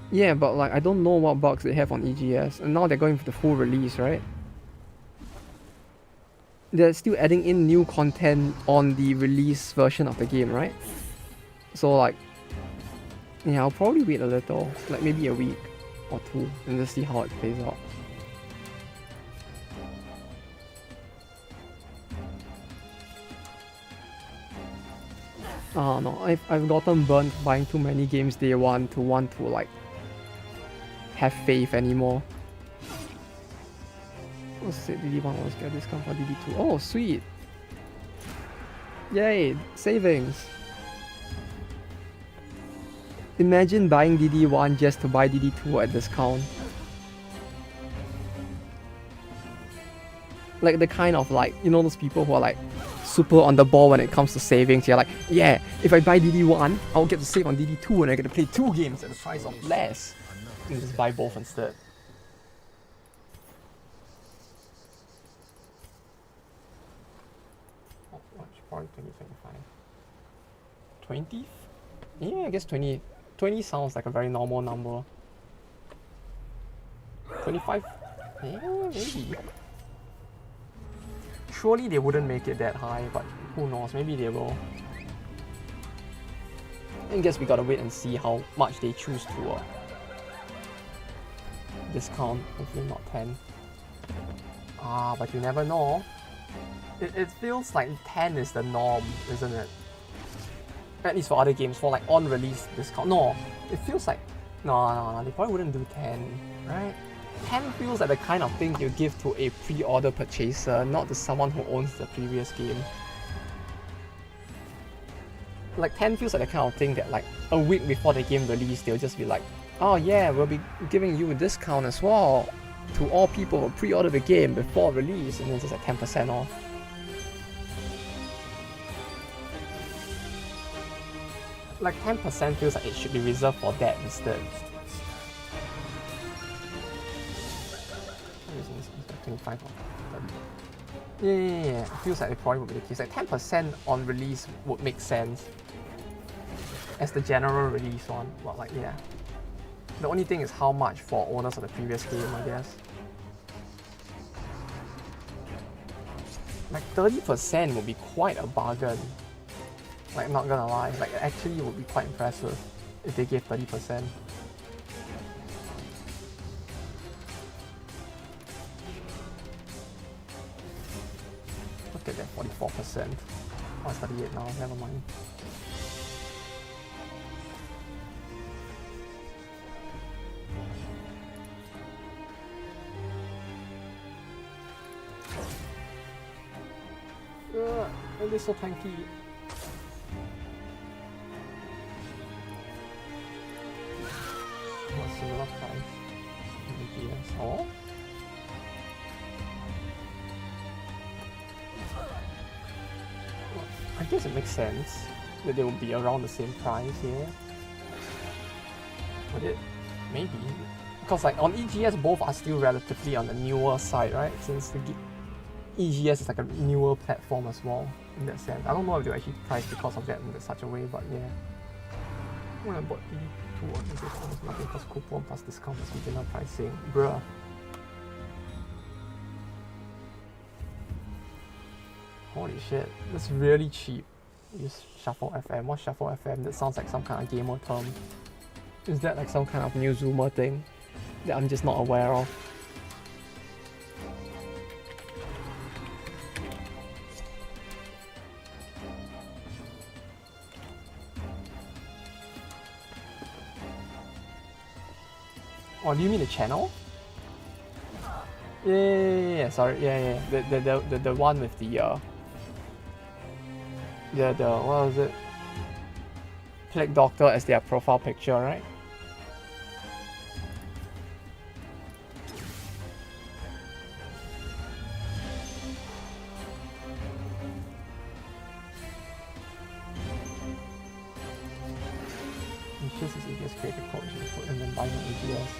Yeah, but like I don't know what bugs they have on EGS, and now they're going for the full release, right? They're still adding in new content on the release version of the game, right? So like, yeah, I'll probably wait a little, like maybe a week or two, and just see how it plays out. No, I've gotten burnt buying too many games day one to want to like have faith anymore. What's it? DD1 always get a discount for DD2. Oh, sweet! Yay! Savings! Imagine buying DD1 just to buy DD2 at discount. Like the kind of like, you know those people who are like super on the ball when it comes to savings. You're like, yeah, if I buy DD1, I'll get to save on DD2 and I get to play 2 games at the price of less. And just buy both instead. Oh, March 2025. 20th? Yeah, I guess 20 sounds like a very normal number. 25? Yeah, maybe. Surely they wouldn't make it that high, but who knows, maybe they will. I guess we gotta wait and see how much they choose to discount. Hopefully not 10. But you never know. It feels like 10 is the norm, isn't it? At least for other games, for like on-release discount. No, it feels like... No, they probably wouldn't do 10, right? 10 feels like the kind of thing you give to a pre-order purchaser, not to someone who owns the previous game. Like 10 feels like the kind of thing that like a week before the game release, they'll just be like, oh yeah, we'll be giving you a discount as well to all people who pre-order the game before release, and then it's just like 10% off. Like 10% feels like it should be reserved for that instead. 25 or 30. Yeah, it feels like it probably would be the case. Like 10% on release would make sense as the general release one, but like yeah. The only thing is how much for owners of the previous game, I guess. Like 30% would be quite a bargain. Like not gonna lie, like actually it would be quite impressive if they gave 30%. 4%. Oh, it's 38 now, never mind. It is so tanky. What similar price? Yes. Oh? I guess it makes sense that they will be around the same price here. Would it? Maybe. Because like on EGS both are still relatively on the newer side, right? Since the EGS is like a newer platform as well in that sense. I don't know if they'll actually price because of that in such a way, but yeah. When I bought the 2 on this almost nothing plus coupon plus discount plus regional pricing. Bruh. Holy shit, that's really cheap. Use Shuffle FM. What's Shuffle FM? That sounds like some kind of gamer term. Is that like some kind of new Zoomer thing that I'm just not aware of? Oh, do you mean the channel? Yeah, sorry, yeah. The one with the what was it? Plague Doctor as their profile picture, right? It's just as EGS created code, you should put in and buy an EGS.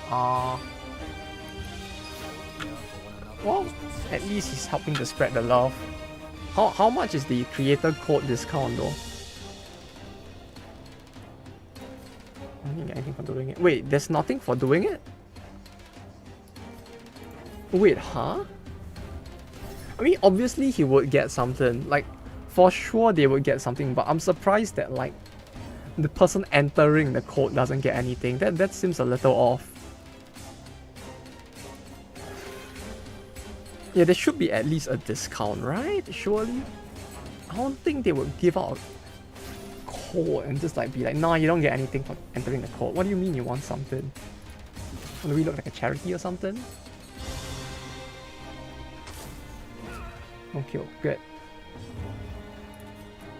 Well, at least he's helping to spread the love. How much is the creator code discount though? I didn't get anything for doing it. Wait, there's nothing for doing it? Wait, huh? I mean, obviously he would get something. Like, for sure they would get something, but I'm surprised that like the person entering the code doesn't get anything. That seems a little off. Yeah, there should be at least a discount, right? Surely? I don't think they would give out a code and just like be like, nah, you don't get anything for entering the code. What do you mean you want something? Do we look like a charity or something? Okay, good.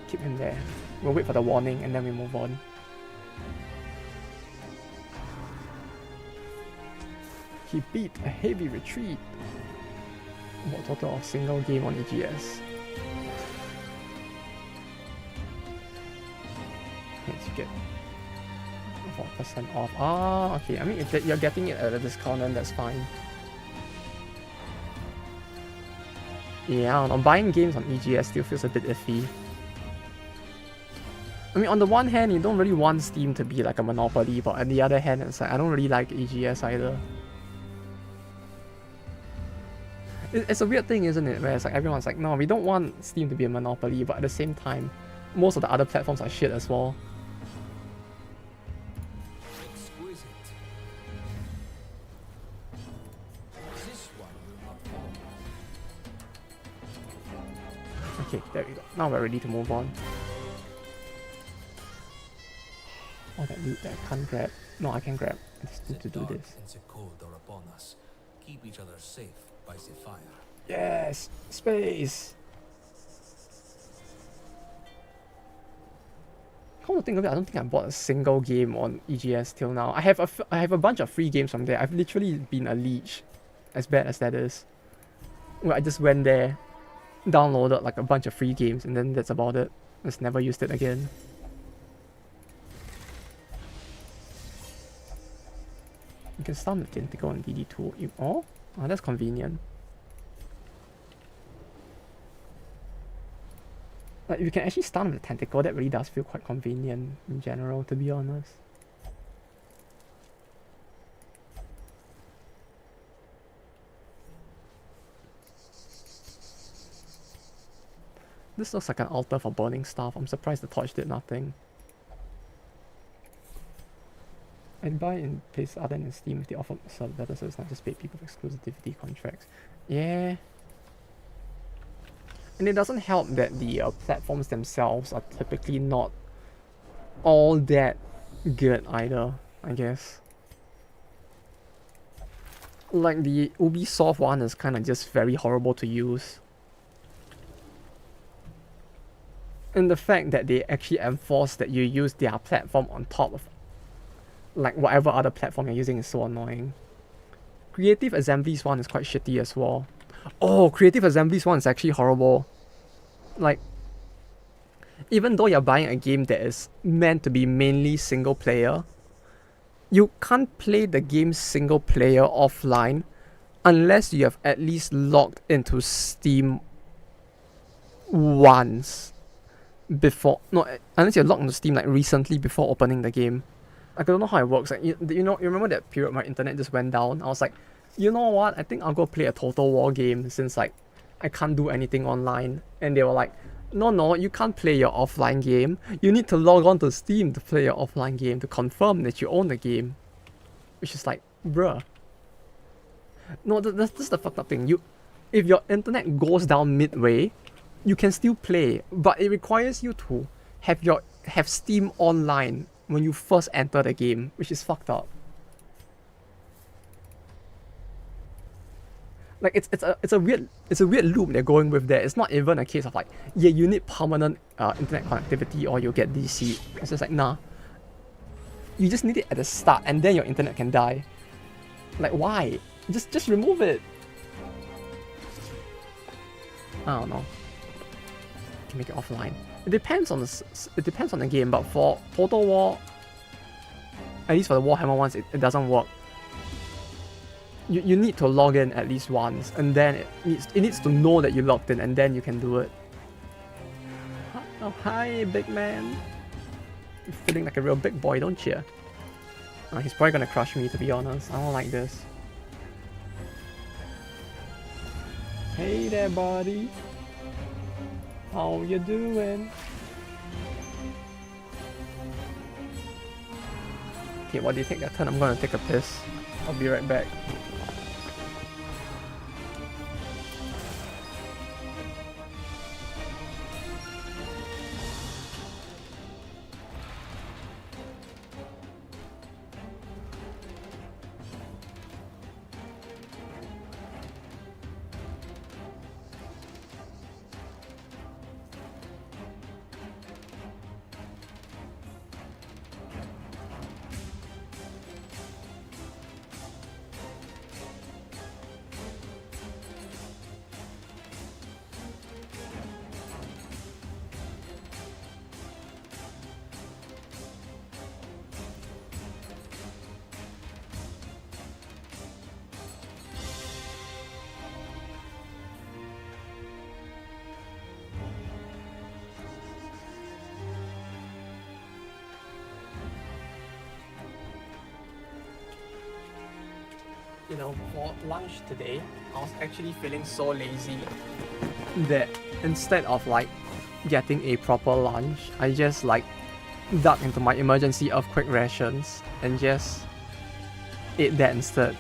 Keep him there. We'll wait for the warning and then we move on. He beat a heavy retreat. What total of single game on EGS? Let's get 4% off. Ah, okay. I mean, if you're getting it at a discount, then that's fine. Yeah, I don't know. Buying games on EGS still feels a bit iffy. I mean, on the one hand, you don't really want Steam to be like a monopoly, but on the other hand, it's like I don't really like EGS either. It's a weird thing, isn't it? Where it's like everyone's like, no, we don't want Steam to be a monopoly, but at the same time, most of the other platforms are shit as well. Exquisite. This one will not fall. Okay, there we go. Now we're ready to move on. Oh, that loot that I can't grab. No, I can grab. I just need to do this. And the cold are upon us. Keep each other safe by the fire. Yes! Space! Come to think of it, I don't think I bought a single game on EGS till now. I have a bunch of free games from there. I've literally been a leech, as bad as that is. Where I just went there, downloaded like a bunch of free games, and then that's about it. Just never used it again. You can stun the tentacle on DD2. Oh, that's convenient. Like, if you can actually stun with the tentacle, that really does feel quite convenient in general, to be honest. This looks like an altar for burning stuff. I'm surprised the torch did nothing. I'd buy in places other than Steam if they offer better service, not just paid people for exclusivity contracts. Yeah. And it doesn't help that the platforms themselves are typically not all that good either, I guess. Like the Ubisoft one is kind of just very horrible to use. And the fact that they actually enforce that you use their platform on top of like whatever other platform you're using is so annoying. Creative Assembly's one is quite shitty as well. Oh, Creative Assembly's one is actually horrible. Like, even though you're buying a game that is meant to be mainly single player, you can't play the game single player offline unless you have at least logged into Steam once before. No, unless you're logged into Steam like recently before opening the game. Like, I don't know how it works. Like, you remember that period my internet just went down? I was like, you know what? I think I'll go play a Total War game since like I can't do anything online. And they were like, no, you can't play your offline game. You need to log on to Steam to play your offline game to confirm that you own the game. Which is like, bruh. No, that's the fucked up thing. If your internet goes down midway, you can still play, but it requires you to have Steam online when you first enter the game, which is fucked up. Like it's a weird loop they're going with there. It's not even a case of like, yeah, you need permanent internet connectivity or you'll get DC. It's just like, nah. You just need it at the start and then your internet can die. Like, why? Just remove it. I don't know. You can make it offline. It depends on the game, but for Total War, at least for the Warhammer ones, it doesn't work. You need to log in at least once, and then it needs to know that you logged in, and then you can do it. Oh, hi, big man. You're feeling like a real big boy, don't you? Oh, he's probably gonna crush me, to be honest. I don't like this. Hey there, buddy. How you doing? Okay, while they take their turn, I'm gonna take a piss. I'll be right back. You know, for lunch today, I was actually feeling so lazy that instead of like getting a proper lunch, I just like dug into my emergency earthquake rations and just ate that instead.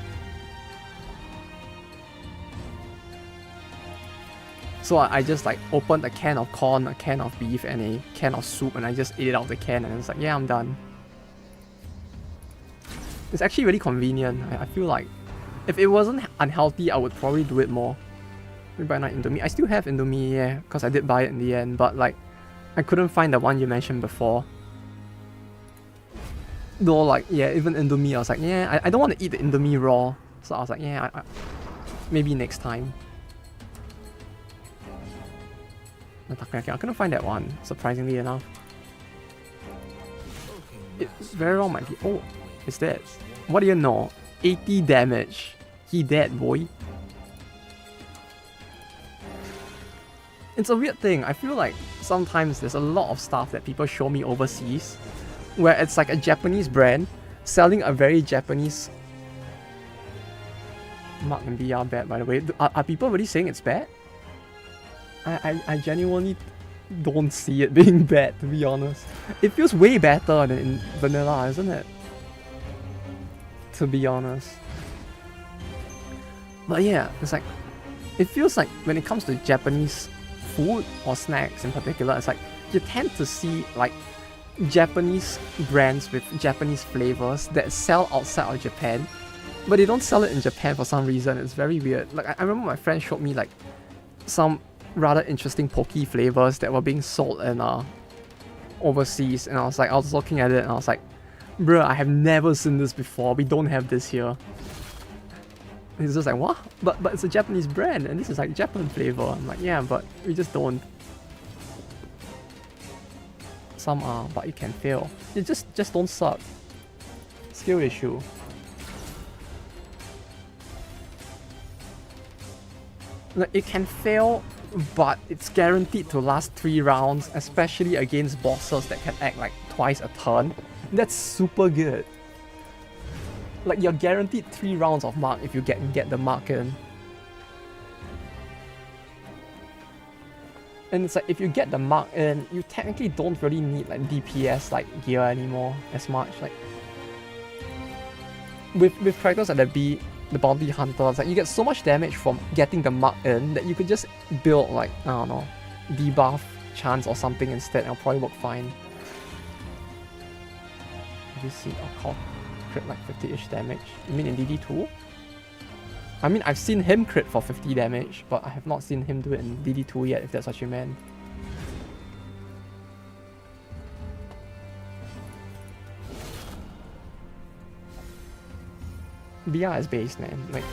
So I just like opened a can of corn, a can of beef, and a can of soup, and I just ate it out of the can, and it's like, yeah, I'm done. It's actually really convenient. I feel like if it wasn't unhealthy, I would probably do it more. Maybe buy not Indomie. I still have Indomie, yeah, because I did buy it in the end, but like, I couldn't find the one you mentioned before. Though, like, yeah, even Indomie, I was like, yeah, I don't want to eat the Indomie raw. So I was like, yeah, maybe next time. I couldn't find that one, surprisingly enough. It's very wrong, might be. Oh, it's dead. What do you know? 80 damage. He dead, boy. It's a weird thing. I feel like sometimes there's a lot of stuff that people show me overseas where it's like a Japanese brand selling a very Japanese. Mark and B are bad, by the way. Are people really saying it's bad? I genuinely don't see it being bad, to be honest. It feels way better than in vanilla, isn't it? To be honest. But yeah, it's like, it feels like when it comes to Japanese food or snacks in particular, it's like you tend to see like Japanese brands with Japanese flavors that sell outside of Japan, but they don't sell it in Japan for some reason. It's very weird. Like I remember my friend showed me like some rather interesting poke flavors that were being sold in overseas, and I was looking at it and I was like, bruh, I have never seen this before. We don't have this here. And he's just like, what? But it's a Japanese brand and this is like Japan flavor. I'm like, yeah, but we just don't. Some are, but it can fail. You just don't suck. Skill issue. Like, it can fail, but it's guaranteed to last 3 rounds, especially against bosses that can act like twice a turn. That's super good. Like, you're guaranteed 3 rounds of mark if you get the mark in. And it's like, if you get the mark in, you technically don't really need like DPS like gear anymore as much. Like, with characters like the bounty hunters, like you get so much damage from getting the mark in that you could just build like, I don't know, debuff chance or something instead, and it'll probably work fine. Have you seen a call crit like 50-ish damage? You mean in DD2? I mean, I've seen him crit for 50 damage, but I have not seen him do it in DD2 yet, if that's what you meant. BR is base, man. Like,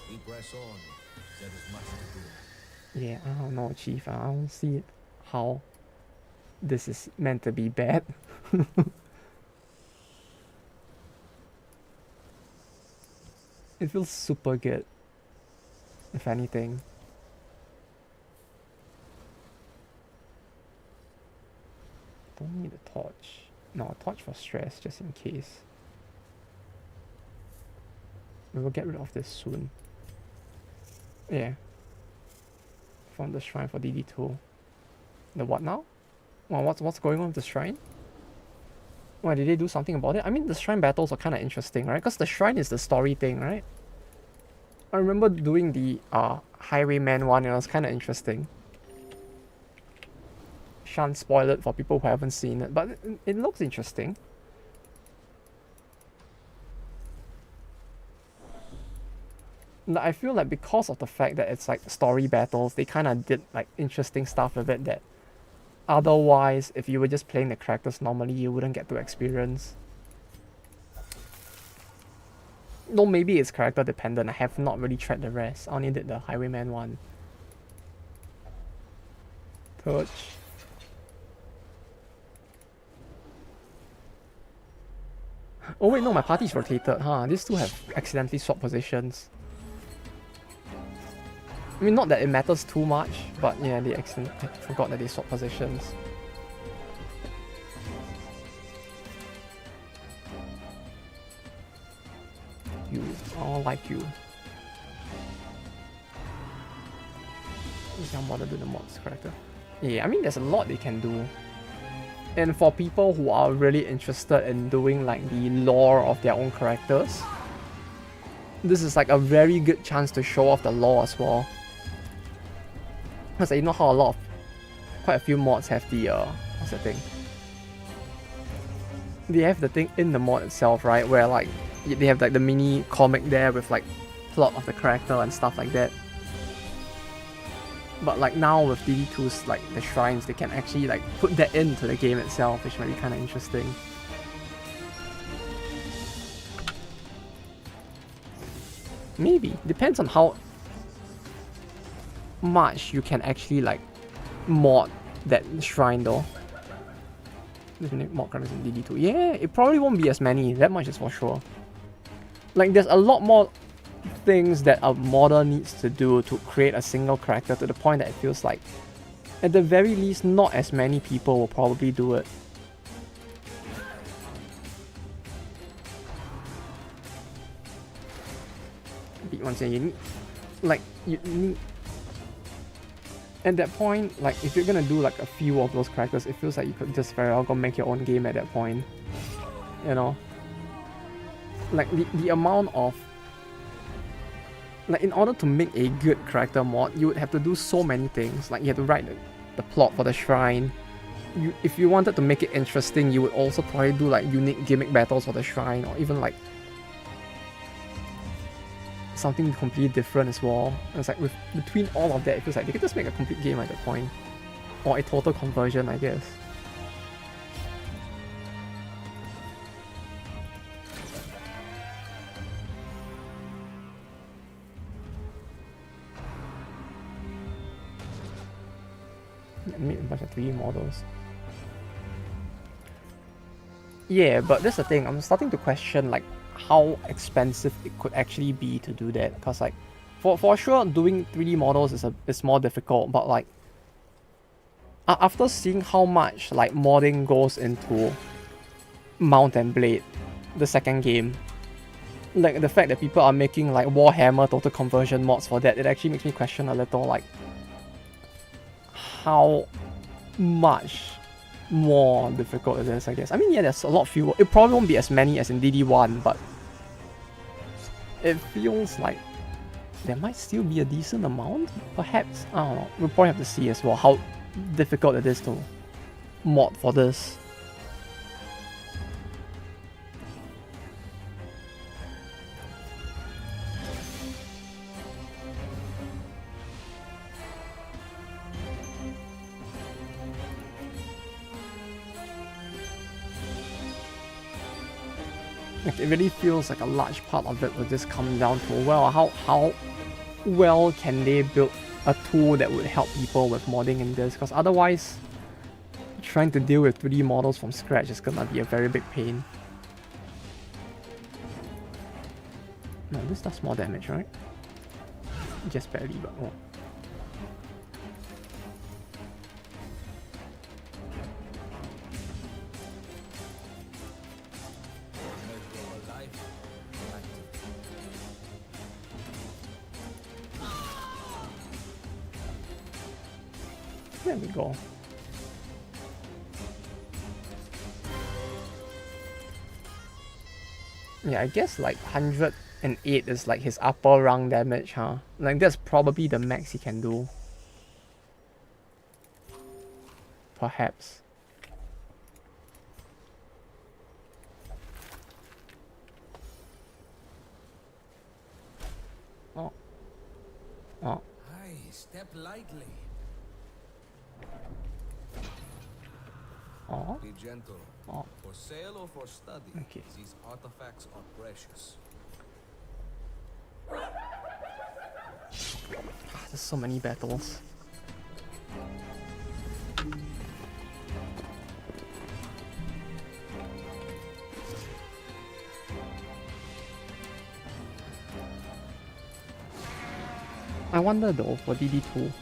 We press on. There is much to do. yeah, I don't know, Chief. I don't see how this is meant to be bad. It feels super good, if anything. Don't need a torch. No, a torch for stress, just in case. We will get rid of this soon. Yeah. Found the shrine for DD2. The what now? Well, what's going on with the shrine? Why, did they do something about it? I mean, the shrine battles are kind of interesting, right? Because the shrine is the story thing, right? I remember doing the Highwayman one, and it was kind of interesting. Shan't spoil it for people who haven't seen it, but it looks interesting. I feel like because of the fact that it's like story battles, they kind of did like interesting stuff with it that otherwise, if you were just playing the characters normally, you wouldn't get to experience. Though maybe it's character dependent. I have not really tried the rest. I only did the Highwayman one. Touch. Oh wait, no, my party's rotated, huh? These two have accidentally swapped positions. I mean, not that it matters too much, but yeah, I forgot that they swapped positions. You, oh, like you. I'm bother do the mods character. Yeah, I mean, there's a lot they can do. And for people who are really interested in doing like the lore of their own characters, this is like a very good chance to show off the lore as well. Because you know how quite a few mods have the, what's the thing? They have the thing in the mod itself, right? Where like, they have like the mini comic there with like plot of the character and stuff like that. But like now with DD2's like the shrines, they can actually like put that into the game itself, which might be kind of interesting. Maybe. Depends on how much you can actually like mod that shrine though. There's many mod characters in DD2. Yeah, it probably won't be as many, that much is for sure. Like there's a lot more things that a modder needs to do to create a single character, to the point that it feels like at the very least not as many people will probably do it. Once again, you need at that point, like if you're gonna do like a few of those characters, it feels like you could just very well go make your own game at that point. You know? Like the amount of like in order to make a good character mod, you would have to do so many things. Like you have to write the plot for the shrine. If you wanted to make it interesting, you would also probably do like unique gimmick battles for the shrine, or even like something completely different as well. And it's like between all of that, it feels like they could just make a complete game at that point, or a total conversion, I guess. Made a bunch of 3D models. Yeah, but that's the thing. I'm starting to question like how expensive it could actually be to do that. Because like, for sure, doing 3D models is more difficult. But like, after seeing how much like modding goes into Mount and Blade, the second game, like the fact that people are making like Warhammer total conversion mods for that, it actually makes me question a little like how much more difficult it is, I guess. I mean, yeah, there's a lot fewer. It probably won't be as many as in DD1, but it feels like there might still be a decent amount, perhaps. I don't know. We'll probably have to see as well how difficult it is to mod for this. Like, it really feels like a large part of it will just come down to, well, how well can they build a tool that would help people with modding in this, because otherwise trying to deal with 3D models from scratch is gonna be a very big pain. No, this does more damage, right? Just barely, but oh. There we go. Yeah, I guess like 108 is like his upper rung damage, huh? Like that's probably the max he can do. Perhaps. Oh. Oh. Aye, step lightly. Oh. Be gentle. Oh. For sale or for study, Okay. these artifacts are precious. There's so many battles. I wonder though for DD2.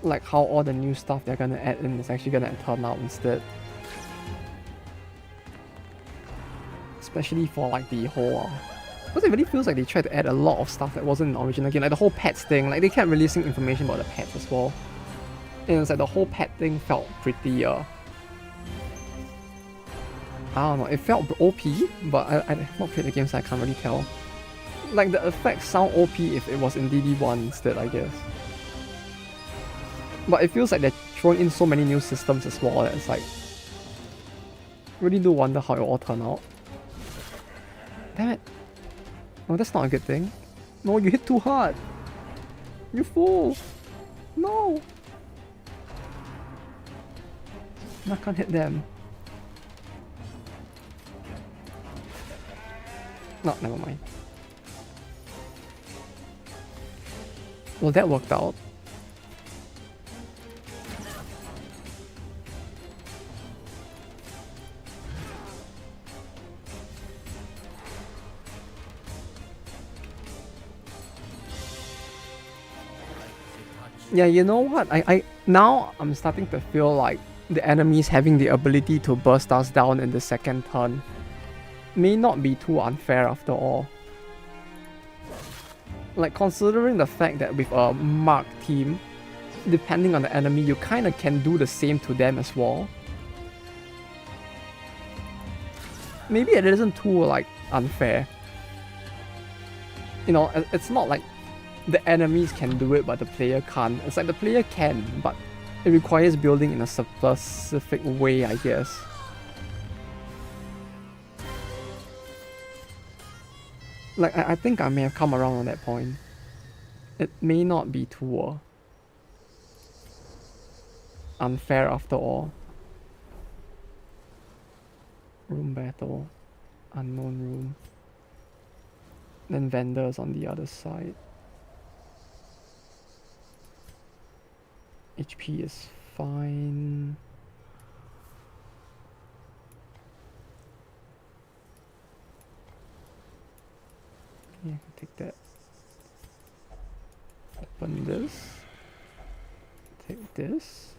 Like how all the new stuff they're gonna add in is actually gonna turn out instead. Especially for like the whole because it really feels like they tried to add a lot of stuff that wasn't in the original game. Like the whole pets thing, like they kept releasing information about the pets as well. And it's like the whole pet thing felt pretty I don't know, it felt OP, but I've not played the game so I can't really tell. Like the effects sound OP if it was in DD1 instead, I guess. But it feels like they're throwing in so many new systems as well that it's like... really do wonder how it will all turn out. Damn it. No, that's not a good thing. No, you hit too hard. You fool. No. I can't hit them. No, never mind. Well, that worked out. Yeah, you know what? Now I'm starting to feel like the enemies having the ability to burst us down in the second turn may not be too unfair after all. Like, considering the fact that with a marked team, depending on the enemy, you kinda can do the same to them as well. maybe it isn't too like unfair. You know, it's not like the enemies can do it but the player can't. It's like the player can, but it requires building in a specific way, I guess. Like, I think I may have come around on that point. It may not be too unfair after all. Room battle. Unknown room. Then vendors on the other side. HP is fine. Yeah, take that. Open this. Take this.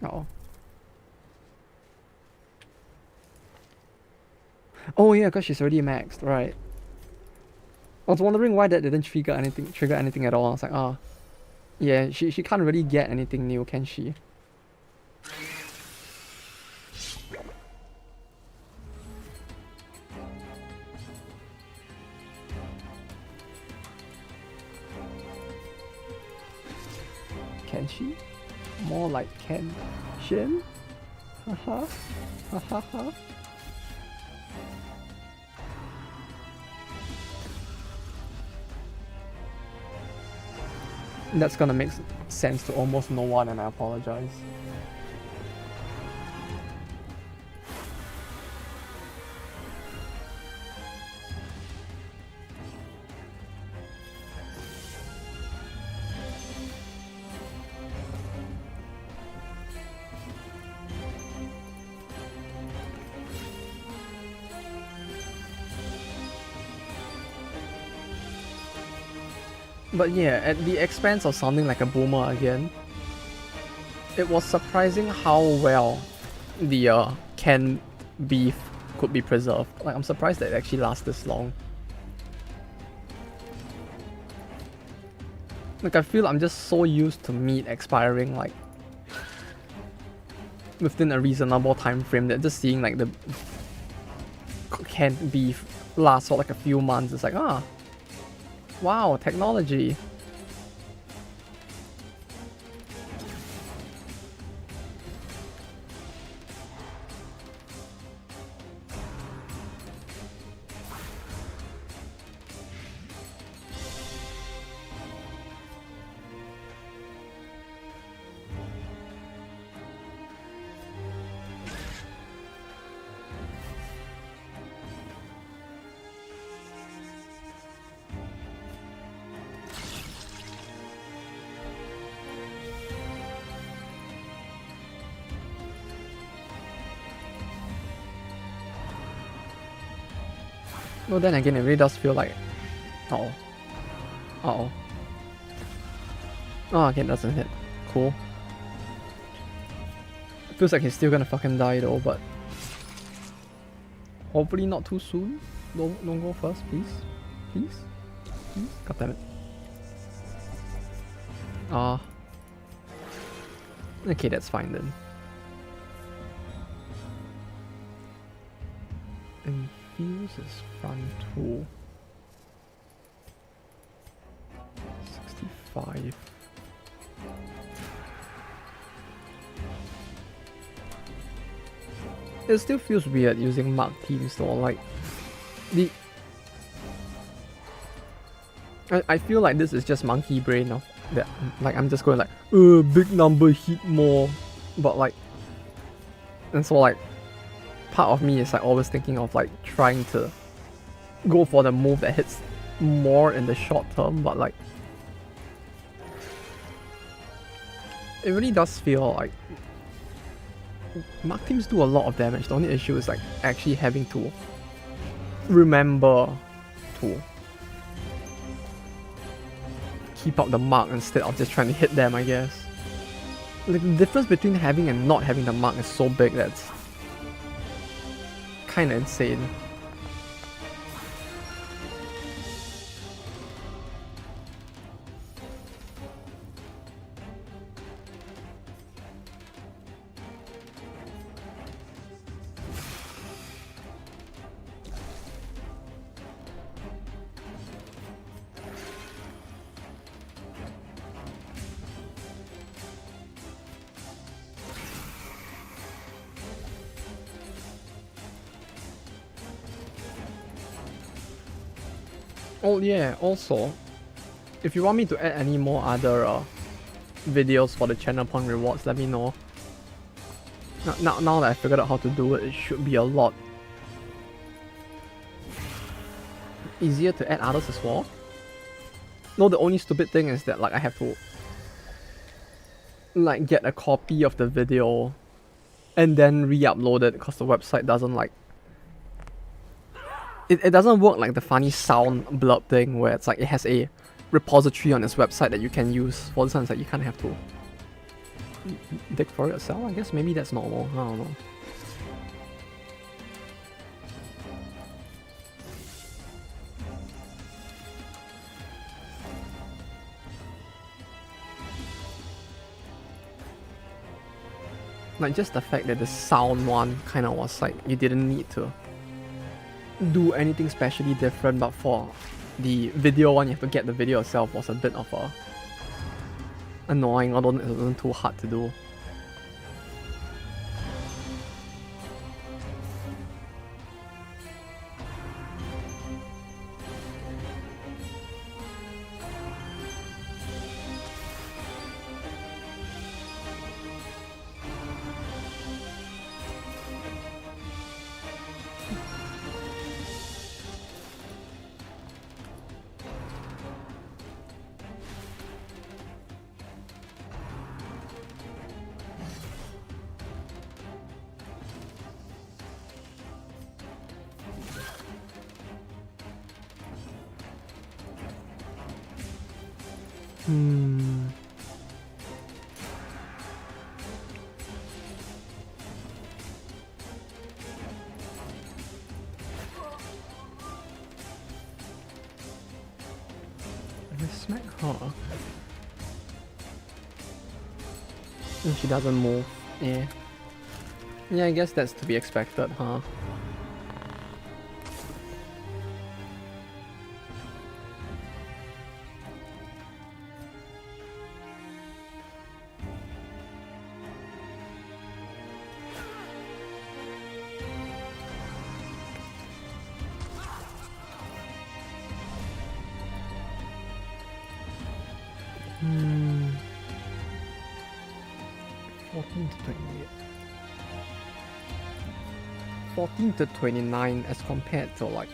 Oh. Oh yeah, because she's already maxed, right? I was wondering why that didn't trigger anything at all. I was like, ah, yeah, she can't really get anything new, can she? Can she? More like can Shin? Haha. Haha. That's gonna make sense to almost no one, and I apologize. But yeah, at the expense of sounding like a boomer again, it was surprising how well the canned beef could be preserved. Like, I'm surprised that it actually lasts this long. Like, I feel I'm just so used to meat expiring like within a reasonable time frame that just seeing like the canned beef last for like a few months, it's like, ah, wow, technology. Well, then again, it really does feel like... Uh-oh. Uh-oh. Oh, again, doesn't hit. Cool. It feels like he's still gonna fucking die though, but... hopefully not too soon. Don't go first, please. Please? Please? God damn it. Ah. Okay, that's fine then. Infuse his front tool. 65. It still feels weird using mark teams though, like the I feel like this is just monkey brain of that, like I'm just going like big number hit more, but like, and so like part of me is like always thinking of like trying to go for the move that hits more in the short term, but like it really does feel like mark teams do a lot of damage. The only issue is like actually having to remember to keep up the mark instead of just trying to hit them, I guess. Like the difference between having and not having the mark is so big that's kinda insane. Oh yeah, also, if you want me to add any more other videos for the channel point rewards, let me know. Now that I figured out how to do it, it should be a lot easier to add others as well. No, the only stupid thing is that like I have to like get a copy of the video and then re-upload it because the website doesn't like it doesn't work like the funny sound blurb thing where it's like it has a repository on its website that you can use. For this one, it's like you kind of have to dig for it yourself. I guess maybe that's normal. I don't know. Like just the fact that the sound one kind of was like you didn't need to do anything specially different, but for the video one you have to get the video itself was a bit of a annoying, although it wasn't too hard to do. Smack her. And she doesn't move. Yeah. Yeah, I guess that's to be expected, huh? Hmm. 14 to 28. 14 to 29 as compared to like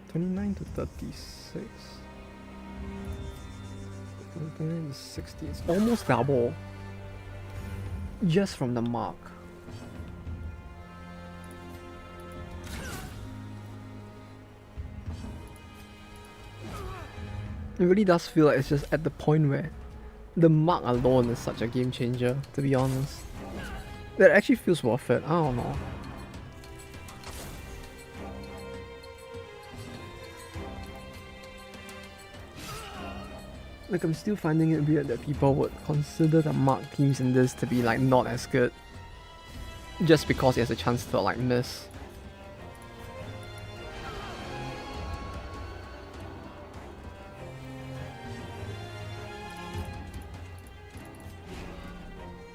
29 to 36. 29 to 60. It's almost double. Just from the mark. It really does feel like it's just at the point where the mark alone is such a game changer, to be honest. That actually feels worth it. I don't know. Like, I'm still finding it weird that people would consider the mark teams in this to be like not as good just because it has a chance to like miss.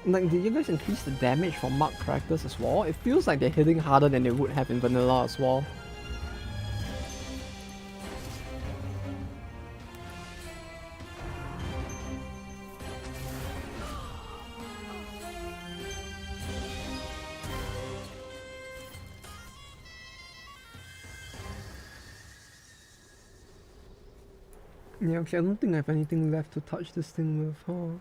Like, did you guys increase the damage for marked characters as well? It feels like they're hitting harder than they would have in vanilla as well. Yeah, okay, I don't think I have anything left to touch this thing with, huh?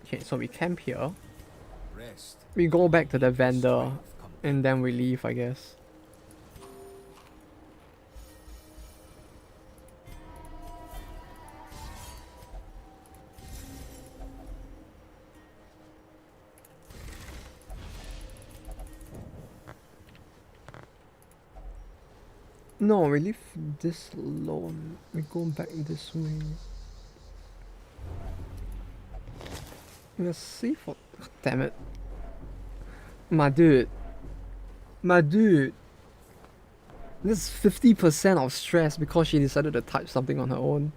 Okay, so we camp here. Rest. We go back to the vendor, and then we leave, I guess. No, we leave this alone. We go back this way. Let's see for. Oh, damn it. My dude. My dude. This is 50% of stress because she decided to touch something on her own.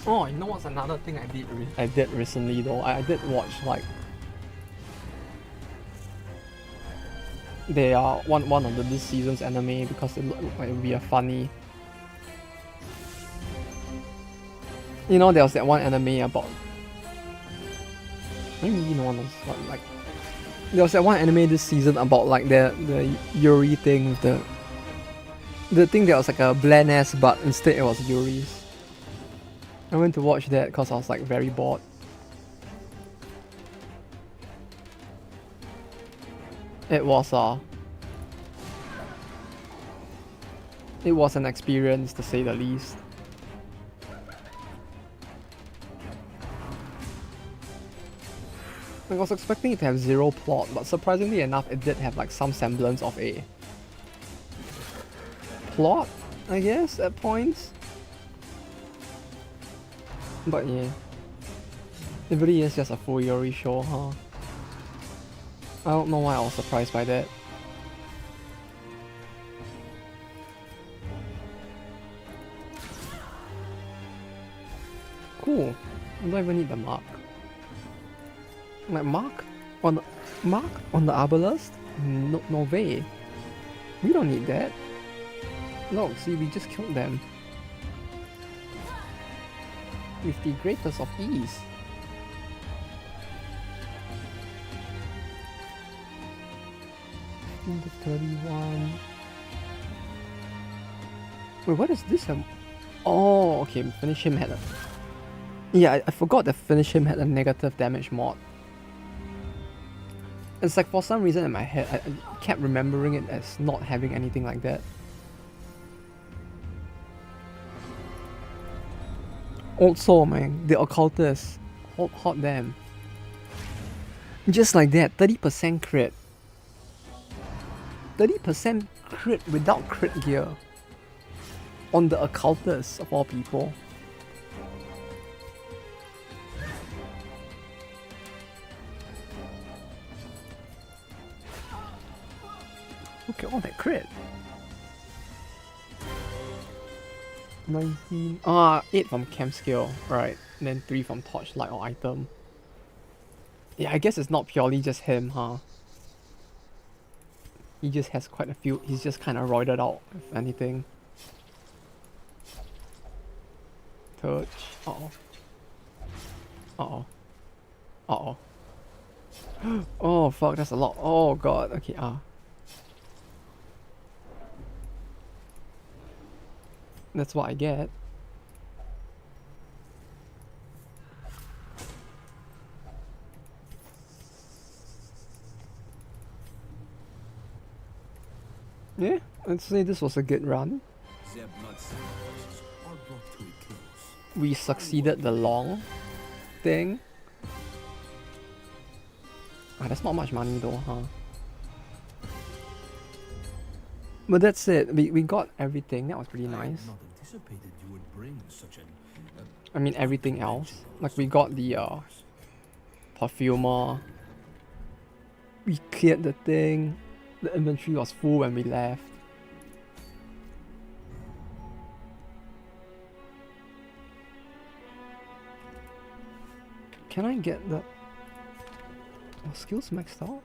Oh, you know what's another thing I did recently though? I did watch like they are one of this season's anime because it looked like it would be a funny. You know, there was that one anime about. Maybe you know one of what like. There was that one anime this season about like the Yuri thing with the thing that was like a bland ass but instead it was Yuri's. I went to watch that because I was like very bored. It was it was an experience to say the least. I was expecting it to have zero plot, but surprisingly enough it did have like some semblance of a plot, I guess, at points. But yeah. It really is just a full Yuri show, huh? I don't know why I was surprised by that. Cool. I don't even need the mark. Like mark on the obelisk? No way. We don't need that. No, see, we just killed them with the greatest of ease. The 31. Wait, what is this? Oh, okay. Finish him had a. Yeah, I forgot that finish him had a negative damage mod. It's like for some reason in my head, I kept remembering it as not having anything like that. Also, man, the occultist. Hot damn. Just like that, 30% crit. 30% crit without crit gear. On the occultist of all people. Look at all that crit. 19. 8 from camp skill, right. And then 3 from torchlight or item. Yeah, I guess it's not purely just him, huh? He just has quite a few. He's just kind of roided out, if anything. Touch. Uh-oh. Uh-oh. Uh-oh. Oh, fuck, that's a lot. Oh, god. Okay, That's what I get. Yeah, let's say this was a good run. Their blood sacrifices are brought to a close. We succeeded the long thing. That's not much money though, huh? But that's it. We got everything. That was pretty I had nice. not anticipated you would bring such an I mean everything else. Like we got the perfumer. We cleared the thing. The inventory was full when we left. Can I get the skills maxed out?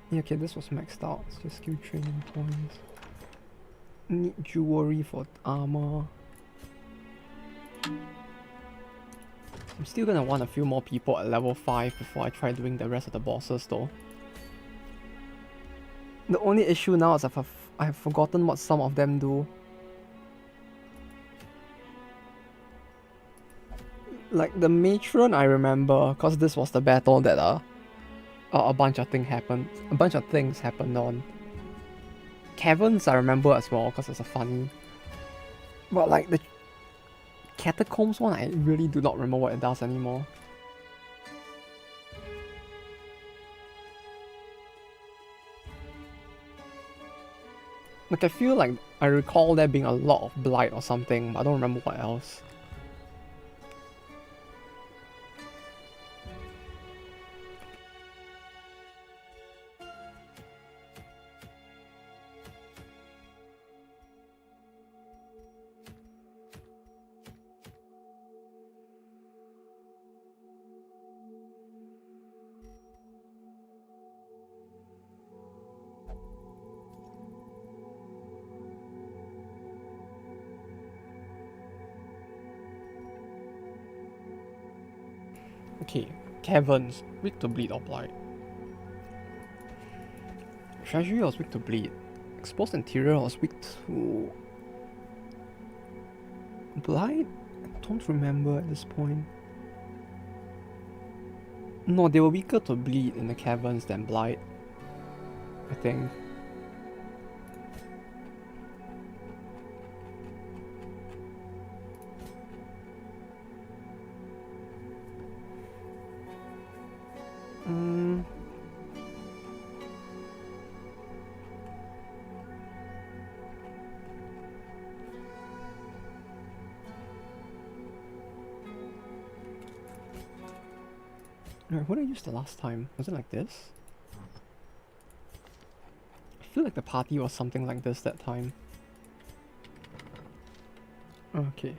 Yeah, okay, this was maxed out. It's just skill training points. Need jewelry for armor. I'm still gonna want a few more people at level 5 before I try doing the rest of the bosses though. The only issue now is I have forgotten what some of them do. Like the matron I remember, cause this was the battle that a bunch of things happened on. Caverns I remember as well, cause it's a funny. But like the catacombs one, I really do not remember what it does anymore. Like I feel like I recall there being a lot of blight or something, but I don't remember what else. Okay, caverns, weak to bleed or blight. Treasury was weak to bleed. Exposed interior was weak to blight? I don't remember at this point. No, they were weaker to bleed in the caverns than blight, I think. What did I use the last time? Was it like this? I feel like the party was something like this that time. Okay.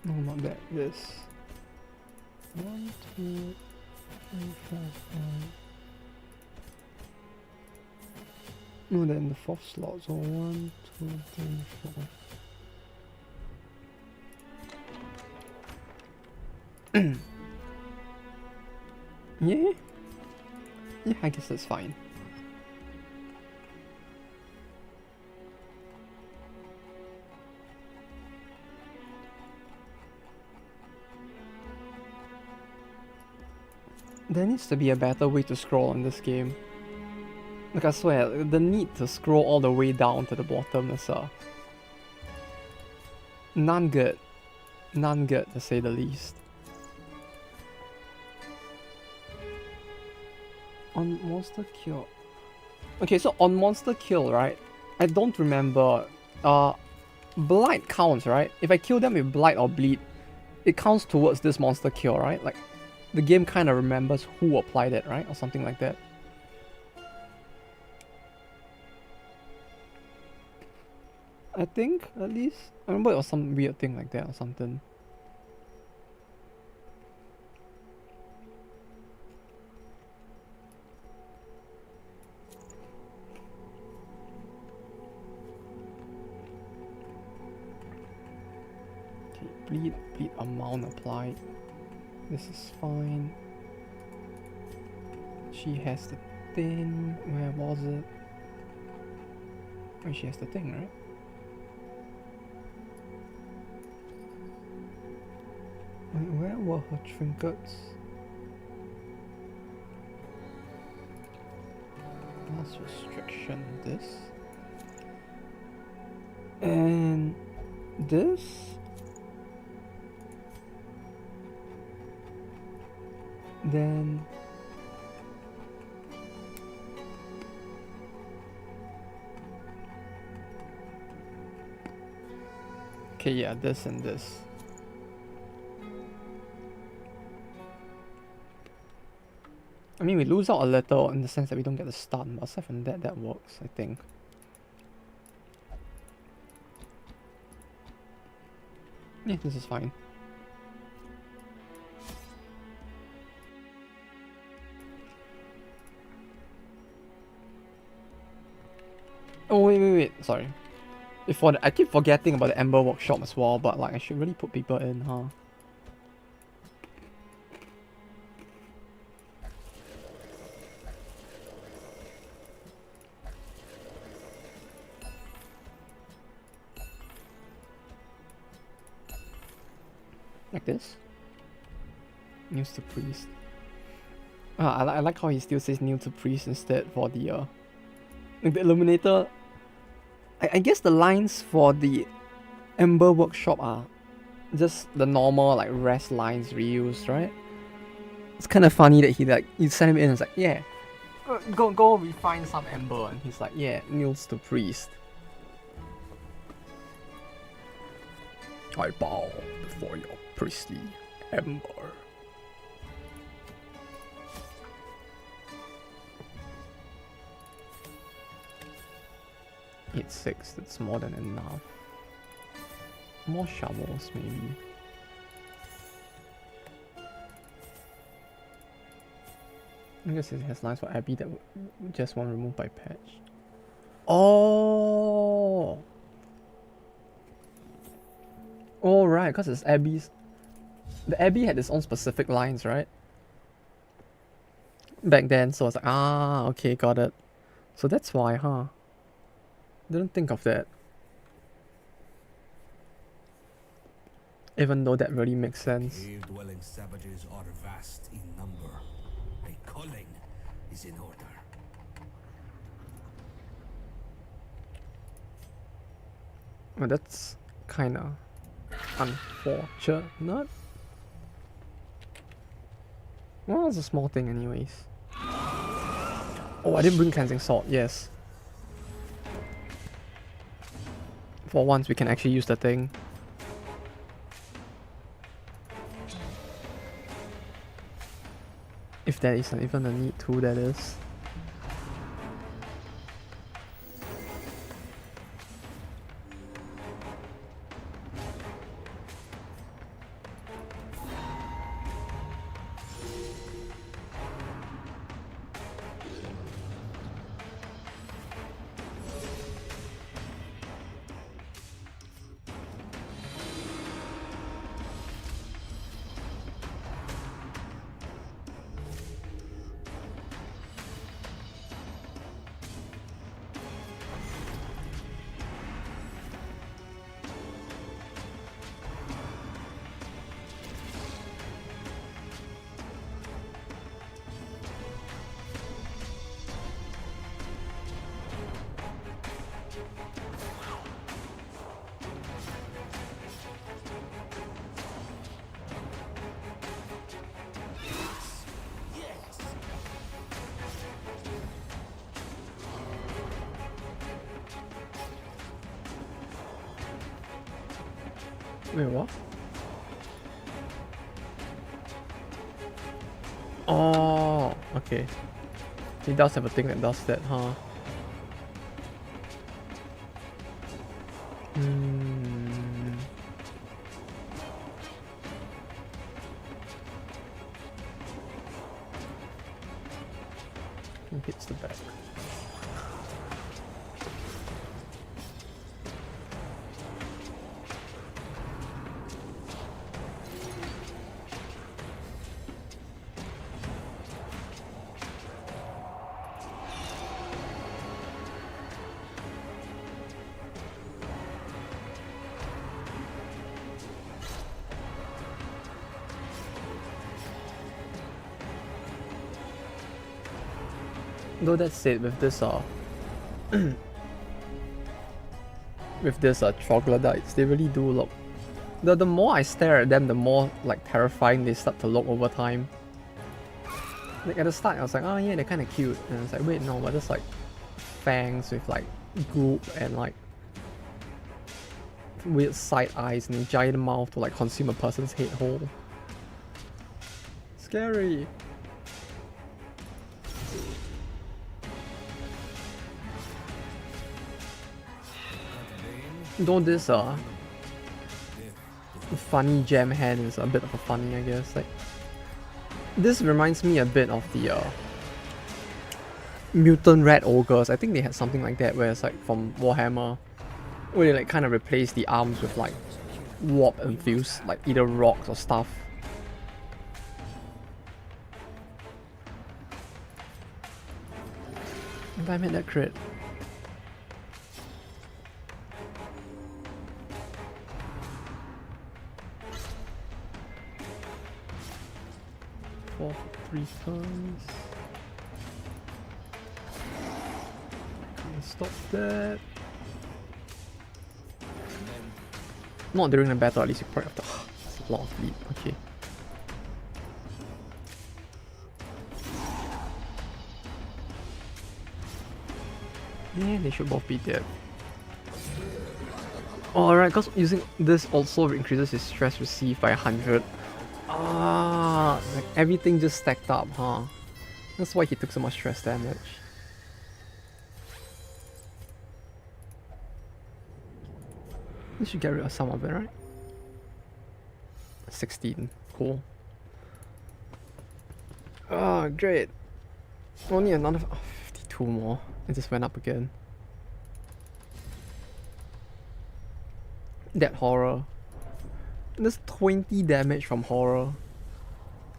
No, not that. This. 1, 2, 3, 4, 5. No, they're in the 4th slot. So 1, 2, 3, 4. Yeah? Yeah, I guess that's fine. There needs to be a better way to scroll in this game. Like I swear, the need to scroll all the way down to the bottom is none good. None good to say the least. On monster kill. Okay, so on monster kill, right? I don't remember. Blight counts, right? If I kill them with blight or bleed, it counts towards this monster kill, right? Like, the game kind of remembers who applied it, right? Or something like that. I think, at least. I remember it was some weird thing like that or something. Okay, bleed amount applied. This is fine. She has the thing. Where was it? Oh, she has the thing, right? Wait, where were her trinkets? Last restriction, this. And this. Then okay, yeah, this and this. I mean, we lose out a little in the sense that we don't get the stun, but aside from that, that works, I think. Yeah, this is fine. Oh, wait, sorry. I keep forgetting about the Ember Workshop as well, but like, I should really put people in, huh? Like this? News to Priest. I like how he still says New to Priest instead for the like the Illuminator. I guess the lines for the Ember Workshop are just the normal like rest lines reused, right? It's kind of funny that you send him in and it's like, yeah, go refine some Ember, and he's like, yeah, kneels to Priest. I bow before your priestly Ember. It's 6, that's more than enough. More shovels, maybe. I guess it has lines for Abby that just won't remove by patch. Oh! Oh, right, because it's Abby's. The Abbey had its own specific lines, right? Back then, so I was like, ah, okay, got it. So that's why, huh? Didn't think of that. Even though that really makes sense. Cave-dwelling savages are vast in number. A calling is in order. Well, that's kinda unfortunate. Well, it's a small thing anyways. Oh, I didn't bring cleansing salt, yes. For once we can actually use the thing. If there isn't even a need to, that is. Wait, what? Oh, okay. He does have a thing that does that, huh? Hmm. Who hits the back? Though that said, with this troglodytes, they really do look. The more I stare at them, the more like terrifying they start to look over time. Like at the start, I was like, oh yeah, they're kind of cute, and it's like, wait, no, but there's like fangs with like goop and like weird side eyes and a giant mouth to like consume a person's head whole. Scary. Though this funny gem hand is a bit of a funny, I guess. Like this reminds me a bit of the mutant red ogres. I think they had something like that where it's like from Warhammer, where they like kind of replace the arms with like warp infused, like either rocks or stuff. And I made that crit. For 3 turns. Can't stop that. Not during the battle, at least you probably have to. It's a lot of lead. Okay. Yeah, they should both be dead. Oh, alright, because using this also increases his stress received by 100. Ah, like everything just stacked up, huh? That's why he took so much stress damage. You should get rid of some of it, right? 16. Cool. Oh, great. Only another 52 more. It just went up again. That horror. There's 20 damage from horror.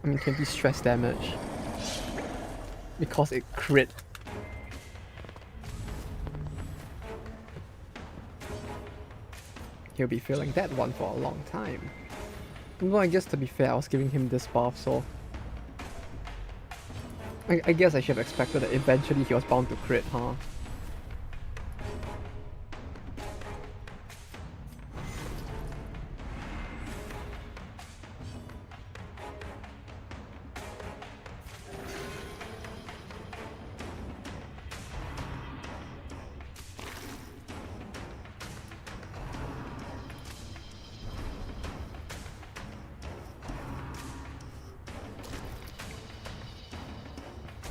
I mean 20 stress damage. Because it crit. He'll be feeling that one for a long time. Although I guess to be fair, I was giving him this buff, so... I guess I should have expected that eventually he was bound to crit, huh?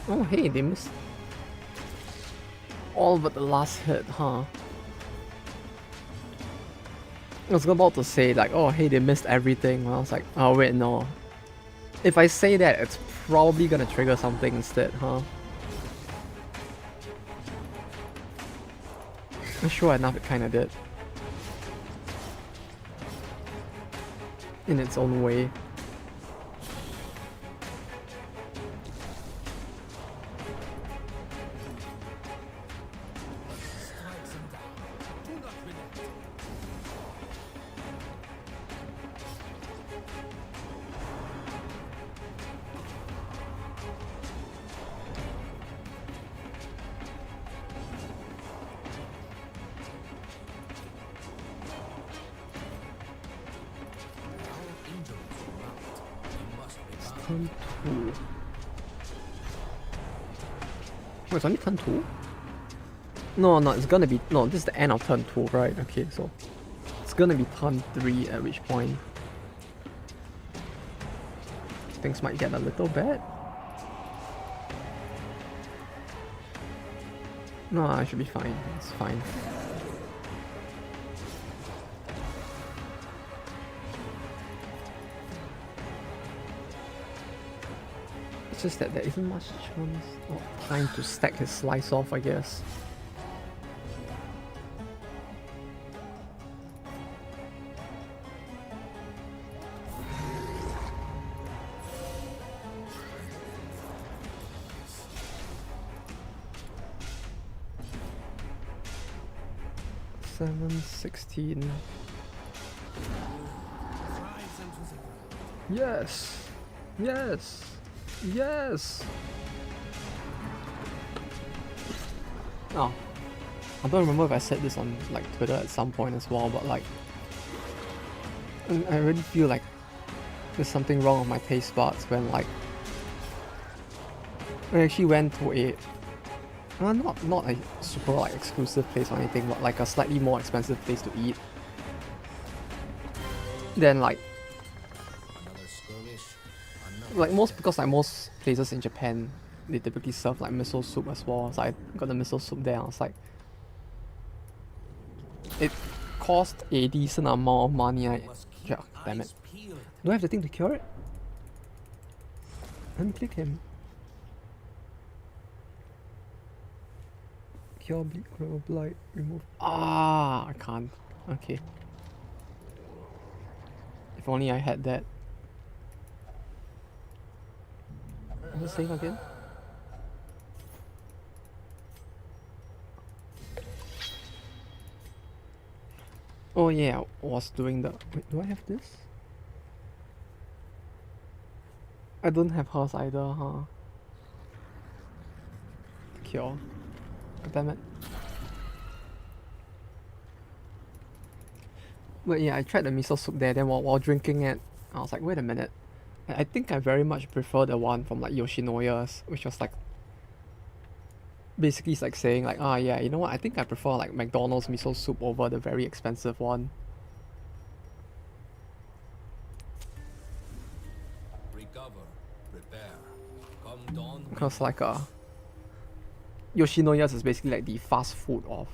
Oh hey, they missed all but the last hit, huh? I was about to say like, oh hey, they missed everything. Well, I was like, oh wait, no. If I say that, it's probably gonna trigger something instead, huh? Sure enough, it kinda did. In its own way. Turn 2. Oh, it's only turn 2? No, it's gonna be... No, this is the end of turn 2, right? Okay, so... It's gonna be turn 3 at which point... things might get a little bad. No, I should be fine. It's fine. It's just that there isn't much chance or time to stack his slice off, I guess. Seven, 16. Yes! Yes! Yes! Oh. I don't remember if I said this on like Twitter at some point as well, but like I really feel like there's something wrong with my taste buds when like I actually went to a not a super like exclusive place or anything, but like a slightly more expensive place to eat. Then like because like most places in Japan, they typically serve like miso soup as well. So I got the miso soup there. I was like, it cost a decent amount of money. Yeah, damn it. Do I have the thing to cure it? Unclick him. Cure bleed, cure blight, remove. Ah, I can't. Okay. If only I had that. What's the save again? Oh yeah, I was doing the... Wait, do I have this? I don't have hers either, huh? Cure. Damn it. But yeah, I tried the miso soup there, then while drinking it, I was like, wait a minute. I think I very much prefer the one from like Yoshinoya's, which was like basically it's like saying like, ah yeah, you know what, I think I prefer like McDonald's miso soup over the very expensive one. Recover, prepare. Come dawn. Because like Yoshinoya's is basically like the fast food of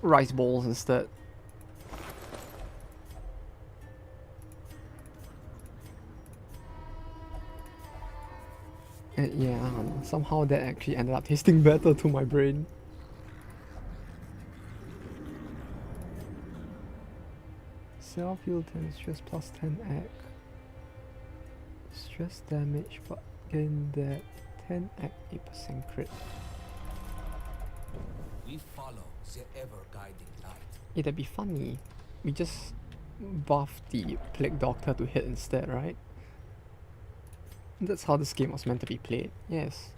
rice bowls instead. Yeah, I don't know. Somehow that actually ended up tasting better to my brain. Self-heal 10 stress plus 10 act. Stress damage, but gain that 10 act 8% crit. We follow the ever-guiding light. It'd be funny. We just buff the Plague Doctor to hit instead, right? That's how this game was meant to be played. Yes.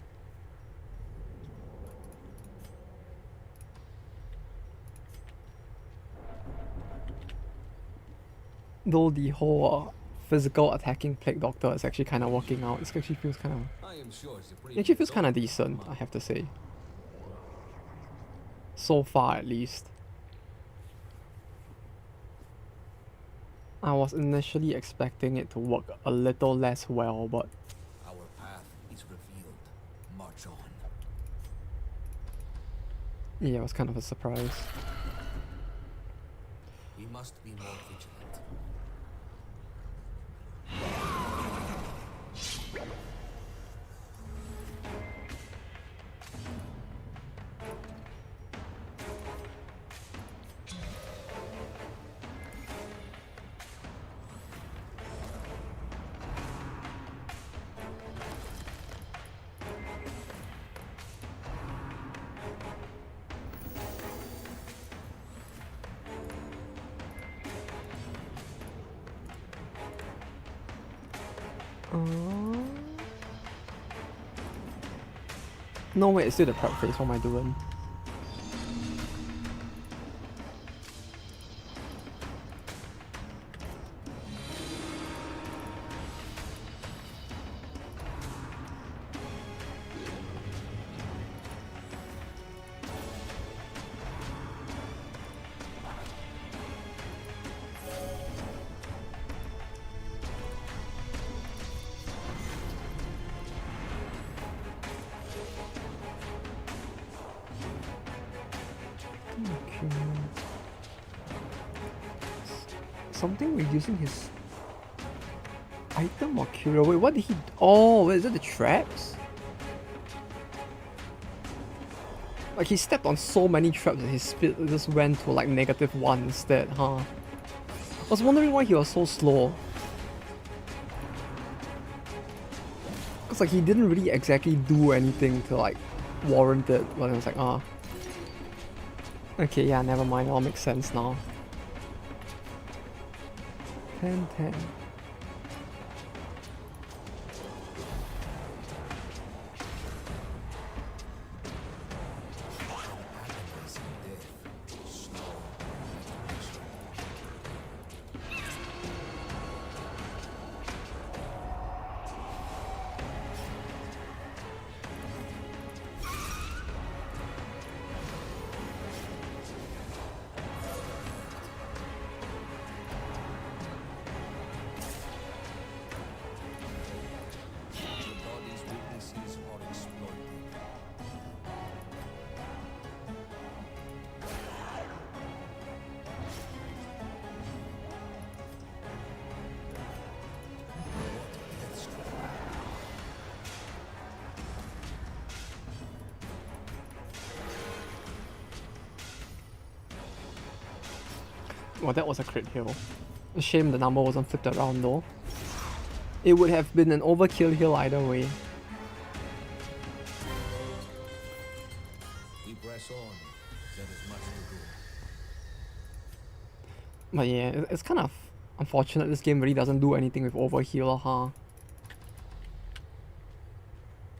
Though the whole physical attacking Plague Doctor is actually kind of working out. It actually feels kind of. I am sure the It actually feels kind of decent, I have to say. So far, at least. I was initially expecting it to work a little less well, but Our path is revealed. March on. yeah, it was kind of a surprise. We must be more vigilant. No, wait, it's still the prep phase. What am I doing? Okay. Something reducing his item or curio. Wait, what did he? Oh, is it the traps? Like he stepped on so many traps that his speed just went to like -1 instead, huh? I was wondering why he was so slow. Cause like he didn't really exactly do anything to like warrant it, but I was like, ah. Okay, yeah, never mind, it all makes sense now. 10-10. The body's weaknesses are exploited. Well, that was a crit heal. A shame the number wasn't flipped around though. It would have been an overkill heal either way. We press on. There is much to do. But yeah, it's kind of unfortunate this game really doesn't do anything with overheal, huh?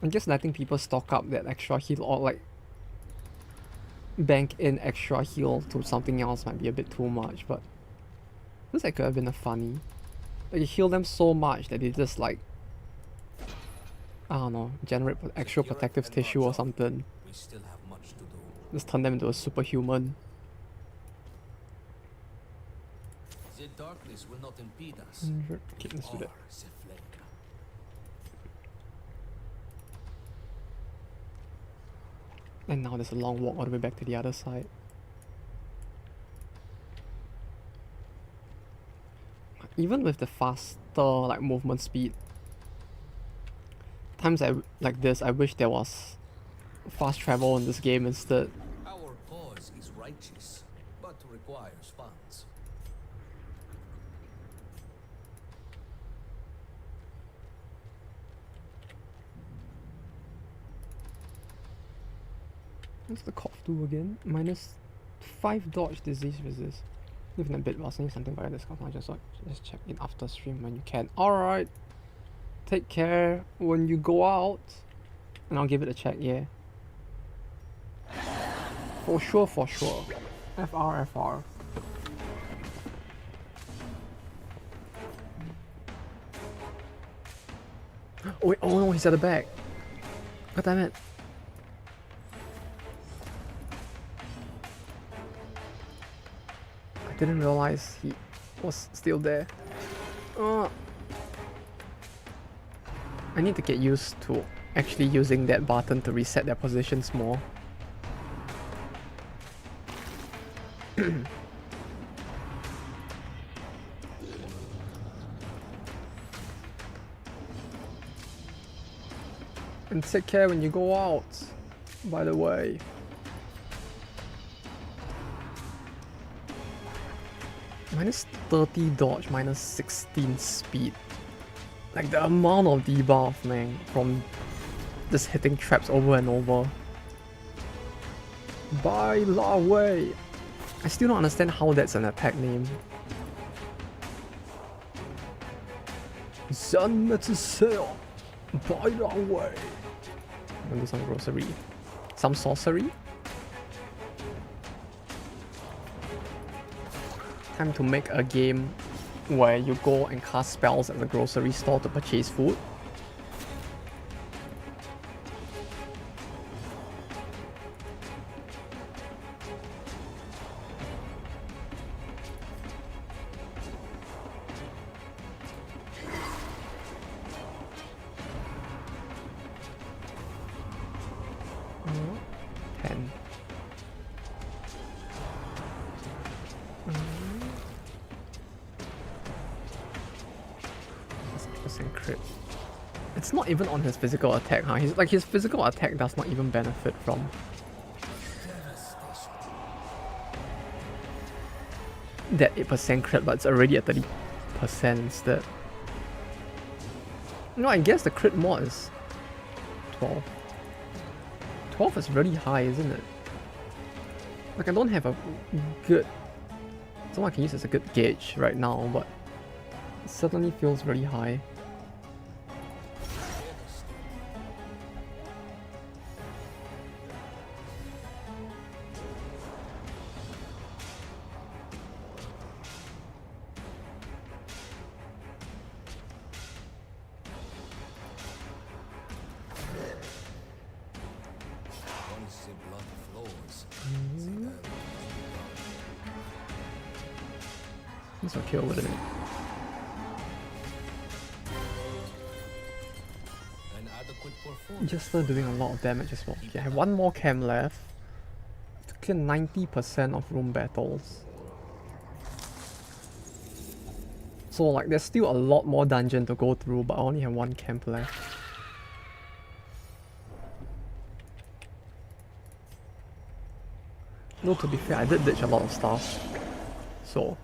And just letting people stock up that extra heal or like bank in extra heal to something else might be a bit too much, but this like could have been a funny. Like you heal them so much that they just like, I don't know, generate extra Secure protective and tissue or march on. something. We still have much to do. Just turn them into a superhuman. The darkness will not impede us. 100. Okay, let's do Or that. the flame. And now there's a long walk all the way back to the other side. Even with the faster like movement speed, times like this, I wish there was fast travel in this game instead. Our cause is righteous, but requires funds. What's the cough do again? -5 dodge disease resist. Even a bit was need something by this cough. Just check in after stream when you can. Alright. Take care when you go out. And I'll give it a check, yeah. For sure, for sure. FR, FR. Oh wait, oh no, he's at the back. God damn it. I didn't realize he was still there. I need to get used to actually using that button to reset their positions more. And take care when you go out, by the way. -30 dodge, -16 speed. Like the amount of debuff, man, from just hitting traps over and over. By La Wei. I still don't understand how that's an attack name. Sun Metsuseo. By La Wei. I'm gonna do some grocery. Some sorcery. Time to make a game where you go and cast spells at the grocery store to purchase food. It's not even on his physical attack, huh? His physical attack does not even benefit from that 8% crit, but it's already at 30% instead. No, I guess the crit mod is 12. 12 is really high, isn't it? Like, I don't have a good... someone I can use as a good gauge right now, but it certainly feels really high. This will kill with it. Just still doing a lot of damage as well. Okay, I have one more chem left to clear 90% of room battles. So like there's still a lot more dungeon to go through, but I only have one camp left. No, to be fair, I did ditch a lot of stuff. So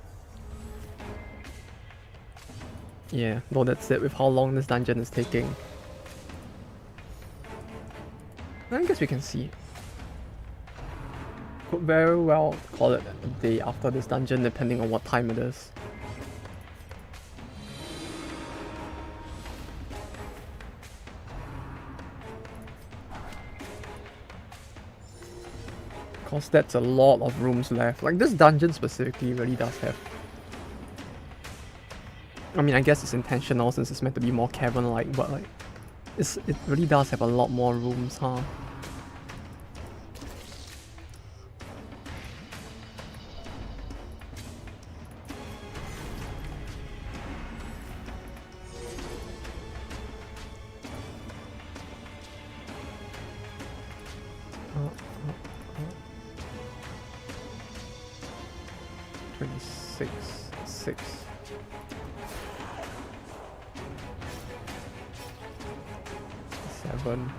yeah, though that's it with how long this dungeon is taking. I guess we can see. Could very well call it a day after this dungeon depending on what time it is. Cause that's a lot of rooms left. Like this dungeon specifically really does have... I mean, I guess it's intentional since it's meant to be more cavern-like, but like, it really does have a lot more rooms, huh? turn.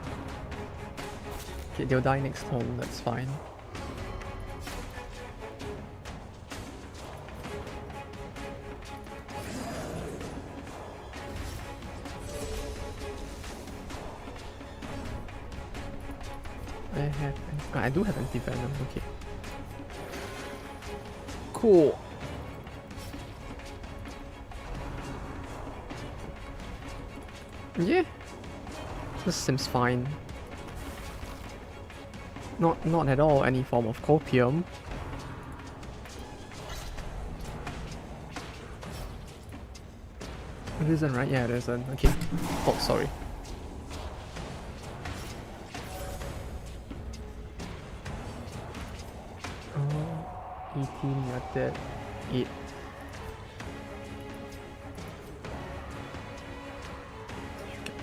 Okay, they'll die next turn, that's fine. I do have anti-venom, okay. Cool. Yeah. This seems fine. Not at all any form of copium. It isn't, right? Yeah, it isn't. Okay. Oh, sorry. Oh, 18, you're dead. 8.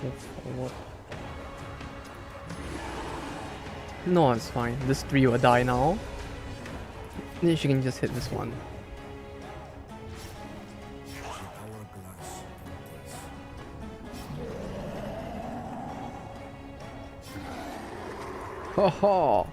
Move forward. No, it's fine. This 3 will die now. Then she can just hit this one. Ho ho!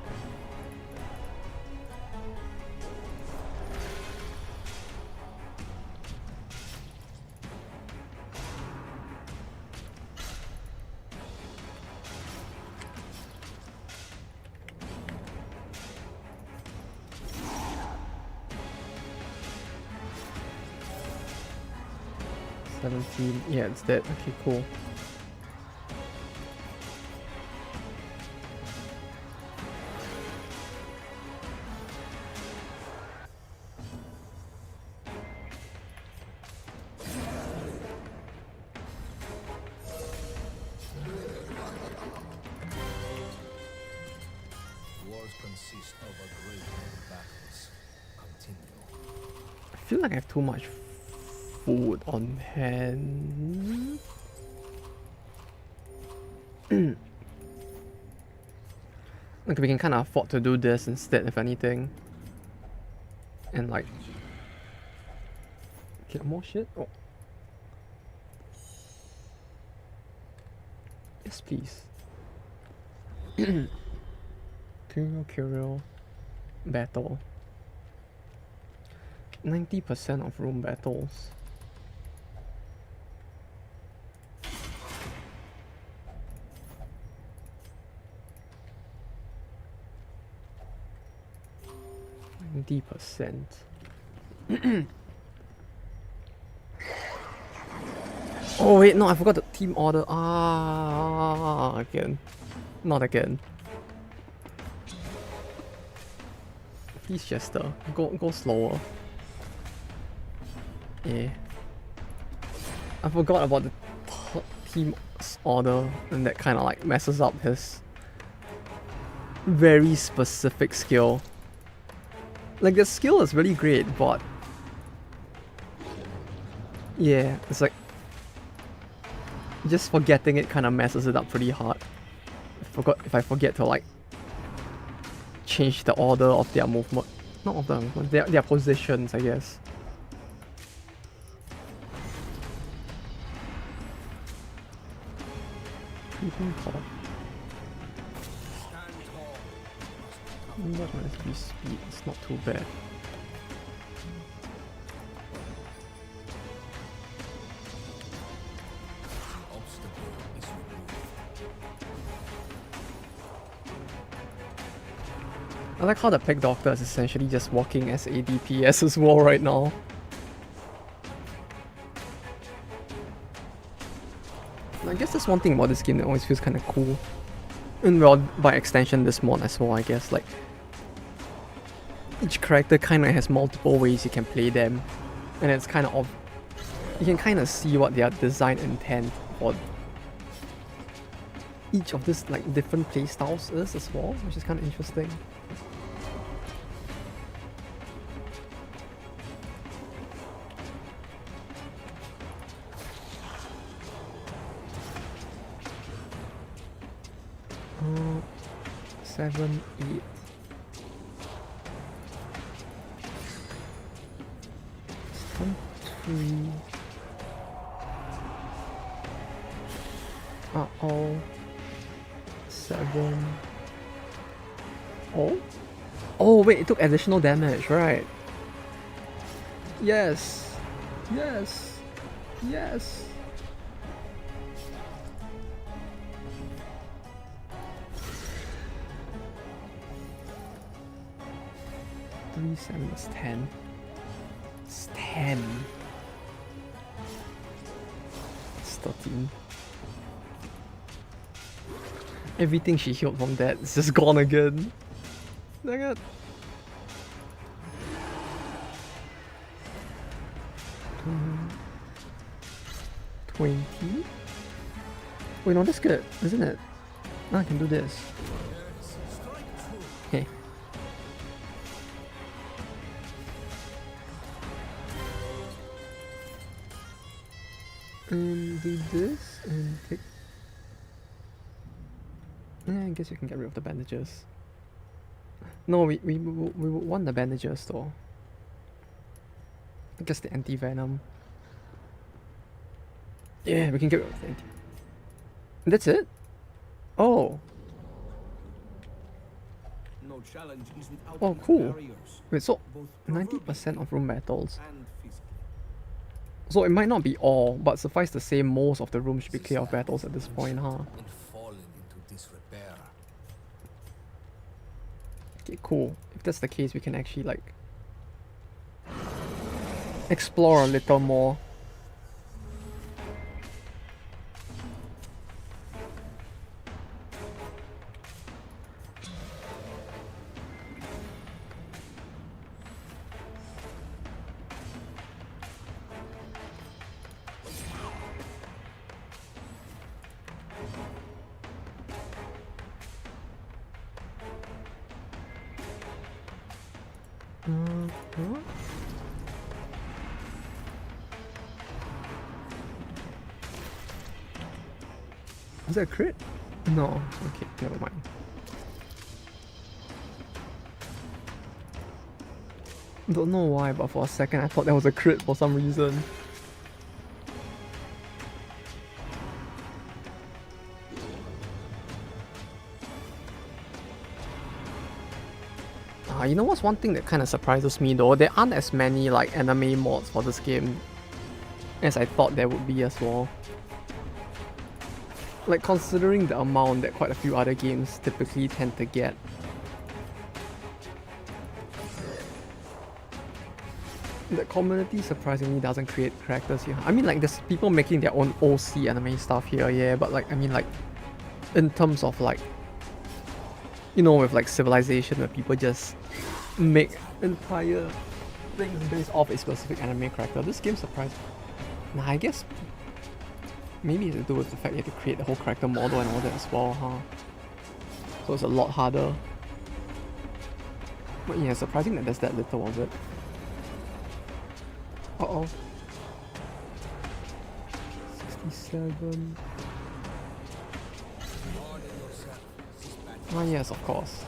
Yeah, it's dead. Okay, cool. Wars consist of a great many battles. Continue. I feel like I have too much food on hand. Like we can kind of afford to do this instead, if anything, and like get more shit. Oh, yes, please. Curio battle. 90% of room battles. %. Oh wait, no, I forgot the team order. Again. Not again. Please, Chester, go slower. Yeah. I forgot about the team order, and that kind of like messes up his very specific skill. Like, the skill is really great, but yeah, it's like just forgetting it kind of messes it up pretty hard. If I forget to like change the order of their movement, not of their movement, their positions, I guess. That might be speed, it's not too bad. I like how the Pig Doctor is essentially just walking as a DPS as well right now. I guess that's one thing about this game that always feels kind of cool. And well, by extension this mod as well, I guess. Like, each character kind of has multiple ways you can play them. And it's kind of... You can kind of see what their design intent for each of these like different playstyles is as well, which is kind of interesting. Oh, 7, 8. Some 3 are all 67. Oh? Oh wait, it took additional damage, right? Yes! Yes! Yes! Three, 7 is 10. It's 10. It's 13. Everything she healed from that is just gone again. Dang it. 20. Wait, no, that's good, isn't it? Now I can do this. Okay. And do this and take. Yeah, I guess we can get rid of the bandages. No, we would want the bandages though. I guess the anti-venom. Yeah, we can get rid of the anti. That's it? Oh. No challenge is without Oh, its cool. barriers, Wait, so both 90% of room battles. and physical. So it might not be all, but suffice to say most of the room should be clear of battles at this point, huh? And fallen into disrepair. Okay, cool. If that's the case, we can actually like explore a little more. Huh? Was that a crit? No. Okay, never mind. Don't know why, but for a second I thought that was a crit for some reason. You know what's one thing that kind of surprises me though? There aren't as many like anime mods for this game as I thought there would be as well. Like considering the amount that quite a few other games typically tend to get. The community surprisingly doesn't create characters here. I mean like there's people making their own OC anime stuff here, yeah, but like I mean like in terms of like, you know, with like Civilization where people just make entire things based off a specific anime character. This game surprised. Nah, I guess maybe it's to do with the fact you have to create the whole character model and all that as well, huh? So it's a lot harder. But yeah, surprising that there's that little of it. Uh-oh. 67. Ah yes, of course.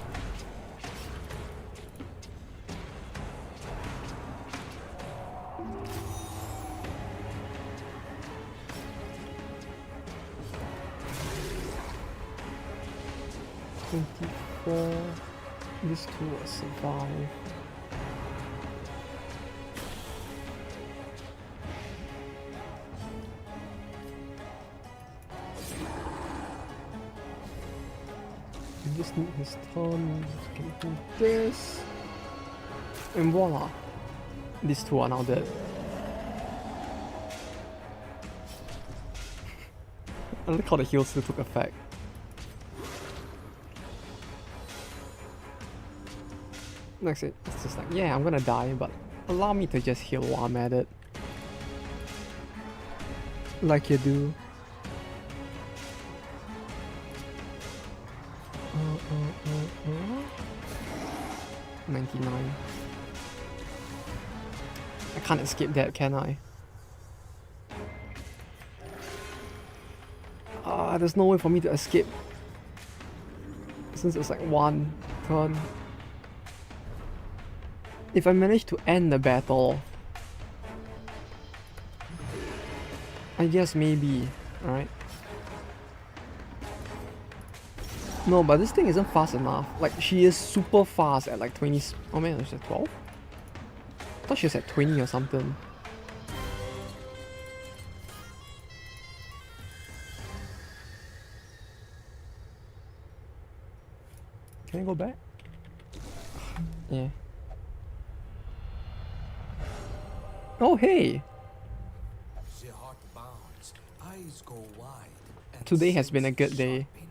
These two will survive. We just need his turn. Can do this. And voila. These two are now dead. I like how the heal still took effect. Next, it's just like, yeah, I'm gonna die, but allow me to just heal while I'm at it. Like you do. 99. I can't escape that, can I? There's no way for me to escape. Since it's like one turn. If I manage to end the battle, I guess maybe, alright? No, but this thing isn't fast enough. Like, she is super fast at like 20. Oh man, is it 12? I thought she was at 20 or something. Can I go back? Yeah. Oh, hey! The heart bounds, eyes go wide, and Today has been a senses good day. sharpen.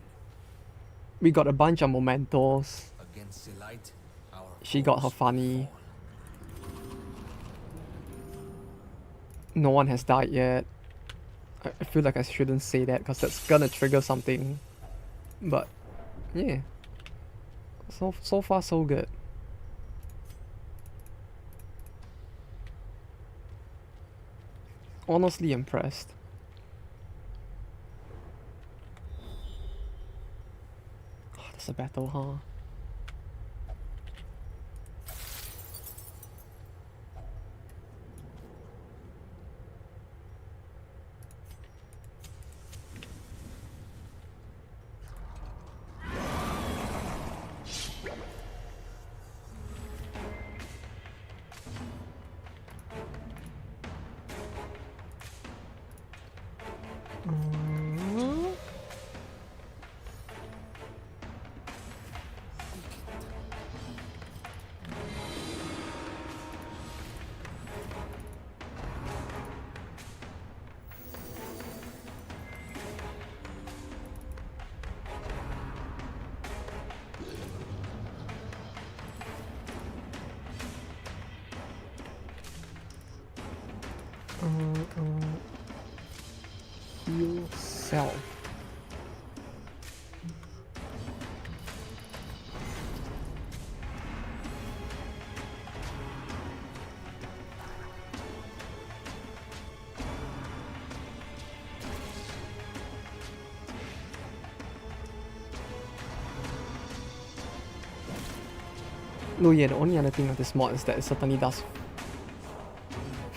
We got a bunch of mementos. Against the light, our She got her foes funny. fall. No one has died yet. I feel like I shouldn't say that because that's gonna trigger something. But, yeah. So far so good. Honestly impressed. Oh, that's a battle, huh? Heal self. No, yeah, the only other thing of this mod is that it certainly does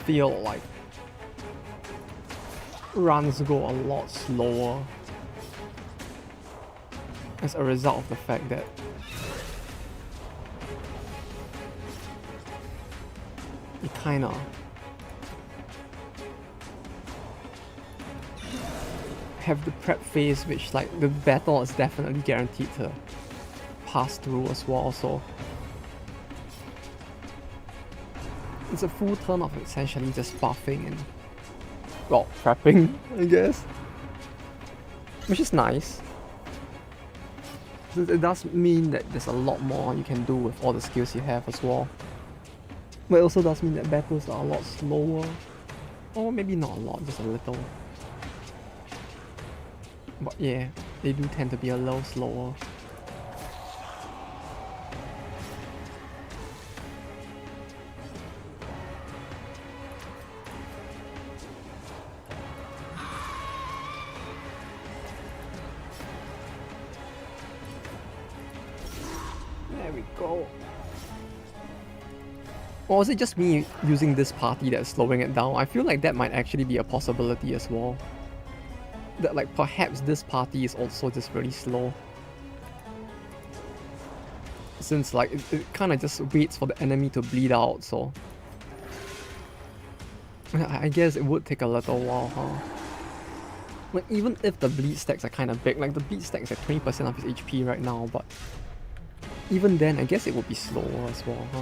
feel like runs go a lot slower as a result of the fact that you kinda have the prep phase, which like the battle is definitely guaranteed to pass through as well, so it's a full turn of essentially just buffing and, well, prepping, I guess. Which is nice. It does mean that there's a lot more you can do with all the skills you have as well. But it also does mean that battles are a lot slower. Or maybe not a lot, just a little. But yeah, they do tend to be a little slower. There we go. Or is it just me using this party that's slowing it down? I feel like that might actually be a possibility as well. That like perhaps this party is also just really slow. Since like it kind of just waits for the enemy to bleed out, so I guess it would take a little while, huh? Like even if the bleed stacks are kind of big, like the bleed stack is at 20% of his HP right now, but even then I guess it would be slower as well, huh?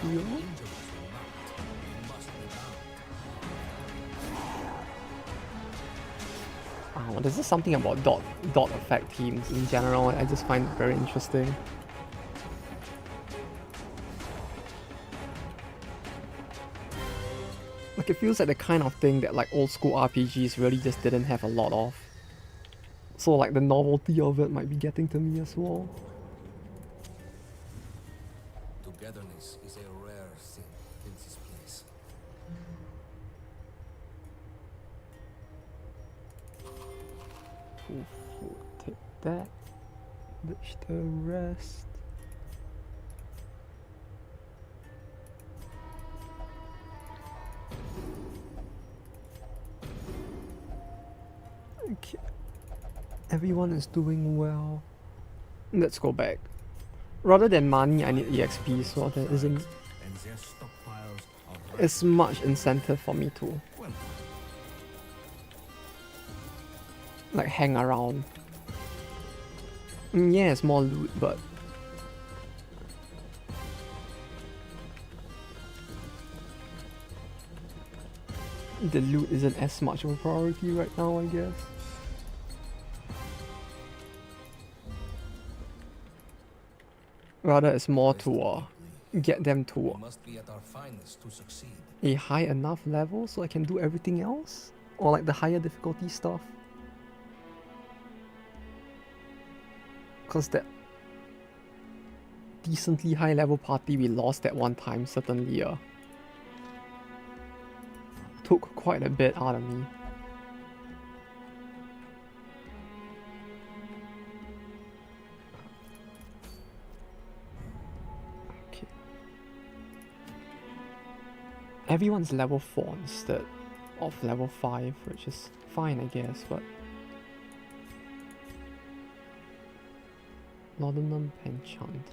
Heal? Oh, there's just something about dot effect teams in general I just find very interesting. Like it feels like the kind of thing that like old school RPGs really just didn't have a lot of. So like the novelty of it might be getting to me as well. Togetherness is a rare thing in this place. Take that. Ditch the rest. Everyone is doing well. Let's go back. Rather than money, I need EXP, so there isn't And their stockpiles are as much incentive for me to well, like hang around. Yeah, it's more loot, but the loot isn't as much of a priority right now, I guess. Rather, it's more to get them we to must be at our finest to succeed. a high enough level so I can do everything else? Or like the higher difficulty stuff? Cause that decently high level party we lost at one time certainly took quite a bit out of me. Okay. Everyone's level 4 instead of level 5, which is fine I guess, but Laudanum Penchant.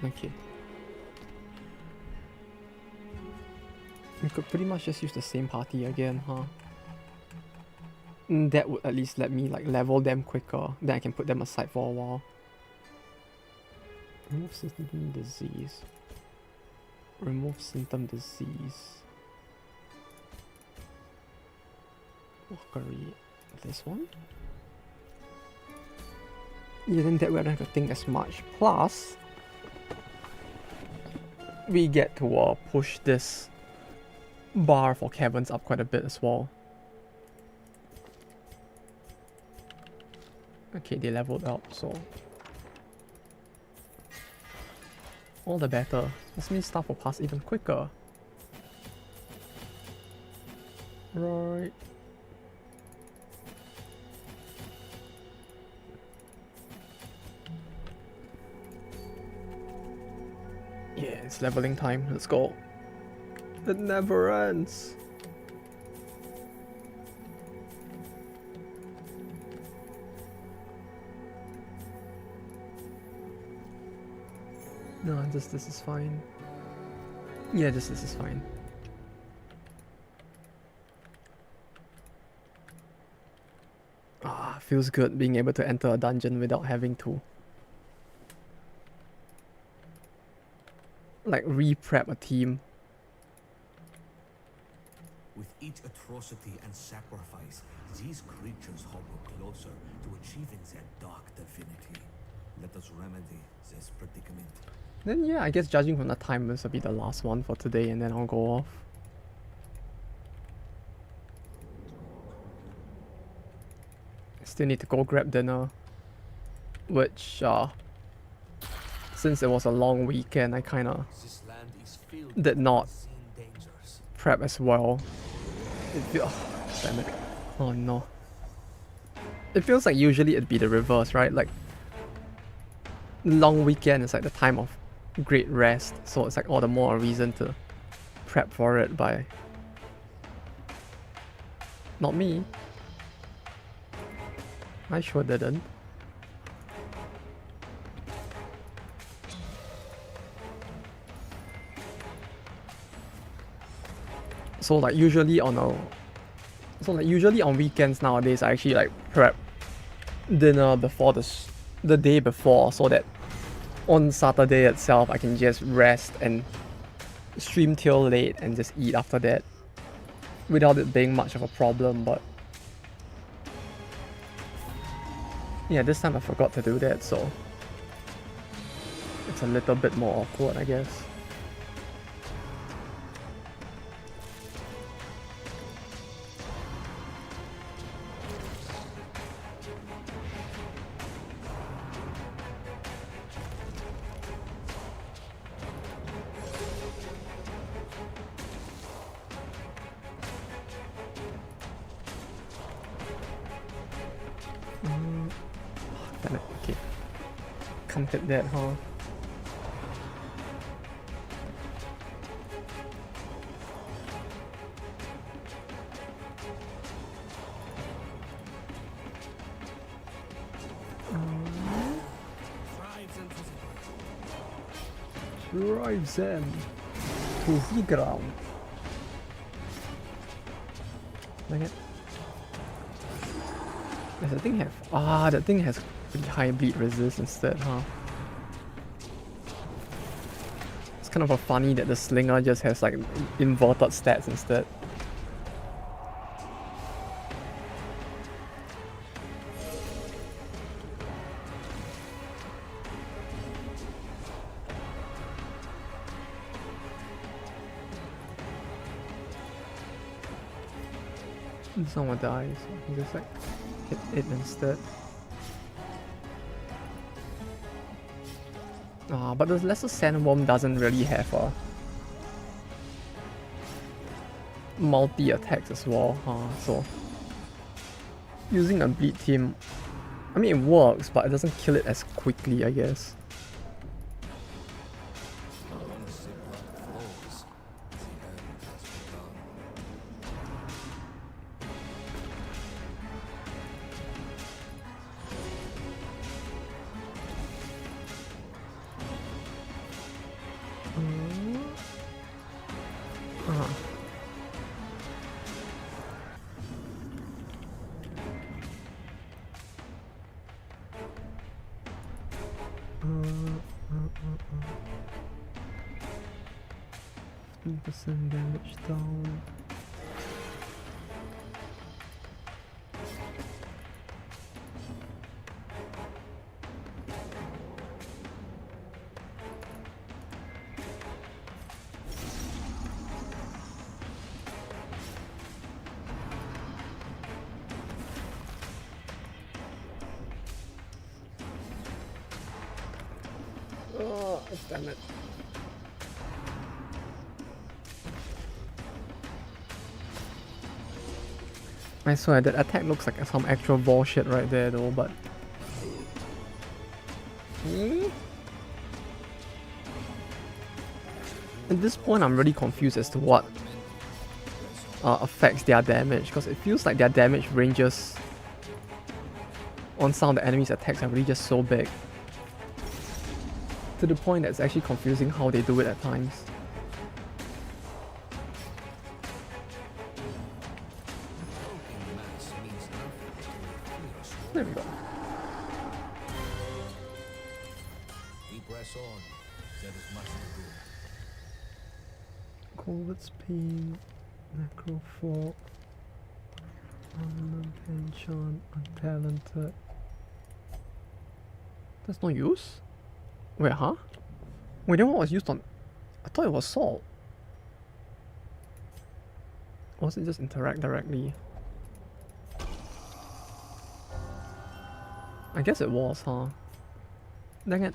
Okay. We could pretty much just use the same party again, huh? That would at least let me like level them quicker, then I can put them aside for a while. Remove symptom disease. Remove symptom disease. Reliquary. This one? Yeah, then that way I don't have to think as much. Plus, we get to push this bar for caverns up quite a bit as well. Okay, they leveled up, so all the better. This means stuff will pass even quicker. Right. Yeah, it's leveling time. Let's go. It never ends. No, this is fine. Yeah, this is fine. Ah, feels good being able to enter a dungeon without having to like re-prep a team. With each atrocity and sacrifice, these creatures hover closer to achieving their dark divinity. Let us remedy this predicament. Then yeah, I guess judging from the time, this will be the last one for today and then I'll go off. Still need to go grab dinner, which since it was a long weekend, I kinda This land is filled did not with unseen dangers. prep as well. Oh, damn it. Oh no. It feels like usually it'd be the reverse, right? Like, long weekend is like the time of great rest, so it's like all the more a reason to prep for it by... Not me. I sure didn't. So like usually on weekends nowadays I actually like prep dinner before the day before, so that on Saturday itself I can just rest and stream till late and just eat after that without it being much of a problem. But yeah, this time I forgot to do that, so it's a little bit more awkward, I guess. Damn it, okay. Can't hit that, huh? drive them to the ground. Dang it. Does the thing have... Ah, that thing has pretty high bleed resist instead, huh? It's kind of a funny that the slinger just has like inverted stats instead. Someone dies, so I can just like hit it instead. Ah, but the lesser sandworm doesn't really have a multi attacks as well, so using a bleed team, I mean it works, but it doesn't kill it as quickly, I guess. Percent damage down. Oh, damn it. I swear that attack looks like some actual bullshit right there though, but... At this point I'm really confused as to what affects their damage, because it feels like their damage ranges on some of the enemy's attacks are really just so big. To the point that it's actually confusing how they do it at times. There we go. We press on. There is much to do. Cold's Pain, Necrofork, Unmentioned, Untalented. That's no use? Wait, huh? Wait, then what was used on... I thought it was Salt. Or was it just interact directly? I guess it was, huh? Dang it.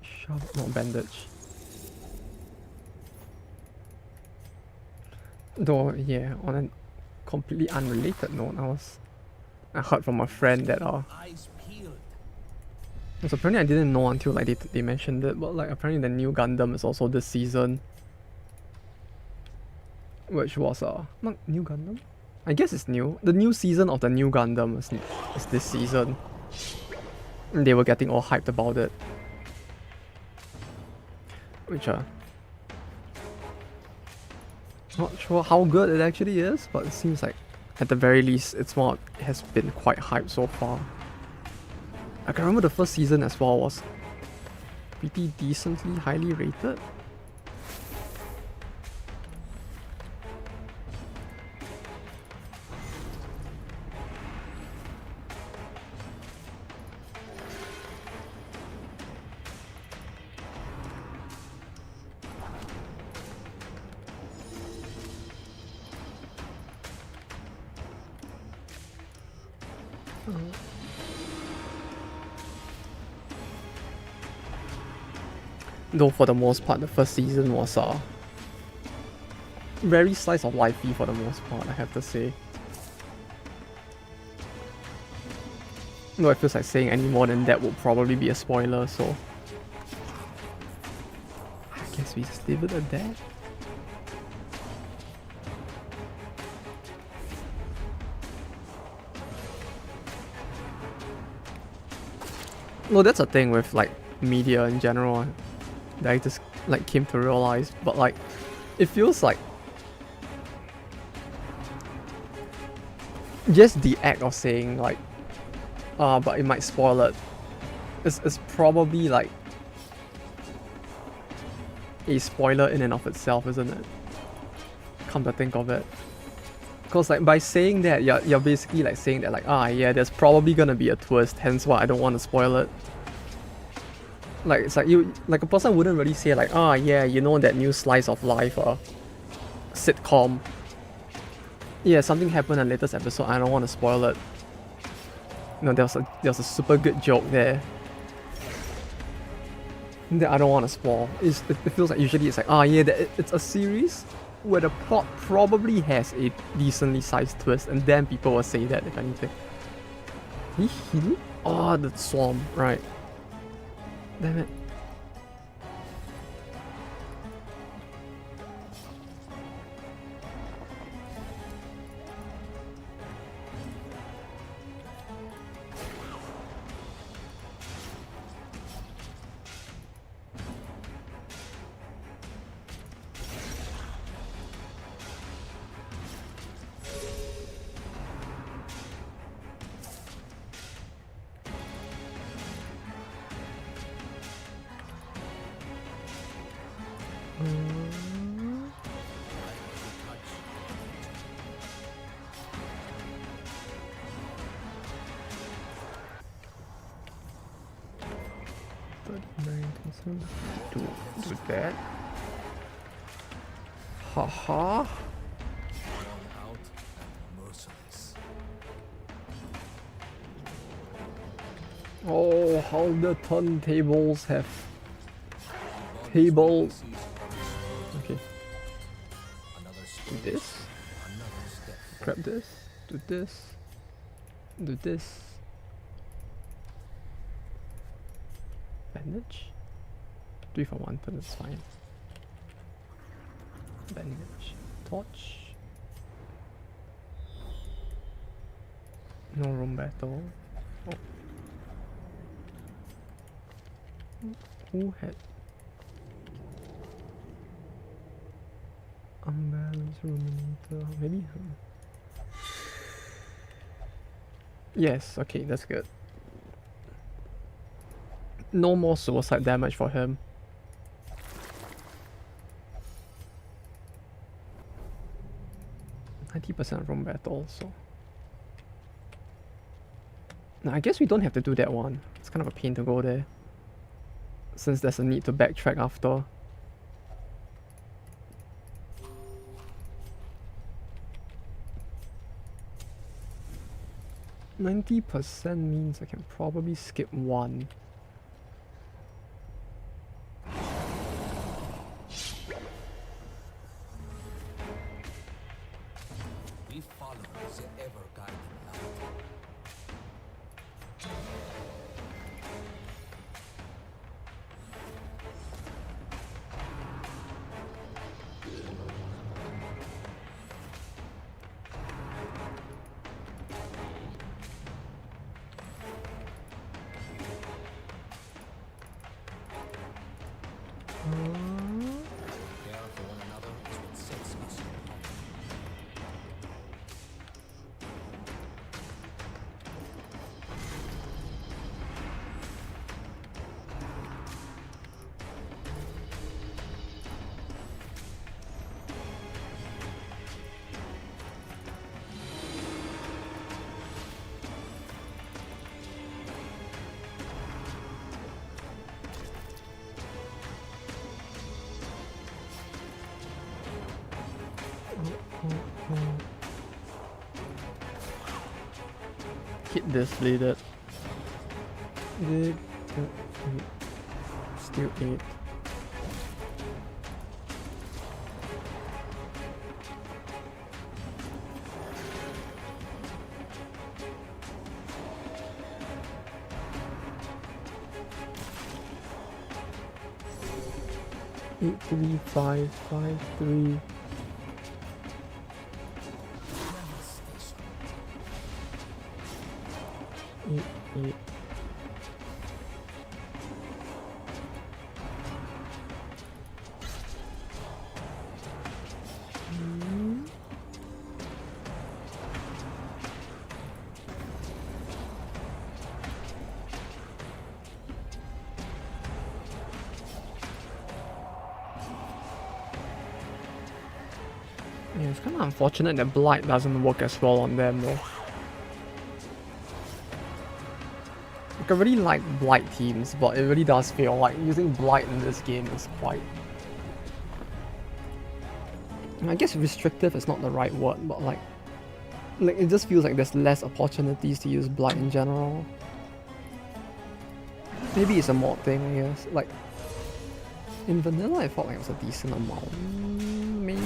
Shove, no bandage. Though, yeah, on a completely unrelated note, I heard from a friend that Eyes peeled. so apparently I didn't know until like they mentioned it, but like apparently the new Gundam is also this season. Which was not new Gundam? I guess it's new. The new season of the new Gundam is this season. And they were getting all hyped about it. Which not sure how good it actually is, but it seems like at the very least it has been quite hyped so far. I can remember the first season as well was pretty decently highly rated. Though for the most part, the first season was very slice of lifey for the most part, I have to say. Though it feels like saying any more than that would probably be a spoiler, so I guess we just leave it at that. No, that's a thing with like media in general that I just like came to realize. But like, it feels like just the act of saying like, but it might spoil it. It's probably like a spoiler in and of itself, isn't it? Come to think of it. Because like by saying that, you're basically like saying that like, yeah, there's probably gonna be a twist, hence why I don't want to spoil it. Like it's like a person wouldn't really say like, yeah, you know that new slice of life sitcom. Yeah, something happened in the latest episode, I don't want to spoil it. You know, there was a super good joke there that I don't want to spoil. It feels like usually it's like, yeah, it's a series where the plot probably has a decently sized twist, and then people will say that if anything. Oh, the swarm, right. Damn it. Do that. Haha. Out and merciless. Oh, how the turntables have tables. Okay. Do this. Grab this. Do this. Do this. Bandage? 3 for 1, but it's fine. Bandage. Torch. No room battle. Oh. Who had unbalanced ruminator? Maybe him. Yes, okay, that's good. No more suicide damage for him. %90 room battle, so. Now, I guess we don't have to do that one. It's kind of a pain to go there, since there's a need to backtrack after. %90 means I can probably skip one. We follow the ever-guiding light. Care for one another is what sets us apart. Hit this bladed. Still 8. Eight, 3, 5, 5, 3. Eight, 8. Yeah, it's kind of unfortunate that Blight doesn't work as well on them though. Like, I really like Blight teams, but it really does feel like using Blight in this game is quite... I guess restrictive is not the right word, but like it just feels like there's less opportunities to use Blight in general. Maybe it's a mod thing, I guess. Like, in vanilla I felt like it was a decent amount, maybe?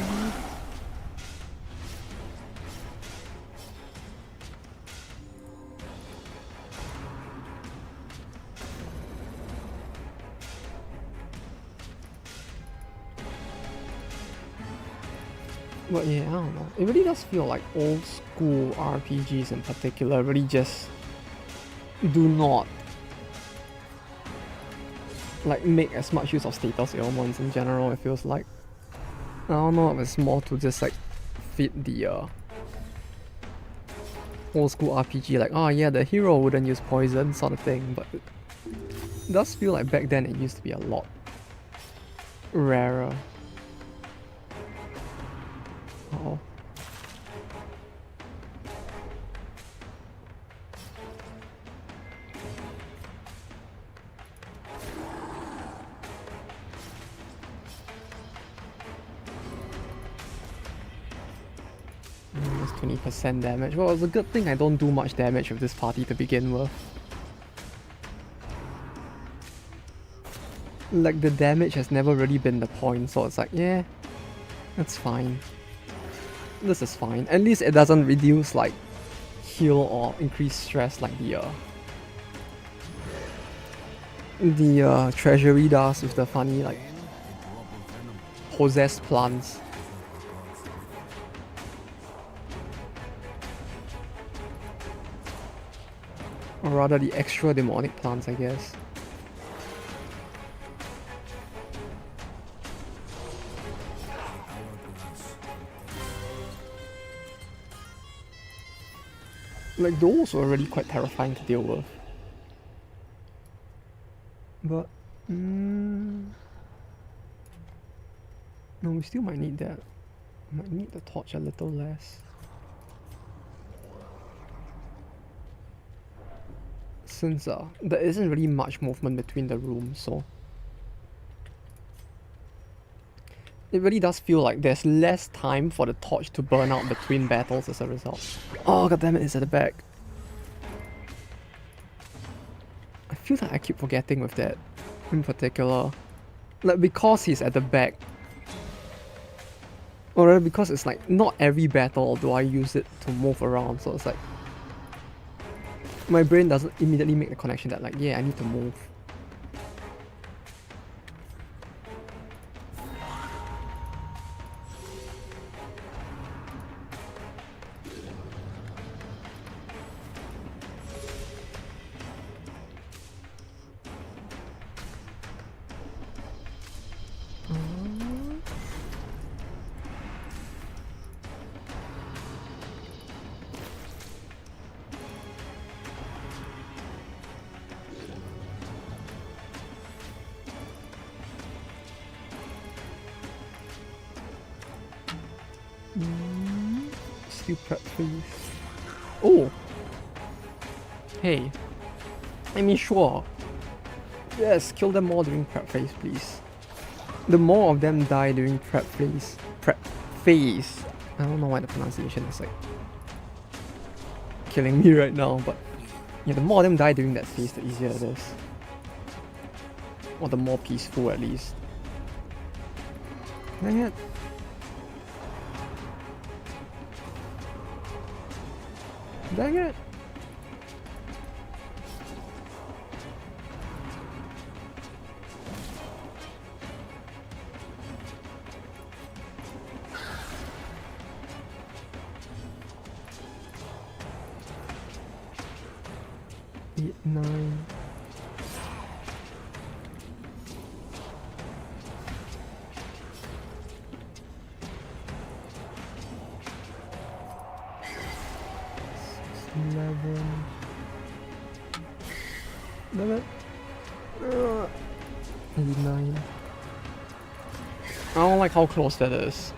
But yeah, I don't know. It really does feel like old school RPGs in particular really just do not like make as much use of status ailments in general. It feels like, I don't know if it's more to just like fit the old school RPG, like, oh yeah, the hero wouldn't use poison sort of thing, but it does feel like back then it used to be a lot rarer. Uh-oh. That's 20% damage. Well, it's a good thing I don't do much damage with this party to begin with. Like, the damage has never really been the point, so it's like, yeah, that's fine. This is fine. At least it doesn't reduce, like, heal or increase stress like the treasury does with the funny, like, possessed plants. Or rather, the extra demonic plants, I guess. Like, those were really quite terrifying to deal with. But, no, we still might need that. Might need the torch a little less. Since there isn't really much movement between the rooms, so it really does feel like there's less time for the torch to burn out between battles as a result. Oh goddammit, it's at the back. I feel like I keep forgetting with that in particular. Like, because he's at the back. Or rather, because it's like, not every battle do I use it to move around, so it's like my brain doesn't immediately make the connection that like, yeah, I need to move. Still prep phase. Oh! Hey. I mean, sure. Yes, kill them all during prep phase, please. The more of them die during prep phase. I don't know why the pronunciation is like killing me right now, but yeah, the more of them die during that phase, the easier it is. Or the more peaceful, at least. Dang it. Dang it! Eight, 9. Damn it. 89. I don't like how close that is.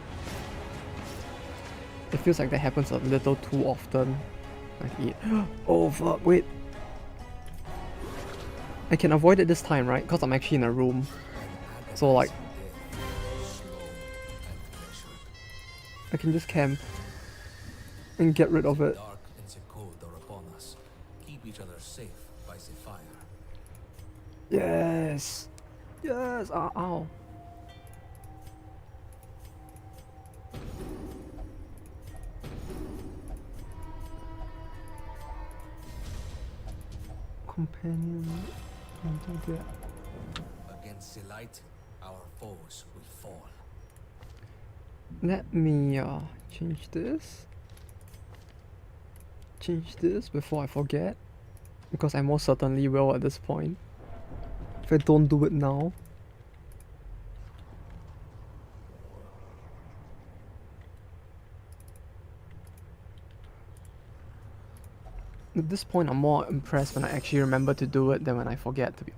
It feels like that happens a little too often. Like oh fuck, wait. I can avoid it this time, right? Because I'm actually in a room. So like, I can just camp and get rid of it. Dark and the cold are upon us. Keep each other safe by the fire. Yes! Yes! Ow, ow. Companion. Against the light, our foes will fall. Let me change this. Change this before I forget. Because I most certainly will at this point. If I don't do it now. At this point, I'm more impressed when I actually remember to do it than when I forget to be.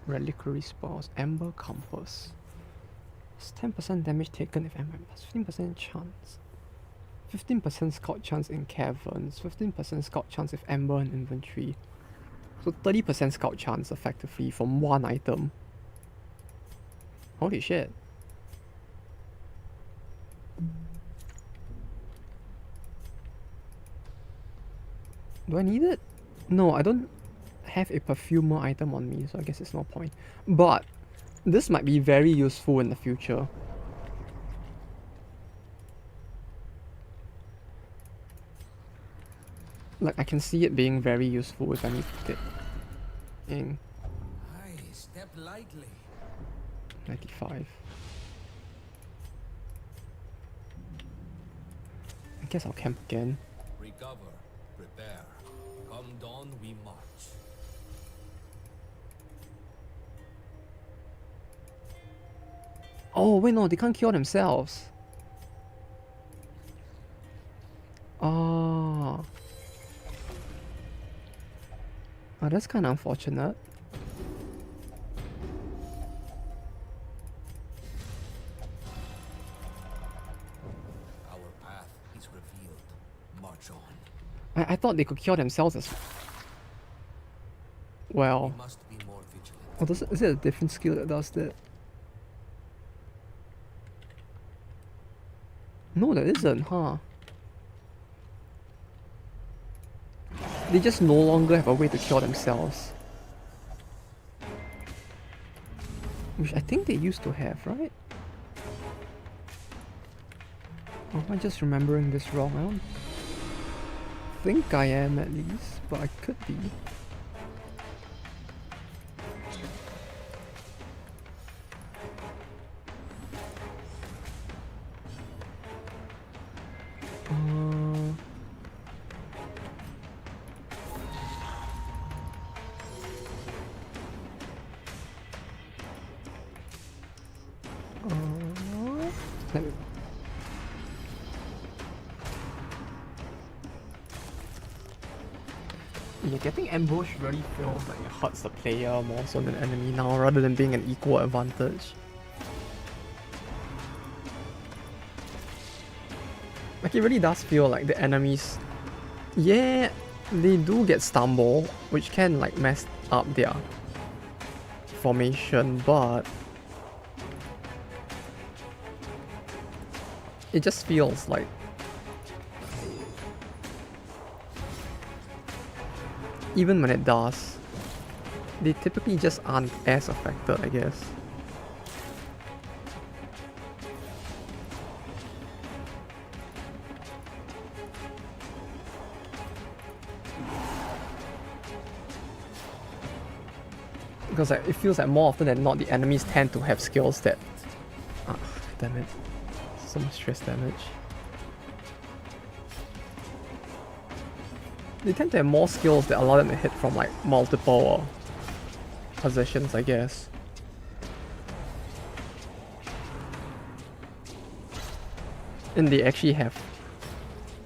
Reliquary spells, Amber Compass. It's 10% damage taken if Amber plus 15% chance. 15% scout chance in caverns, 15% scout chance if Amber in inventory. So 30% scout chance effectively from one item. Holy shit. Do I need it? No, I don't have a perfumer item on me, so I guess it's no point. But this might be very useful in the future. Like, I can see it being very useful if I need it. In Aye, step lightly. 95. I guess I'll camp again. Recover, prepare. Come dawn, we march. Oh, wait, no, they can't cure themselves. Oh. Oh, that's kind of unfortunate. Our path is revealed. March on. I thought they could cure themselves as well. We must be more vigilant. Oh, is it a different skill that does that? No, there isn't, huh? They just no longer have a way to cure themselves. Which I think they used to have, right? Or am I just remembering this wrong? I don't think I am at least, but I could be. Let me- Yeah, getting ambushed really feels like it hurts the player more so than the enemy now, rather than being an equal advantage. Like, it really does feel like the enemies... Yeah, they do get stumble, which can like mess up their formation, but... It just feels like... Even when it does, they typically just aren't as affected, I guess. Because like, it feels like more often than not, the enemies tend to have skills that... Ah, damn it. So much stress damage. They tend to have more skills that allow them to hit from like multiple positions, I guess. And they actually have...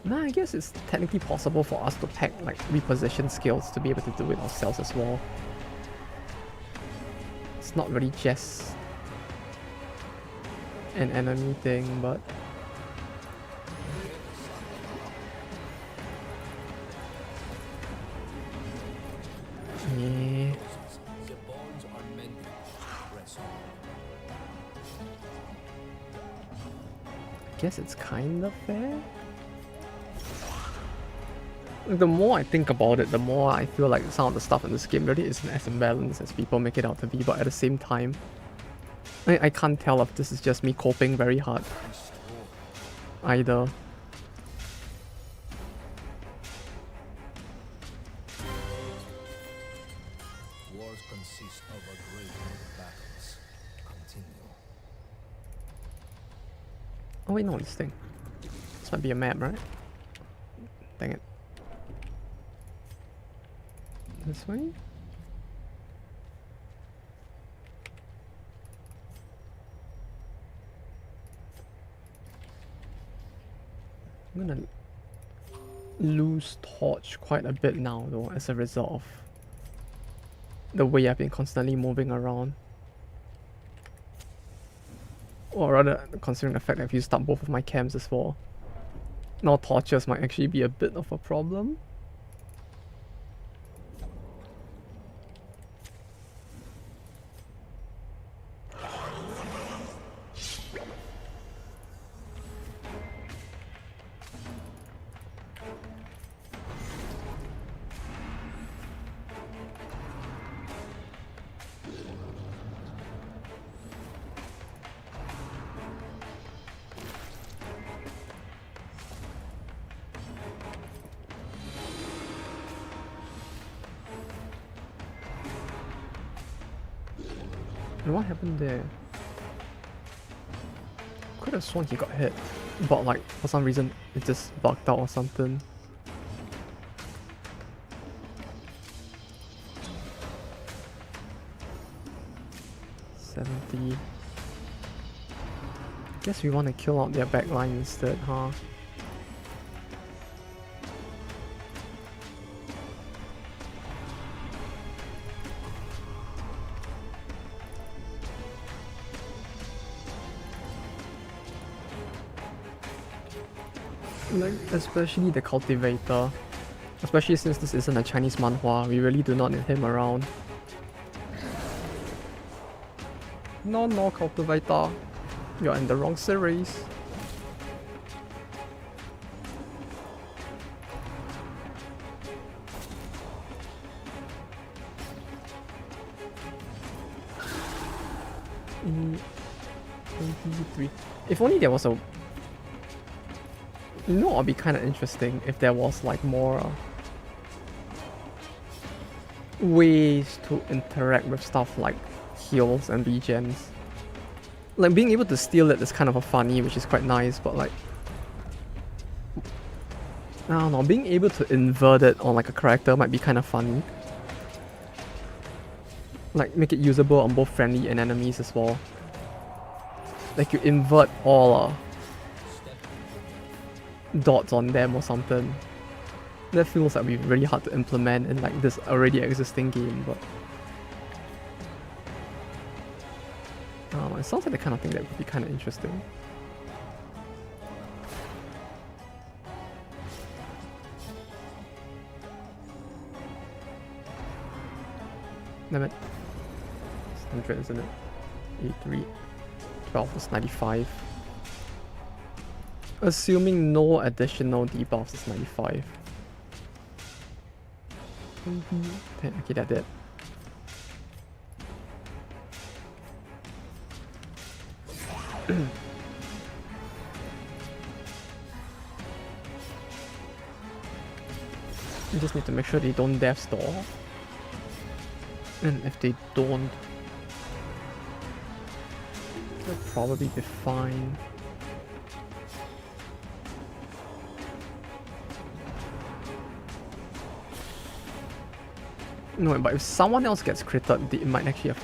Nah, I guess it's technically possible for us to pack like reposition skills to be able to do it ourselves as well. It's not really just... an enemy thing, but yeah. The bonds are mending. Press on. I guess it's kind of fair. The more I think about it, the more I feel like some of the stuff in this game really isn't as imbalanced as people make it out to be, but at the same time, I can't tell if this is just me coping very hard either. Wars consist of a great many battles. Continue. Oh wait, no, this thing. This might be a map, right? Dang it. This way? I'm gonna lose torch quite a bit now though as a result of the way I've been constantly moving around. Or rather, considering the fact that I've used up both of my camps as well. Now torches might actually be a bit of a problem. And what happened there? Could have sworn he got hit, but like for some reason it just bugged out or something. Guess we want to kill out their backline instead, huh? Like, especially the cultivator. Especially since this isn't a Chinese manhwa, we really do not need him around. No, cultivator. You're in the wrong series. Mm, 23. If only there was a... You know, it'd be kind of interesting if there was like more ways to interact with stuff like heals and regens. Like being able to steal it is kind of a funny, which is quite nice, but like I don't know, being able to invert it on like a character might be kind of funny. Like make it usable on both friendly and enemies as well. Like you invert all dots on them or something. That feels like it'd be really hard to implement in like this already existing game, but it sounds like the kind of thing that would be kind of interesting. Damn it. It's 100, isn't it? 83. 12 is 95. Assuming no additional debuffs is 95. Okay, that did. You just need to make sure they don't death store. And if they don't, they'll probably be fine. No, but if someone else gets critted, it might actually have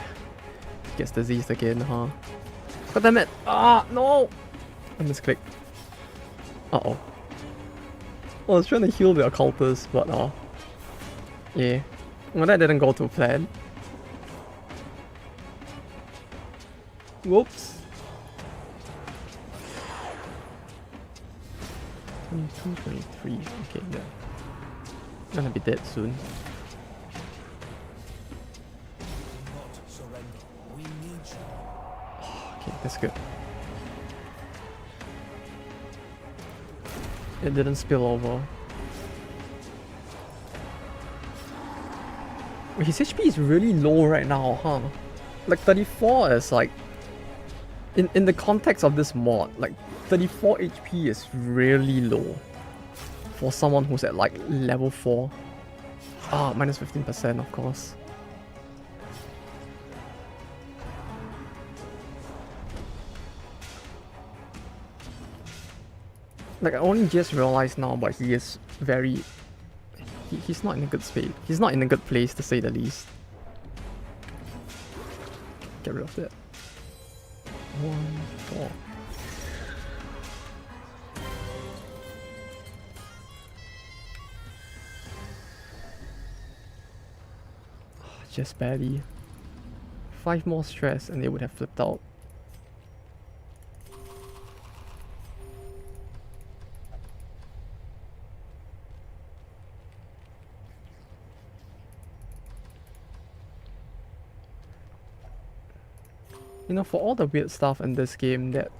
gets diseased again, huh? God damn it! Ah, no! I misclicked. Uh-oh. I was trying to heal the occultist, but yeah. Well, that didn't go to plan. Whoops. 22, 23. Okay, yeah. Gonna be dead soon. Do not surrender. We need you. Okay, that's good. It didn't spill over. Wait, his HP is really low right now, huh? Like 34 is like... In the context of this mod, like 34 HP is really low. For someone who's at like level 4. Ah, minus 15% of course. Like I only just realized now, but he is very... He's not in a good space. He's not in a good place to say the least. Get rid of that. 1, 4. Just barely. 5 more stress and they would have flipped out. You know, for all the weird stuff in this game that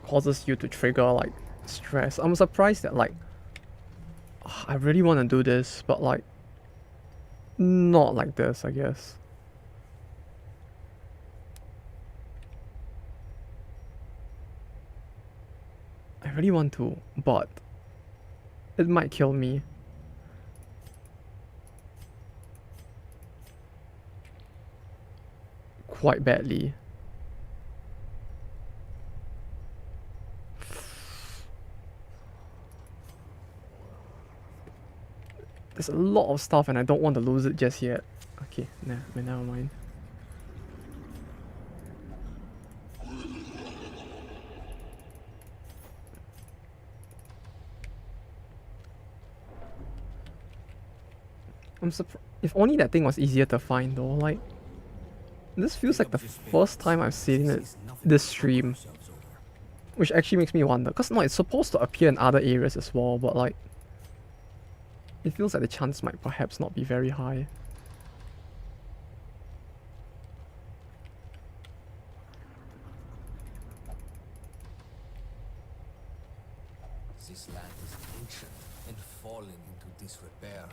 causes you to trigger like stress, I'm surprised that like I really want to do this, but like not like this, I guess. I really want to, but it might kill me. Quite badly. There's a lot of stuff and I don't want to lose it just yet. Okay, never mind. I'm surprised. If only that thing was easier to find though, like... This feels like the first time I've seen it this stream. Which actually makes me wonder, because no, it's supposed to appear in other areas as well, but like... It feels like the chance might perhaps not be very high. This land is ancient and falling into disrepair.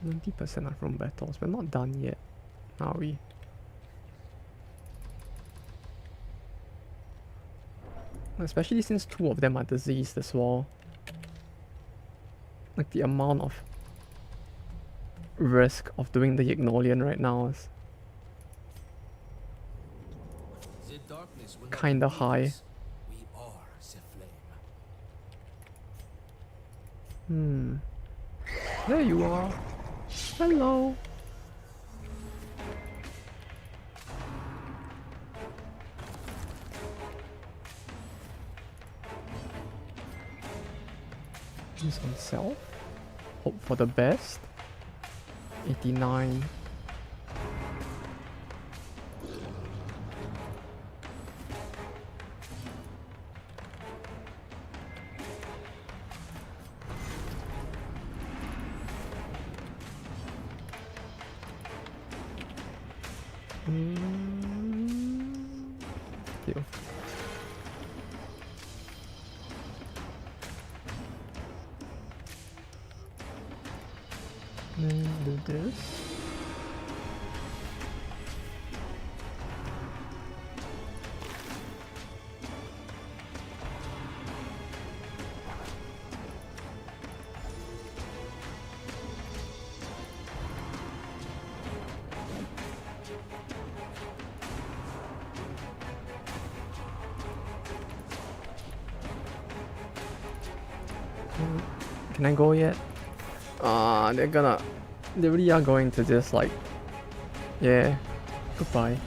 %90% of room battles. We're not done yet, are we? Especially since 2 of them are diseased as well. Like the amount of risk of doing the Ignolian right now is The darkness will not kinda defeat high. us. We are the flame. There you are. Hello. Use on self. Hope for the best. 89. Deal. Then do this. Can I go yet? They really are going to just like, yeah, goodbye.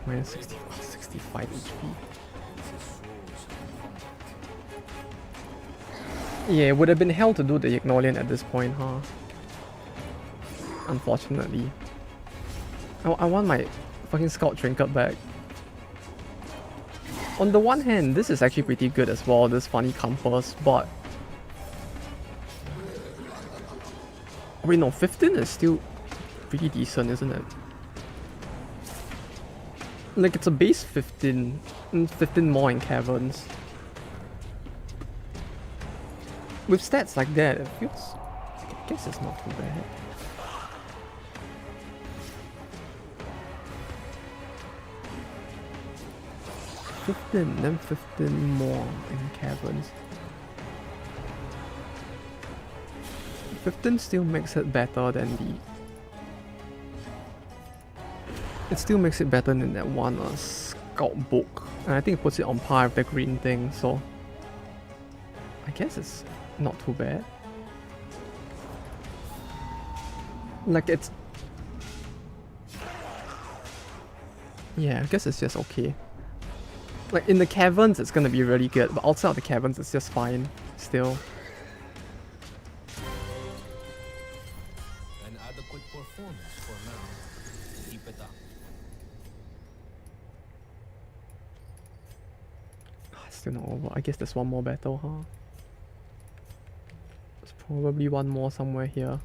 Minus 65 HP. Yeah, it would have been hell to do the Ignolian at this point, huh? Unfortunately. I want my fucking Scout Trinket back. On the one hand, this is actually pretty good as well, this funny compass, but... Wait, no, 15 is still pretty decent, isn't it? Like, it's a base 15, and 15 more in caverns. With stats like that, it feels... I guess it's not too bad. Then 15 more in caverns. 15 still makes it better than the... It still makes it better than that one scout book. And I think it puts it on par with the green thing, so... I guess it's not too bad. Like it's... Yeah, I guess it's just okay. Like in the caverns it's gonna be really good, but outside of the caverns it's just fine still. An adequate performance for now. Keep it up. It's still not over. I guess there's one more battle, huh? There's probably one more somewhere here.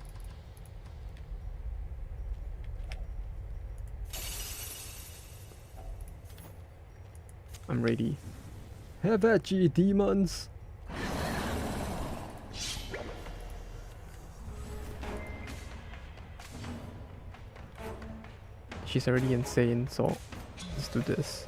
I'm ready. Have at ye, demons! She's already insane, so let's do this.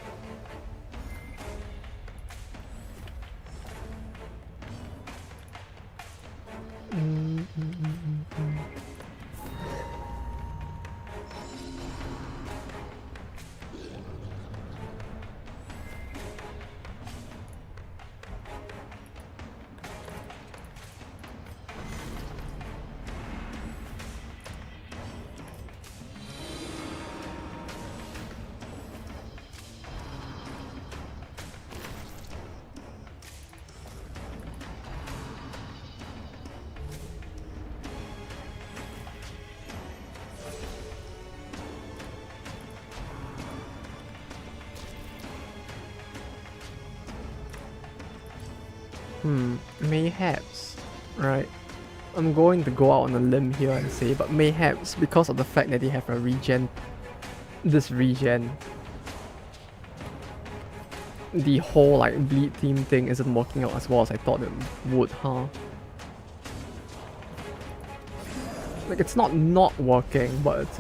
Mayhaps, right? I'm going to go out on a limb here and say, but mayhaps because of the fact that they have a regen, this regen, the whole like bleed theme thing isn't working out as well as I thought it would, huh? Like it's not working, but it's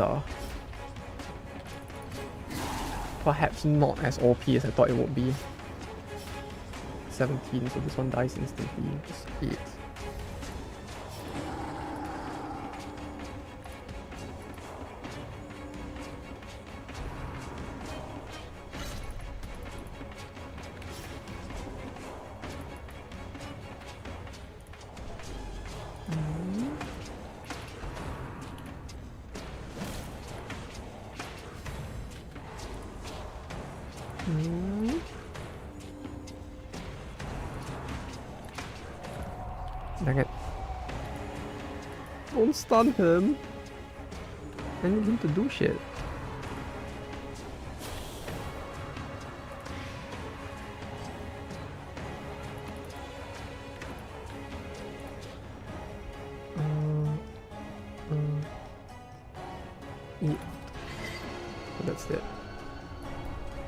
perhaps not as OP as I thought it would be. 17, so this one dies instantly. Just 8. Dang it. Don't stun him. I need him to do shit. Yeah. So that's it.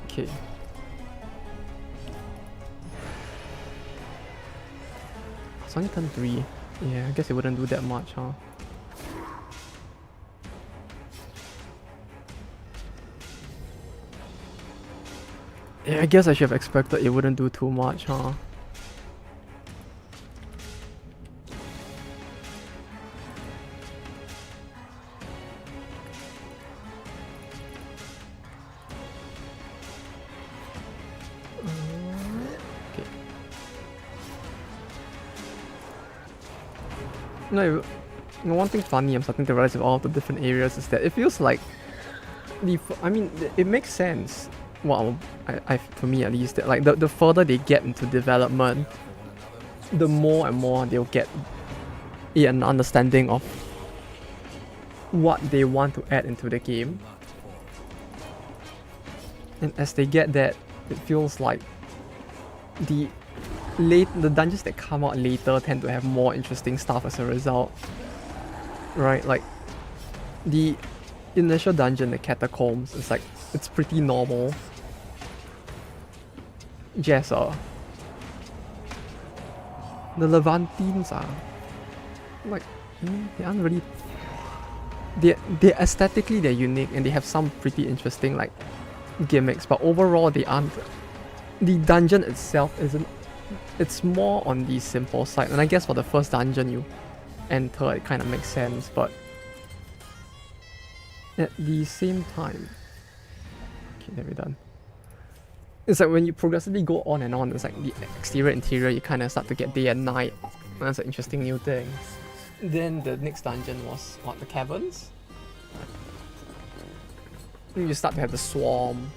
Okay. It's only turn 3. Yeah, I guess it wouldn't do that much, huh? Yeah, I guess I should have expected it wouldn't do too much, huh? No, one thing funny I'm starting to realize with all of the different areas is that it feels like I mean, it makes sense. Well, for me at least, that like the further they get into development, the more and more they'll get an understanding of what they want to add into the game. And as they get that, it feels like the dungeons that come out later tend to have more interesting stuff as a result. Right, like the initial dungeon, the catacombs, is like it's pretty normal. Yes, the Levantines are like they aren't really they aesthetically they're unique and they have some pretty interesting like gimmicks, but overall they aren't. The dungeon itself isn't. It's more on the simple side, and I guess for the first dungeon you enter, it kind of makes sense, but at the same time, okay, there we're done. It's like when you progressively go on and on, it's like the exterior, interior, you kind of start to get day and night. That's an interesting new thing. Then the next dungeon was what, the caverns? And you start to have the swarm.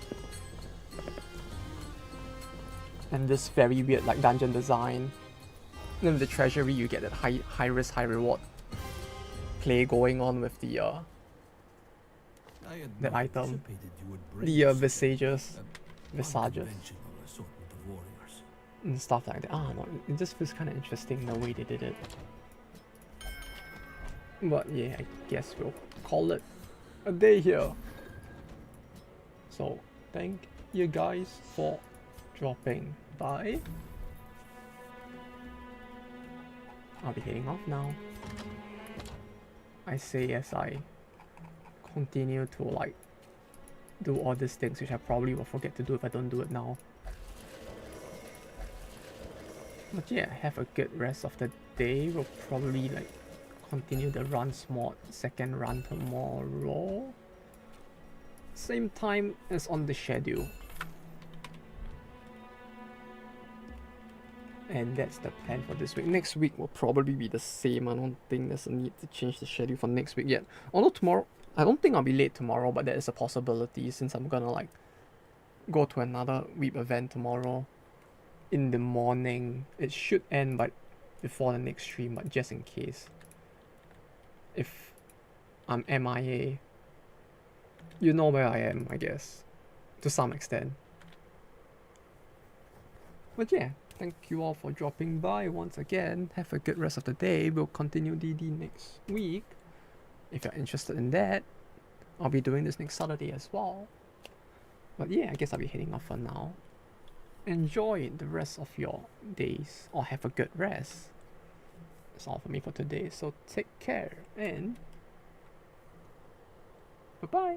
And this very weird like dungeon design. And then with the treasury you get that high risk, high reward play going on with the that item. The visages. And stuff like that. No, it just feels kind of interesting the way they did it. But yeah, I guess we'll call it a day here. So thank you guys for dropping by. I'll be heading off now. I say as I continue to like do all these things which I probably will forget to do if I don't do it now. But yeah, have a good rest of the day. We'll probably like continue the runs mod second run tomorrow. Same time as on the schedule. And that's the plan for this week. Next week will probably be the same. I don't think there's a need to change the schedule for next week yet. Although tomorrow, I don't think I'll be late tomorrow, but there is a possibility since I'm gonna like go to another weeb event tomorrow in the morning. It should end by before the next stream, but just in case. If I'm MIA, you know where I am, I guess, to some extent. But yeah, thank you all for dropping by once again. Have a good rest of the day. We'll continue DD next week. If you're interested in that, I'll be doing this next Saturday as well. But yeah, I guess I'll be heading off for now. Enjoy the rest of your days, or have a good rest. That's all for me for today, so take care and bye-bye.